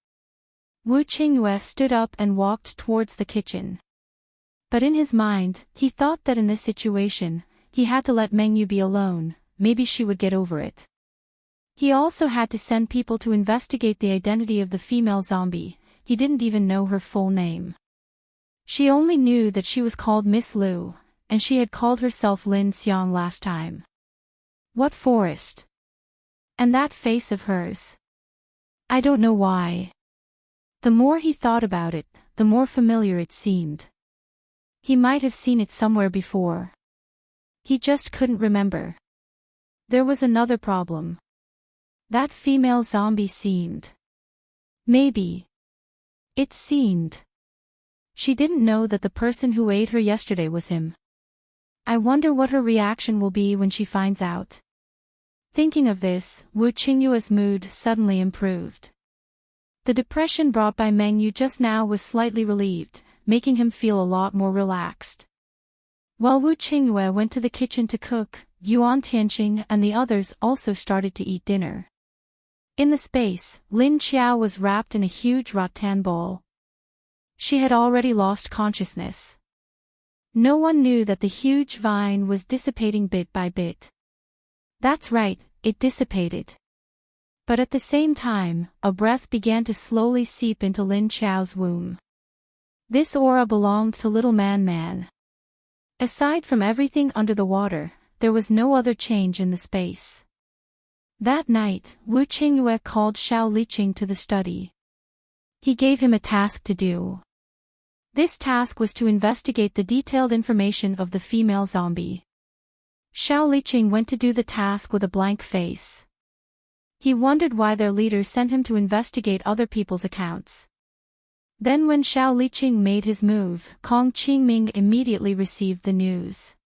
Wu Qingyue stood up and walked towards the kitchen. But in his mind, he thought that in this situation, he had to let Meng Yu be alone, maybe she would get over it. He also had to send people to investigate the identity of the female zombie. He didn't even know her full name. She only knew that she was called Miss Lu, and she had called herself Lin Xiang last time. What forest? And that face of hers. I don't know why. The more he thought about it, the more familiar it seemed. He might have seen it somewhere before. He just couldn't remember. There was another problem. That female zombie seemed. Maybe. It seemed. She didn't know that the person who ate her yesterday was him. I wonder what her reaction will be when she finds out. Thinking of this, Wu Qingyue's mood suddenly improved. The depression brought by Meng Yu just now was slightly relieved, making him feel a lot more relaxed. While Wu Qingyue went to the kitchen to cook, Yuan Tianqing and the others also started to eat dinner. In the space, Lin Qiao was wrapped in a huge rattan bowl. She had already lost consciousness. No one knew that the huge vine was dissipating bit by bit. That's right, it dissipated. But at the same time, a breath began to slowly seep into Lin Qiao's womb. This aura belonged to Little Man. Aside from everything under the water, there was no other change in the space. That night, Wu Qingyue called Xiao Liqing to the study. He gave him a task to do. This task was to investigate the detailed information of the female zombie. Xiao Liqing went to do the task with a blank face. He wondered why their leader sent him to investigate other people's accounts. Then when Xiao Liqing made his move, Kong Qingming immediately received the news.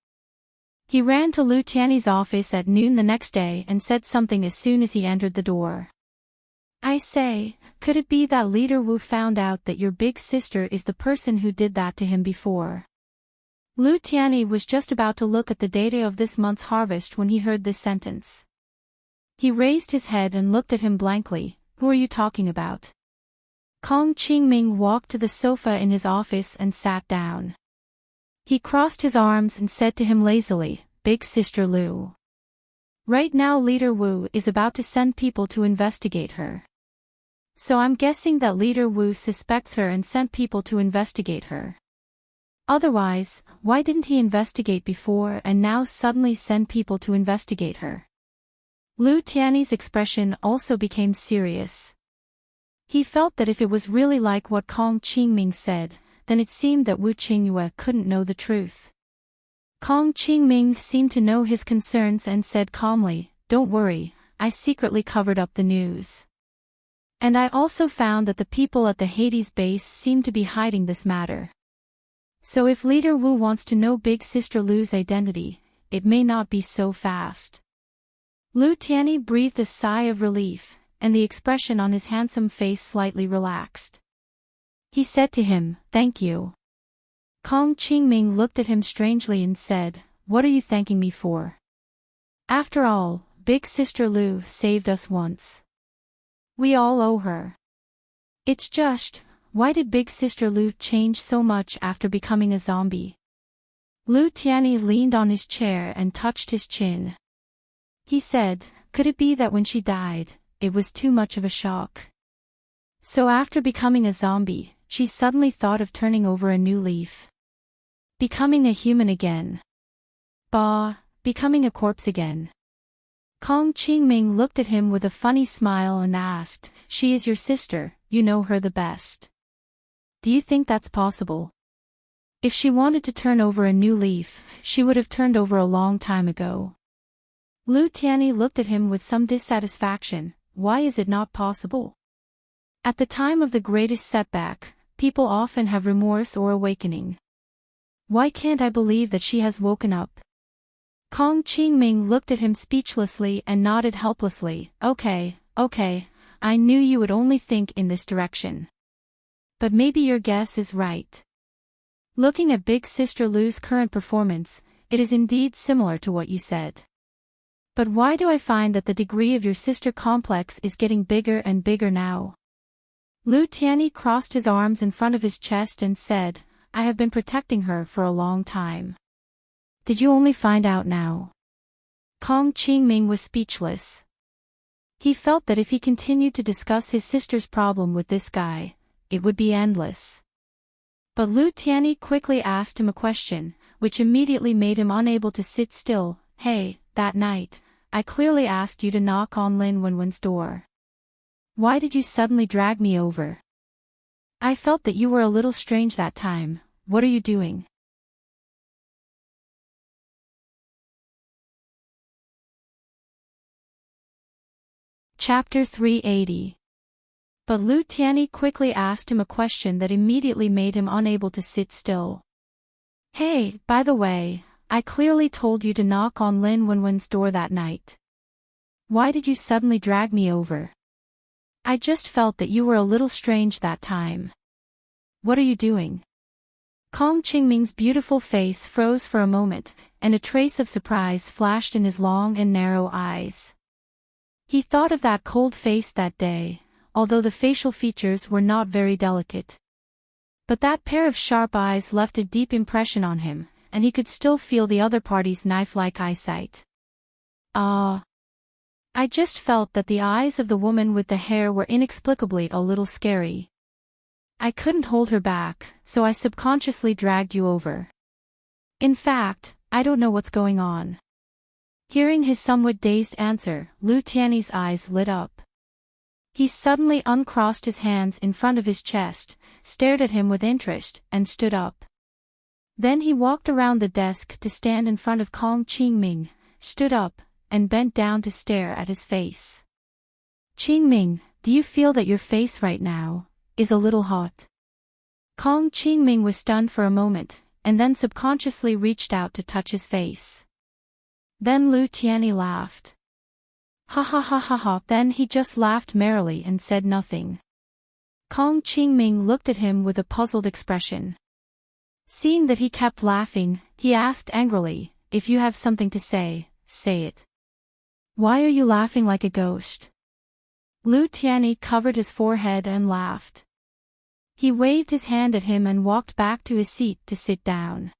He ran to Lu Tiany's office at noon the next day and said something as soon as he entered the door. I say, could it be that Leader Wu found out that your big sister is the person who did that to him before? Lu Tiany was just about to look at the data of this month's harvest when he heard this sentence. He raised his head and looked at him blankly. Who are you talking about? Kong Qingming walked to the sofa in his office and sat down. He crossed his arms and said to him lazily, Big Sister Lu. Right now Leader Wu is about to send people to investigate her. So I'm guessing that Leader Wu suspects her and sent people to investigate her. Otherwise, why didn't he investigate before and now suddenly send people to investigate her? Lu Tiany's expression also became serious. He felt that if it was really like what Kong Qingming said, then it seemed that Wu Qingyue couldn't know the truth. Kong Qingming seemed to know his concerns and said calmly, Don't worry, I secretly covered up the news. And I also found that the people at the Hades base seem to be hiding this matter. So if Leader Wu wants to know Big Sister Lu's identity, it may not be so fast. Lu Tiany breathed a sigh of relief, and the expression on his handsome face slightly relaxed. He said to him, Thank you. Kong Qingming looked at him strangely and said, What are you thanking me for? After all, Big Sister Lu saved us once. We all owe her. It's just, why did Big Sister Lu change so much after becoming a zombie? Lu Tiany leaned on his chair and touched his chin. He said, Could it be that when she died, it was too much of a shock? So after becoming a zombie, she suddenly thought of turning over a new leaf. Becoming a human again. Becoming a corpse again. Kong Qingming looked at him with a funny smile and asked, She is your sister, you know her the best. Do you think that's possible? If she wanted to turn over a new leaf, she would have turned over a long time ago. Lu Tiany looked at him with some dissatisfaction. Why is it not possible? At the time of the greatest setback, people often have remorse or awakening. Why can't I believe that she has woken up? Kong Qingming looked at him speechlessly and nodded helplessly. Okay, I knew you would only think in this direction. But maybe your guess is right. Looking at Big Sister Lu's current performance, it is indeed similar to what you said. But why do I find that the degree of your sister complex is getting bigger and bigger now? Lu Tiany crossed his arms in front of his chest and said, I have been protecting her for a long time. Did you only find out now? Kong Qingming was speechless. He felt that if he continued to discuss his sister's problem with this guy, it would be endless. But Lu Tiany quickly asked him a question, which immediately made him unable to sit still. Hey, that night, I clearly asked you to knock on Lin Wenwen's door. Why did you suddenly drag me over? I felt that you were a little strange that time. What are you doing? Chapter 380. But Lu Tianyi quickly asked him a question that immediately made him unable to sit still. Hey, by the way, I clearly told you to knock on Lin Wenwen's door that night. Why did you suddenly drag me over? I just felt that you were a little strange that time. What are you doing? Kong Qingming's beautiful face froze for a moment, and a trace of surprise flashed in his long and narrow eyes. He thought of that cold face that day, although the facial features were not very delicate. But that pair of sharp eyes left a deep impression on him, and he could still feel the other party's knife-like eyesight. I just felt that the eyes of the woman with the hair were inexplicably a little scary. I couldn't hold her back, so I subconsciously dragged you over. In fact, I don't know what's going on. Hearing his somewhat dazed answer, Lu Tianyi's eyes lit up. He suddenly uncrossed his hands in front of his chest, stared at him with interest, and stood up. Then he walked around the desk to stand in front of Kong Qingming, stood up, and bent down to stare at his face. Qingming, do you feel that your face right now is a little hot? Kong Qingming was stunned for a moment, and then subconsciously reached out to touch his face. Then Lu Tianyi laughed. Ha ha ha ha ha. Then he just laughed merrily and said nothing. Kong Qingming looked at him with a puzzled expression. Seeing that he kept laughing, he asked angrily, if you have something to say, say it. Why are you laughing like a ghost? Lu Tianyi covered his forehead and laughed. He waved his hand at him and walked back to his seat to sit down.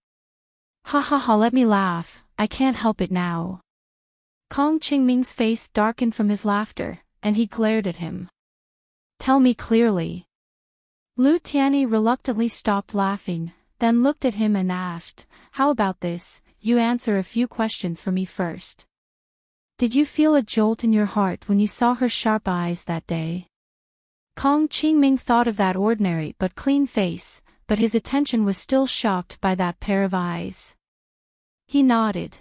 Ha ha ha, let me laugh, I can't help it now. Kong Qingming's face darkened from his laughter, and he glared at him. Tell me clearly. Lu Tianyi reluctantly stopped laughing, then looked at him and asked, how about this, you answer a few questions for me first. Did you feel a jolt in your heart when you saw her sharp eyes that day? Kong Qingming thought of that ordinary but clean face, but his attention was still shocked by that pair of eyes. He nodded.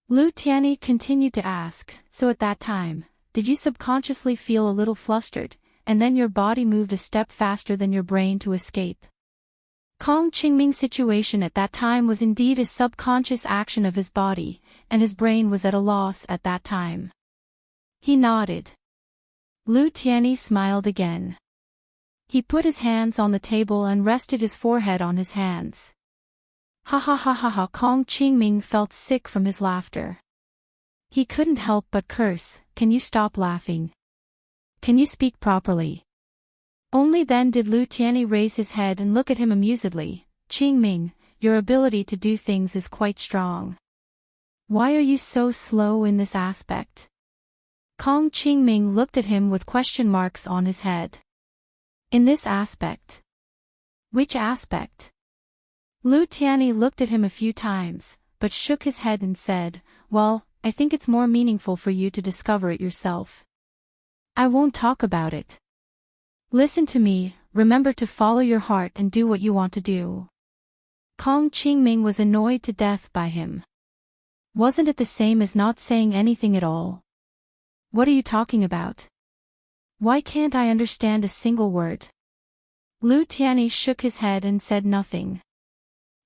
Lu Tianyi continued to ask, so at that time, did you subconsciously feel a little flustered, and then your body moved a step faster than your brain to escape? Kong Qingming's situation at that time was indeed a subconscious action of his body, and his brain was at a loss at that time. He nodded. Lu Tianyi smiled again. He put his hands on the table and rested his forehead on his hands. Ha ha ha ha ha. Kong Qingming felt sick from his laughter. He couldn't help but curse, can you stop laughing? Can you speak properly? Only then did Lu Tianyi raise his head and look at him amusedly. Qingming, your ability to do things is quite strong. Why are you so slow in this aspect? Kong Qingming looked at him with question marks on his head. In this aspect? Which aspect? Lu Tianyi looked at him a few times, but shook his head and said, well, I think it's more meaningful for you to discover it yourself. I won't talk about it. Listen to me, remember to follow your heart and do what you want to do. Kong Qingming was annoyed to death by him. Wasn't it the same as not saying anything at all? What are you talking about? Why can't I understand a single word? Lu Tianyi shook his head and said nothing.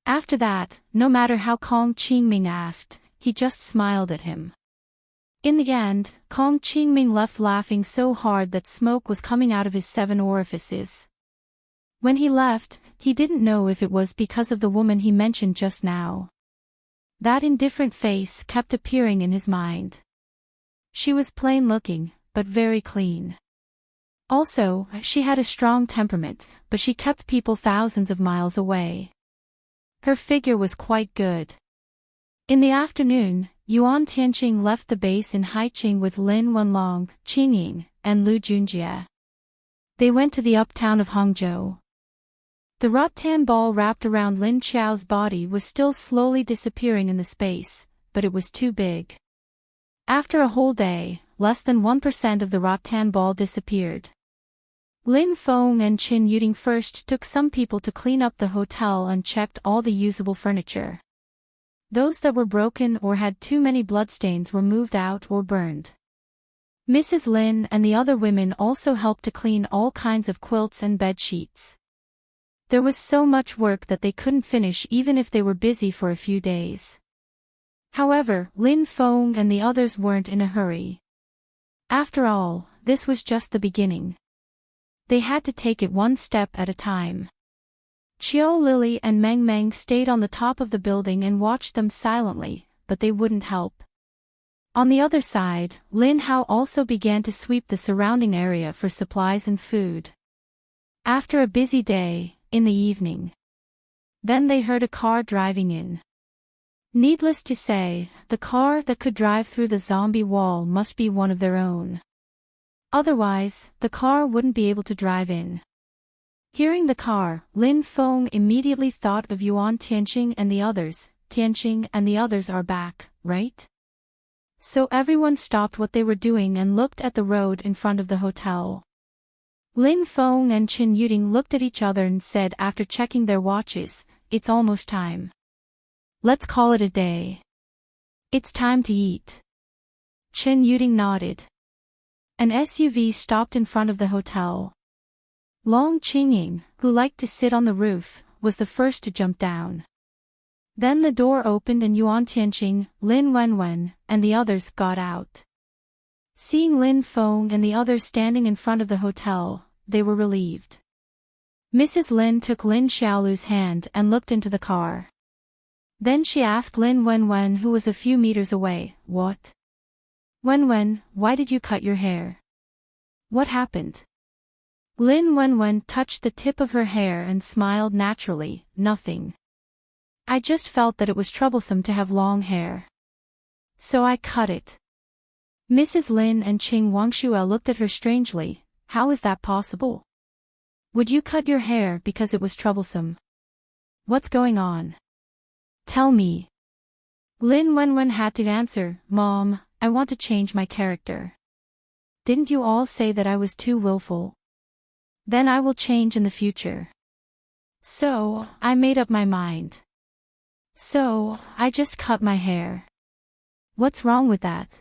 After that, no matter how Kong Qingming asked, he just smiled at him. In the end, Kong Qingming left laughing so hard that smoke was coming out of his 7 orifices. When he left, he didn't know if it was because of the woman he mentioned just now. That indifferent face kept appearing in his mind. She was plain-looking, but very clean. Also, she had a strong temperament, but she kept people thousands of miles away. Her figure was quite good. In the afternoon, Yuan Tianqing left the base in Haiqing with Lin Wenlong, Qingying, and Lu Junjie. They went to the uptown of Hangzhou. The rattan ball wrapped around Lin Qiao's body was still slowly disappearing in the space, but it was too big. After a whole day, less than 1% of the rattan ball disappeared. Lin Feng and Qin Yuding first took some people to clean up the hotel and checked all the usable furniture. Those that were broken or had too many bloodstains were moved out or burned. Mrs. Lin and the other women also helped to clean all kinds of quilts and bed sheets. There was so much work that they couldn't finish even if they were busy for a few days. However, Lin Feng and the others weren't in a hurry. After all, this was just the beginning. They had to take it one step at a time. Chiao Lily and Meng Meng stayed on the top of the building and watched them silently, but they wouldn't help. On the other side, Lin Hao also began to sweep the surrounding area for supplies and food. After a busy day, in the evening, then they heard a car driving in. Needless to say, the car that could drive through the zombie wall must be one of their own. Otherwise, the car wouldn't be able to drive in. Hearing the car, Lin Feng immediately thought of Yuan Tianqing and the others. Tianqing and the others are back, right? So everyone stopped what they were doing and looked at the road in front of the hotel. Lin Feng and Chen Yuding looked at each other and said after checking their watches, "It's almost time. Let's call it a day. It's time to eat." Chen Yuding nodded. An SUV stopped in front of the hotel. Long Qingying, who liked to sit on the roof, was the first to jump down. Then the door opened and Yuan Tianqing, Lin Wenwen, and the others got out. Seeing Lin Feng and the others standing in front of the hotel, they were relieved. Mrs. Lin took Lin Xiaolu's hand and looked into the car. Then she asked Lin Wenwen, who was a few meters away, "What? Wenwen, why did you cut your hair? What happened?" Lin Wenwen touched the tip of her hair and smiled naturally, "Nothing. I just felt that it was troublesome to have long hair. So I cut it." Mrs. Lin and Qing Wangshue looked at her strangely. "How is that possible? Would you cut your hair because it was troublesome? What's going on? Tell me." Lin Wenwen had to answer, "Mom, I want to change my character. Didn't you all say that I was too willful? Then I will change in the future. So, I made up my mind. So, I just cut my hair. What's wrong with that?"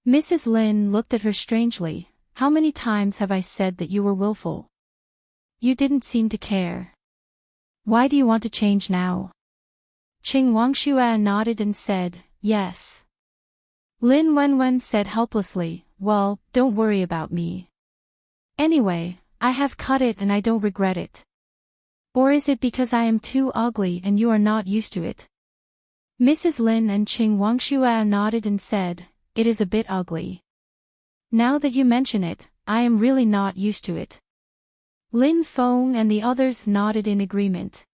Mrs. Lin looked at her strangely. "How many times have I said that you were willful? You didn't seem to care. Why do you want to change now?" Qing Wangshue nodded and said, "Yes." Lin Wenwen said helplessly, "Well, don't worry about me. Anyway, I have cut it and I don't regret it. Or is it because I am too ugly and you are not used to it?" Mrs. Lin and Qing Wangshue nodded and said, "It is a bit ugly. Now that you mention it, I am really not used to it." Lin Feng and the others nodded in agreement.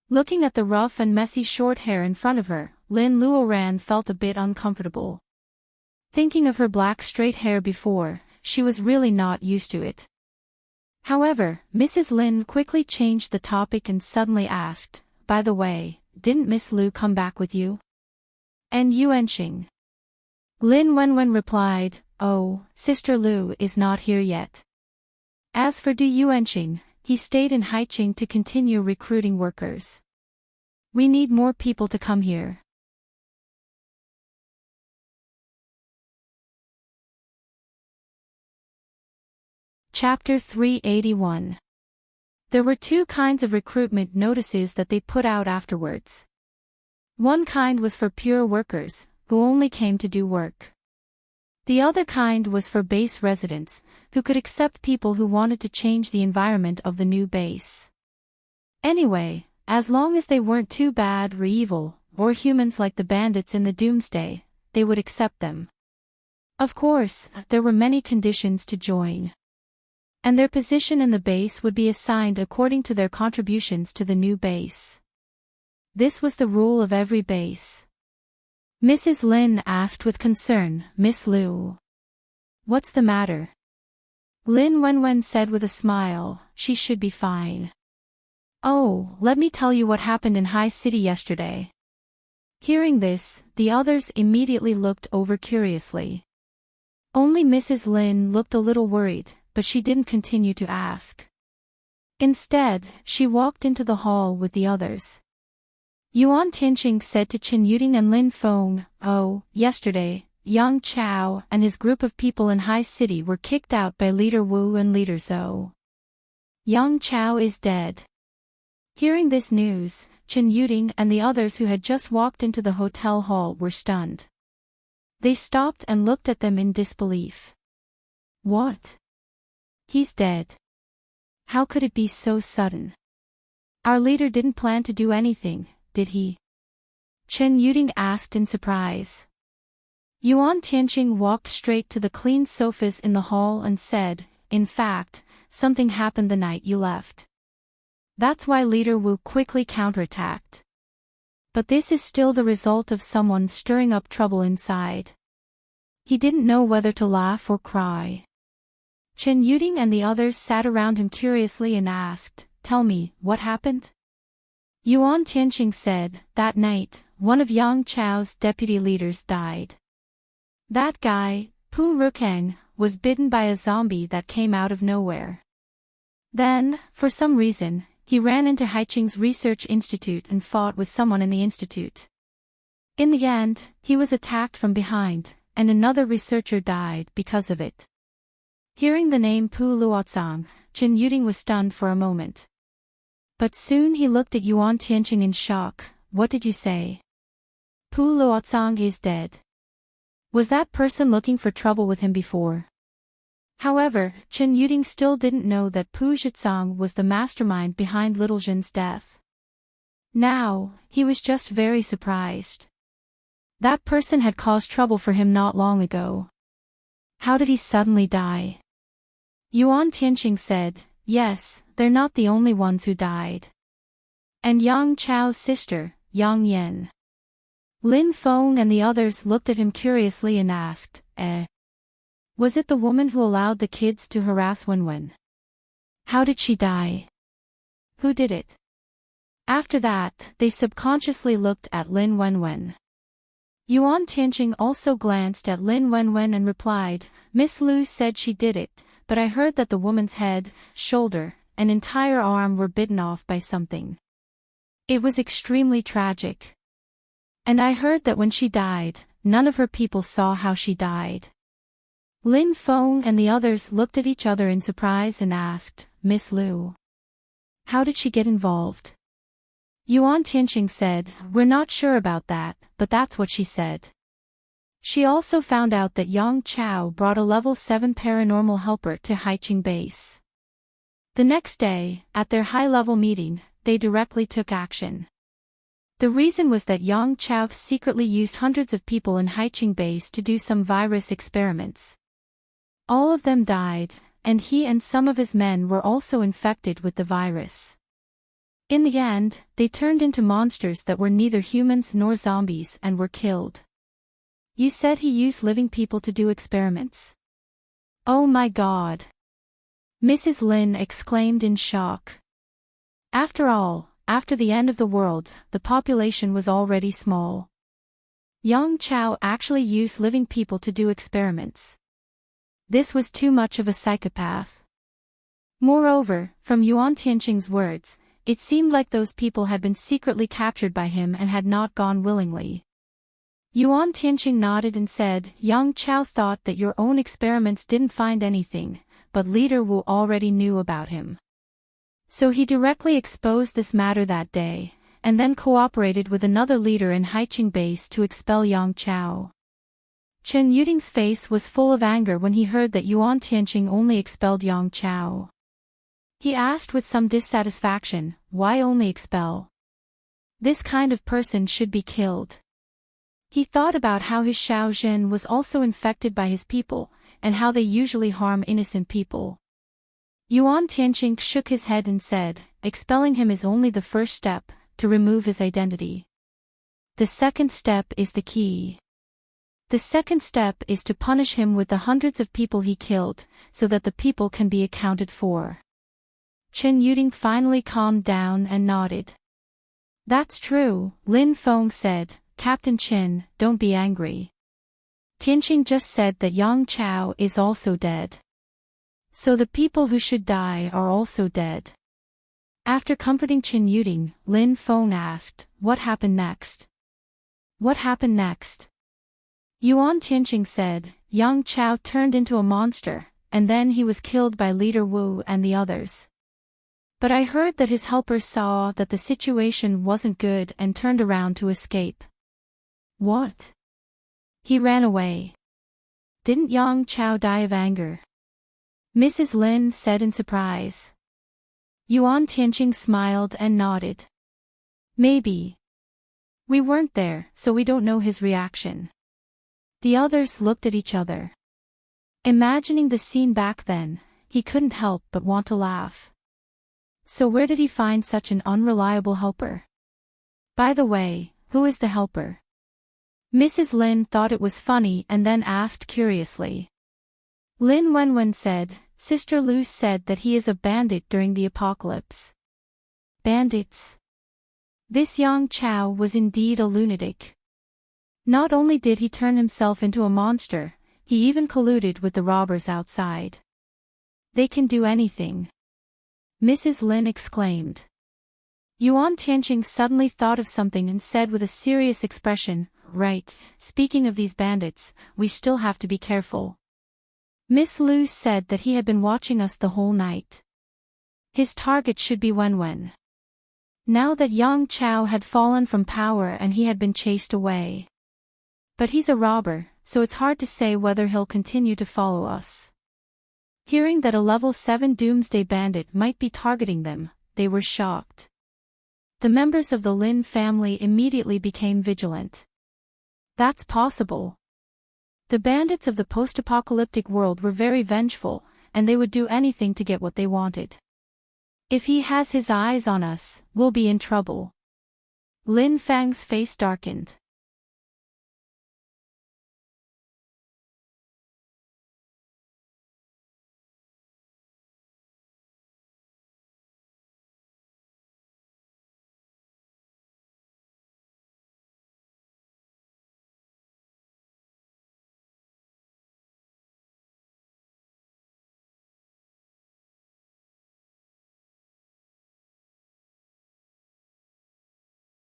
Looking at the rough and messy short hair in front of her, Lin Luoran felt a bit uncomfortable. Thinking of her black straight hair before, she was really not used to it. However, Mrs. Lin quickly changed the topic and suddenly asked, "By the way, didn't Miss Lu come back with you? And Yuanqing?" Lin Wenwen replied, "Oh, Sister Lu is not here yet. As for Du Yuanqing, he stayed in Haiqing to continue recruiting workers. We need more people to come here." Chapter 381. There were two kinds of recruitment notices that they put out afterwards. One kind was for pure workers, who only came to do work. The other kind was for base residents, who could accept people who wanted to change the environment of the new base. Anyway, as long as they weren't too bad or evil, or humans like the bandits in the Doomsday, they would accept them. Of course, there were many conditions to join. And their position in the base would be assigned according to their contributions to the new base. This was the rule of every base. Mrs. Lin asked with concern, "Miss Lu, what's the matter?" Lin Wenwen said with a smile, "She should be fine." "Oh, let me tell you what happened in High City yesterday." Hearing this, the others immediately looked over curiously. Only Mrs. Lin looked a little worried, but she didn't continue to ask. Instead, she walked into the hall with the others. Yuan Tianqing said to Chen Yuding and Lin Feng, "Oh, yesterday, Yang Chao and his group of people in High City were kicked out by Leader Wu and Leader Zhou. Yang Chao is dead. Hearing this news, Chen Yuding and the others who had just walked into the hotel hall were stunned. They stopped and looked at them in disbelief. What? He's dead. How could it be so sudden? Our leader didn't plan to do anything, did he? Chen Yuding asked in surprise. Yuan Tianqing walked straight to the clean sofas in the hall and said, "In fact, something happened the night you left. That's why Leader Wu quickly counterattacked. But this is still the result of someone stirring up trouble inside." He didn't know whether to laugh or cry. Chen Yuding and the others sat around him curiously and asked, "Tell me, what happened?" Yuan Tianqing said, "That night, one of Yang Chao's deputy leaders died. That guy, Pu Rukeng, was bitten by a zombie that came out of nowhere. Then, for some reason, he ran into Haiqing's research institute and fought with someone in the institute. In the end, he was attacked from behind, and another researcher died because of it." Hearing the name Pu Luotsang, Chen Yuding was stunned for a moment. But soon he looked at Yuan Tianqing in shock. "What did you say? Pu Luotsang is dead. Was that person looking for trouble with him before?" However, Chen Yuding still didn't know that Pu Zhitsang was the mastermind behind Little Jin's death. Now, he was just very surprised. That person had caused trouble for him not long ago. How did he suddenly die? Yuan Tianqing said, "Yes, they're not the only ones who died. And Yang Chao's sister, Yang Yen." Lin Feng and the others looked at him curiously and asked, Was it the woman who allowed the kids to harass Wenwen? How did she die? Who did it?" After that, they subconsciously looked at Lin Wenwen. Yuan Tianqing also glanced at Lin Wenwen and replied, "Miss Lu said she did it, but I heard that the woman's head, shoulder, and entire arm were bitten off by something. It was extremely tragic. And I heard that when she died, none of her people saw how she died." Lin Feng and the others looked at each other in surprise and asked, "Miss Lu? How did she get involved?" Yuan Tianqing said, "We're not sure about that, but that's what she said. She also found out that Yang Chao brought a level 7 paranormal helper to Haiqing base. The next day, at their high-level meeting, they directly took action. The reason was that Yang Chao secretly used hundreds of people in Haiqing base to do some virus experiments. All of them died, and he and some of his men were also infected with the virus. In the end, they turned into monsters that were neither humans nor zombies and were killed." "You said he used living people to do experiments?" "Oh my God!" Mrs. Lin exclaimed in shock. After all, after the end of the world, the population was already small. Yang Chao actually used living people to do experiments. This was too much of a psychopath. Moreover, from Yuan Tianqing's words, it seemed like those people had been secretly captured by him and had not gone willingly. Yuan Tianqing nodded and said, "Yang Chao thought that your own experiments didn't find anything, but Leader Wu already knew about him. So he directly exposed this matter that day, and then cooperated with another leader in Haiqing base to expel Yang Chao." Chen Yuding's face was full of anger when he heard that Yuan Tianqing only expelled Yang Chao. He asked with some dissatisfaction, "Why only expel? This kind of person should be killed." He thought about how his Xiao Zhen was also infected by his people, and how they usually harm innocent people. Yuan Tianqing shook his head and said, "Expelling him is only the first step, to remove his identity. The second step is the key. The second step is to punish him with the hundreds of people he killed, so that the people can be accounted for." Chen Yuding finally calmed down and nodded. "That's true," Lin Feng said. "Captain Qin, don't be angry. Tianqing just said that Yang Chao is also dead. So the people who should die are also dead." After comforting Chen Yuding, Lin Feng asked, "What happened next?" "What happened next?" Yuan Tianqing said. Young Chao turned into a monster, and then he was killed by Leader Wu and the others. But I heard that his helpers saw that the situation wasn't good and turned around to escape. What? He ran away. Didn't Yang Chao die of anger? Mrs. Lin said in surprise. Yuan Tianqing smiled and nodded. Maybe. We weren't there, so we don't know his reaction. The others looked at each other. Imagining the scene back then, he couldn't help but want to laugh. So where did he find such an unreliable helper? By the way, who is the helper? Mrs. Lin thought it was funny and then asked curiously. Lin Wenwen said, Sister Lu said that he is a bandit during the apocalypse. Bandits? This Yang Chao was indeed a lunatic. Not only did he turn himself into a monster, he even colluded with the robbers outside. They can do anything. Mrs. Lin exclaimed. Yuan Tianqing suddenly thought of something and said with a serious expression, Right, speaking of these bandits, we still have to be careful. Miss Lu said that he had been watching us the whole night. His target should be Wenwen. Now that Yang Chao had fallen from power and he had been chased away. But he's a robber, so it's hard to say whether he'll continue to follow us. Hearing that a level 7 Doomsday Bandit might be targeting them, they were shocked. The members of the Lin family immediately became vigilant. That's possible. The bandits of the post-apocalyptic world were very vengeful, and they would do anything to get what they wanted. If he has his eyes on us, we'll be in trouble. Lin Fang's face darkened.